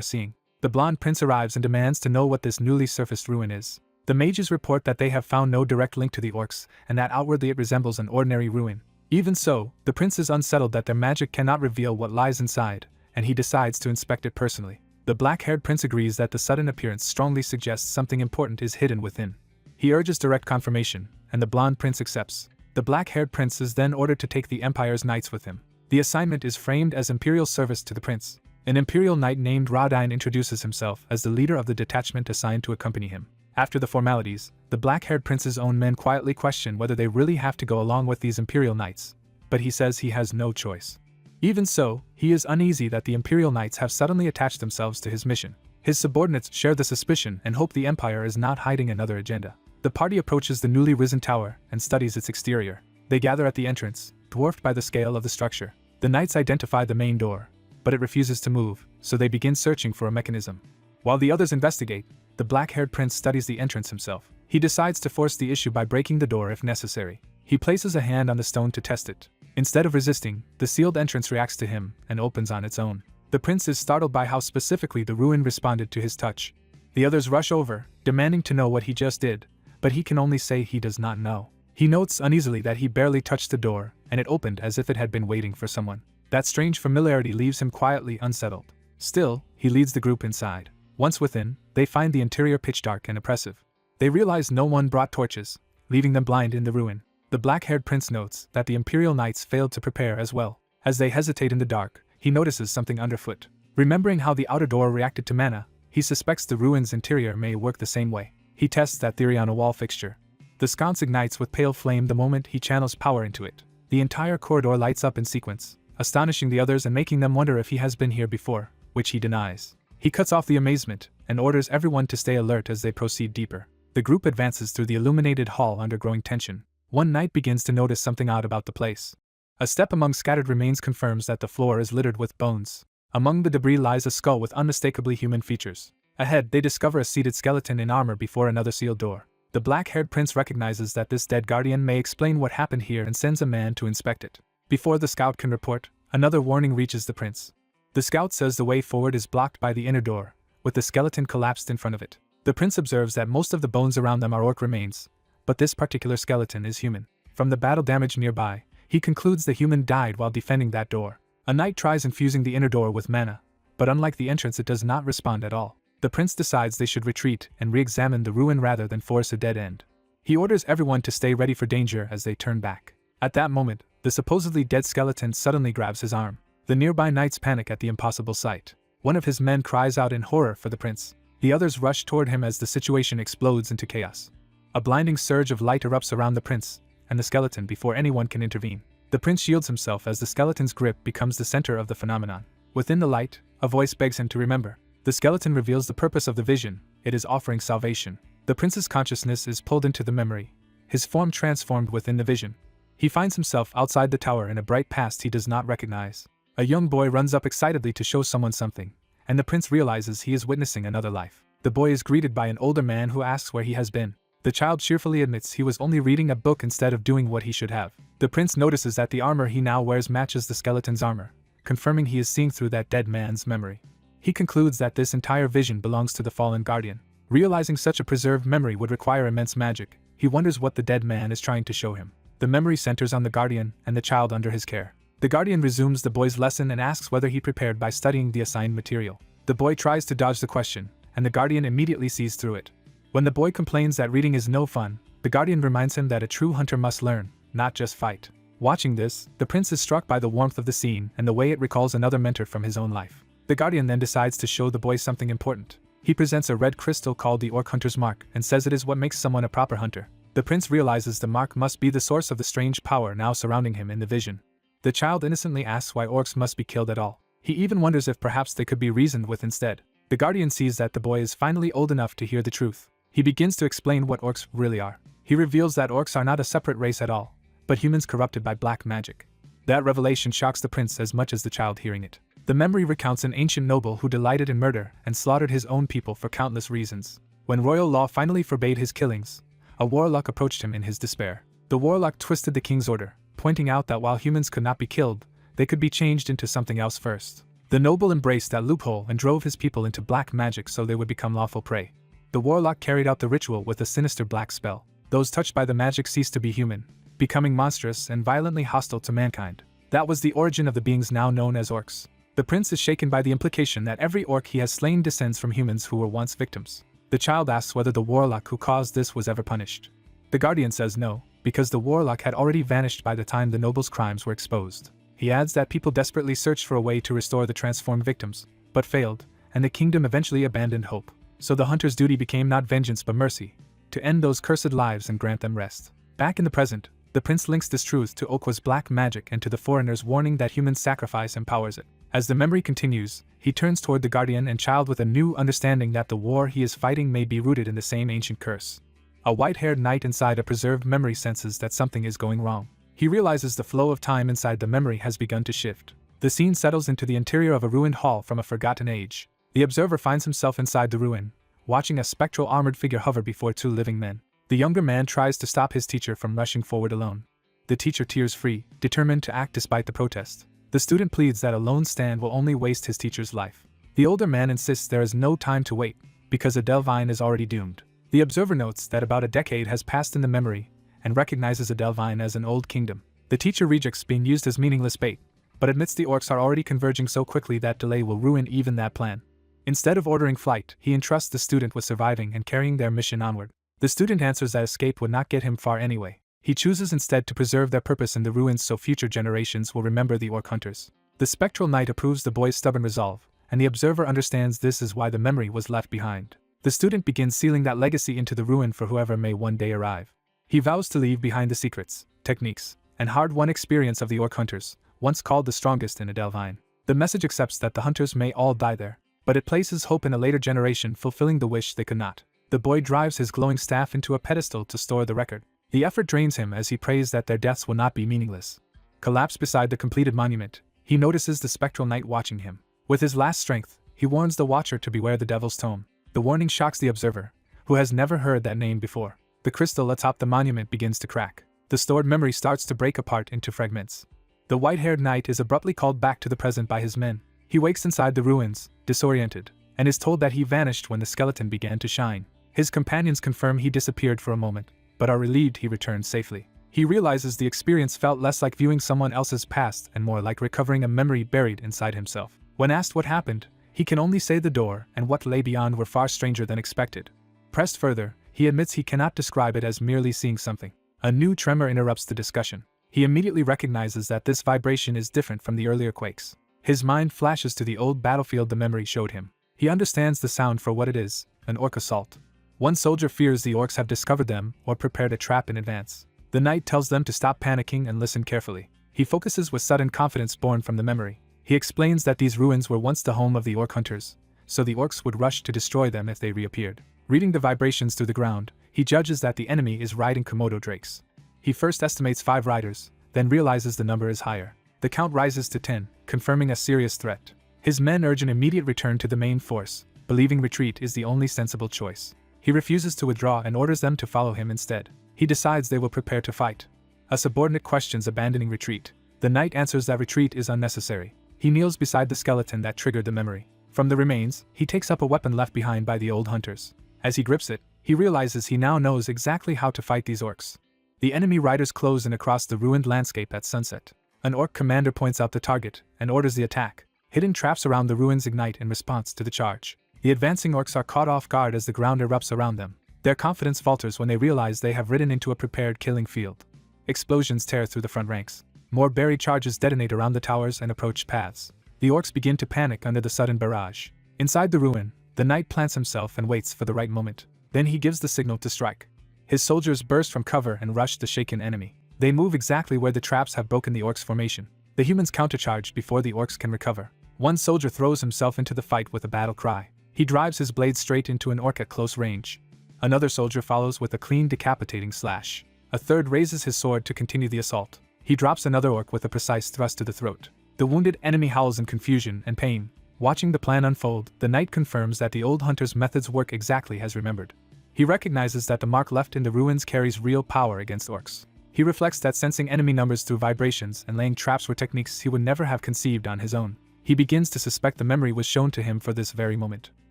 seeing. The blonde prince arrives and demands to know what this newly surfaced ruin is. The mages report that they have found no direct link to the orcs, and that outwardly it resembles an ordinary ruin. Even so, the prince is unsettled that their magic cannot reveal what lies inside, and he decides to inspect it personally. The black-haired prince agrees that the sudden appearance strongly suggests something important is hidden within. He urges direct confirmation, and the blonde prince accepts. The black-haired prince is then ordered to take the Empire's knights with him. The assignment is framed as imperial service to the prince. An imperial knight named Radine introduces himself as the leader of the detachment assigned to accompany him. After the formalities, the black-haired prince's own men quietly question whether they really have to go along with these imperial knights, but he says he has no choice. Even so, he is uneasy that the imperial knights have suddenly attached themselves to his mission. His subordinates share the suspicion and hope the Empire is not hiding another agenda. The party approaches the newly risen tower and studies its exterior. They gather at the entrance, dwarfed by the scale of the structure. The knights identify the main door, but it refuses to move, so they begin searching for a mechanism. While the others investigate, the black-haired prince studies the entrance himself. He decides to force the issue by breaking the door if necessary. He places a hand on the stone to test it. Instead of resisting, the sealed entrance reacts to him and opens on its own. The prince is startled by how specifically the ruin responded to his touch. The others rush over, demanding to know what he just did, but he can only say he does not know. He notes uneasily that he barely touched the door, and it opened as if it had been waiting for someone. That strange familiarity leaves him quietly unsettled. Still, he leads the group inside. Once within, they find the interior pitch dark and oppressive. They realize no one brought torches, leaving them blind in the ruin. The black-haired prince notes that the imperial knights failed to prepare as well. As they hesitate in the dark, he notices something underfoot. Remembering how the outer door reacted to mana, he suspects the ruin's interior may work the same way. He tests that theory on a wall fixture. The sconce ignites with pale flame the moment he channels power into it. The entire corridor lights up in sequence, astonishing the others and making them wonder if he has been here before, which he denies. He cuts off the amazement and orders everyone to stay alert as they proceed deeper. The group advances through the illuminated hall under growing tension. One knight begins to notice something odd about the place. A step among scattered remains confirms that the floor is littered with bones. Among the debris lies a skull with unmistakably human features. Ahead, they discover a seated skeleton in armor before another sealed door. The black-haired prince recognizes that this dead guardian may explain what happened here and sends a man to inspect it. Before the scout can report, another warning reaches the prince. The scout says the way forward is blocked by the inner door, with the skeleton collapsed in front of it. The prince observes that most of the bones around them are orc remains, but this particular skeleton is human. From the battle damage nearby, he concludes the human died while defending that door. A knight tries infusing the inner door with mana, but unlike the entrance it does not respond at all. The prince decides they should retreat and re-examine the ruin rather than force a dead end. He orders everyone to stay ready for danger as they turn back. At that moment, the supposedly dead skeleton suddenly grabs his arm. The nearby knights panic at the impossible sight. One of his men cries out in horror for the prince. The others rush toward him as the situation explodes into chaos. A blinding surge of light erupts around the prince and the skeleton before anyone can intervene. The prince shields himself as the skeleton's grip becomes the center of the phenomenon. Within the light, a voice begs him to remember. The skeleton reveals the purpose of the vision. It is offering salvation. The prince's consciousness is pulled into the memory, his form transformed within the vision. He finds himself outside the tower in a bright past he does not recognize. A young boy runs up excitedly to show someone something, and the prince realizes he is witnessing another life. The boy is greeted by an older man who asks where he has been. The child cheerfully admits he was only reading a book instead of doing what he should have. The prince notices that the armor he now wears matches the skeleton's armor, confirming he is seeing through that dead man's memory. He concludes that this entire vision belongs to the fallen guardian. Realizing such a preserved memory would require immense magic, he wonders what the dead man is trying to show him. The memory centers on the guardian and the child under his care. The guardian resumes the boy's lesson and asks whether he prepared by studying the assigned material. The boy tries to dodge the question, and the guardian immediately sees through it. When the boy complains that reading is no fun, the guardian reminds him that a true hunter must learn, not just fight. Watching this, the prince is struck by the warmth of the scene and the way it recalls another mentor from his own life. The guardian then decides to show the boy something important. He presents a red crystal called the Orc Hunter's Mark and says it is what makes someone a proper hunter. The prince realizes the mark must be the source of the strange power now surrounding him in the vision. The child innocently asks why orcs must be killed at all. He even wonders if perhaps they could be reasoned with instead. The guardian sees that the boy is finally old enough to hear the truth. He begins to explain what orcs really are. He reveals that orcs are not a separate race at all, but humans corrupted by black magic. That revelation shocks the prince as much as the child hearing it. The memory recounts an ancient noble who delighted in murder and slaughtered his own people for countless reasons. When royal law finally forbade his killings, a warlock approached him in his despair. The warlock twisted the king's order, pointing out that while humans could not be killed, they could be changed into something else first. The noble embraced that loophole and drove his people into black magic so they would become lawful prey. The warlock carried out the ritual with a sinister black spell. Those touched by the magic ceased to be human, becoming monstrous and violently hostile to mankind. That was the origin of the beings now known as orcs. The prince is shaken by the implication that every orc he has slain descends from humans who were once victims. The child asks whether the warlock who caused this was ever punished. The guardian says no, because the warlock had already vanished by the time the noble's crimes were exposed. He adds that people desperately searched for a way to restore the transformed victims, but failed, and the kingdom eventually abandoned hope. So the hunter's duty became not vengeance but mercy, to end those cursed lives and grant them rest. Back in the present, the prince links this truth to Okwa's black magic and to the foreigner's warning that human sacrifice empowers it. As the memory continues, he turns toward the guardian and child with a new understanding that the war he is fighting may be rooted in the same ancient curse. A white-haired knight inside a preserved memory senses that something is going wrong. He realizes the flow of time inside the memory has begun to shift. The scene settles into the interior of a ruined hall from a forgotten age. The observer finds himself inside the ruin, watching a spectral armored figure hover before two living men. The younger man tries to stop his teacher from rushing forward alone. The teacher tears free, determined to act despite the protest. The student pleads that a lone stand will only waste his teacher's life. The older man insists there is no time to wait, because Edelvine is already doomed. The observer notes that about a decade has passed in the memory, and recognizes Edelvine as an old kingdom. The teacher rejects being used as meaningless bait, but admits the orcs are already converging so quickly that delay will ruin even that plan. Instead of ordering flight, he entrusts the student with surviving and carrying their mission onward. The student answers that escape would not get him far anyway. He chooses instead to preserve their purpose in the ruins so future generations will remember the orc hunters. The spectral knight approves the boy's stubborn resolve, and the observer understands this is why the memory was left behind. The student begins sealing that legacy into the ruin for whoever may one day arrive. He vows to leave behind the secrets, techniques, and hard-won experience of the orc hunters, once called the strongest in Edelvine. The message accepts that the hunters may all die there, but it places hope in a later generation fulfilling the wish they could not. The boy drives his glowing staff into a pedestal to store the record. The effort drains him as he prays that their deaths will not be meaningless. Collapsed beside the completed monument, he notices the spectral knight watching him. With his last strength, he warns the watcher to beware the devil's tome. The warning shocks the observer, who has never heard that name before. The crystal atop the monument begins to crack. The stored memory starts to break apart into fragments. The white-haired knight is abruptly called back to the present by his men. He wakes inside the ruins, disoriented, and is told that he vanished when the skeleton began to shine. His companions confirm he disappeared for a moment, but are relieved he returned safely. He realizes the experience felt less like viewing someone else's past and more like recovering a memory buried inside himself. When asked what happened, he can only say the door and what lay beyond were far stranger than expected. Pressed further, he admits he cannot describe it as merely seeing something. A new tremor interrupts the discussion. He immediately recognizes that this vibration is different from the earlier quakes. His mind flashes to the old battlefield the memory showed him. He understands the sound for what it is, an orc assault. One soldier fears the orcs have discovered them or prepared a trap in advance. The knight tells them to stop panicking and listen carefully. He focuses with sudden confidence born from the memory. He explains that these ruins were once the home of the orc hunters, so the orcs would rush to destroy them if they reappeared. Reading the vibrations through the ground, he judges that the enemy is riding Komodo drakes. He first estimates 5 riders, then realizes the number is higher. The count rises to 10, confirming a serious threat. His men urge an immediate return to the main force, believing retreat is the only sensible choice. He refuses to withdraw and orders them to follow him instead. He decides they will prepare to fight. A subordinate questions abandoning retreat. The knight answers that retreat is unnecessary. He kneels beside the skeleton that triggered the memory. From the remains, he takes up a weapon left behind by the old hunters. As he grips it, he realizes he now knows exactly how to fight these orcs. The enemy riders close in across the ruined landscape at sunset. An orc commander points out the target and orders the attack. Hidden traps around the ruins ignite in response to the charge. The advancing orcs are caught off guard as the ground erupts around them. Their confidence falters when they realize they have ridden into a prepared killing field. Explosions tear through the front ranks. More buried charges detonate around the towers and approach paths. The orcs begin to panic under the sudden barrage. Inside the ruin, the knight plants himself and waits for the right moment. Then he gives the signal to strike. His soldiers burst from cover and rush the shaken enemy. They move exactly where the traps have broken the orcs' formation. The humans countercharge before the orcs can recover. One soldier throws himself into the fight with a battle cry. He drives his blade straight into an orc at close range. Another soldier follows with a clean decapitating slash. A third raises his sword to continue the assault. He drops another orc with a precise thrust to the throat. The wounded enemy howls in confusion and pain. Watching the plan unfold, the knight confirms that the old hunter's methods work exactly as remembered. He recognizes that the mark left in the ruins carries real power against orcs. He reflects that sensing enemy numbers through vibrations and laying traps were techniques he would never have conceived on his own. He begins to suspect the memory was shown to him for this very moment.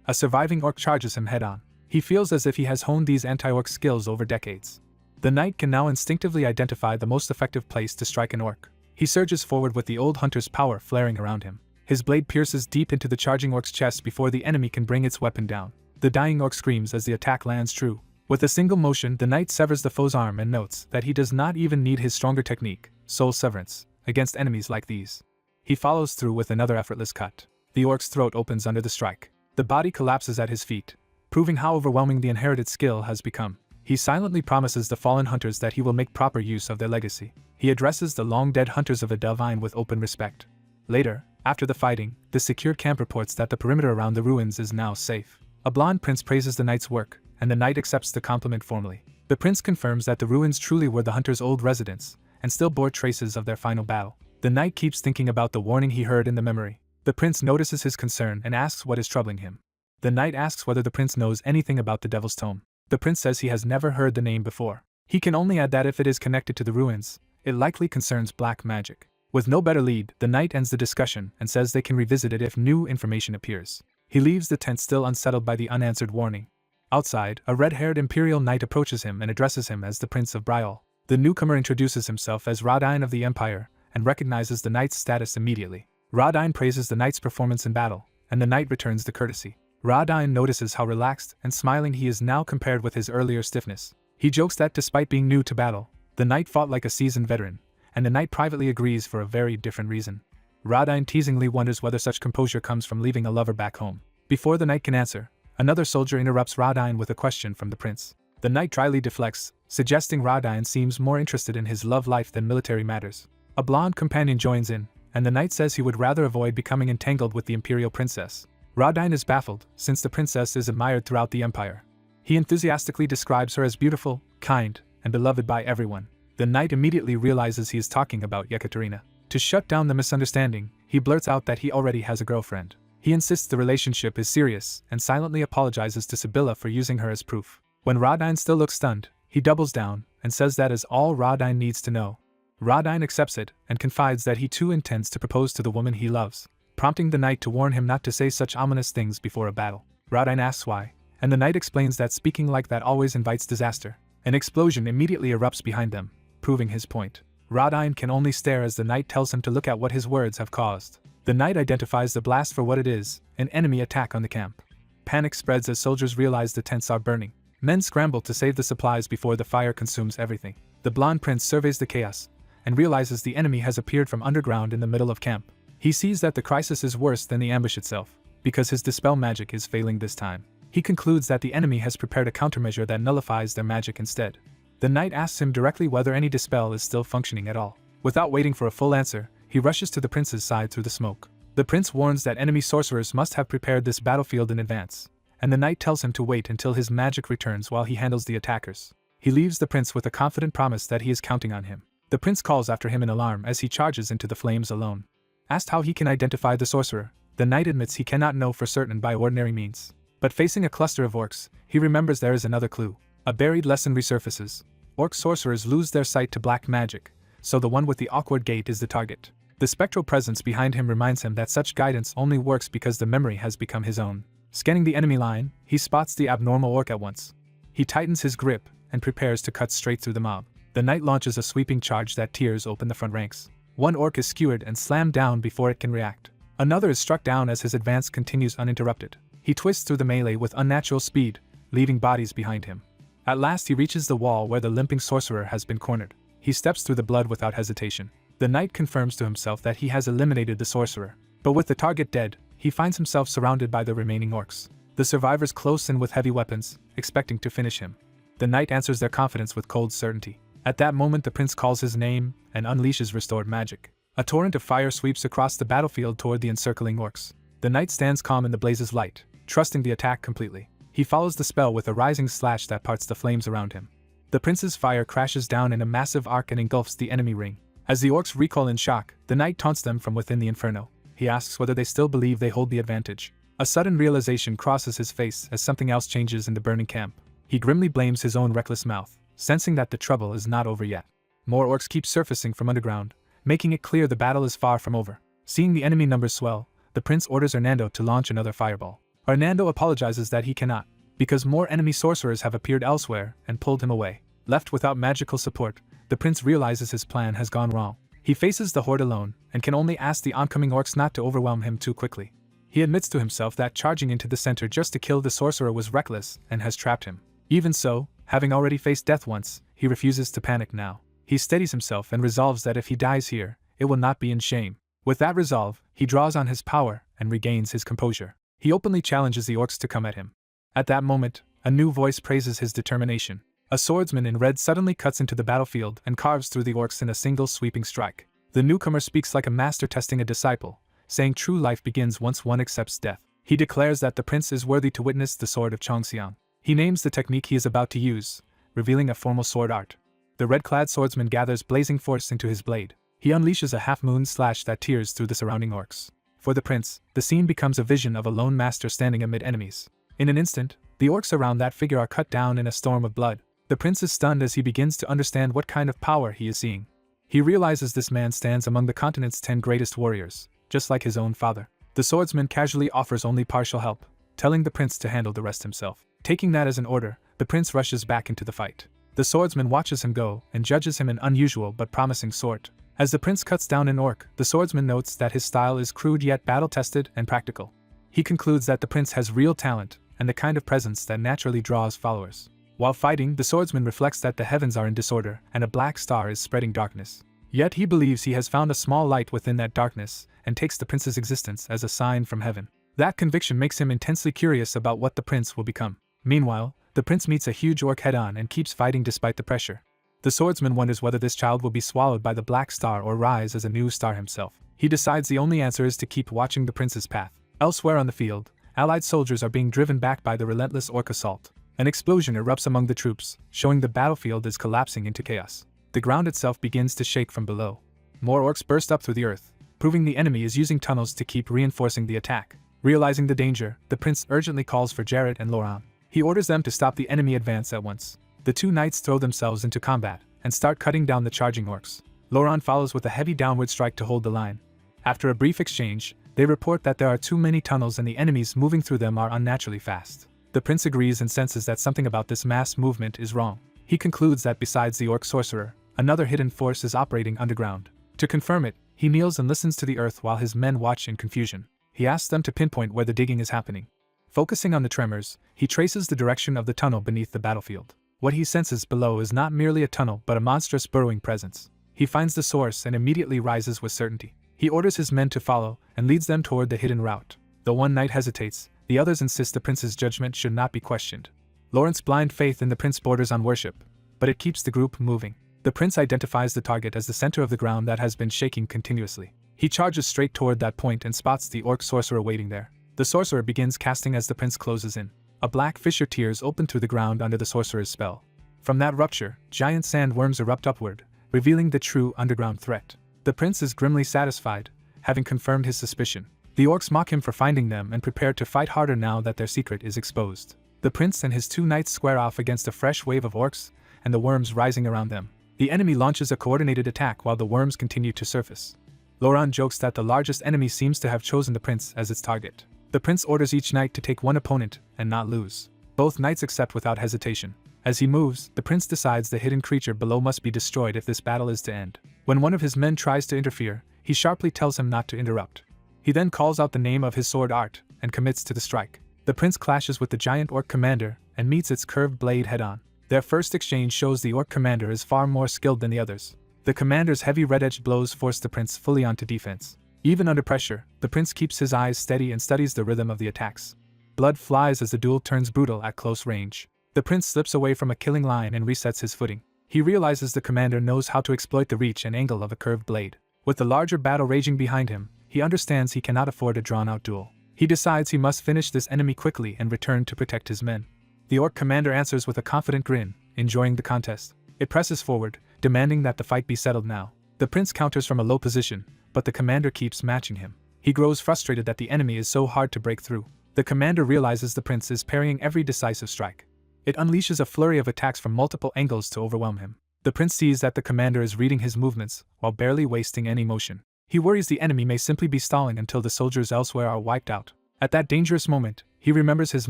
A surviving orc charges him head-on. He feels as if he has honed these anti-orc skills over decades. The knight can now instinctively identify the most effective place to strike an orc. He surges forward with the old hunter's power flaring around him. His blade pierces deep into the charging orc's chest before the enemy can bring its weapon down. The dying orc screams as the attack lands true. With a single motion, the knight severs the foe's arm and notes that he does not even need his stronger technique, soul severance, against enemies like these. He follows through with another effortless cut. The orc's throat opens under the strike. The body collapses at his feet, proving how overwhelming the inherited skill has become. He silently promises the fallen hunters that he will make proper use of their legacy. He addresses the long-dead hunters of Edelvine with open respect. Later, after the fighting, the secure camp reports that the perimeter around the ruins is now safe. A blonde prince praises the knight's work, and the knight accepts the compliment formally. The prince confirms that the ruins truly were the hunters' old residence, and still bore traces of their final battle. The knight keeps thinking about the warning he heard in the memory. The prince notices his concern and asks what is troubling him. The knight asks whether the prince knows anything about the Devil's Tome. The prince says he has never heard the name before. He can only add that if it is connected to the ruins, it likely concerns black magic. With no better lead, the knight ends the discussion and says they can revisit it if new information appears. He leaves the tent still unsettled by the unanswered warning. Outside, a red-haired imperial knight approaches him and addresses him as the Prince of Briol. The newcomer introduces himself as Radine of the Empire and recognizes the knight's status immediately. Radine praises the knight's performance in battle, and the knight returns the courtesy. Radine notices how relaxed and smiling he is now compared with his earlier stiffness. He jokes that despite being new to battle, the knight fought like a seasoned veteran, and the knight privately agrees for a very different reason. Radine teasingly wonders whether such composure comes from leaving a lover back home. Before the knight can answer, another soldier interrupts Radine with a question from the prince. The knight dryly deflects, suggesting Radine seems more interested in his love life than military matters. A blonde companion joins in, and the knight says he would rather avoid becoming entangled with the imperial princess. Radine is baffled, since the princess is admired throughout the empire. He enthusiastically describes her as beautiful, kind, and beloved by everyone. The knight immediately realizes he is talking about Yekaterina. To shut down the misunderstanding, he blurts out that he already has a girlfriend. He insists the relationship is serious and silently apologizes to Sibylla for using her as proof. When Radine still looks stunned, he doubles down and says that is all Radine needs to know. Radine accepts it and confides that he too intends to propose to the woman he loves, prompting the knight to warn him not to say such ominous things before a battle. Radine asks why, and the knight explains that speaking like that always invites disaster. An explosion immediately erupts behind them, proving his point. Radine can only stare as the knight tells him to look at what his words have caused. The knight identifies the blast for what it is, an enemy attack on the camp. Panic spreads as soldiers realize the tents are burning. Men scramble to save the supplies before the fire consumes everything. The blonde prince surveys the chaos, and realizes the enemy has appeared from underground in the middle of camp. He sees that the crisis is worse than the ambush itself, because his dispel magic is failing this time. He concludes that the enemy has prepared a countermeasure that nullifies their magic instead. The knight asks him directly whether any dispel is still functioning at all. Without waiting for a full answer, he rushes to the prince's side through the smoke. The prince warns that enemy sorcerers must have prepared this battlefield in advance, and the knight tells him to wait until his magic returns while he handles the attackers. He leaves the prince with a confident promise that he is counting on him. The prince calls after him in alarm as he charges into the flames alone. Asked how he can identify the sorcerer, the knight admits he cannot know for certain by ordinary means. But facing a cluster of orcs, he remembers there is another clue. A buried lesson resurfaces. Orc sorcerers lose their sight to black magic, so the one with the awkward gait is the target. The spectral presence behind him reminds him that such guidance only works because the memory has become his own. Scanning the enemy line, he spots the abnormal orc at once. He tightens his grip and prepares to cut straight through the mob. The knight launches a sweeping charge that tears open the front ranks. One orc is skewered and slammed down before it can react. Another is struck down as his advance continues uninterrupted. He twists through the melee with unnatural speed, leaving bodies behind him. At last he reaches the wall where the limping sorcerer has been cornered. He steps through the blood without hesitation. The knight confirms to himself that he has eliminated the sorcerer. But with the target dead, he finds himself surrounded by the remaining orcs. The survivors close in with heavy weapons, expecting to finish him. The knight answers their confidence with cold certainty. At that moment the prince calls his name and unleashes restored magic. A torrent of fire sweeps across the battlefield toward the encircling orcs. The knight stands calm in the blaze's light, trusting the attack completely. He follows the spell with a rising slash that parts the flames around him. The prince's fire crashes down in a massive arc and engulfs the enemy ring. As the orcs recoil in shock, the knight taunts them from within the inferno. He asks whether they still believe they hold the advantage. A sudden realization crosses his face as something else changes in the burning camp. He grimly blames his own reckless mouth, sensing that the trouble is not over yet. More orcs keep surfacing from underground, making it clear the battle is far from over. Seeing the enemy numbers swell, the prince orders Hernando to launch another fireball. Hernando apologizes that he cannot, because more enemy sorcerers have appeared elsewhere and pulled him away. Left without magical support, the prince realizes his plan has gone wrong. He faces the horde alone and can only ask the oncoming orcs not to overwhelm him too quickly. He admits to himself that charging into the center just to kill the sorcerer was reckless and has trapped him. Even so, having already faced death once, he refuses to panic now. He steadies himself and resolves that if he dies here, it will not be in shame. With that resolve, he draws on his power and regains his composure. He openly challenges the orcs to come at him. At that moment, a new voice praises his determination. A swordsman in red suddenly cuts into the battlefield and carves through the orcs in a single sweeping strike. The newcomer speaks like a master testing a disciple, saying true life begins once one accepts death. He declares that the prince is worthy to witness the sword of Chongxiang. He names the technique he is about to use, revealing a formal sword art. The red-clad swordsman gathers blazing force into his blade. He unleashes a half-moon slash that tears through the surrounding orcs. For the prince, the scene becomes a vision of a lone master standing amid enemies. In an instant, the orcs around that figure are cut down in a storm of blood. The prince is stunned as he begins to understand what kind of power he is seeing. He realizes this man stands among the continent's 10 greatest warriors, just like his own father. The swordsman casually offers only partial help, telling the prince to handle the rest himself. Taking that as an order, the prince rushes back into the fight. The swordsman watches him go and judges him an unusual but promising sort. As the prince cuts down an orc, the swordsman notes that his style is crude yet battle-tested and practical. He concludes that the prince has real talent and the kind of presence that naturally draws followers. While fighting, the swordsman reflects that the heavens are in disorder and a black star is spreading darkness. Yet he believes he has found a small light within that darkness and takes the prince's existence as a sign from heaven. That conviction makes him intensely curious about what the prince will become. Meanwhile, the prince meets a huge orc head-on and keeps fighting despite the pressure. The swordsman wonders whether this child will be swallowed by the black star or rise as a new star himself. He decides the only answer is to keep watching the prince's path. Elsewhere on the field, allied soldiers are being driven back by the relentless orc assault. An explosion erupts among the troops, showing the battlefield is collapsing into chaos. The ground itself begins to shake from below. More orcs burst up through the earth, proving the enemy is using tunnels to keep reinforcing the attack. Realizing the danger, the prince urgently calls for Jared and Laurent. He orders them to stop the enemy advance at once. The two knights throw themselves into combat and start cutting down the charging orcs. Laurent follows with a heavy downward strike to hold the line. After a brief exchange, they report that there are too many tunnels and the enemies moving through them are unnaturally fast. The prince agrees and senses that something about this mass movement is wrong. He concludes that besides the orc sorcerer, another hidden force is operating underground. To confirm it, he kneels and listens to the earth while his men watch in confusion. He asks them to pinpoint where the digging is happening. Focusing on the tremors, he traces the direction of the tunnel beneath the battlefield. What he senses below is not merely a tunnel but a monstrous burrowing presence. He finds the source and immediately rises with certainty. He orders his men to follow and leads them toward the hidden route. Though one knight hesitates, the others insist the prince's judgment should not be questioned. Laurent's blind faith in the prince borders on worship, but it keeps the group moving. The prince identifies the target as the center of the ground that has been shaking continuously. He charges straight toward that point and spots the orc sorcerer waiting there. The sorcerer begins casting as the prince closes in. A black fissure tears open through the ground under the sorcerer's spell. From that rupture, giant sandworms erupt upward, revealing the true underground threat. The prince is grimly satisfied, having confirmed his suspicion. The orcs mock him for finding them and prepare to fight harder now that their secret is exposed. The prince and his two knights square off against a fresh wave of orcs, and the worms rising around them. The enemy launches a coordinated attack while the worms continue to surface. Laurent jokes that the largest enemy seems to have chosen the prince as its target. The prince orders each knight to take one opponent and not lose. Both knights accept without hesitation. As he moves, the prince decides the hidden creature below must be destroyed if this battle is to end. When one of his men tries to interfere, he sharply tells him not to interrupt. He then calls out the name of his sword art and commits to the strike. The prince clashes with the giant orc commander and meets its curved blade head-on. Their first exchange shows the orc commander is far more skilled than the others. The commander's heavy red-edged blows force the prince fully onto defense. Even under pressure, the prince keeps his eyes steady and studies the rhythm of the attacks. Blood flies as the duel turns brutal at close range. The prince slips away from a killing line and resets his footing. He realizes the commander knows how to exploit the reach and angle of a curved blade. With the larger battle raging behind him, he understands he cannot afford a drawn-out duel. He decides he must finish this enemy quickly and return to protect his men. The orc commander answers with a confident grin, enjoying the contest. It presses forward, demanding that the fight be settled now. The prince counters from a low position, but the commander keeps matching him. He grows frustrated that the enemy is so hard to break through. The commander realizes the prince is parrying every decisive strike. It unleashes a flurry of attacks from multiple angles to overwhelm him. The prince sees that the commander is reading his movements while barely wasting any motion. He worries the enemy may simply be stalling until the soldiers elsewhere are wiped out. At that dangerous moment, he remembers his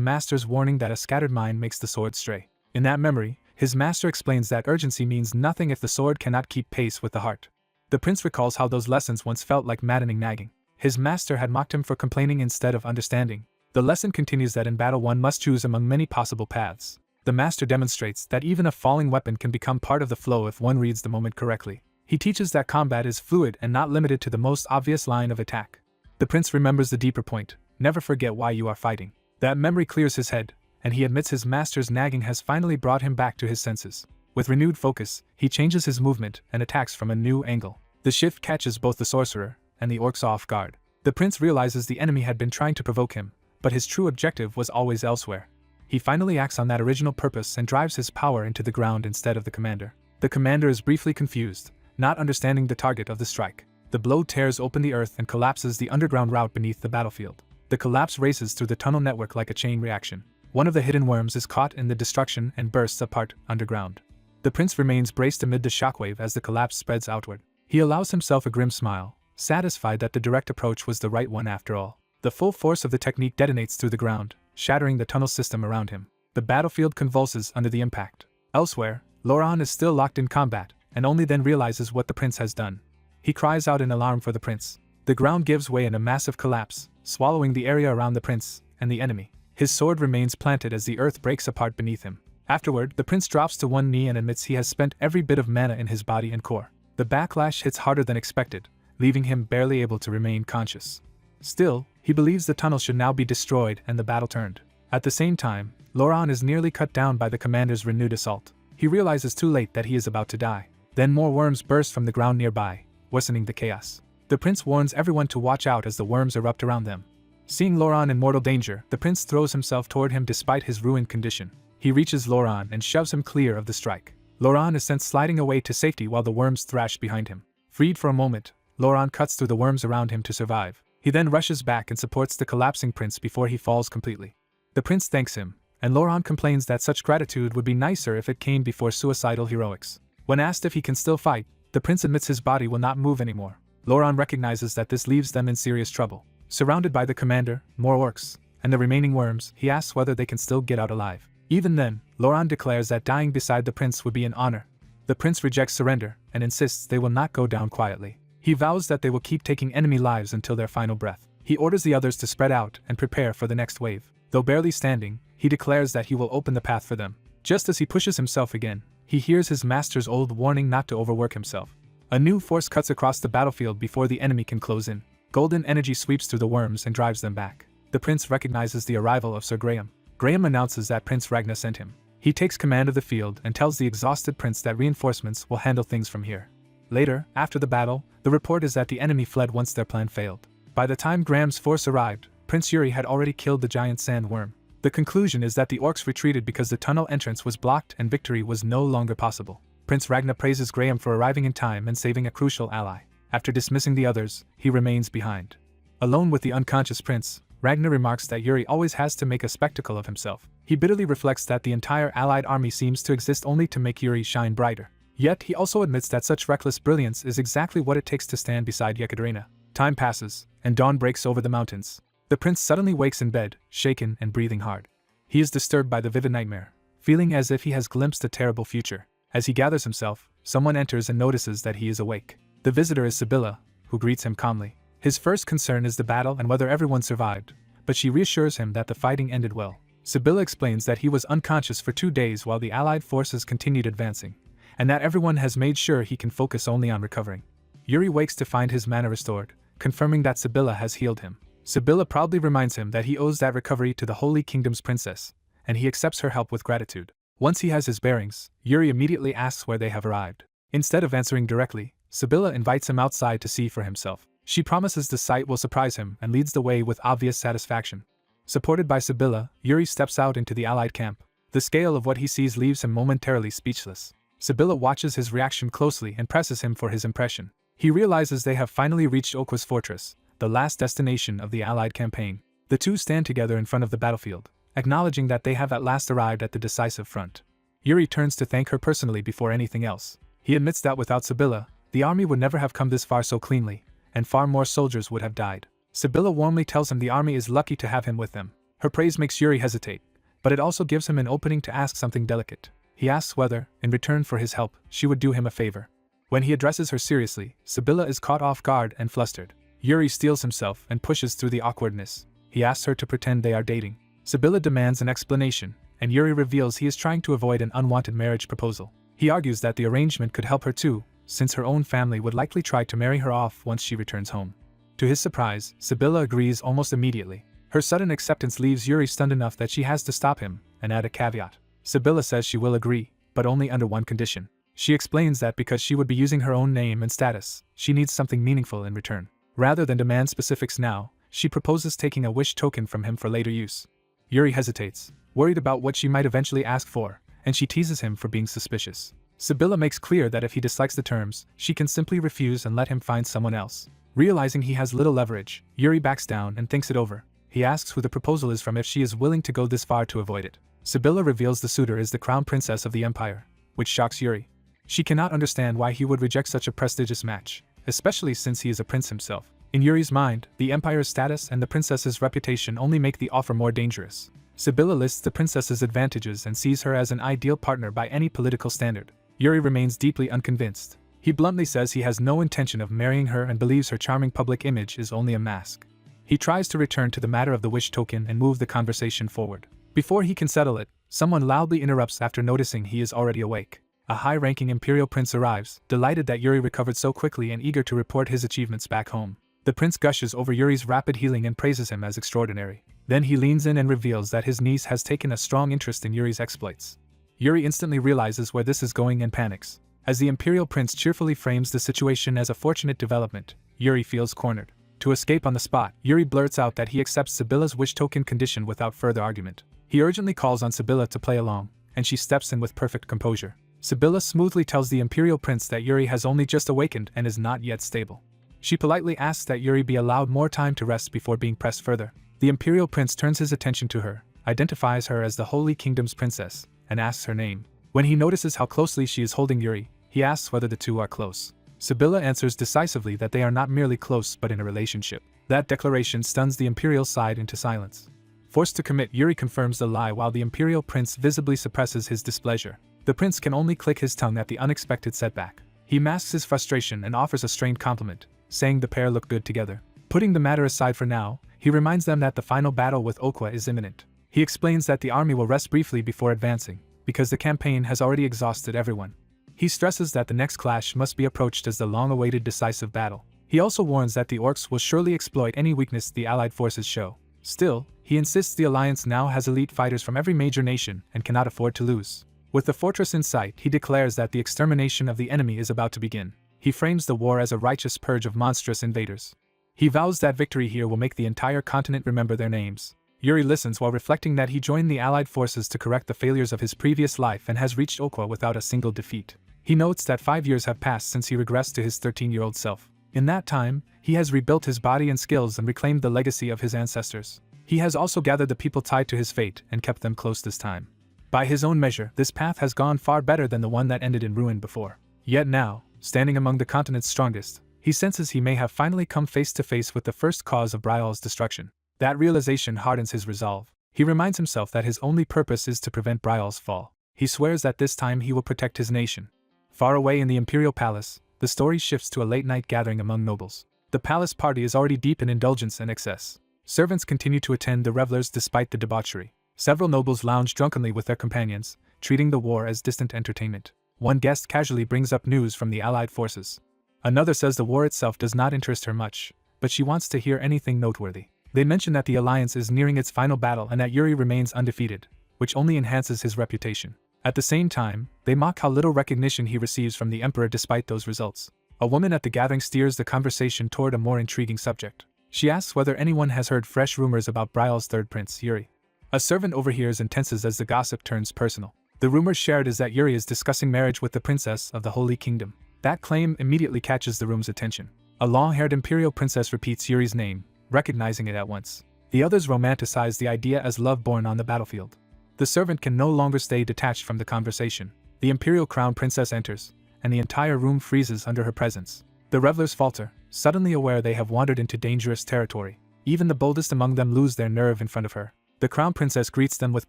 master's warning that a scattered mind makes the sword stray. In that memory, his master explains that urgency means nothing if the sword cannot keep pace with the heart. The prince recalls how those lessons once felt like maddening nagging. His master had mocked him for complaining instead of understanding. The lesson continues that in battle one must choose among many possible paths. The master demonstrates that even a falling weapon can become part of the flow if one reads the moment correctly. He teaches that combat is fluid and not limited to the most obvious line of attack. The prince remembers the deeper point: never forget why you are fighting. That memory clears his head, and he admits his master's nagging has finally brought him back to his senses. With renewed focus, he changes his movement and attacks from a new angle. The shift catches both the sorcerer and the orcs off guard. The prince realizes the enemy had been trying to provoke him, but his true objective was always elsewhere. He finally acts on that original purpose and drives his power into the ground instead of the commander. The commander is briefly confused, not understanding the target of the strike. The blow tears open the earth and collapses the underground route beneath the battlefield. The collapse races through the tunnel network like a chain reaction. One of the hidden worms is caught in the destruction and bursts apart underground. The prince remains braced amid the shockwave as the collapse spreads outward. He allows himself a grim smile, satisfied that the direct approach was the right one after all. The full force of the technique detonates through the ground, shattering the tunnel system around him. The battlefield convulses under the impact. Elsewhere, Laurent is still locked in combat, and only then realizes what the prince has done. He cries out in alarm for the prince. The ground gives way in a massive collapse, swallowing the area around the prince and the enemy. His sword remains planted as the earth breaks apart beneath him. Afterward, the prince drops to one knee and admits he has spent every bit of mana in his body and core. The backlash hits harder than expected, leaving him barely able to remain conscious. Still, he believes the tunnel should now be destroyed and the battle turned. At the same time, Laurent is nearly cut down by the commander's renewed assault. He realizes too late that he is about to die. Then more worms burst from the ground nearby, worsening the chaos. The prince warns everyone to watch out as the worms erupt around them. Seeing Laurent in mortal danger, the prince throws himself toward him despite his ruined condition. He reaches Laurent and shoves him clear of the strike. Laurent is sent sliding away to safety while the worms thrash behind him. Freed for a moment, Laurent cuts through the worms around him to survive. He then rushes back and supports the collapsing prince before he falls completely. The prince thanks him, and Laurent complains that such gratitude would be nicer if it came before suicidal heroics. When asked if he can still fight, the prince admits his body will not move anymore. Laurent recognizes that this leaves them in serious trouble. Surrounded by the commander, more orcs, and the remaining worms, he asks whether they can still get out alive. Even then, Laurent declares that dying beside the prince would be an honor. The prince rejects surrender and insists they will not go down quietly. He vows that they will keep taking enemy lives until their final breath. He orders the others to spread out and prepare for the next wave. Though barely standing, he declares that he will open the path for them. Just as he pushes himself again, he hears his master's old warning not to overwork himself. A new force cuts across the battlefield before the enemy can close in. Golden energy sweeps through the worms and drives them back. The prince recognizes the arrival of Sir Graham. Graham announces that Prince Ragnar sent him. He takes command of the field and tells the exhausted prince that reinforcements will handle things from here. Later, after the battle, the report is that the enemy fled once their plan failed. By the time Graham's force arrived, Prince Yuri had already killed the giant sandworm. The conclusion is that the orcs retreated because the tunnel entrance was blocked and victory was no longer possible. Prince Ragnar praises Graham for arriving in time and saving a crucial ally. After dismissing the others, he remains behind. Alone with the unconscious prince, Ragnar remarks that Yuri always has to make a spectacle of himself. He bitterly reflects that the entire allied army seems to exist only to make Yuri shine brighter. Yet he also admits that such reckless brilliance is exactly what it takes to stand beside Yekaterina. Time passes, and dawn breaks over the mountains. The prince suddenly wakes in bed, shaken and breathing hard. He is disturbed by the vivid nightmare, feeling as if he has glimpsed a terrible future. As he gathers himself, someone enters and notices that he is awake. The visitor is Sibylla, who greets him calmly. His first concern is the battle and whether everyone survived, but she reassures him that the fighting ended well. Sibylla explains that he was unconscious for 2 days while the allied forces continued advancing, and that everyone has made sure he can focus only on recovering. Yuri wakes to find his mana restored, confirming that Sibylla has healed him. Sibylla proudly reminds him that he owes that recovery to the Holy Kingdom's princess, and he accepts her help with gratitude. Once he has his bearings, Yuri immediately asks where they have arrived. Instead of answering directly, Sibylla invites him outside to see for himself. She promises the sight will surprise him and leads the way with obvious satisfaction. Supported by Sibylla, Yuri steps out into the allied camp. The scale of what he sees leaves him momentarily speechless. Sibylla watches his reaction closely and presses him for his impression. He realizes they have finally reached Okwa's fortress, the last destination of the allied campaign. The two stand together in front of the battlefield, acknowledging that they have at last arrived at the decisive front. Yuri turns to thank her personally before anything else. He admits that without Sibylla, the army would never have come this far so cleanly, and far more soldiers would have died. Sibylla warmly tells him the army is lucky to have him with them. Her praise makes Yuri hesitate, but it also gives him an opening to ask something delicate. He asks whether, in return for his help, she would do him a favor. When he addresses her seriously, Sibylla is caught off guard and flustered. Yuri steels himself and pushes through the awkwardness. He asks her to pretend they are dating. Sibylla demands an explanation, and Yuri reveals he is trying to avoid an unwanted marriage proposal. He argues that the arrangement could help her too, since her own family would likely try to marry her off once she returns home. To his surprise, Sibylla agrees almost immediately. Her sudden acceptance leaves Yuri stunned enough that she has to stop him and add a caveat. Sibylla says she will agree, but only under one condition. She explains that because she would be using her own name and status, she needs something meaningful in return. Rather than demand specifics now, she proposes taking a wish token from him for later use. Yuri hesitates, worried about what she might eventually ask for, and she teases him for being suspicious. Sibylla makes clear that if he dislikes the terms, she can simply refuse and let him find someone else. Realizing he has little leverage, Yuri backs down and thinks it over. He asks who the proposal is from if she is willing to go this far to avoid it. Sibylla reveals the suitor is the crown princess of the empire, which shocks Yuri. She cannot understand why he would reject such a prestigious match, especially since he is a prince himself. In Yuri's mind, the empire's status and the princess's reputation only make the offer more dangerous. Sibylla lists the princess's advantages and sees her as an ideal partner by any political standard. Yuri remains deeply unconvinced. He bluntly says he has no intention of marrying her and believes her charming public image is only a mask. He tries to return to the matter of the wish token and move the conversation forward. Before he can settle it, someone loudly interrupts after noticing he is already awake. A high-ranking imperial prince arrives, delighted that Yuri recovered so quickly and eager to report his achievements back home. The prince gushes over Yuri's rapid healing and praises him as extraordinary. Then he leans in and reveals that his niece has taken a strong interest in Yuri's exploits. Yuri instantly realizes where this is going and panics. As the imperial prince cheerfully frames the situation as a fortunate development, Yuri feels cornered. To escape on the spot, Yuri blurts out that he accepts Sibylla's wish token condition without further argument. He urgently calls on Sibylla to play along, and she steps in with perfect composure. Sibylla smoothly tells the imperial prince that Yuri has only just awakened and is not yet stable. She politely asks that Yuri be allowed more time to rest before being pressed further. The imperial prince turns his attention to her, identifies her as the Holy Kingdom's princess, and asks her name. When he notices how closely she is holding Yuri, he asks whether the two are close. Sibylla answers decisively that they are not merely close but in a relationship. That declaration stuns the imperial side into silence. Forced to commit, Yuri confirms the lie while the imperial prince visibly suppresses his displeasure. The prince can only click his tongue at the unexpected setback. He masks his frustration and offers a strained compliment, saying the pair look good together. Putting the matter aside for now, he reminds them that the final battle with Okwa is imminent. He explains that the army will rest briefly before advancing, because the campaign has already exhausted everyone. He stresses that the next clash must be approached as the long-awaited decisive battle. He also warns that the orcs will surely exploit any weakness the allied forces show. Still, he insists the alliance now has elite fighters from every major nation and cannot afford to lose. With the fortress in sight, he declares that the extermination of the enemy is about to begin. He frames the war as a righteous purge of monstrous invaders. He vows that victory here will make the entire continent remember their names. Yuri listens while reflecting that he joined the allied forces to correct the failures of his previous life and has reached Okwa without a single defeat. He notes that 5 years have passed since he regressed to his 13-year-old self. In that time, he has rebuilt his body and skills and reclaimed the legacy of his ancestors. He has also gathered the people tied to his fate and kept them close this time. By his own measure, this path has gone far better than the one that ended in ruin before. Yet now, standing among the continent's strongest, he senses he may have finally come face to face with the first cause of Brial's destruction. That realization hardens his resolve. He reminds himself that his only purpose is to prevent Brial's fall. He swears that this time he will protect his nation. Far away in the imperial palace, the story shifts to a late-night gathering among nobles. The palace party is already deep in indulgence and excess. Servants continue to attend the revelers despite the debauchery. Several nobles lounge drunkenly with their companions, treating the war as distant entertainment. One guest casually brings up news from the allied forces. Another says the war itself does not interest her much, but she wants to hear anything noteworthy. They mention that the alliance is nearing its final battle and that Yuri remains undefeated, which only enhances his reputation. At the same time, they mock how little recognition he receives from the emperor despite those results. A woman at the gathering steers the conversation toward a more intriguing subject. She asks whether anyone has heard fresh rumors about Brial's third prince, Yuri. A servant overhears and tenses as the gossip turns personal. The rumor shared is that Yuri is discussing marriage with the princess of the Holy Kingdom. That claim immediately catches the room's attention. A long-haired imperial princess repeats Yuri's name, recognizing it at once. The others romanticize the idea as love born on the battlefield. The servant can no longer stay detached from the conversation. The imperial crown princess enters, and the entire room freezes under her presence. The revelers falter, suddenly aware they have wandered into dangerous territory. Even the boldest among them lose their nerve in front of her. The crown princess greets them with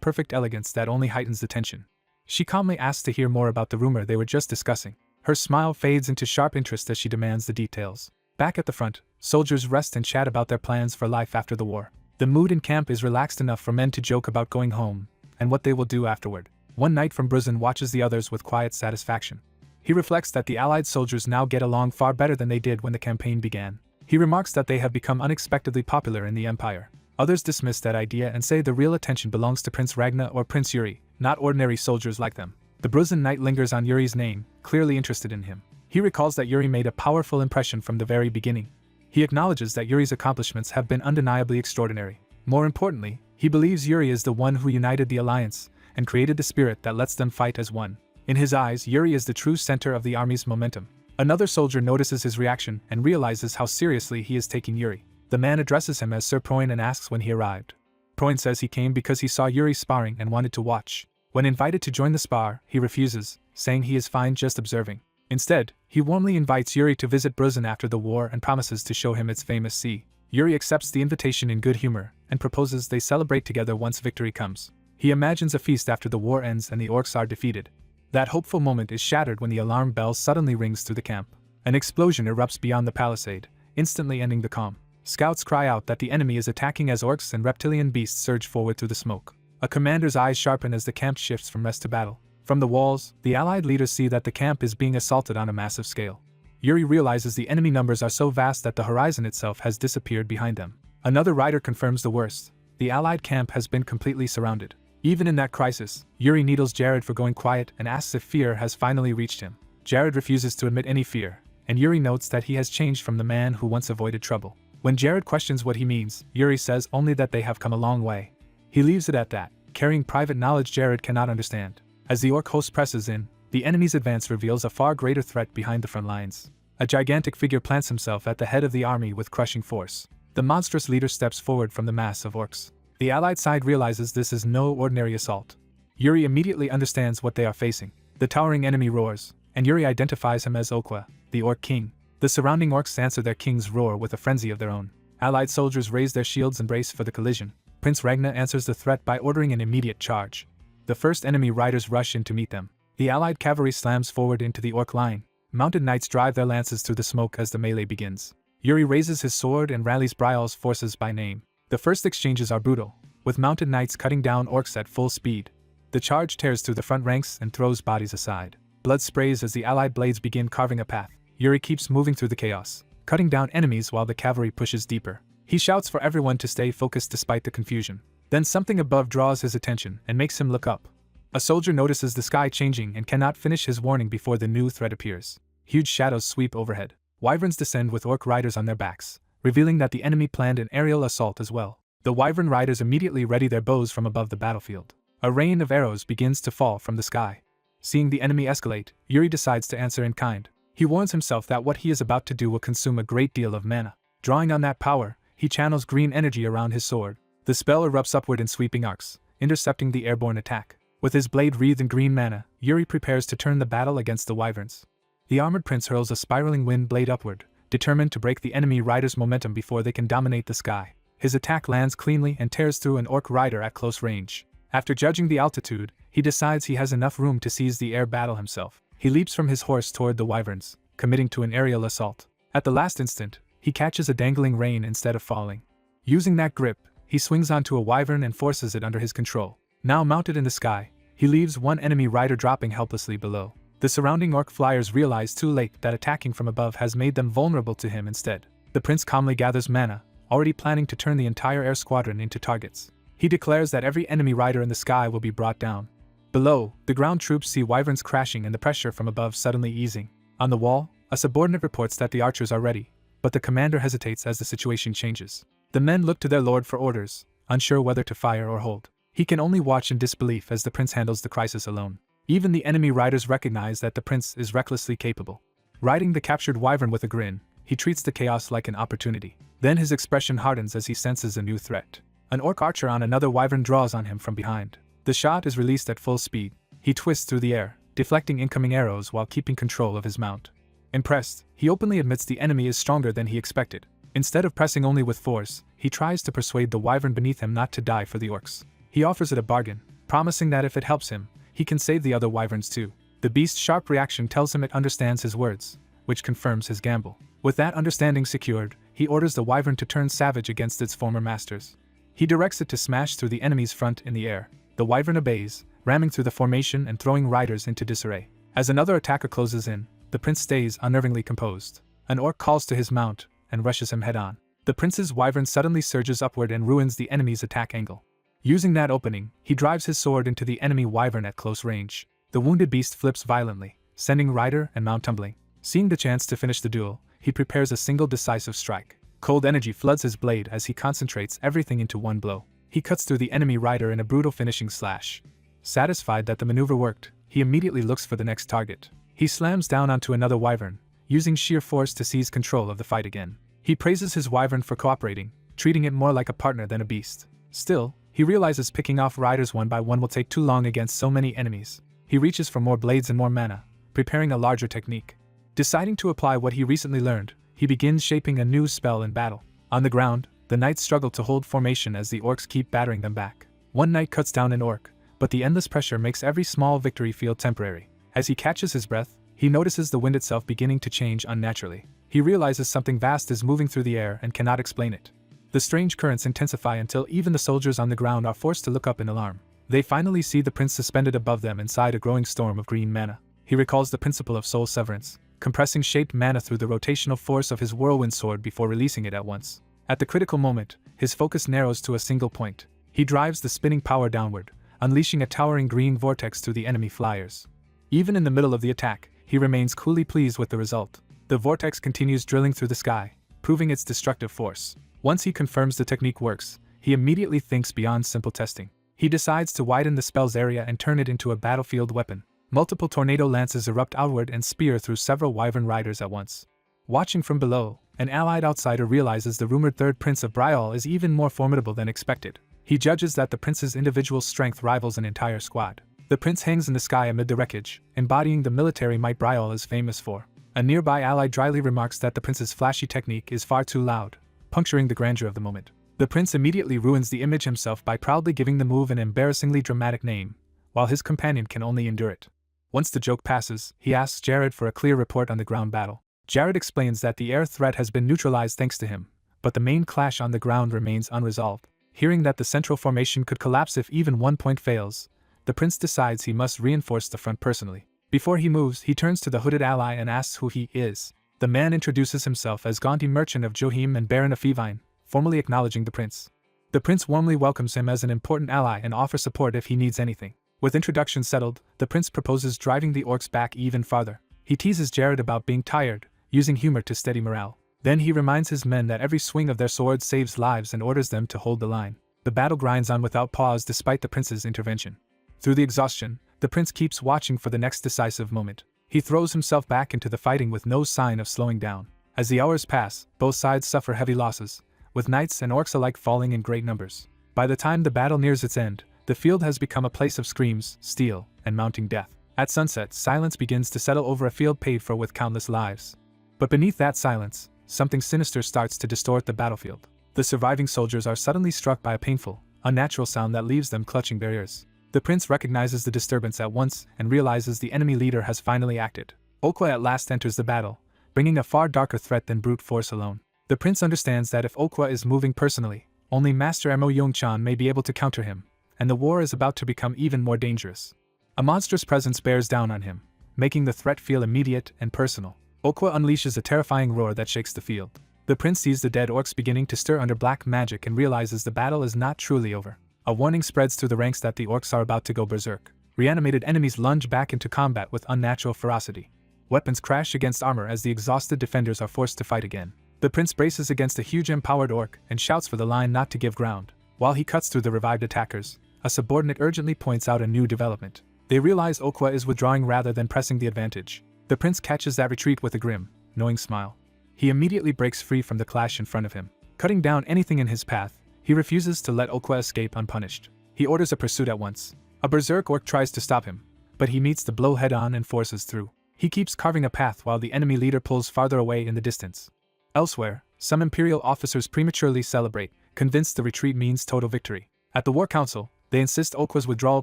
perfect elegance that only heightens the tension. She calmly asks to hear more about the rumor they were just discussing. Her smile fades into sharp interest as she demands the details. Back at the front, soldiers rest and chat about their plans for life after the war. The mood in camp is relaxed enough for men to joke about going home and what they will do afterward. One knight from Bruzin watches the others with quiet satisfaction. He reflects that the Allied soldiers now get along far better than they did when the campaign began. He remarks that they have become unexpectedly popular in the Empire. Others dismiss that idea and say the real attention belongs to Prince Ragna or Prince Yuri, not ordinary soldiers like them. The Bruzin knight lingers on Yuri's name, clearly interested in him. He recalls that Yuri made a powerful impression from the very beginning. He acknowledges that Yuri's accomplishments have been undeniably extraordinary. More importantly, he believes Yuri is the one who united the alliance and created the spirit that lets them fight as one. In his eyes, Yuri is the true center of the army's momentum. Another soldier notices his reaction and realizes how seriously he is taking Yuri. The man addresses him as Sir Proin and asks when he arrived. Proin says he came because he saw Yuri sparring and wanted to watch. When invited to join the spar, he refuses, saying he is fine just observing. Instead, he warmly invites Yuri to visit Bruzin after the war and promises to show him its famous sea. Yuri accepts the invitation in good humor and proposes they celebrate together once victory comes. He imagines a feast after the war ends and the orcs are defeated. That hopeful moment is shattered when the alarm bell suddenly rings through the camp. An explosion erupts beyond the palisade, instantly ending the calm. Scouts cry out that the enemy is attacking as orcs and reptilian beasts surge forward through the smoke. A commander's eyes sharpen as the camp shifts from rest to battle. From the walls, the Allied leaders see that the camp is being assaulted on a massive scale. Yuri realizes the enemy numbers are so vast that the horizon itself has disappeared behind them. Another rider confirms the worst. The Allied camp has been completely surrounded. Even in that crisis, Yuri needles Jared for going quiet and asks if fear has finally reached him. Jared refuses to admit any fear, and Yuri notes that he has changed from the man who once avoided trouble. When Jared questions what he means, Yuri says only that they have come a long way. He leaves it at that, carrying private knowledge Jared cannot understand. As the orc host presses in, the enemy's advance reveals a far greater threat behind the front lines. A gigantic figure plants himself at the head of the army with crushing force. The monstrous leader steps forward from the mass of orcs. The Allied side realizes this is no ordinary assault. Yuri immediately understands what they are facing. The towering enemy roars, and Yuri identifies him as Okwa, the Orc King. The surrounding orcs answer their king's roar with a frenzy of their own. Allied soldiers raise their shields and brace for the collision. Prince Ragna answers the threat by ordering an immediate charge. The first enemy riders rush in to meet them. The Allied cavalry slams forward into the orc line. Mounted knights drive their lances through the smoke as the melee begins. Yuri raises his sword and rallies Bryal's forces by name. The first exchanges are brutal, with mounted knights cutting down orcs at full speed. The charge tears through the front ranks and throws bodies aside. Blood sprays as the Allied blades begin carving a path. Yuri keeps moving through the chaos, cutting down enemies while the cavalry pushes deeper. He shouts for everyone to stay focused despite the confusion. Then something above draws his attention and makes him look up. A soldier notices the sky changing and cannot finish his warning before the new threat appears. Huge shadows sweep overhead. Wyverns descend with orc riders on their backs, revealing that the enemy planned an aerial assault as well. The wyvern riders immediately ready their bows from above the battlefield. A rain of arrows begins to fall from the sky. Seeing the enemy escalate, Yuri decides to answer in kind. He warns himself that what he is about to do will consume a great deal of mana. Drawing on that power, he channels green energy around his sword. The spell erupts upward in sweeping arcs, intercepting the airborne attack. With his blade wreathed in green mana, Yuri prepares to turn the battle against the wyverns. The armored prince hurls a spiraling wind blade upward, determined to break the enemy rider's momentum before they can dominate the sky. His attack lands cleanly and tears through an orc rider at close range. After judging the altitude, he decides he has enough room to seize the air battle himself. He leaps from his horse toward the wyverns, committing to an aerial assault. At the last instant, he catches a dangling rein instead of falling. Using that grip, he swings onto a wyvern and forces it under his control. Now mounted in the sky, he leaves one enemy rider dropping helplessly below. The surrounding orc flyers realize too late that attacking from above has made them vulnerable to him instead. The prince calmly gathers mana, already planning to turn the entire air squadron into targets. He declares that every enemy rider in the sky will be brought down. Below, the ground troops see wyverns crashing and the pressure from above suddenly easing. On the wall, a subordinate reports that the archers are ready, but the commander hesitates as the situation changes. The men look to their lord for orders, unsure whether to fire or hold. He can only watch in disbelief as the prince handles the crisis alone. Even the enemy riders recognize that the prince is recklessly capable. Riding the captured wyvern with a grin, he treats the chaos like an opportunity. Then his expression hardens as he senses a new threat. An orc archer on another wyvern draws on him from behind. The shot is released at full speed. He twists through the air, deflecting incoming arrows while keeping control of his mount. Impressed, he openly admits the enemy is stronger than he expected. Instead of pressing only with force, he tries to persuade the wyvern beneath him not to die for the orcs. He offers it a bargain, promising that if it helps him, he can save the other wyverns too. The beast's sharp reaction tells him it understands his words, which confirms his gamble. With that understanding secured, he orders the wyvern to turn savage against its former masters. He directs it to smash through the enemy's front in the air. The wyvern obeys, ramming through the formation and throwing riders into disarray. As another attacker closes in, the prince stays unnervingly composed. An orc calls to his mount and rushes him head-on. The prince's wyvern suddenly surges upward and ruins the enemy's attack angle. Using that opening, he drives his sword into the enemy wyvern at close range. The wounded beast flips violently, sending rider and mount tumbling. Seeing the chance to finish the duel, he prepares a single decisive strike. Cold energy floods his blade as he concentrates everything into one blow. He cuts through the enemy rider in a brutal finishing slash. Satisfied that the maneuver worked, he immediately looks for the next target. He slams down onto another wyvern, using sheer force to seize control of the fight again. He praises his wyvern for cooperating, treating it more like a partner than a beast. Still, he realizes picking off riders one by one will take too long against so many enemies. He reaches for more blades and more mana, preparing a larger technique. Deciding to apply what he recently learned, he begins shaping a new spell in battle. On the ground, the knights struggle to hold formation as the orcs keep battering them back. One knight cuts down an orc, but the endless pressure makes every small victory feel temporary. As he catches his breath, he notices the wind itself beginning to change unnaturally. He realizes something vast is moving through the air and cannot explain it. The strange currents intensify until even the soldiers on the ground are forced to look up in alarm. They finally see the prince suspended above them inside a growing storm of green mana. He recalls the principle of soul severance, compressing shaped mana through the rotational force of his whirlwind sword before releasing it at once. At the critical moment, his focus narrows to a single point. He drives the spinning power downward, unleashing a towering green vortex through the enemy flyers. Even in the middle of the attack, he remains coolly pleased with the result. The vortex continues drilling through the sky, proving its destructive force. Once he confirms the technique works, he immediately thinks beyond simple testing. He decides to widen the spell's area and turn it into a battlefield weapon. Multiple tornado lances erupt outward and spear through several wyvern riders at once. Watching from below, an allied outsider realizes the rumored third prince of Briol is even more formidable than expected. He judges that the prince's individual strength rivals an entire squad. The prince hangs in the sky amid the wreckage, embodying the military might Briol is famous for. A nearby ally dryly remarks that the prince's flashy technique is far too loud, puncturing the grandeur of the moment. The prince immediately ruins the image himself by proudly giving the move an embarrassingly dramatic name, while his companion can only endure it. Once the joke passes, he asks Jared for a clear report on the ground battle. Jared explains that the air threat has been neutralized thanks to him, but the main clash on the ground remains unresolved. Hearing that the central formation could collapse if even one point fails, the prince decides he must reinforce the front personally. Before he moves, he turns to the hooded ally and asks who he is. The man introduces himself as Gaunty Merchant of Johim and Baron of Fevine, formally acknowledging the prince. The prince warmly welcomes him as an important ally and offers support if he needs anything. With introductions settled, the prince proposes driving the orcs back even farther. He teases Jared about being tired, using humor to steady morale. Then he reminds his men that every swing of their swords saves lives and orders them to hold the line. The battle grinds on without pause despite the prince's intervention. Through the exhaustion, the prince keeps watching for the next decisive moment. He throws himself back into the fighting with no sign of slowing down. As the hours pass, both sides suffer heavy losses, with knights and orcs alike falling in great numbers. By the time the battle nears its end, the field has become a place of screams, steel, and mounting death. At sunset, silence begins to settle over a field paid for with countless lives. But beneath that silence, something sinister starts to distort the battlefield. The surviving soldiers are suddenly struck by a painful, unnatural sound that leaves them clutching their ears. The prince recognizes the disturbance at once and realizes the enemy leader has finally acted. Okwa at last enters the battle, bringing a far darker threat than brute force alone. The prince understands that if Okwa is moving personally, only Master Emo Yongchan may be able to counter him, and the war is about to become even more dangerous. A monstrous presence bears down on him, making the threat feel immediate and personal. Okwa unleashes a terrifying roar that shakes the field. The prince sees the dead orcs beginning to stir under black magic and realizes the battle is not truly over. A warning spreads through the ranks that the orcs are about to go berserk. Reanimated enemies lunge back into combat with unnatural ferocity. Weapons crash against armor as the exhausted defenders are forced to fight again. The prince braces against a huge empowered orc and shouts for the line not to give ground. While he cuts through the revived attackers, a subordinate urgently points out a new development. They realize Okwa is withdrawing rather than pressing the advantage. The prince catches that retreat with a grim, knowing smile. He immediately breaks free from the clash in front of him. Cutting down anything in his path, he refuses to let Okwa escape unpunished. He orders a pursuit at once. A berserk orc tries to stop him, but he meets the blow head-on and forces through. He keeps carving a path while the enemy leader pulls farther away in the distance. Elsewhere, some Imperial officers prematurely celebrate, convinced the retreat means total victory. At the War Council, they insist Okwa's withdrawal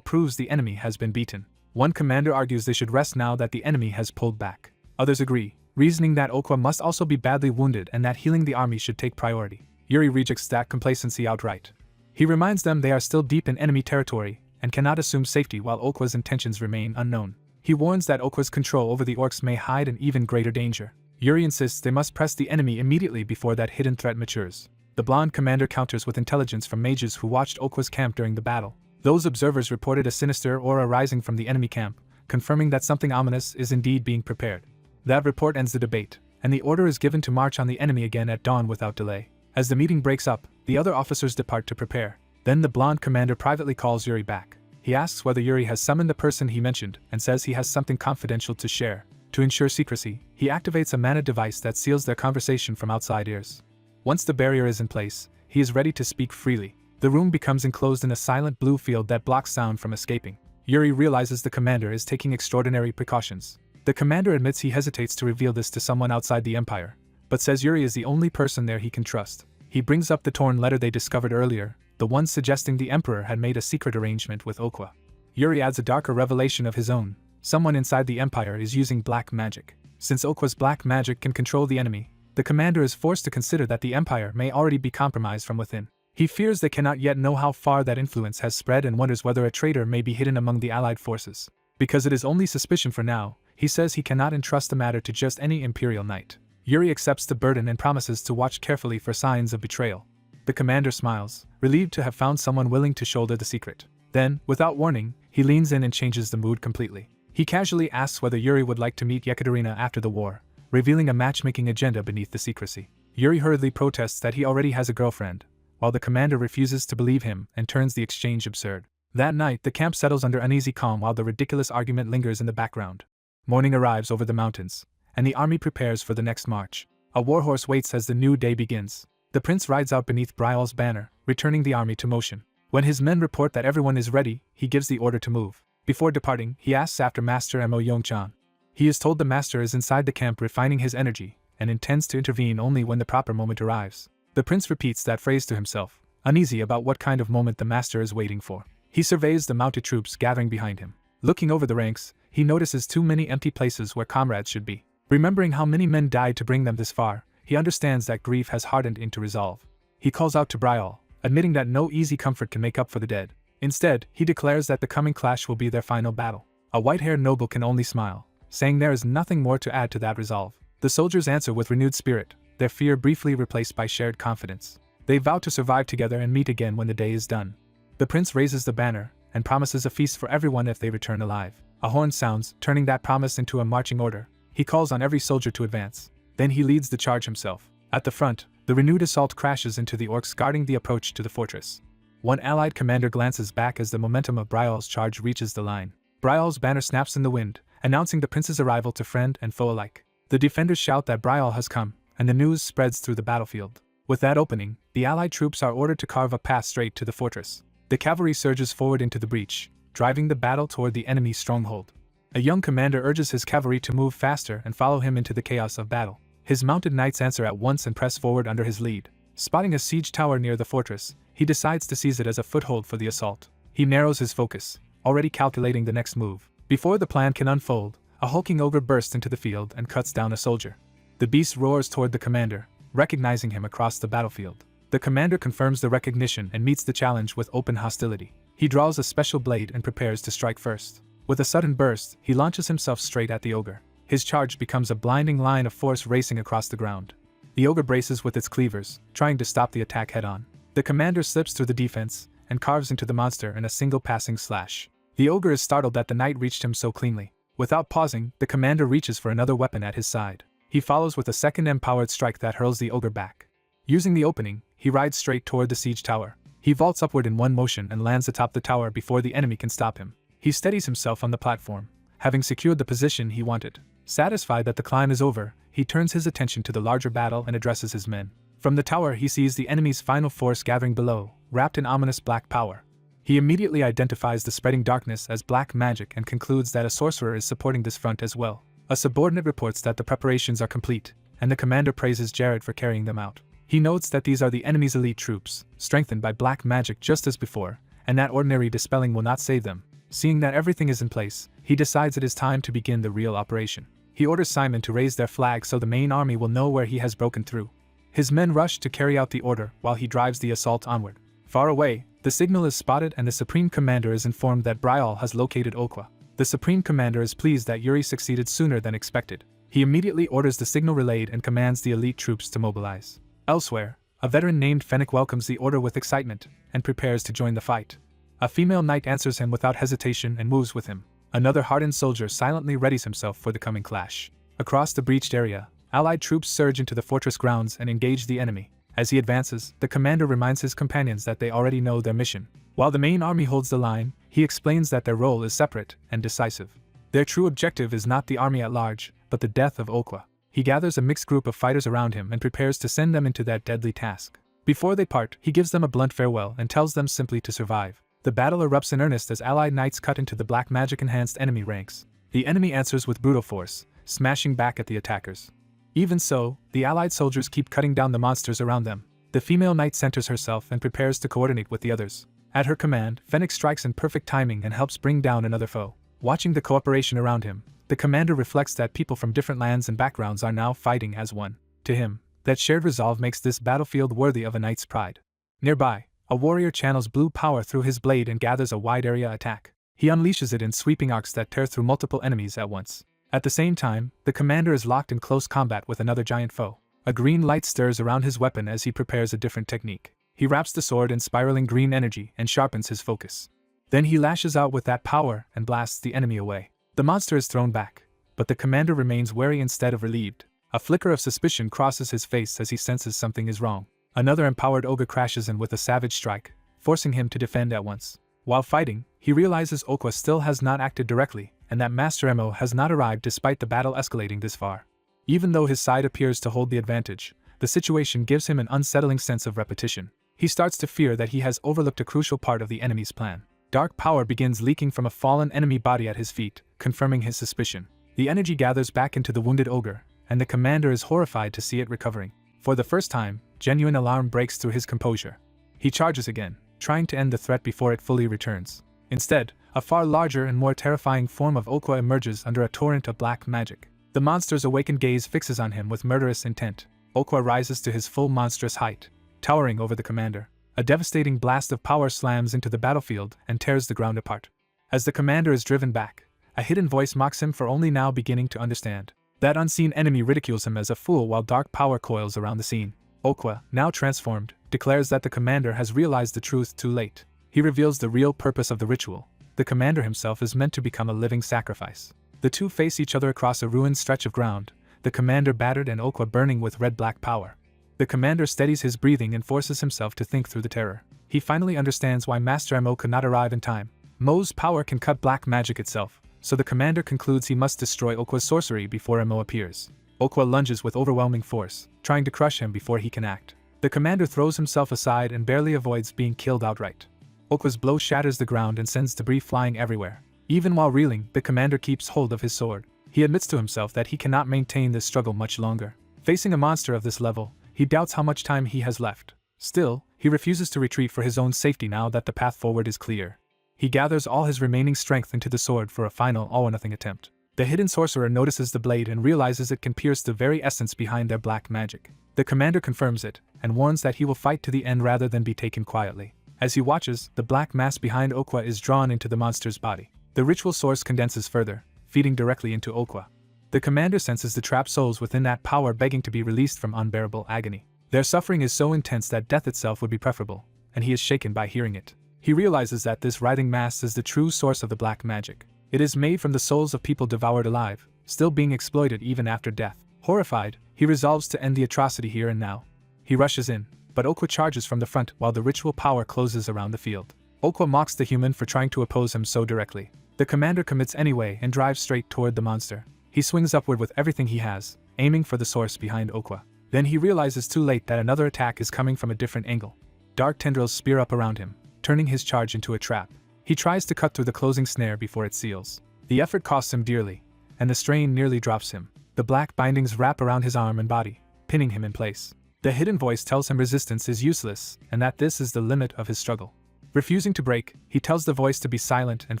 proves the enemy has been beaten. One commander argues they should rest now that the enemy has pulled back. Others agree, reasoning that Okwa must also be badly wounded and that healing the army should take priority. Yuri rejects that complacency outright. He reminds them they are still deep in enemy territory and cannot assume safety while Okwa's intentions remain unknown. He warns that Okwa's control over the orcs may hide an even greater danger. Yuri insists they must press the enemy immediately before that hidden threat matures. The blonde commander counters with intelligence from mages who watched Okwa's camp during the battle. Those observers reported a sinister aura rising from the enemy camp, confirming that something ominous is indeed being prepared. That report ends the debate, and the order is given to march on the enemy again at dawn without delay. As the meeting breaks up, the other officers depart to prepare. Then the blonde commander privately calls Yuri back. He asks whether Yuri has summoned the person he mentioned and says he has something confidential to share. To ensure secrecy, he activates a mana device that seals their conversation from outside ears. Once the barrier is in place, he is ready to speak freely. The room becomes enclosed in a silent blue field that blocks sound from escaping. Yuri realizes the commander is taking extraordinary precautions. The commander admits he hesitates to reveal this to someone outside the Empire, but says Yuri is the only person there he can trust. He brings up the torn letter they discovered earlier, the one suggesting the Emperor had made a secret arrangement with Okwa. Yuri adds a darker revelation of his own. Someone inside the Empire is using black magic. Since Okwa's black magic can control the enemy, the commander is forced to consider that the Empire may already be compromised from within. He fears they cannot yet know how far that influence has spread and wonders whether a traitor may be hidden among the Allied forces. Because it is only suspicion for now, he says he cannot entrust the matter to just any Imperial knight. Yuri accepts the burden and promises to watch carefully for signs of betrayal. The commander smiles, relieved to have found someone willing to shoulder the secret. Then, without warning, he leans in and changes the mood completely. He casually asks whether Yuri would like to meet Yekaterina after the war, revealing a matchmaking agenda beneath the secrecy. Yuri hurriedly protests that he already has a girlfriend, while the commander refuses to believe him and turns the exchange absurd. That night, the camp settles under uneasy calm while the ridiculous argument lingers in the background. Morning arrives over the mountains, and the army prepares for the next march. A warhorse waits as the new day begins. The prince rides out beneath Brial's banner, returning the army to motion. When his men report that everyone is ready, he gives the order to move. Before departing, he asks after Master Mo Yongchan. He is told the master is inside the camp refining his energy, and intends to intervene only when the proper moment arrives. The prince repeats that phrase to himself, uneasy about what kind of moment the master is waiting for. He surveys the mounted troops gathering behind him. Looking over the ranks, he notices too many empty places where comrades should be. Remembering how many men died to bring them this far, he understands that grief has hardened into resolve. He calls out to Brial, admitting that no easy comfort can make up for the dead. Instead, he declares that the coming clash will be their final battle. A white-haired noble can only smile, saying there is nothing more to add to that resolve. The soldiers answer with renewed spirit, their fear briefly replaced by shared confidence. They vow to survive together and meet again when the day is done. The prince raises the banner and promises a feast for everyone if they return alive. A horn sounds, turning that promise into a marching order. He calls on every soldier to advance. Then he leads the charge himself. At the front, the renewed assault crashes into the orcs guarding the approach to the fortress. One allied commander glances back as the momentum of Brial's charge reaches the line. Brial's banner snaps in the wind, announcing the prince's arrival to friend and foe alike. The defenders shout that Brial has come, and the news spreads through the battlefield. With that opening, the allied troops are ordered to carve a path straight to the fortress. The cavalry surges forward into the breach, driving the battle toward the enemy's stronghold. A young commander urges his cavalry to move faster and follow him into the chaos of battle. His mounted knights answer at once and press forward under his lead. Spotting a siege tower near the fortress, he decides to seize it as a foothold for the assault. He narrows his focus, already calculating the next move. Before the plan can unfold, a hulking ogre bursts into the field and cuts down a soldier. The beast roars toward the commander, recognizing him across the battlefield. The commander confirms the recognition and meets the challenge with open hostility. He draws a special blade and prepares to strike first. With a sudden burst, he launches himself straight at the ogre. His charge becomes a blinding line of force racing across the ground. The ogre braces with its cleavers, trying to stop the attack head-on. The commander slips through the defense and carves into the monster in a single passing slash. The ogre is startled that the knight reached him so cleanly. Without pausing, the commander reaches for another weapon at his side. He follows with a second empowered strike that hurls the ogre back. Using the opening, he rides straight toward the siege tower. He vaults upward in one motion and lands atop the tower before the enemy can stop him. He steadies himself on the platform, having secured the position he wanted. Satisfied that the climb is over, he turns his attention to the larger battle and addresses his men. From the tower he sees the enemy's final force gathering below, wrapped in ominous black power. He immediately identifies the spreading darkness as black magic and concludes that a sorcerer is supporting this front as well. A subordinate reports that the preparations are complete, and the commander praises Jared for carrying them out. He notes that these are the enemy's elite troops, strengthened by black magic just as before, and that ordinary dispelling will not save them. Seeing that everything is in place, he decides it is time to begin the real operation. He orders Simon to raise their flag so the main army will know where he has broken through. His men rush to carry out the order while he drives the assault onward. Far away, the signal is spotted and the Supreme Commander is informed that Brial has located Okwa. The Supreme Commander is pleased that Yuri succeeded sooner than expected. He immediately orders the signal relayed and commands the elite troops to mobilize. Elsewhere, a veteran named Fennec welcomes the order with excitement and prepares to join the fight. A female knight answers him without hesitation and moves with him. Another hardened soldier silently readies himself for the coming clash. Across the breached area, Allied troops surge into the fortress grounds and engage the enemy. As he advances, the commander reminds his companions that they already know their mission. While the main army holds the line, he explains that their role is separate and decisive. Their true objective is not the army at large, but the death of Okwa. He gathers a mixed group of fighters around him and prepares to send them into that deadly task. Before they part, he gives them a blunt farewell and tells them simply to survive. The battle erupts in earnest as Allied knights cut into the black magic-enhanced enemy ranks. The enemy answers with brutal force, smashing back at the attackers. Even so, the Allied soldiers keep cutting down the monsters around them. The female knight centers herself and prepares to coordinate with the others. At her command, Fennec strikes in perfect timing and helps bring down another foe. Watching the cooperation around him, the commander reflects that people from different lands and backgrounds are now fighting as one. To him, that shared resolve makes this battlefield worthy of a knight's pride. Nearby, a warrior channels blue power through his blade and gathers a wide area attack. He unleashes it in sweeping arcs that tear through multiple enemies at once. At the same time, the commander is locked in close combat with another giant foe. A green light stirs around his weapon as he prepares a different technique. He wraps the sword in spiraling green energy and sharpens his focus. Then he lashes out with that power and blasts the enemy away. The monster is thrown back, but the commander remains wary instead of relieved. A flicker of suspicion crosses his face as he senses something is wrong. Another empowered ogre crashes in with a savage strike, forcing him to defend at once. While fighting, he realizes Okwa still has not acted directly, and that Master Mo has not arrived despite the battle escalating this far. Even though his side appears to hold the advantage, the situation gives him an unsettling sense of repetition. He starts to fear that he has overlooked a crucial part of the enemy's plan. Dark power begins leaking from a fallen enemy body at his feet, confirming his suspicion. The energy gathers back into the wounded ogre, and the commander is horrified to see it recovering. For the first time, genuine alarm breaks through his composure. He charges again, trying to end the threat before it fully returns. Instead, a far larger and more terrifying form of Okwa emerges under a torrent of black magic. The monster's awakened gaze fixes on him with murderous intent. Okwa rises to his full monstrous height, towering over the commander. A devastating blast of power slams into the battlefield and tears the ground apart. As the commander is driven back, a hidden voice mocks him for only now beginning to understand. That unseen enemy ridicules him as a fool while dark power coils around the scene. Okwa, now transformed, declares that the commander has realized the truth too late. He reveals the real purpose of the ritual. The commander himself is meant to become a living sacrifice. The two face each other across a ruined stretch of ground, the commander battered and Okwa burning with red-black power. The commander steadies his breathing and forces himself to think through the terror. He finally understands why Master Mo could not arrive in time. Mo's power can cut black magic itself, so the commander concludes he must destroy Okwa's sorcery before Mo appears. Okwa lunges with overwhelming force, trying to crush him before he can act. The commander throws himself aside and barely avoids being killed outright. Okwa's blow shatters the ground and sends debris flying everywhere. Even while reeling, the commander keeps hold of his sword. He admits to himself that he cannot maintain this struggle much longer. Facing a monster of this level, he doubts how much time he has left. Still, he refuses to retreat for his own safety now that the path forward is clear. He gathers all his remaining strength into the sword for a final all-or-nothing attempt. The hidden sorcerer notices the blade and realizes it can pierce the very essence behind their black magic. The commander confirms it, and warns that he will fight to the end rather than be taken quietly. As he watches, the black mass behind Okwa is drawn into the monster's body. The ritual source condenses further, feeding directly into Okwa. The commander senses the trapped souls within that power begging to be released from unbearable agony. Their suffering is so intense that death itself would be preferable, and he is shaken by hearing it. He realizes that this writhing mass is the true source of the black magic. It is made from the souls of people devoured alive, still being exploited even after death. Horrified, he resolves to end the atrocity here and now. He rushes in, but Okwa charges from the front while the ritual power closes around the field. Okwa mocks the human for trying to oppose him so directly. The commander commits anyway and drives straight toward the monster. He swings upward with everything he has, aiming for the source behind Okwa. Then he realizes too late that another attack is coming from a different angle. Dark tendrils spear up around him, turning his charge into a trap. He tries to cut through the closing snare before it seals. The effort costs him dearly, and the strain nearly drops him. The black bindings wrap around his arm and body, pinning him in place. The hidden voice tells him resistance is useless and that this is the limit of his struggle. Refusing to break, he tells the voice to be silent and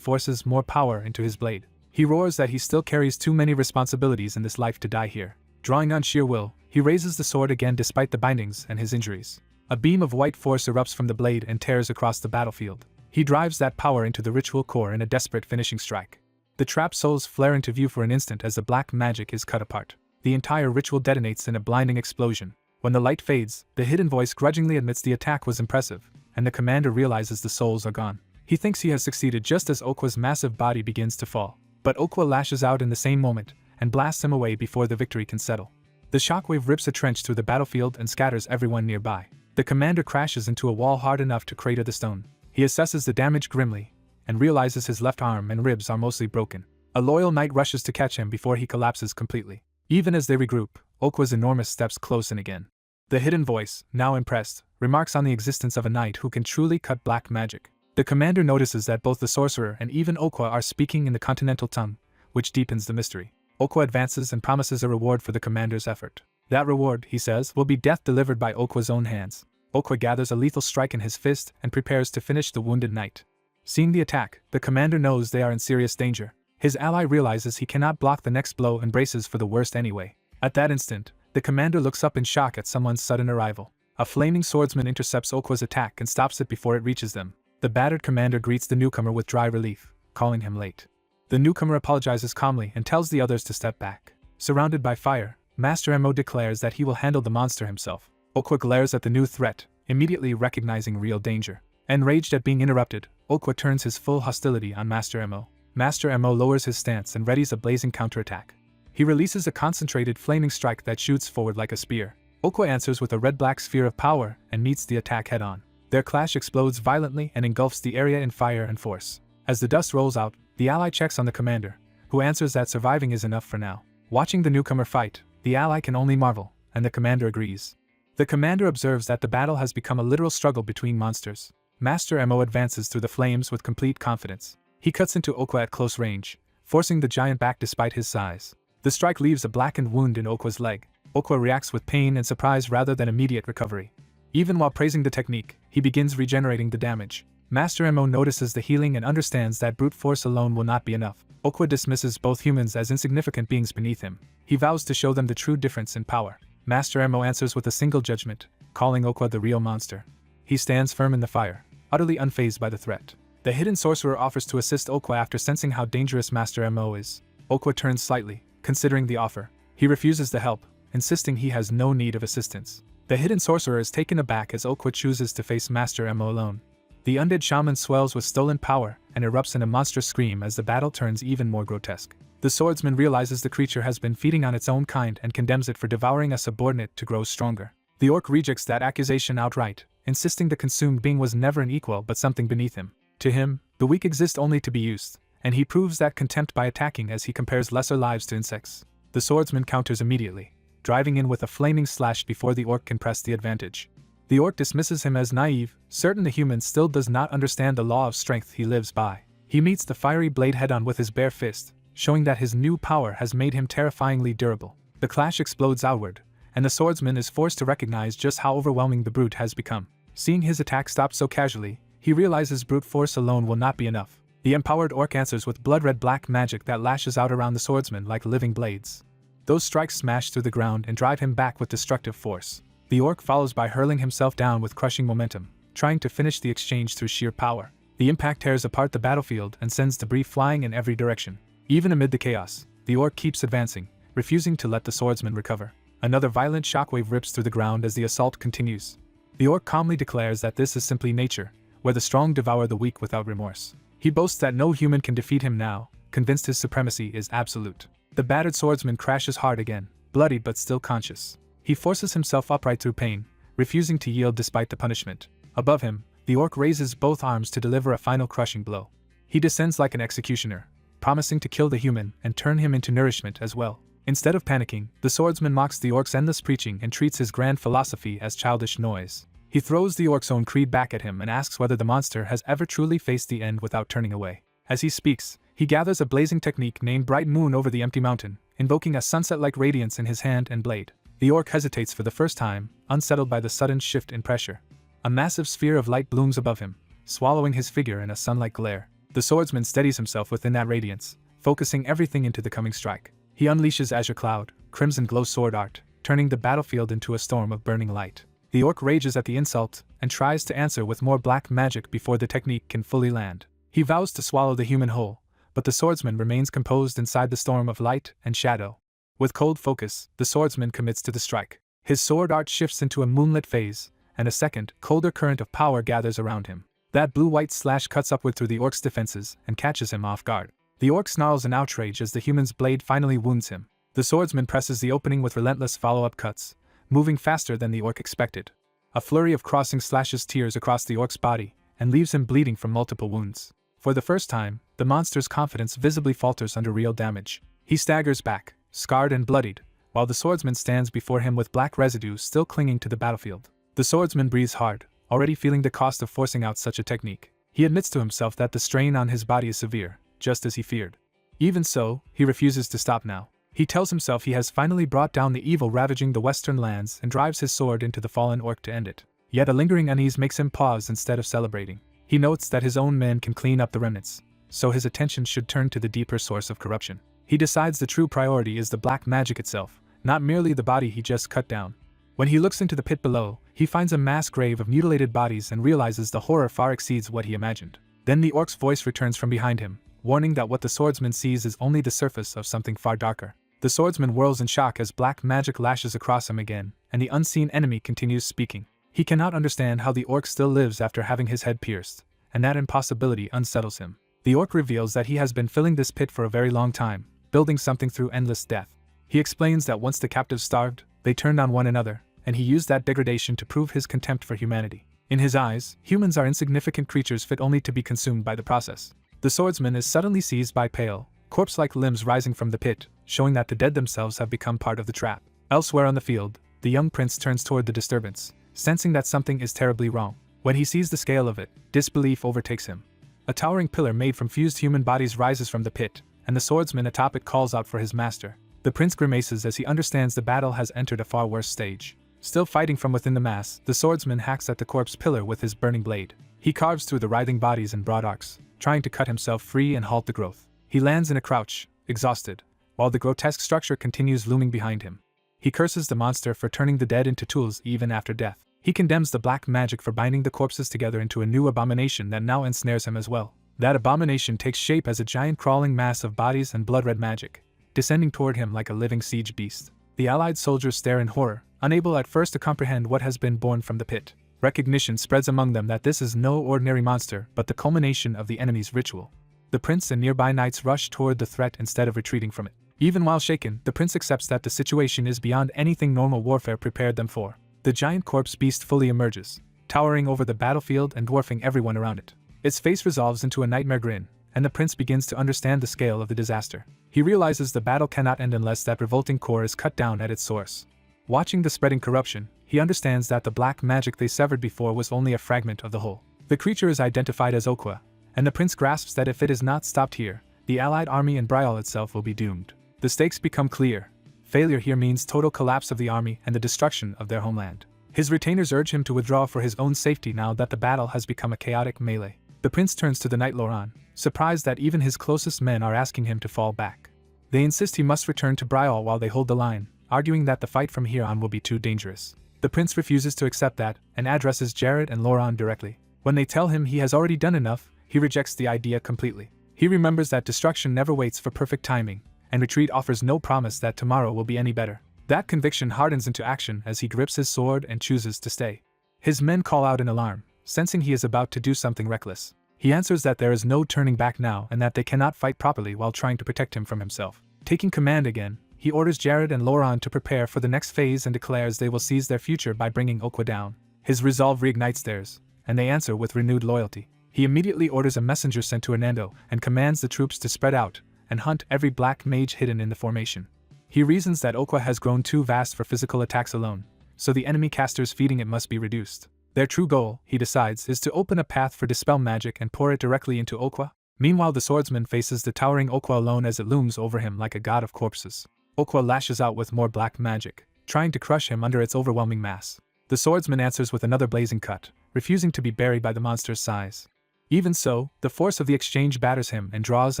forces more power into his blade. He roars that he still carries too many responsibilities in this life to die here. Drawing on sheer will, he raises the sword again despite the bindings and his injuries. A beam of white force erupts from the blade and tears across the battlefield. He drives that power into the ritual core in a desperate finishing strike. The trapped souls flare into view for an instant as the black magic is cut apart. The entire ritual detonates in a blinding explosion. When the light fades, the hidden voice grudgingly admits the attack was impressive, and the commander realizes the souls are gone. He thinks he has succeeded just as Okwa's massive body begins to fall. But Okwa lashes out in the same moment, and blasts him away before the victory can settle. The shockwave rips a trench through the battlefield and scatters everyone nearby. The commander crashes into a wall hard enough to crater the stone. He assesses the damage grimly, and realizes his left arm and ribs are mostly broken. A loyal knight rushes to catch him before he collapses completely. Even as they regroup, Okwa's enormous steps close in again. The hidden voice, now impressed, remarks on the existence of a knight who can truly cut black magic. The commander notices that both the sorcerer and even Okwa are speaking in the continental tongue, which deepens the mystery. Okwa advances and promises a reward for the commander's effort. That reward, he says, will be death delivered by Okwa's own hands. Okwa gathers a lethal strike in his fist and prepares to finish the wounded knight. Seeing the attack, the commander knows they are in serious danger. His ally realizes he cannot block the next blow and braces for the worst anyway. At that instant, the commander looks up in shock at someone's sudden arrival. A flaming swordsman intercepts Okwa's attack and stops it before it reaches them. The battered commander greets the newcomer with dry relief, calling him late. The newcomer apologizes calmly and tells the others to step back. Surrounded by fire, Master Enro declares that he will handle the monster himself. Okwa glares at the new threat, immediately recognizing real danger. Enraged at being interrupted, Okwa turns his full hostility on Master Enro. Master Enro lowers his stance and readies a blazing counterattack. He releases a concentrated flaming strike that shoots forward like a spear. Okwa answers with a red-black sphere of power and meets the attack head-on. Their clash explodes violently and engulfs the area in fire and force. As the dust rolls out, the ally checks on the commander, who answers that surviving is enough for now. Watching the newcomer fight, the ally can only marvel, and the commander agrees. The commander observes that the battle has become a literal struggle between monsters. Master Enro advances through the flames with complete confidence. He cuts into Okwa at close range, forcing the giant back despite his size. The strike leaves a blackened wound in Okwa's leg. Okwa reacts with pain and surprise rather than immediate recovery. Even while praising the technique, he begins regenerating the damage. Master Enro notices the healing and understands that brute force alone will not be enough. Okwa dismisses both humans as insignificant beings beneath him. He vows to show them the true difference in power. Master Enro answers with a single judgment, calling Okwa the real monster. He stands firm in the fire, utterly unfazed by the threat. The hidden sorcerer offers to assist Okwa after sensing how dangerous Master Enro is. Okwa turns slightly, considering the offer. He refuses the help, insisting he has no need of assistance. The hidden sorcerer is taken aback as Okwa chooses to face Master Enro alone. The undead shaman swells with stolen power and erupts in a monstrous scream as the battle turns even more grotesque. The swordsman realizes the creature has been feeding on its own kind and condemns it for devouring a subordinate to grow stronger. The orc rejects that accusation outright, insisting the consumed being was never an equal but something beneath him. To him, the weak exist only to be used, and he proves that contempt by attacking as he compares lesser lives to insects. The swordsman counters immediately, driving in with a flaming slash before the orc can press the advantage. The orc dismisses him as naive, certain the human still does not understand the law of strength he lives by. He meets the fiery blade head-on with his bare fist, showing that his new power has made him terrifyingly durable. The clash explodes outward, and the swordsman is forced to recognize just how overwhelming the brute has become. Seeing his attack stop so casually, he realizes brute force alone will not be enough. The empowered orc answers with blood-red black magic that lashes out around the swordsman like living blades. Those strikes smash through the ground and drive him back with destructive force. The orc follows by hurling himself down with crushing momentum, trying to finish the exchange through sheer power. The impact tears apart the battlefield and sends debris flying in every direction. Even amid the chaos, the orc keeps advancing, refusing to let the swordsman recover. Another violent shockwave rips through the ground as the assault continues. The orc calmly declares that this is simply nature, where the strong devour the weak without remorse. He boasts that no human can defeat him now, convinced his supremacy is absolute. The battered swordsman crashes hard again, bloody but still conscious. He forces himself upright through pain, refusing to yield despite the punishment. Above him, the orc raises both arms to deliver a final crushing blow. He descends like an executioner, promising to kill the human and turn him into nourishment as well. Instead of panicking, the swordsman mocks the orc's endless preaching and treats his grand philosophy as childish noise. He throws the orc's own creed back at him and asks whether the monster has ever truly faced the end without turning away. As he speaks, He gathers a blazing technique named Bright Moon over the empty mountain, invoking a sunset-like radiance in his hand and blade. The orc hesitates for the first time, unsettled by the sudden shift in pressure. A massive sphere of light blooms above him, swallowing his figure in a sunlight glare. The swordsman steadies himself within that radiance, focusing everything into the coming strike. He unleashes Azure Cloud, crimson glow sword art, turning the battlefield into a storm of burning light. The orc rages at the insult, and tries to answer with more black magic before the technique can fully land. He vows to swallow the human whole, but the swordsman remains composed inside the storm of light and shadow. With cold focus, the swordsman commits to the strike. His sword art shifts into a moonlit phase, and a second, colder current of power gathers around him. That blue-white slash cuts upward through the orc's defenses and catches him off guard. The orc snarls in outrage as the human's blade finally wounds him. The swordsman presses the opening with relentless follow-up cuts, moving faster than the orc expected. A flurry of crossing slashes tears across the orc's body and leaves him bleeding from multiple wounds. For the first time, the monster's confidence visibly falters under real damage. He staggers back, scarred and bloodied, while the swordsman stands before him with black residue still clinging to the battlefield. The swordsman breathes hard, already feeling the cost of forcing out such a technique. He admits to himself that the strain on his body is severe, just as he feared. Even so, he refuses to stop now. He tells himself he has finally brought down the evil ravaging the western lands and drives his sword into the fallen orc to end it. Yet a lingering unease makes him pause instead of celebrating. He notes that his own men can clean up the remnants, so his attention should turn to the deeper source of corruption. He decides the true priority is the black magic itself, not merely the body he just cut down. When he looks into the pit below, he finds a mass grave of mutilated bodies and realizes the horror far exceeds what he imagined. Then the orc's voice returns from behind him, warning that what the swordsman sees is only the surface of something far darker. The swordsman whirls in shock as black magic lashes across him again, and the unseen enemy continues speaking. He cannot understand how the orc still lives after having his head pierced, and that impossibility unsettles him. The orc reveals that he has been filling this pit for a very long time, building something through endless death. He explains that once the captives starved, they turned on one another, and he used that degradation to prove his contempt for humanity. In his eyes, humans are insignificant creatures fit only to be consumed by the process. The swordsman is suddenly seized by pale, corpse-like limbs rising from the pit, showing that the dead themselves have become part of the trap. Elsewhere on the field, the young prince turns toward the disturbance, sensing that something is terribly wrong. When he sees the scale of it, disbelief overtakes him. A towering pillar made from fused human bodies rises from the pit, and the swordsman atop it calls out for his master. The prince grimaces as he understands the battle has entered a far worse stage. Still fighting from within the mass, the swordsman hacks at the corpse pillar with his burning blade. He carves through the writhing bodies in broad arcs, trying to cut himself free and halt the growth. He lands in a crouch, exhausted, while the grotesque structure continues looming behind him. He curses the monster for turning the dead into tools even after death. He condemns the black magic for binding the corpses together into a new abomination that now ensnares him as well. That abomination takes shape as a giant crawling mass of bodies and blood-red magic, descending toward him like a living siege beast. The allied soldiers stare in horror, unable at first to comprehend what has been born from the pit. Recognition spreads among them that this is no ordinary monster but the culmination of the enemy's ritual. The prince and nearby knights rush toward the threat instead of retreating from it. Even while shaken, the prince accepts that the situation is beyond anything normal warfare prepared them for. The giant corpse beast fully emerges, towering over the battlefield and dwarfing everyone around it. Its face resolves into a nightmare grin, and the prince begins to understand the scale of the disaster. He realizes the battle cannot end unless that revolting core is cut down at its source. Watching the spreading corruption, he understands that the black magic they severed before was only a fragment of the whole. The creature is identified as Okwa, and the prince grasps that if it is not stopped here, the allied army and Brial itself will be doomed. The stakes become clear. Failure here means total collapse of the army and the destruction of their homeland. His retainers urge him to withdraw for his own safety now that the battle has become a chaotic melee. The prince turns to the knight Loran, surprised that even his closest men are asking him to fall back. They insist he must return to Brial while they hold the line, arguing that the fight from here on will be too dangerous. The prince refuses to accept that, and addresses Jared and Loran directly. When they tell him he has already done enough, he rejects the idea completely. He remembers that destruction never waits for perfect timing, and retreat offers no promise that tomorrow will be any better. That conviction hardens into action as he grips his sword and chooses to stay. His men call out in alarm, sensing he is about to do something reckless. He answers that there is no turning back now and that they cannot fight properly while trying to protect him from himself. Taking command again, he orders Jared and Loran to prepare for the next phase and declares they will seize their future by bringing Okwa down. His resolve reignites theirs, and they answer with renewed loyalty. He immediately orders a messenger sent to Hernando and commands the troops to spread out and hunt every black mage hidden in the formation. He reasons that Okwa has grown too vast for physical attacks alone, so the enemy casters feeding it must be reduced. Their true goal, he decides, is to open a path for dispel magic and pour it directly into Okwa. Meanwhile, the swordsman faces the towering Okwa alone as it looms over him like a god of corpses. Okwa lashes out with more black magic, trying to crush him under its overwhelming mass. The swordsman answers with another blazing cut, refusing to be buried by the monster's size. Even so, the force of the exchange batters him and draws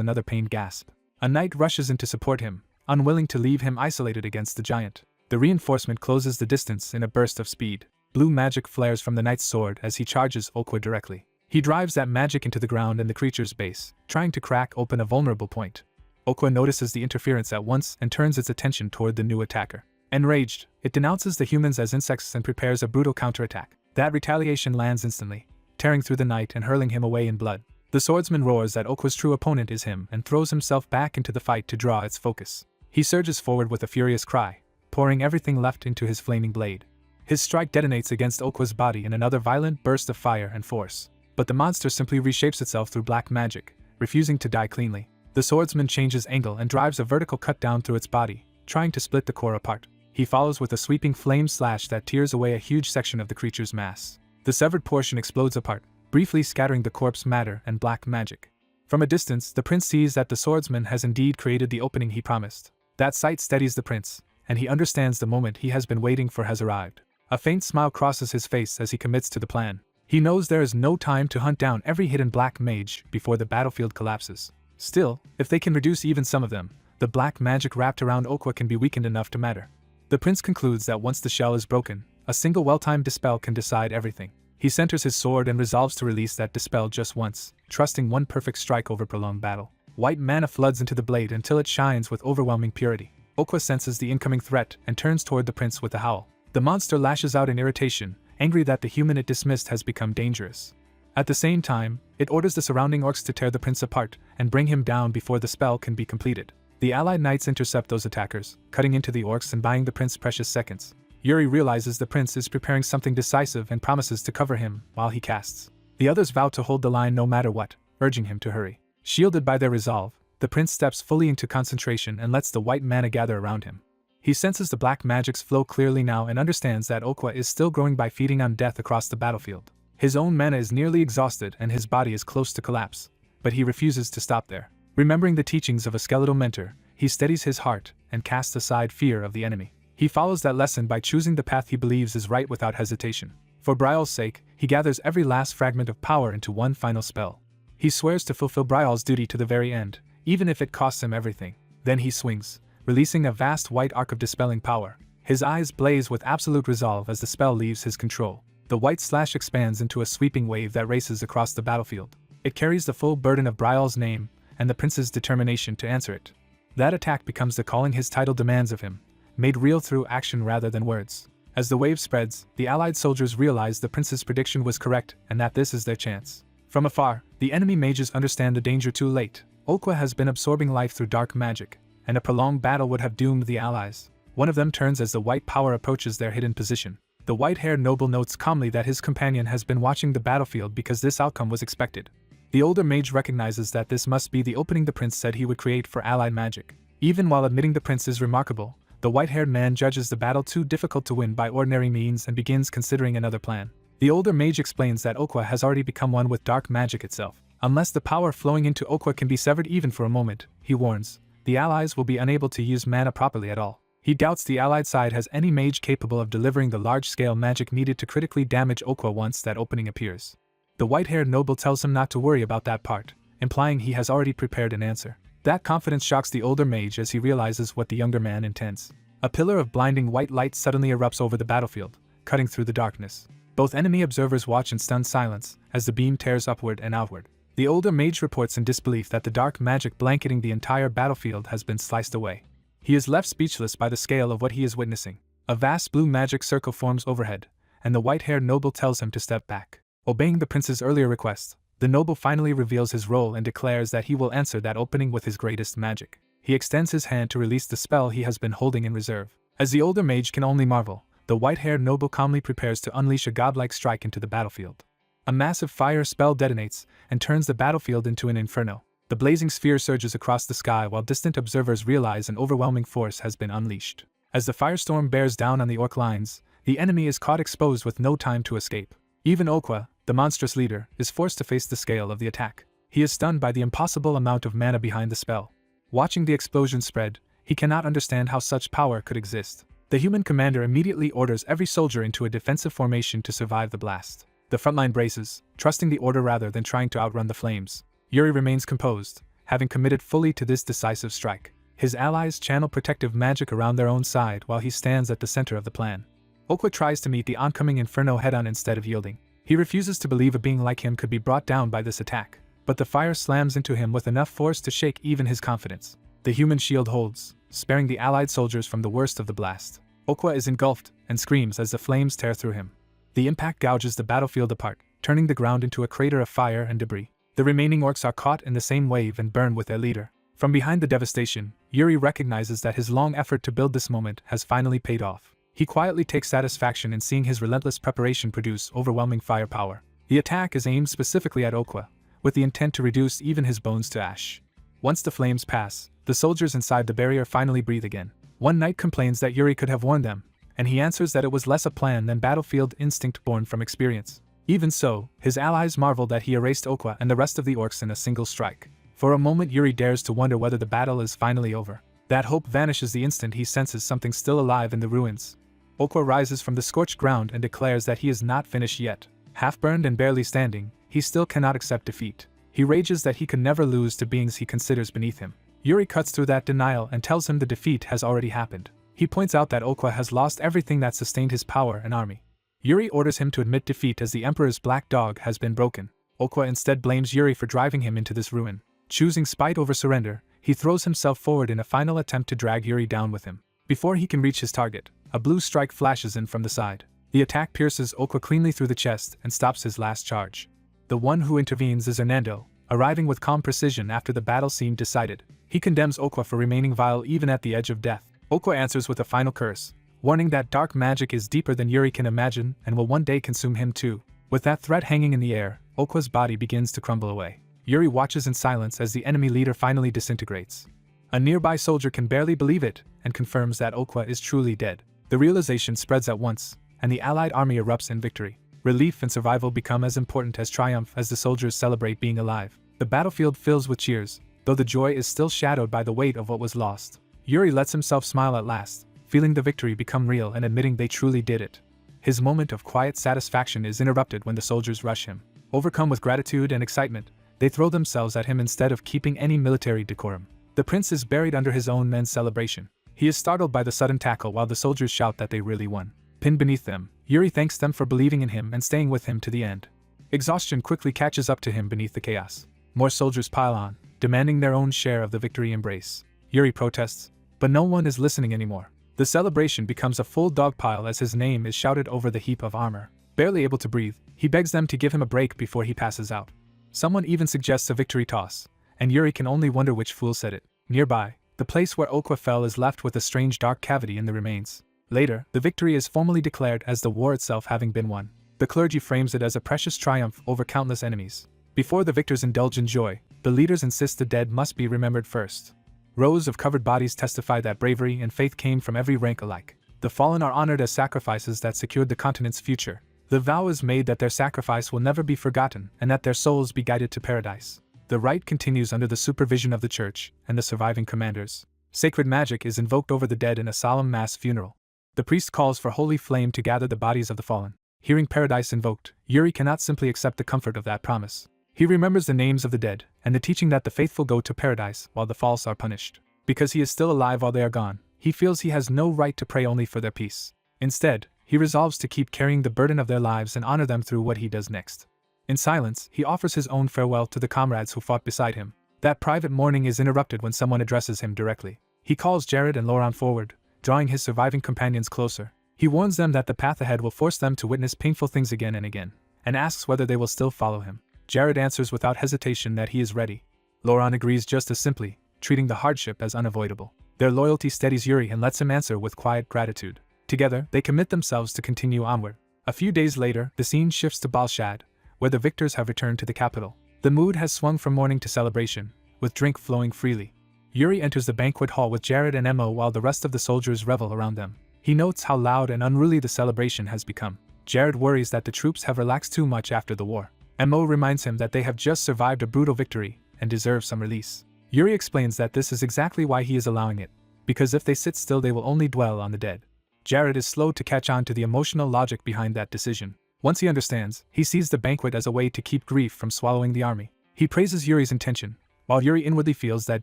another pained gasp. A knight rushes in to support him, unwilling to leave him isolated against the giant. The reinforcement closes the distance in a burst of speed. Blue magic flares from the knight's sword as he charges Okwa directly. He drives that magic into the ground and the creature's base, trying to crack open a vulnerable point. Okwa notices the interference at once and turns its attention toward the new attacker. Enraged, it denounces the humans as insects and prepares a brutal counterattack. That retaliation lands instantly, tearing through the knight and hurling him away in blood. The swordsman roars that Okwa's true opponent is him and throws himself back into the fight to draw its focus. He surges forward with a furious cry, pouring everything left into his flaming blade. His strike detonates against Okwa's body in another violent burst of fire and force. But the monster simply reshapes itself through black magic, refusing to die cleanly. The swordsman changes angle and drives a vertical cut down through its body, trying to split the core apart. He follows with a sweeping flame slash that tears away a huge section of the creature's mass. The severed portion explodes apart, briefly scattering the corpse matter and black magic. From a distance, the prince sees that the swordsman has indeed created the opening he promised. That sight steadies the prince, and he understands the moment he has been waiting for has arrived. A faint smile crosses his face as he commits to the plan. He knows there is no time to hunt down every hidden black mage before the battlefield collapses. Still, if they can reduce even some of them, the black magic wrapped around Okwa can be weakened enough to matter. The prince concludes that once the shell is broken, a single well-timed dispel can decide everything. He centers his sword and resolves to release that dispel just once, trusting one perfect strike over prolonged battle. White mana floods into the blade until it shines with overwhelming purity. Okwa senses the incoming threat and turns toward the prince with a howl. The monster lashes out in irritation, angry that the human it dismissed has become dangerous. At the same time, it orders the surrounding orcs to tear the prince apart and bring him down before the spell can be completed. The allied knights intercept those attackers, cutting into the orcs and buying the prince precious seconds. Yuri realizes the prince is preparing something decisive and promises to cover him while he casts. The others vow to hold the line no matter what, urging him to hurry. Shielded by their resolve, the prince steps fully into concentration and lets the white mana gather around him. He senses the black magics flow clearly now and understands that Okwa is still growing by feeding on death across the battlefield. His own mana is nearly exhausted and his body is close to collapse, but he refuses to stop there. Remembering the teachings of a skeletal mentor, he steadies his heart and casts aside fear of the enemy. He follows that lesson by choosing the path he believes is right without hesitation. For Brial's sake, he gathers every last fragment of power into one final spell. He swears to fulfill Brial's duty to the very end, even if it costs him everything. Then he swings, releasing a vast white arc of dispelling power. His eyes blaze with absolute resolve as the spell leaves his control. The white slash expands into a sweeping wave that races across the battlefield. It carries the full burden of Brial's name and the prince's determination to answer it. That attack becomes the calling his title demands of him, made real through action rather than words. As the wave spreads, the allied soldiers realize the prince's prediction was correct and that this is their chance. From afar, the enemy mages understand the danger too late. Okwa has been absorbing life through dark magic, and a prolonged battle would have doomed the allies. One of them turns as the white power approaches their hidden position. The white-haired noble notes calmly that his companion has been watching the battlefield because this outcome was expected. The older mage recognizes that this must be the opening the prince said he would create for allied magic. Even while admitting the prince is remarkable, the white-haired man judges the battle too difficult to win by ordinary means and begins considering another plan. The older mage explains that Okwa has already become one with dark magic itself. Unless the power flowing into Okwa can be severed even for a moment, he warns, the allies will be unable to use mana properly at all. He doubts the allied side has any mage capable of delivering the large-scale magic needed to critically damage Okwa once that opening appears. The white-haired noble tells him not to worry about that part, implying he has already prepared an answer. That confidence shocks the older mage as he realizes what the younger man intends. A pillar of blinding white light suddenly erupts over the battlefield, cutting through the darkness. Both enemy observers watch in stunned silence as the beam tears upward and outward. The older mage reports in disbelief that the dark magic blanketing the entire battlefield has been sliced away. He is left speechless by the scale of what he is witnessing. A vast blue magic circle forms overhead, and the white-haired noble tells him to step back. Obeying the prince's earlier request, the noble finally reveals his role and declares that he will answer that opening with his greatest magic. He extends his hand to release the spell he has been holding in reserve. As the older mage can only marvel, the white-haired noble calmly prepares to unleash a godlike strike into the battlefield. A massive fire spell detonates and turns the battlefield into an inferno. The blazing sphere surges across the sky while distant observers realize an overwhelming force has been unleashed. As the firestorm bears down on the orc lines, the enemy is caught exposed with no time to escape. Even Okwa, the monstrous leader, is forced to face the scale of the attack. He is stunned by the impossible amount of mana behind the spell. Watching the explosion spread, he cannot understand how such power could exist. The human commander immediately orders every soldier into a defensive formation to survive the blast. The frontline braces, trusting the order rather than trying to outrun the flames. Yuri remains composed, having committed fully to this decisive strike. His allies channel protective magic around their own side while he stands at the center of the plan. Okwa tries to meet the oncoming inferno head-on instead of yielding. He refuses to believe a being like him could be brought down by this attack, but the fire slams into him with enough force to shake even his confidence. The human shield holds, sparing the allied soldiers from the worst of the blast. Okwa is engulfed and screams as the flames tear through him. The impact gouges the battlefield apart, turning the ground into a crater of fire and debris. The remaining orcs are caught in the same wave and burn with their leader. From behind the devastation, Yuri recognizes that his long effort to build this moment has finally paid off. He quietly takes satisfaction in seeing his relentless preparation produce overwhelming firepower. The attack is aimed specifically at Okwa, with the intent to reduce even his bones to ash. Once the flames pass, the soldiers inside the barrier finally breathe again. One knight complains that Yuri could have warned them, and he answers that it was less a plan than battlefield instinct born from experience. Even so, his allies marvel that he erased Okwa and the rest of the orcs in a single strike. For a moment Yuri dares to wonder whether the battle is finally over. That hope vanishes the instant he senses something still alive in the ruins. Okwa rises from the scorched ground and declares that he is not finished yet. Half-burned and barely standing, he still cannot accept defeat. He rages that he can never lose to beings he considers beneath him. Yuri cuts through that denial and tells him the defeat has already happened. He points out that Okwa has lost everything that sustained his power and army. Yuri orders him to admit defeat as the Emperor's black dog has been broken. Okwa instead blames Yuri for driving him into this ruin. Choosing spite over surrender, he throws himself forward in a final attempt to drag Yuri down with him. Before he can reach his target, a blue strike flashes in from the side. The attack pierces Okwa cleanly through the chest and stops his last charge. The one who intervenes is Hernando, arriving with calm precision after the battle seemed decided. He condemns Okwa for remaining vile even at the edge of death. Okwa answers with a final curse, warning that dark magic is deeper than Yuri can imagine and will one day consume him too. With that threat hanging in the air, Okwa's body begins to crumble away. Yuri watches in silence as the enemy leader finally disintegrates. A nearby soldier can barely believe it and confirms that Okwa is truly dead. The realization spreads at once, and the allied army erupts in victory. Relief and survival become as important as triumph as the soldiers celebrate being alive. The battlefield fills with cheers, though the joy is still shadowed by the weight of what was lost. Yuri lets himself smile at last, feeling the victory become real and admitting they truly did it. His moment of quiet satisfaction is interrupted when the soldiers rush him. Overcome with gratitude and excitement, they throw themselves at him instead of keeping any military decorum. The prince is buried under his own men's celebration. He is startled by the sudden tackle while the soldiers shout that they really won. Pinned beneath them, Yuri thanks them for believing in him and staying with him to the end. Exhaustion quickly catches up to him beneath the chaos. More soldiers pile on, demanding their own share of the victory embrace. Yuri protests, but no one is listening anymore. The celebration becomes a full dogpile as his name is shouted over the heap of armor. Barely able to breathe, he begs them to give him a break before he passes out. Someone even suggests a victory toss, and Yuri can only wonder which fool said it. Nearby, the place where Okwa fell is left with a strange dark cavity in the remains. Later, the victory is formally declared as the war itself having been won. The clergy frames it as a precious triumph over countless enemies. Before the victors indulge in joy, the leaders insist the dead must be remembered first. Rows of covered bodies testify that bravery and faith came from every rank alike. The fallen are honored as sacrifices that secured the continent's future. The vow is made that their sacrifice will never be forgotten and that their souls be guided to paradise. The rite continues under the supervision of the church and the surviving commanders. Sacred magic is invoked over the dead in a solemn mass funeral. The priest calls for holy flame to gather the bodies of the fallen. Hearing paradise invoked, Yuri cannot simply accept the comfort of that promise. He remembers the names of the dead and the teaching that the faithful go to paradise while the false are punished. Because he is still alive while they are gone, he feels he has no right to pray only for their peace. Instead, he resolves to keep carrying the burden of their lives and honor them through what he does next. In silence, he offers his own farewell to the comrades who fought beside him. That private mourning is interrupted when someone addresses him directly. He calls Jared and Laurent forward, drawing his surviving companions closer. He warns them that the path ahead will force them to witness painful things again and again, and asks whether they will still follow him. Jared answers without hesitation that he is ready. Laurent agrees just as simply, treating the hardship as unavoidable. Their loyalty steadies Yuri and lets him answer with quiet gratitude. Together, they commit themselves to continue onward. A few days later, the scene shifts to Balshad, where the victors have returned to the capital. The mood has swung from mourning to celebration, with drink flowing freely. Yuri enters the banquet hall with Jared and Emo while the rest of the soldiers revel around them. He notes how loud and unruly the celebration has become. Jared worries that the troops have relaxed too much after the war. Mo reminds him that they have just survived a brutal victory and deserve some release. Yuri explains that this is exactly why he is allowing it, because if they sit still they will only dwell on the dead. Jared is slow to catch on to the emotional logic behind that decision. Once he understands, he sees the banquet as a way to keep grief from swallowing the army. He praises Yuri's intention, while Yuri inwardly feels that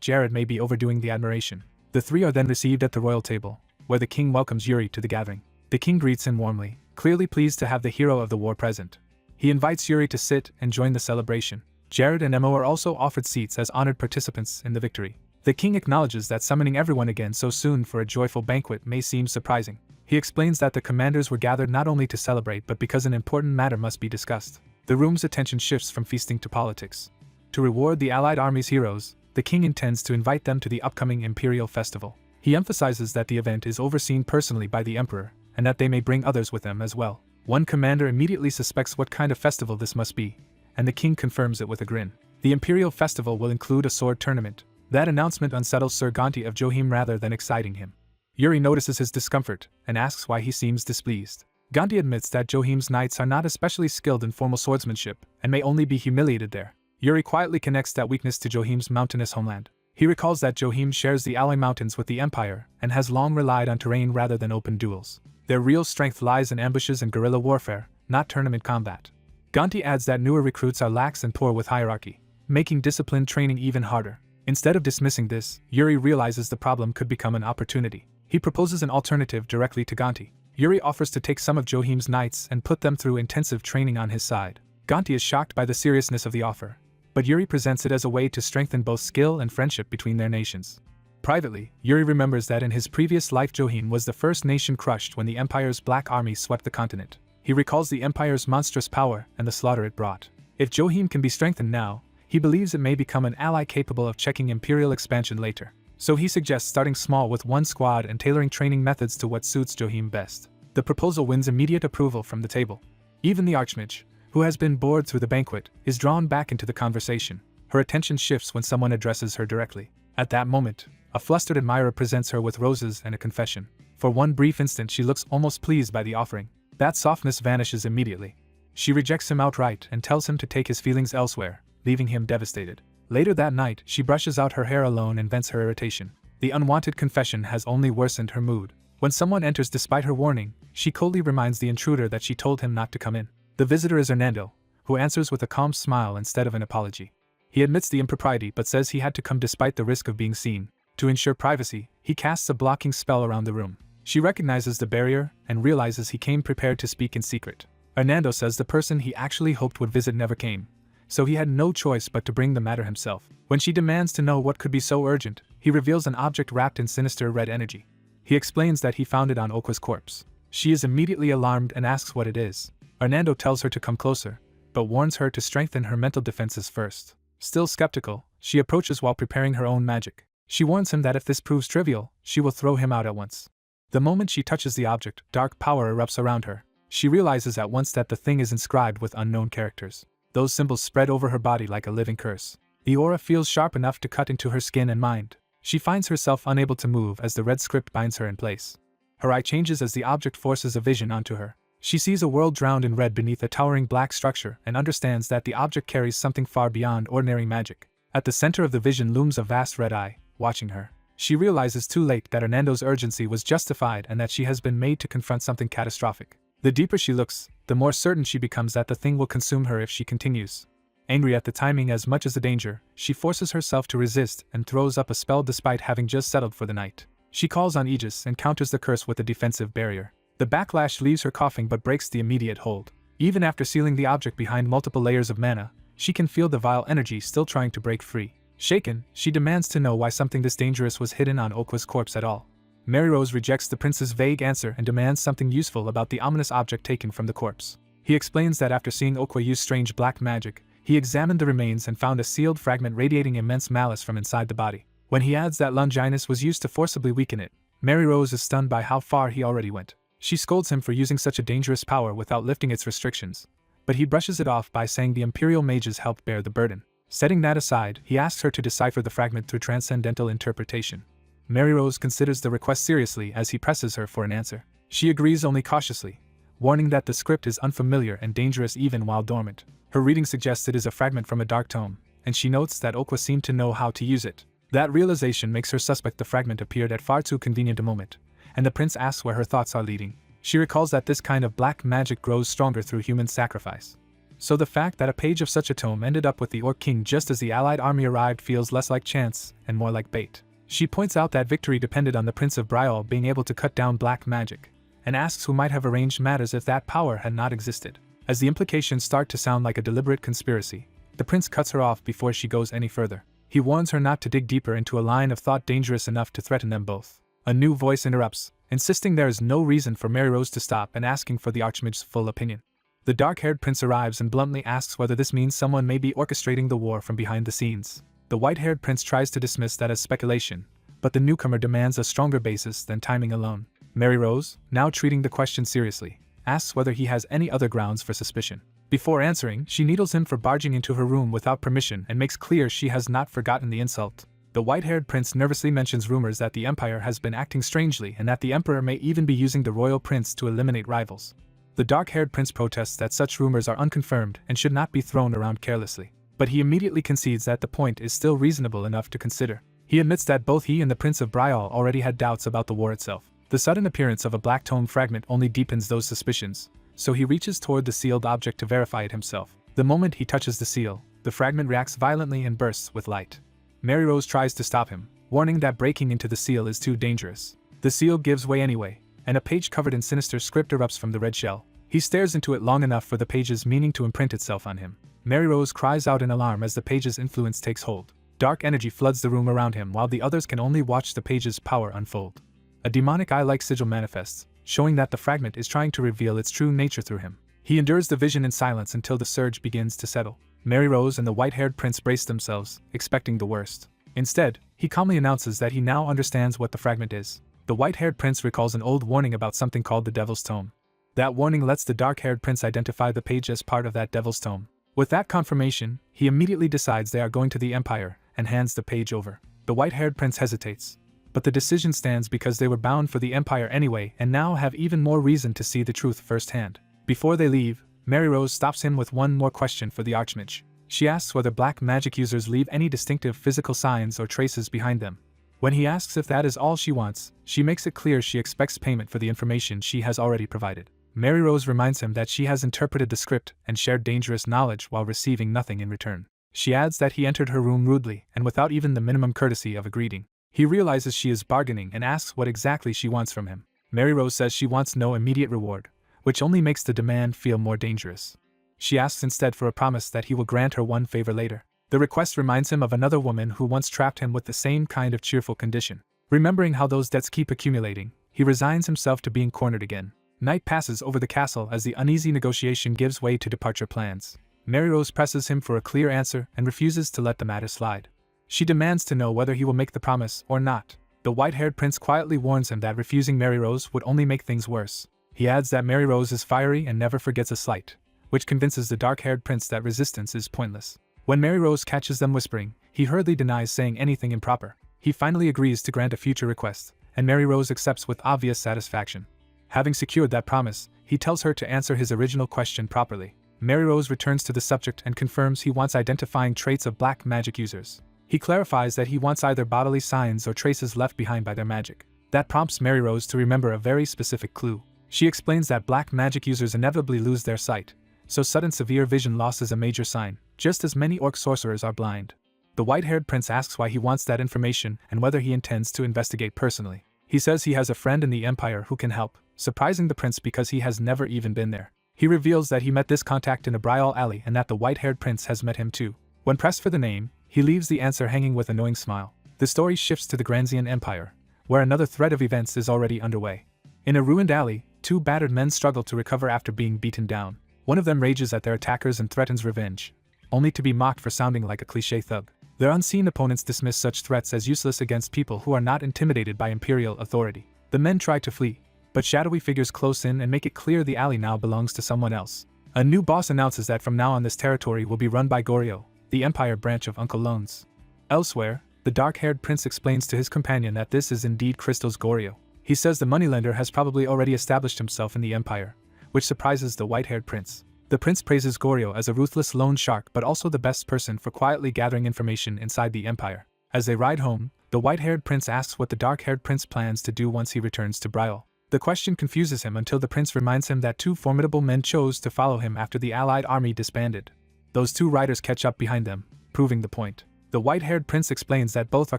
Jared may be overdoing the admiration. The three are then received at the royal table, where the king welcomes Yuri to the gathering. The king greets him warmly, clearly pleased to have the hero of the war present. He invites Yuri to sit and join the celebration. Jared and Mo are also offered seats as honored participants in the victory. The king acknowledges that summoning everyone again so soon for a joyful banquet may seem surprising. He explains that the commanders were gathered not only to celebrate but because an important matter must be discussed. The room's attention shifts from feasting to politics. To reward the Allied army's heroes, the king intends to invite them to the upcoming imperial festival. He emphasizes that the event is overseen personally by the emperor, and that they may bring others with them as well. One commander immediately suspects what kind of festival this must be, and the king confirms it with a grin. The imperial festival will include a sword tournament. That announcement unsettles Sir Gonti of Johim rather than exciting him. Yuri notices his discomfort and asks why he seems displeased. Gonti admits that Johim's knights are not especially skilled in formal swordsmanship and may only be humiliated there. Yuri quietly connects that weakness to Johim's mountainous homeland. He recalls that Johim shares the Ally Mountains with the Empire and has long relied on terrain rather than open duels. Their real strength lies in ambushes and guerrilla warfare, not tournament combat. Gonti adds that newer recruits are lax and poor with hierarchy, making disciplined training even harder. Instead of dismissing this, Yuri realizes the problem could become an opportunity. He proposes an alternative directly to Gonti. Yuri offers to take some of Johim's knights and put them through intensive training on his side. Gonti is shocked by the seriousness of the offer, but Yuri presents it as a way to strengthen both skill and friendship between their nations. Privately, Yuri remembers that in his previous life Johim was the first nation crushed when the Empire's Black Army swept the continent. He recalls the Empire's monstrous power and the slaughter it brought. If Johim can be strengthened now, he believes it may become an ally capable of checking imperial expansion later. So he suggests starting small with one squad and tailoring training methods to what suits Johim best. The proposal wins immediate approval from the table. Even the Archmage, who has been bored through the banquet, is drawn back into the conversation. Her attention shifts when someone addresses her directly. At that moment, a flustered admirer presents her with roses and a confession. For one brief instant she looks almost pleased by the offering. That softness vanishes immediately. She rejects him outright and tells him to take his feelings elsewhere, leaving him devastated. Later that night, she brushes out her hair alone and vents her irritation. The unwanted confession has only worsened her mood. When someone enters despite her warning, she coldly reminds the intruder that she told him not to come in. The visitor is Hernando, who answers with a calm smile instead of an apology. He admits the impropriety but says he had to come despite the risk of being seen. To ensure privacy, he casts a blocking spell around the room. She recognizes the barrier and realizes he came prepared to speak in secret. Hernando says the person he actually hoped would visit never came, so he had no choice but to bring the matter himself. When she demands to know what could be so urgent, he reveals an object wrapped in sinister red energy. He explains that he found it on Okwa's corpse. She is immediately alarmed and asks what it is. Hernando tells her to come closer, but warns her to strengthen her mental defenses first. Still skeptical, she approaches while preparing her own magic. She warns him that if this proves trivial, she will throw him out at once. The moment she touches the object, dark power erupts around her. She realizes at once that the thing is inscribed with unknown characters. Those symbols spread over her body like a living curse. The aura feels sharp enough to cut into her skin and mind. She finds herself unable to move as the red script binds her in place. Her eye changes as the object forces a vision onto her. She sees a world drowned in red beneath a towering black structure and understands that the object carries something far beyond ordinary magic. At the center of the vision looms a vast red eye, watching her. She realizes too late that Hernando's urgency was justified and that she has been made to confront something catastrophic. The deeper she looks, the more certain she becomes that the thing will consume her if she continues. Angry at the timing as much as the danger, she forces herself to resist and throws up a spell despite having just settled for the night. She calls on Aegis and counters the curse with a defensive barrier. The backlash leaves her coughing but breaks the immediate hold. Even after sealing the object behind multiple layers of mana, she can feel the vile energy still trying to break free. Shaken, she demands to know why something this dangerous was hidden on Okwa's corpse at all. Mary Rose rejects the prince's vague answer and demands something useful about the ominous object taken from the corpse. He explains that after seeing Okwa use strange black magic, he examined the remains and found a sealed fragment radiating immense malice from inside the body. When he adds that Longinus was used to forcibly weaken it, Mary Rose is stunned by how far he already went. She scolds him for using such a dangerous power without lifting its restrictions, but he brushes it off by saying the Imperial mages helped bear the burden. Setting that aside, he asks her to decipher the fragment through transcendental interpretation. Mary Rose considers the request seriously as he presses her for an answer. She agrees only cautiously, warning that the script is unfamiliar and dangerous even while dormant. Her reading suggests it is a fragment from a dark tome, and she notes that Okwa seemed to know how to use it. That realization makes her suspect the fragment appeared at far too convenient a moment, and the prince asks where her thoughts are leading. She recalls that this kind of black magic grows stronger through human sacrifice. So the fact that a page of such a tome ended up with the Orc King just as the allied army arrived feels less like chance and more like bait. She points out that victory depended on the Prince of Briol being able to cut down black magic, and asks who might have arranged matters if that power had not existed. As the implications start to sound like a deliberate conspiracy, the prince cuts her off before she goes any further. He warns her not to dig deeper into a line of thought dangerous enough to threaten them both. A new voice interrupts, insisting there is no reason for Mary Rose to stop and asking for the Archmage's full opinion. The dark-haired prince arrives and bluntly asks whether this means someone may be orchestrating the war from behind the scenes. The white-haired prince tries to dismiss that as speculation, but the newcomer demands a stronger basis than timing alone. Mary Rose, now treating the question seriously, asks whether he has any other grounds for suspicion. Before answering, she needles him for barging into her room without permission and makes clear she has not forgotten the insult. The white-haired prince nervously mentions rumors that the Empire has been acting strangely and that the Emperor may even be using the royal prince to eliminate rivals. The dark-haired prince protests that such rumors are unconfirmed and should not be thrown around carelessly, but he immediately concedes that the point is still reasonable enough to consider. He admits that both he and the Prince of Briol already had doubts about the war itself. The sudden appearance of a black tome fragment only deepens those suspicions, so he reaches toward the sealed object to verify it himself. The moment he touches the seal, the fragment reacts violently and bursts with light. Mary Rose tries to stop him, warning that breaking into the seal is too dangerous. The seal gives way anyway, and a page covered in sinister script erupts from the red shell. He stares into it long enough for the page's meaning to imprint itself on him. Mary Rose cries out in alarm as the page's influence takes hold. Dark energy floods the room around him while the others can only watch the page's power unfold. A demonic eye-like sigil manifests, showing that the fragment is trying to reveal its true nature through him. He endures the vision in silence until the surge begins to settle. Mary Rose and the white-haired prince brace themselves, expecting the worst. Instead, he calmly announces that he now understands what the fragment is. The white-haired prince recalls an old warning about something called the Devil's Tome. That warning lets the dark-haired prince identify the page as part of that Devil's Tome. With that confirmation, he immediately decides they are going to the Empire and hands the page over. The white-haired prince hesitates, but the decision stands because they were bound for the Empire anyway and now have even more reason to see the truth firsthand. Before they leave, Mary Rose stops him with one more question for the Archmage. She asks whether black magic users leave any distinctive physical signs or traces behind them. When he asks if that is all she wants, she makes it clear she expects payment for the information she has already provided. Mary Rose reminds him that she has interpreted the script and shared dangerous knowledge while receiving nothing in return. She adds that he entered her room rudely and without even the minimum courtesy of a greeting. He realizes she is bargaining and asks what exactly she wants from him. Mary Rose says she wants no immediate reward, which only makes the demand feel more dangerous. She asks instead for a promise that he will grant her one favor later. The request reminds him of another woman who once trapped him with the same kind of cheerful condition. Remembering how those debts keep accumulating, he resigns himself to being cornered again. Night passes over the castle as the uneasy negotiation gives way to departure plans. Mary Rose presses him for a clear answer and refuses to let the matter slide. She demands to know whether he will make the promise or not. The white-haired prince quietly warns him that refusing Mary Rose would only make things worse. He adds that Mary Rose is fiery and never forgets a slight, which convinces the dark-haired prince that resistance is pointless. When Mary Rose catches them whispering, he hurriedly denies saying anything improper. He finally agrees to grant a future request, and Mary Rose accepts with obvious satisfaction. Having secured that promise, he tells her to answer his original question properly. Mary Rose returns to the subject and confirms he wants identifying traits of black magic users. He clarifies that he wants either bodily signs or traces left behind by their magic. That prompts Mary Rose to remember a very specific clue. She explains that black magic users inevitably lose their sight, so sudden severe vision loss is a major sign, just as many orc sorcerers are blind. The white-haired prince asks why he wants that information and whether he intends to investigate personally. He says he has a friend in the Empire who can help, surprising the prince because he has never even been there. He reveals that he met this contact in a Briol alley and that the white-haired prince has met him too. When pressed for the name, he leaves the answer hanging with an annoying smile. The story shifts to the Granzian Empire, where another thread of events is already underway. In a ruined alley, two battered men struggle to recover after being beaten down. One of them rages at their attackers and threatens revenge, only to be mocked for sounding like a cliché thug. Their unseen opponents dismiss such threats as useless against people who are not intimidated by imperial authority. The men try to flee, but shadowy figures close in and make it clear the alley now belongs to someone else. A new boss announces that from now on this territory will be run by Goryo, the Empire branch of Uncle Lones. Elsewhere, the dark-haired prince explains to his companion that this is indeed Crystal's Goryo. He says the moneylender has probably already established himself in the Empire, which surprises the white-haired prince. The prince praises Goryo as a ruthless loan shark but also the best person for quietly gathering information inside the empire. As they ride home, the white-haired prince asks what the dark-haired prince plans to do once he returns to Brielle. The question confuses him until the prince reminds him that 2 formidable men chose to follow him after the allied army disbanded. Those 2 riders catch up behind them, proving the point. The white-haired prince explains that both are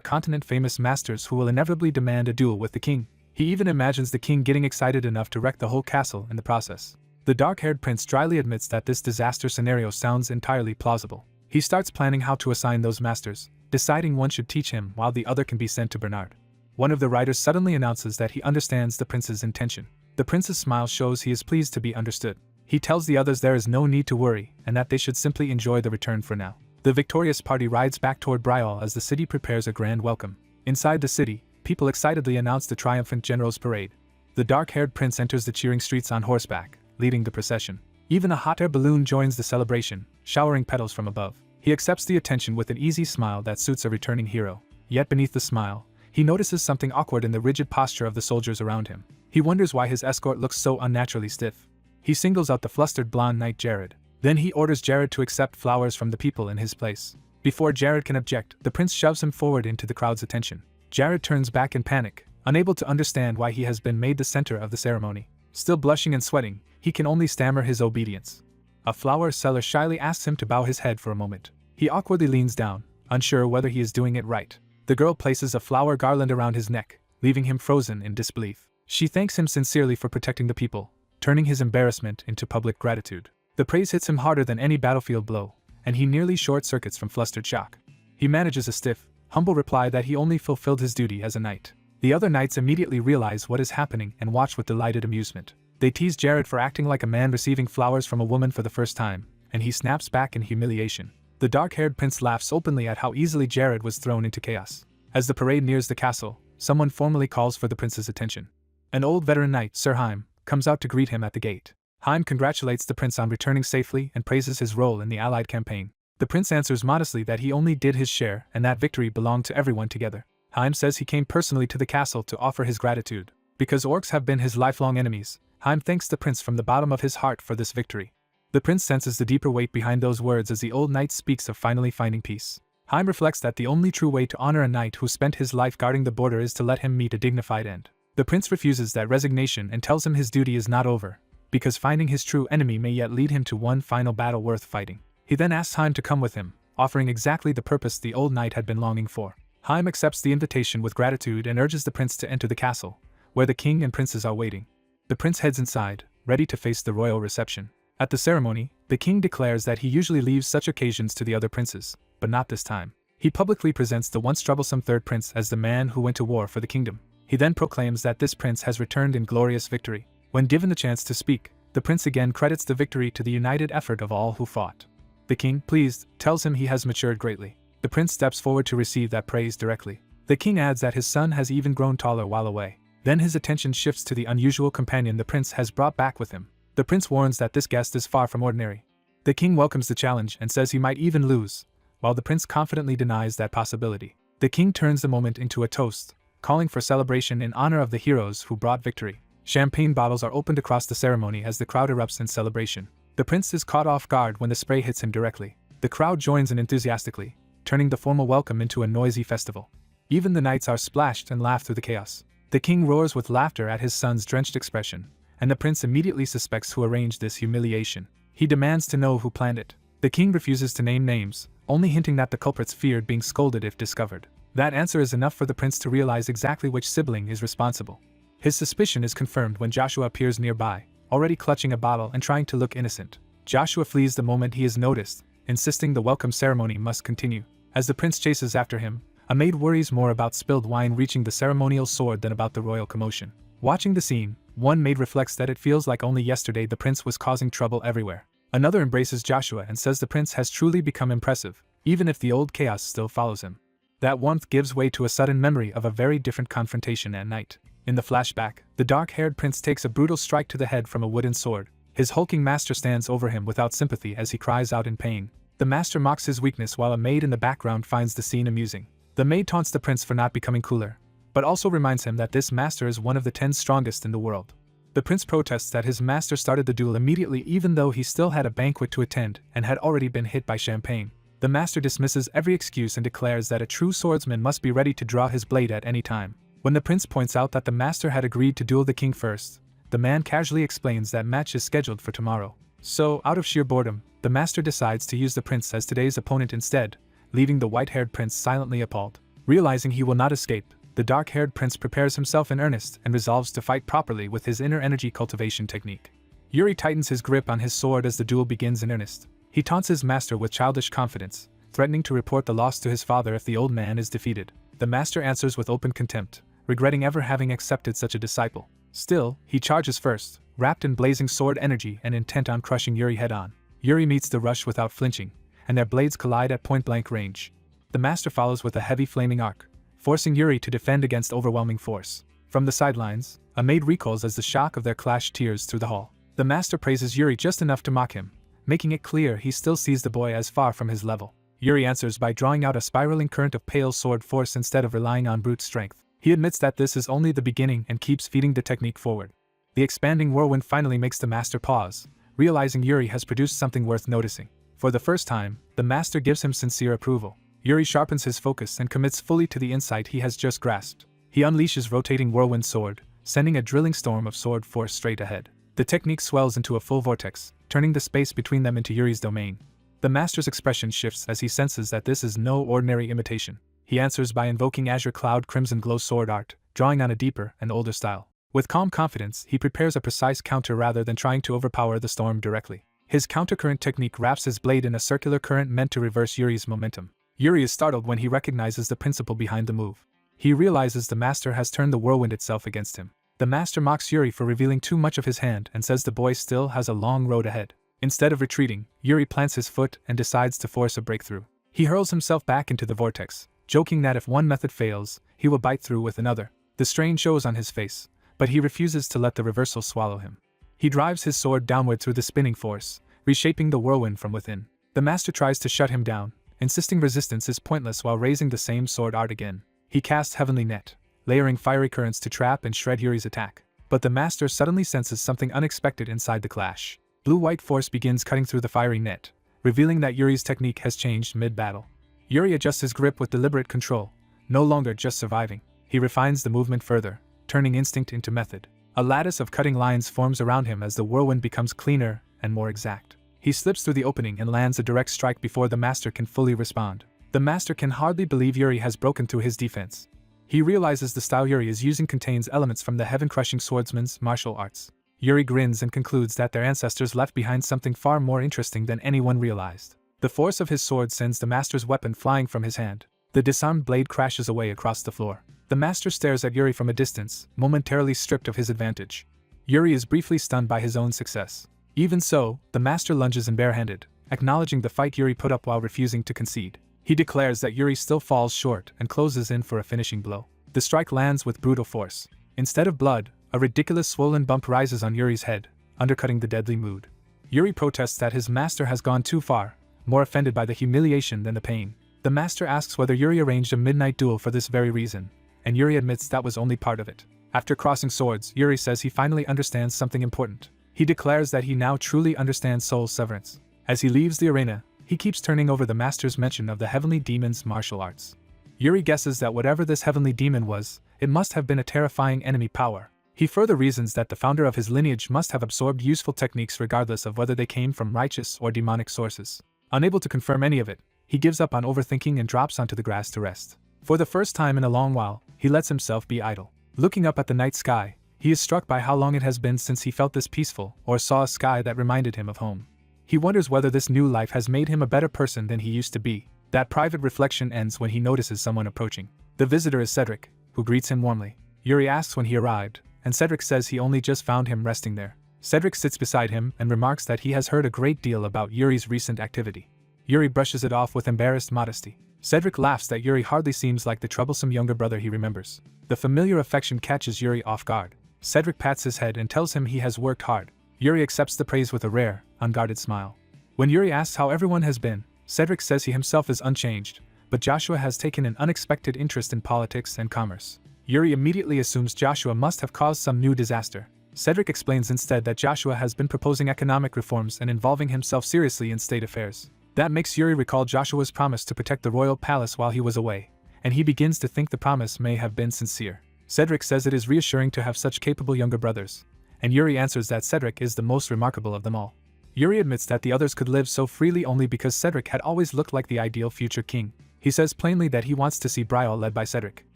continent-famous masters who will inevitably demand a duel with the king. He even imagines the king getting excited enough to wreck the whole castle in the process. The dark-haired prince dryly admits that this disaster scenario sounds entirely plausible. He starts planning how to assign those masters, deciding one should teach him while the other can be sent to Bernard. One of the riders suddenly announces that he understands the prince's intention. The prince's smile shows he is pleased to be understood. He tells the others there is no need to worry and that they should simply enjoy the return for now. The victorious party rides back toward Brielle as the city prepares a grand welcome. Inside the city, people excitedly announce the triumphant general's parade. The dark-haired prince enters the cheering streets on horseback, leading the procession. Even a hot air balloon joins the celebration, showering petals from above. He accepts the attention with an easy smile that suits a returning hero. Yet beneath the smile, he notices something awkward in the rigid posture of the soldiers around him. He wonders why his escort looks so unnaturally stiff. He singles out the flustered blonde knight Jared. Then he orders Jared to accept flowers from the people in his place. Before Jared can object, the prince shoves him forward into the crowd's attention. Jared turns back in panic, unable to understand why he has been made the center of the ceremony. Still blushing and sweating, he can only stammer his obedience. A flower seller shyly asks him to bow his head for a moment. He awkwardly leans down, unsure whether he is doing it right. The girl places a flower garland around his neck, leaving him frozen in disbelief. She thanks him sincerely for protecting the people, turning his embarrassment into public gratitude. The praise hits him harder than any battlefield blow, and he nearly short-circuits from flustered shock. He manages a stiff, humble reply that he only fulfilled his duty as a knight. The other knights immediately realize what is happening and watch with delighted amusement. They tease Jared for acting like a man receiving flowers from a woman for the first time, and he snaps back in humiliation. The dark-haired prince laughs openly at how easily Jared was thrown into chaos. As the parade nears the castle, someone formally calls for the prince's attention. An old veteran knight, Sir Haim, comes out to greet him at the gate. Haim congratulates the prince on returning safely and praises his role in the allied campaign. The prince answers modestly that he only did his share and that victory belonged to everyone together. Haim says he came personally to the castle to offer his gratitude. Because orcs have been his lifelong enemies, Haim thanks the prince from the bottom of his heart for this victory. The prince senses the deeper weight behind those words as the old knight speaks of finally finding peace. Haim reflects that the only true way to honor a knight who spent his life guarding the border is to let him meet a dignified end. The prince refuses that resignation and tells him his duty is not over, because finding his true enemy may yet lead him to one final battle worth fighting. He then asks Haim to come with him, offering exactly the purpose the old knight had been longing for. Haim accepts the invitation with gratitude and urges the prince to enter the castle, where the king and princes are waiting. The prince heads inside, ready to face the royal reception. At the ceremony, the king declares that he usually leaves such occasions to the other princes, but not this time. He publicly presents the once troublesome third prince as the man who went to war for the kingdom. He then proclaims that this prince has returned in glorious victory. When given the chance to speak, the prince again credits the victory to the united effort of all who fought. The king, pleased, tells him he has matured greatly. The prince steps forward to receive that praise directly. The king adds that his son has even grown taller while away. Then his attention shifts to the unusual companion the prince has brought back with him. The prince warns that this guest is far from ordinary. The king welcomes the challenge and says he might even lose, while the prince confidently denies that possibility. The king turns the moment into a toast, calling for celebration in honor of the heroes who brought victory. Champagne bottles are opened across the ceremony as the crowd erupts in celebration. The prince is caught off guard when the spray hits him directly. The crowd joins in enthusiastically, turning the formal welcome into a noisy festival. Even the knights are splashed and laugh through the chaos. The king roars with laughter at his son's drenched expression, and the prince immediately suspects who arranged this humiliation. He demands to know who planned it. The king refuses to name names, only hinting that the culprits feared being scolded if discovered. That answer is enough for the prince to realize exactly which sibling is responsible. His suspicion is confirmed when Joshua appears nearby, already clutching a bottle and trying to look innocent. Joshua flees the moment he is noticed, insisting the welcome ceremony must continue. As the prince chases after him, a maid worries more about spilled wine reaching the ceremonial sword than about the royal commotion. Watching the scene, one maid reflects that it feels like only yesterday the prince was causing trouble everywhere. Another embraces Joshua and says the prince has truly become impressive, even if the old chaos still follows him. That warmth gives way to a sudden memory of a very different confrontation at night. In the flashback, the dark-haired prince takes a brutal strike to the head from a wooden sword. His hulking master stands over him without sympathy as he cries out in pain. The master mocks his weakness while a maid in the background finds the scene amusing. The maid taunts the prince for not becoming cooler, but also reminds him that this master is one of the 10 strongest in the world. The prince protests that his master started the duel immediately even though he still had a banquet to attend and had already been hit by champagne. The master dismisses every excuse and declares that a true swordsman must be ready to draw his blade at any time. When the prince points out that the master had agreed to duel the king first, the man casually explains that match is scheduled for tomorrow. So, out of sheer boredom, the master decides to use the prince as today's opponent instead, leaving the white-haired prince silently appalled. Realizing he will not escape, the dark-haired prince prepares himself in earnest and resolves to fight properly with his inner energy cultivation technique. Yuri tightens his grip on his sword as the duel begins in earnest. He taunts his master with childish confidence, threatening to report the loss to his father if the old man is defeated. The master answers with open contempt, regretting ever having accepted such a disciple. Still, he charges first, wrapped in blazing sword energy and intent on crushing Yuri head-on. Yuri meets the rush without flinching, and their blades collide at point-blank range. The master follows with a heavy flaming arc, forcing Yuri to defend against overwhelming force. From the sidelines, a maid recoils as the shock of their clash tears through the hall. The master praises Yuri just enough to mock him, making it clear he still sees the boy as far from his level. Yuri answers by drawing out a spiraling current of pale sword force instead of relying on brute strength. He admits that this is only the beginning and keeps feeding the technique forward. The expanding whirlwind finally makes the master pause, realizing Yuri has produced something worth noticing. For the first time, the master gives him sincere approval. Yuri sharpens his focus and commits fully to the insight he has just grasped. He unleashes rotating whirlwind sword, sending a drilling storm of sword force straight ahead. The technique swells into a full vortex, turning the space between them into Yuri's domain. The master's expression shifts as he senses that this is no ordinary imitation. He answers by invoking Azure Cloud Crimson Glow sword art, drawing on a deeper and older style. With calm confidence, he prepares a precise counter rather than trying to overpower the storm directly. His countercurrent technique wraps his blade in a circular current meant to reverse Yuri's momentum. Yuri is startled when he recognizes the principle behind the move. He realizes the master has turned the whirlwind itself against him. The master mocks Yuri for revealing too much of his hand and says the boy still has a long road ahead. Instead of retreating, Yuri plants his foot and decides to force a breakthrough. He hurls himself back into the vortex, joking that if one method fails, he will bite through with another. The strain shows on his face, but he refuses to let the reversal swallow him. He drives his sword downward through the spinning force, reshaping the whirlwind from within. The master tries to shut him down, insisting resistance is pointless while raising the same sword art again. He casts Heavenly Net, layering fiery currents to trap and shred Yuri's attack. But the master suddenly senses something unexpected inside the clash. Blue-white force begins cutting through the fiery net, revealing that Yuri's technique has changed mid-battle. Yuri adjusts his grip with deliberate control, no longer just surviving. He refines the movement further, turning instinct into method. A lattice of cutting lines forms around him as the whirlwind becomes cleaner and more exact. He slips through the opening and lands a direct strike before the master can fully respond. The master can hardly believe Yuri has broken through his defense. He realizes the style Yuri is using contains elements from the heaven-crushing swordsman's martial arts. Yuri grins and concludes that their ancestors left behind something far more interesting than anyone realized. The force of his sword sends the master's weapon flying from his hand. The disarmed blade crashes away across the floor. The master stares at Yuri from a distance, momentarily stripped of his advantage. Yuri is briefly stunned by his own success. Even so, the master lunges in barehanded, acknowledging the fight Yuri put up while refusing to concede. He declares that Yuri still falls short and closes in for a finishing blow. The strike lands with brutal force. Instead of blood, a ridiculous swollen bump rises on Yuri's head, undercutting the deadly mood. Yuri protests that his master has gone too far, more offended by the humiliation than the pain. The master asks whether Yuri arranged a midnight duel for this very reason, and Yuri admits that was only part of it. After crossing swords, Yuri says he finally understands something important. He declares that he now truly understands soul severance. As he leaves the arena, he keeps turning over the master's mention of the heavenly demon's martial arts. Yuri guesses that whatever this heavenly demon was, it must have been a terrifying enemy power. He further reasons that the founder of his lineage must have absorbed useful techniques regardless of whether they came from righteous or demonic sources. Unable to confirm any of it, he gives up on overthinking and drops onto the grass to rest. For the first time in a long while, he lets himself be idle. Looking up at the night sky, he is struck by how long it has been since he felt this peaceful or saw a sky that reminded him of home. He wonders whether this new life has made him a better person than he used to be. That private reflection ends when he notices someone approaching. The visitor is Cedric, who greets him warmly. Yuri asks when he arrived, and Cedric says he only just found him resting there. Cedric sits beside him and remarks that he has heard a great deal about Yuri's recent activity. Yuri brushes it off with embarrassed modesty. Cedric laughs that Yuri hardly seems like the troublesome younger brother he remembers. The familiar affection catches Yuri off guard. Cedric pats his head and tells him he has worked hard. Yuri accepts the praise with a rare, unguarded smile. When Yuri asks how everyone has been, Cedric says he himself is unchanged, but Joshua has taken an unexpected interest in politics and commerce. Yuri immediately assumes Joshua must have caused some new disaster. Cedric explains instead that Joshua has been proposing economic reforms and involving himself seriously in state affairs. That makes Yuri recall Joshua's promise to protect the royal palace while he was away, and he begins to think the promise may have been sincere. Cedric says it is reassuring to have such capable younger brothers, and Yuri answers that Cedric is the most remarkable of them all. Yuri admits that the others could live so freely only because Cedric had always looked like the ideal future king. He says plainly that he wants to see Brielle led by Cedric.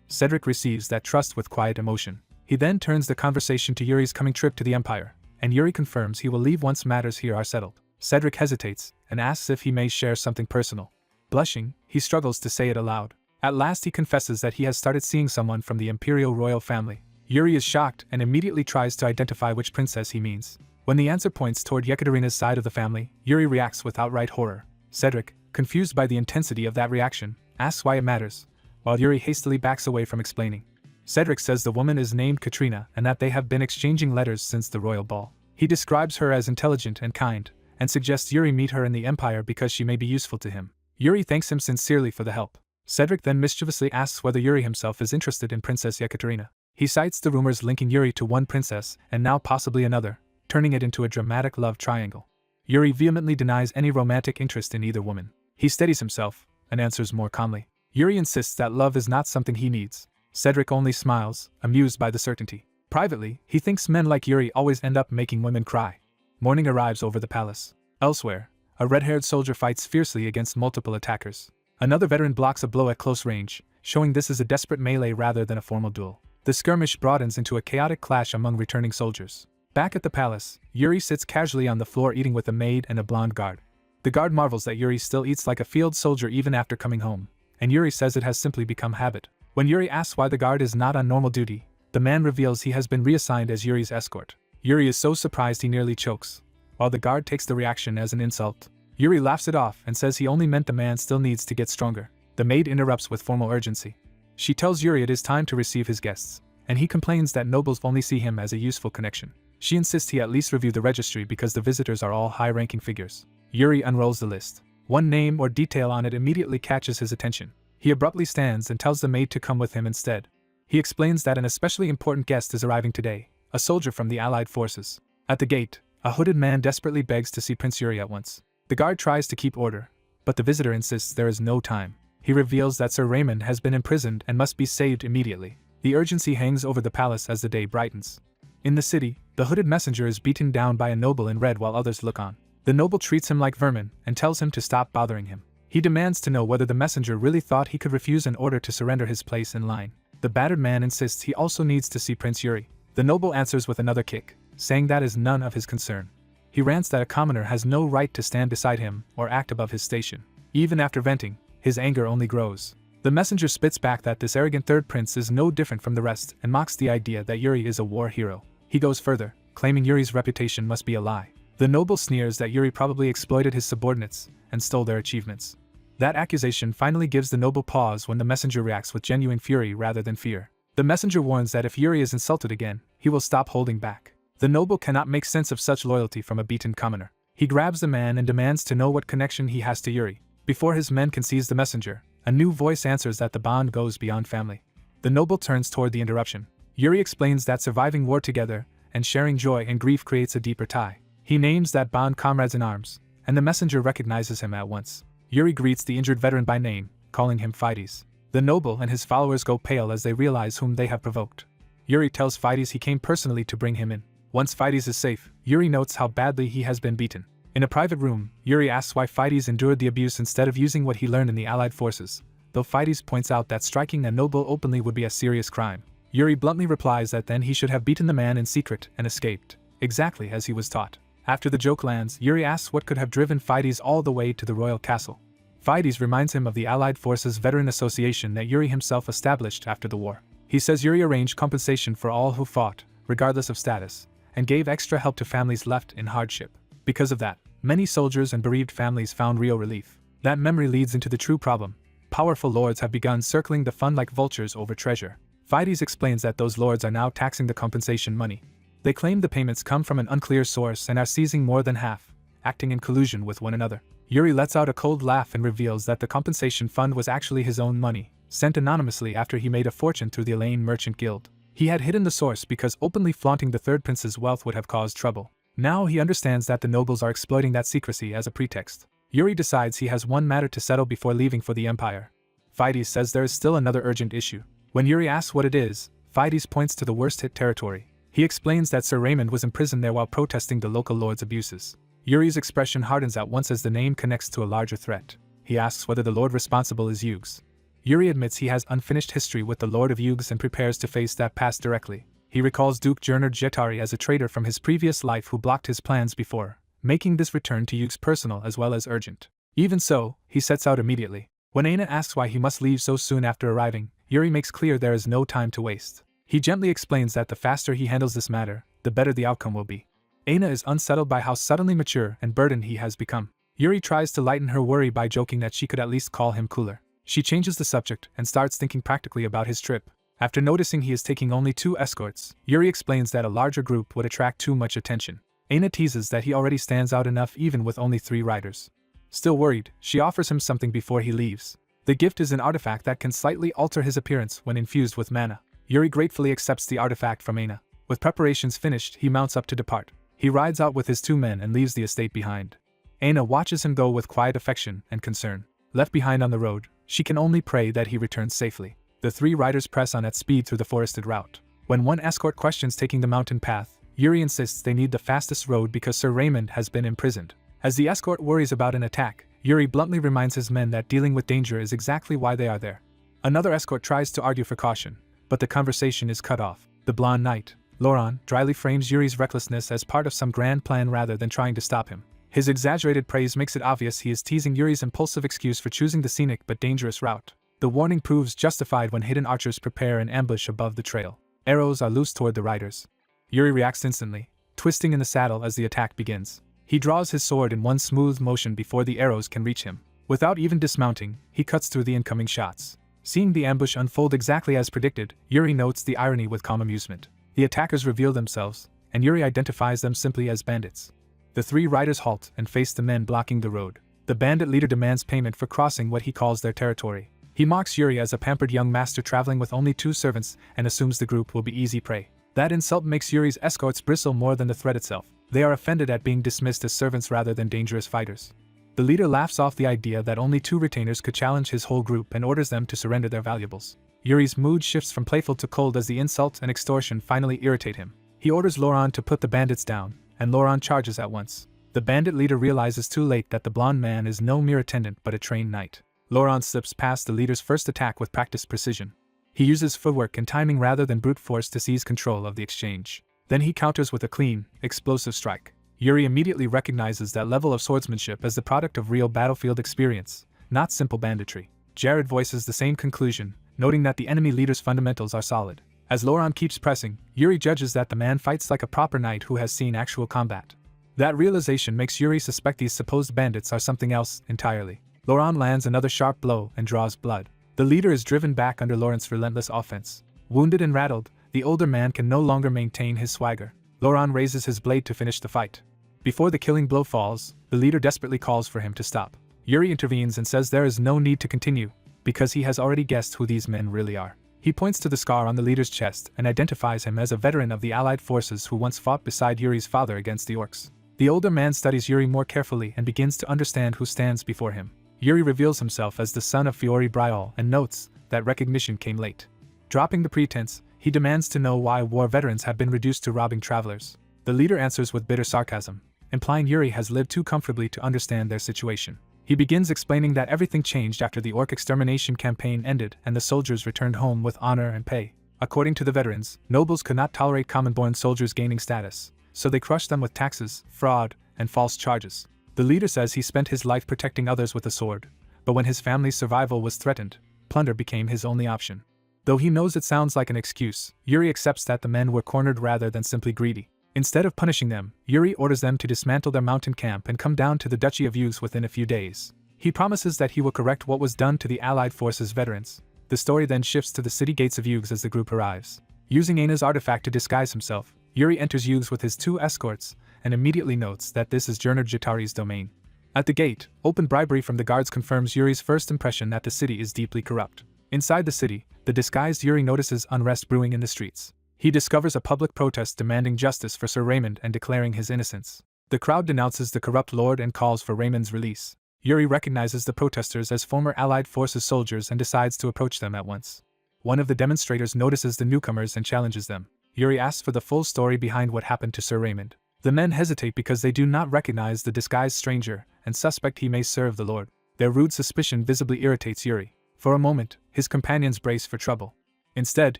Cedric receives that trust with quiet emotion. He then turns the conversation to Yuri's coming trip to the Empire, and Yuri confirms he will leave once matters here are settled. Cedric hesitates, and asks if he may share something personal. Blushing, he struggles to say it aloud. At last he confesses that he has started seeing someone from the imperial royal family. Yuri is shocked and immediately tries to identify which princess he means. When the answer points toward Yekaterina's side of the family, Yuri reacts with outright horror. Cedric, confused by the intensity of that reaction, asks why it matters, while Yuri hastily backs away from explaining. Cedric says the woman is named Katrina and that they have been exchanging letters since the royal ball. He describes her as intelligent and kind, and suggests Yuri meet her in the Empire because she may be useful to him. Yuri thanks him sincerely for the help. Cedric then mischievously asks whether Yuri himself is interested in Princess Yekaterina. He cites the rumors linking Yuri to one princess and now possibly another, turning it into a dramatic love triangle. Yuri vehemently denies any romantic interest in either woman. He steadies himself and answers more calmly. Yuri insists that love is not something he needs. Cedric only smiles, amused by the certainty. Privately, he thinks men like Yuri always end up making women cry. Morning arrives over the palace. Elsewhere, a red-haired soldier fights fiercely against multiple attackers. Another veteran blocks a blow at close range, showing this is a desperate melee rather than a formal duel. The skirmish broadens into a chaotic clash among returning soldiers. Back at the palace, Yuri sits casually on the floor eating with a maid and a blonde guard. The guard marvels that Yuri still eats like a field soldier even after coming home, and Yuri says it has simply become habit. When Yuri asks why the guard is not on normal duty, the man reveals he has been reassigned as Yuri's escort. Yuri is so surprised he nearly chokes, while the guard takes the reaction as an insult. Yuri laughs it off and says he only meant the man still needs to get stronger. The maid interrupts with formal urgency. She tells Yuri it is time to receive his guests, and he complains that nobles only see him as a useful connection. She insists he at least review the registry because the visitors are all high-ranking figures. Yuri unrolls the list. One name or detail on it immediately catches his attention. He abruptly stands and tells the maid to come with him instead. He explains that an especially important guest is arriving today, a soldier from the Allied forces. At the gate, a hooded man desperately begs to see Prince Yuri at once. The guard tries to keep order, but the visitor insists there is no time. He reveals that Sir Raymond has been imprisoned and must be saved immediately. The urgency hangs over the palace as the day brightens. In the city, the hooded messenger is beaten down by a noble in red while others look on. The noble treats him like vermin and tells him to stop bothering him. He demands to know whether the messenger really thought he could refuse an order to surrender his place in line. The battered man insists he also needs to see Prince Yuri. The noble answers with another kick, saying that is none of his concern. He rants that a commoner has no right to stand beside him or act above his station. Even after venting, his anger only grows. The messenger spits back that this arrogant third prince is no different from the rest and mocks the idea that Yuri is a war hero. He goes further, claiming Yuri's reputation must be a lie. The noble sneers that Yuri probably exploited his subordinates and stole their achievements. That accusation finally gives the noble pause when the messenger reacts with genuine fury rather than fear. The messenger warns that if Yuri is insulted again, he will stop holding back. The noble cannot make sense of such loyalty from a beaten commoner. He grabs the man and demands to know what connection he has to Yuri. Before his men can seize the messenger, a new voice answers that the bond goes beyond family. The noble turns toward the interruption. Yuri explains that surviving war together and sharing joy and grief creates a deeper tie. He names that bond comrades in arms, and the messenger recognizes him at once. Yuri greets the injured veteran by name, calling him Fides. The noble and his followers go pale as they realize whom they have provoked. Yuri tells Fides he came personally to bring him in. Once Fides is safe, Yuri notes how badly he has been beaten. In a private room, Yuri asks why Fides endured the abuse instead of using what he learned in the Allied forces, though Fides points out that striking a noble openly would be a serious crime. Yuri bluntly replies that then he should have beaten the man in secret and escaped, exactly as he was taught. After the joke lands, Yuri asks what could have driven Fides all the way to the royal castle. Fides reminds him of the Allied Forces Veteran Association that Yuri himself established after the war. He says Yuri arranged compensation for all who fought, regardless of status, and gave extra help to families left in hardship. Because of that, many soldiers and bereaved families found real relief. That memory leads into the true problem. Powerful lords have begun circling the fund like vultures over treasure. Fides explains that those lords are now taxing the compensation money. They claim the payments come from an unclear source and are seizing more than half, acting in collusion with one another. Yuri lets out a cold laugh and reveals that the compensation fund was actually his own money, sent anonymously after he made a fortune through the Elaine Merchant Guild. He had hidden the source because openly flaunting the third prince's wealth would have caused trouble. Now he understands that the nobles are exploiting that secrecy as a pretext. Yuri decides he has one matter to settle before leaving for the Empire. Fides says there is still another urgent issue. When Yuri asks what it is, Fides points to the worst-hit territory. He explains that Sir Raymond was imprisoned there while protesting the local lord's abuses. Yuri's expression hardens at once as the name connects to a larger threat. He asks whether the lord responsible is Yugs. Yuri admits he has unfinished history with the Lord of Yugs and prepares to face that past directly. He recalls Duke Gernard Jetari as a traitor from his previous life who blocked his plans before, making this return to Yugs personal as well as urgent. Even so, he sets out immediately. When Aina asks why he must leave so soon after arriving, Yuri makes clear there is no time to waste. He gently explains that the faster he handles this matter, the better the outcome will be. Aina is unsettled by how suddenly mature and burdened he has become. Yuri tries to lighten her worry by joking that she could at least call him cooler. She changes the subject and starts thinking practically about his trip. After noticing he is taking only 2 escorts, Yuri explains that a larger group would attract too much attention. Aina teases that he already stands out enough even with only 3 riders. Still worried, she offers him something before he leaves. The gift is an artifact that can slightly alter his appearance when infused with mana. Yuri gratefully accepts the artifact from Aina. With preparations finished, he mounts up to depart. He rides out with his 2 men and leaves the estate behind. Aina watches him go with quiet affection and concern. Left behind on the road, she can only pray that he returns safely. The 3 riders press on at speed through the forested route. When one escort questions taking the mountain path, Yuri insists they need the fastest road because Sir Raymond has been imprisoned. As the escort worries about an attack, Yuri bluntly reminds his men that dealing with danger is exactly why they are there. Another escort tries to argue for caution, but the conversation is cut off. The blonde knight, Laurent, dryly frames Yuri's recklessness as part of some grand plan rather than trying to stop him. His exaggerated praise makes it obvious he is teasing Yuri's impulsive excuse for choosing the scenic but dangerous route. The warning proves justified when hidden archers prepare an ambush above the trail. Arrows are loosed toward the riders. Yuri reacts instantly, twisting in the saddle as the attack begins. He draws his sword in one smooth motion before the arrows can reach him. Without even dismounting, he cuts through the incoming shots. Seeing the ambush unfold exactly as predicted, Yuri notes the irony with calm amusement. The attackers reveal themselves, and Yuri identifies them simply as bandits. The 3 riders halt and face the men blocking the road. The bandit leader demands payment for crossing what he calls their territory. He mocks Yuri as a pampered young master traveling with only 2 servants and assumes the group will be easy prey. That insult makes Yuri's escorts bristle more than the threat itself. They are offended at being dismissed as servants rather than dangerous fighters. The leader laughs off the idea that only 2 retainers could challenge his whole group and orders them to surrender their valuables. Yuri's mood shifts from playful to cold as the insult and extortion finally irritate him. He orders Laurent to put the bandits down, and Laurent charges at once. The bandit leader realizes too late that the blonde man is no mere attendant but a trained knight. Laurent slips past the leader's first attack with practiced precision. He uses footwork and timing rather than brute force to seize control of the exchange. Then he counters with a clean, explosive strike. Yuri immediately recognizes that level of swordsmanship as the product of real battlefield experience, not simple banditry. Jared voices the same conclusion, noting that the enemy leader's fundamentals are solid. As Laurent keeps pressing, Yuri judges that the man fights like a proper knight who has seen actual combat. That realization makes Yuri suspect these supposed bandits are something else entirely. Laurent lands another sharp blow and draws blood. The leader is driven back under Laurent's relentless offense. Wounded and rattled, the older man can no longer maintain his swagger. Laurent raises his blade to finish the fight. Before the killing blow falls, the leader desperately calls for him to stop. Yuri intervenes and says there is no need to continue, because he has already guessed who these men really are. He points to the scar on the leader's chest and identifies him as a veteran of the Allied forces who once fought beside Yuri's father against the orcs. The older man studies Yuri more carefully and begins to understand who stands before him. Yuri reveals himself as the son of Fiori Brial and notes that recognition came late. Dropping the pretense, he demands to know why war veterans have been reduced to robbing travelers. The leader answers with bitter sarcasm, implying Yuri has lived too comfortably to understand their situation. He begins explaining that everything changed after the orc extermination campaign ended and the soldiers returned home with honor and pay. According to the veterans, nobles could not tolerate common-born soldiers gaining status, so they crushed them with taxes, fraud, and false charges. The leader says he spent his life protecting others with a sword, but when his family's survival was threatened, plunder became his only option. Though he knows it sounds like an excuse, Yuri accepts that the men were cornered rather than simply greedy. Instead of punishing them, Yuri orders them to dismantle their mountain camp and come down to the Duchy of Yugs within a few days. He promises that he will correct what was done to the Allied forces' veterans. The story then shifts to the city gates of Yugs as the group arrives. Using Aina's artifact to disguise himself, Yuri enters Yugs with his 2 escorts and immediately notes that this is Gernard Jatari's domain. At the gate, open bribery from the guards confirms Yuri's first impression that the city is deeply corrupt. Inside the city, the disguised Yuri notices unrest brewing in the streets. He discovers a public protest demanding justice for Sir Raymond and declaring his innocence. The crowd denounces the corrupt lord and calls for Raymond's release. Yuri recognizes the protesters as former Allied Forces soldiers and decides to approach them at once. One of the demonstrators notices the newcomers and challenges them. Yuri asks for the full story behind what happened to Sir Raymond. The men hesitate because they do not recognize the disguised stranger and suspect he may serve the lord. Their rude suspicion visibly irritates Yuri. For a moment, his companions brace for trouble. Instead,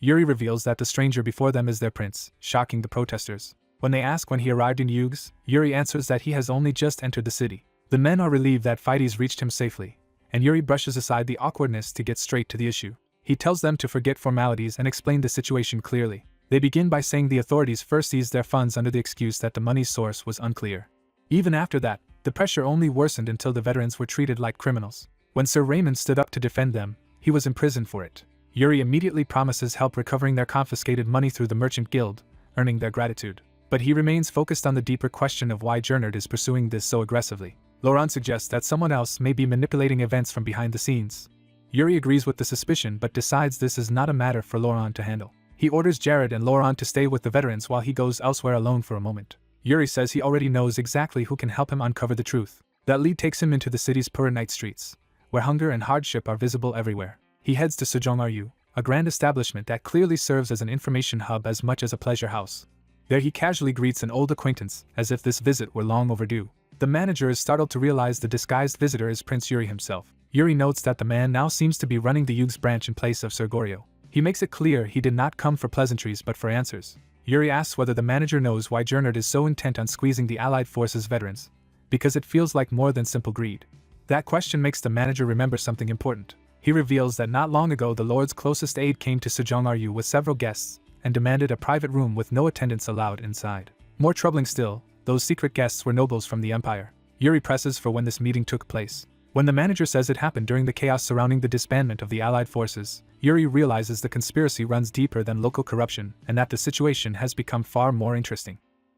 Yuri reveals that the stranger before them is their prince, shocking the protesters. When they ask when he arrived in Yugs, Yuri answers that he has only just entered the city. The men are relieved that Fides reached him safely, and Yuri brushes aside the awkwardness to get straight to the issue. He tells them to forget formalities and explain the situation clearly. They begin by saying the authorities first seized their funds under the excuse that the money's source was unclear. Even after that, the pressure only worsened until the veterans were treated like criminals. When Sir Raymond stood up to defend them, he was imprisoned for it. Yuri immediately promises help recovering their confiscated money through the Merchant Guild, earning their gratitude. But he remains focused on the deeper question of why Gernard is pursuing this so aggressively. Laurent suggests that someone else may be manipulating events from behind the scenes. Yuri agrees with the suspicion but decides this is not a matter for Laurent to handle. He orders Jared and Laurent to stay with the veterans while he goes elsewhere alone for a moment. Yuri says he already knows exactly who can help him uncover the truth. That lead takes him into the city's poor night streets, where hunger and hardship are visible everywhere. He heads to Sejong-Ryu, a grand establishment that clearly serves as an information hub as much as a pleasure house. There he casually greets an old acquaintance, as if this visit were long overdue. The manager is startled to realize the disguised visitor is Prince Yuri himself. Yuri notes that the man now seems to be running the Yugs branch in place of Sir Goryo. He makes it clear he did not come for pleasantries but for answers. Yuri asks whether the manager knows why Gernard is so intent on squeezing the Allied Forces veterans, because it feels like more than simple greed. That question makes the manager remember something important. He reveals that not long ago the Lord's closest aide came to Sejong-Ryu with several guests and demanded a private room with no attendants allowed inside. More troubling still, those secret guests were nobles from the Empire. Yuri presses for when this meeting took place. When the manager says it happened during the chaos surrounding the disbandment of the Allied forces, Yuri realizes the conspiracy runs deeper than local corruption and that the situation has become far more interesting.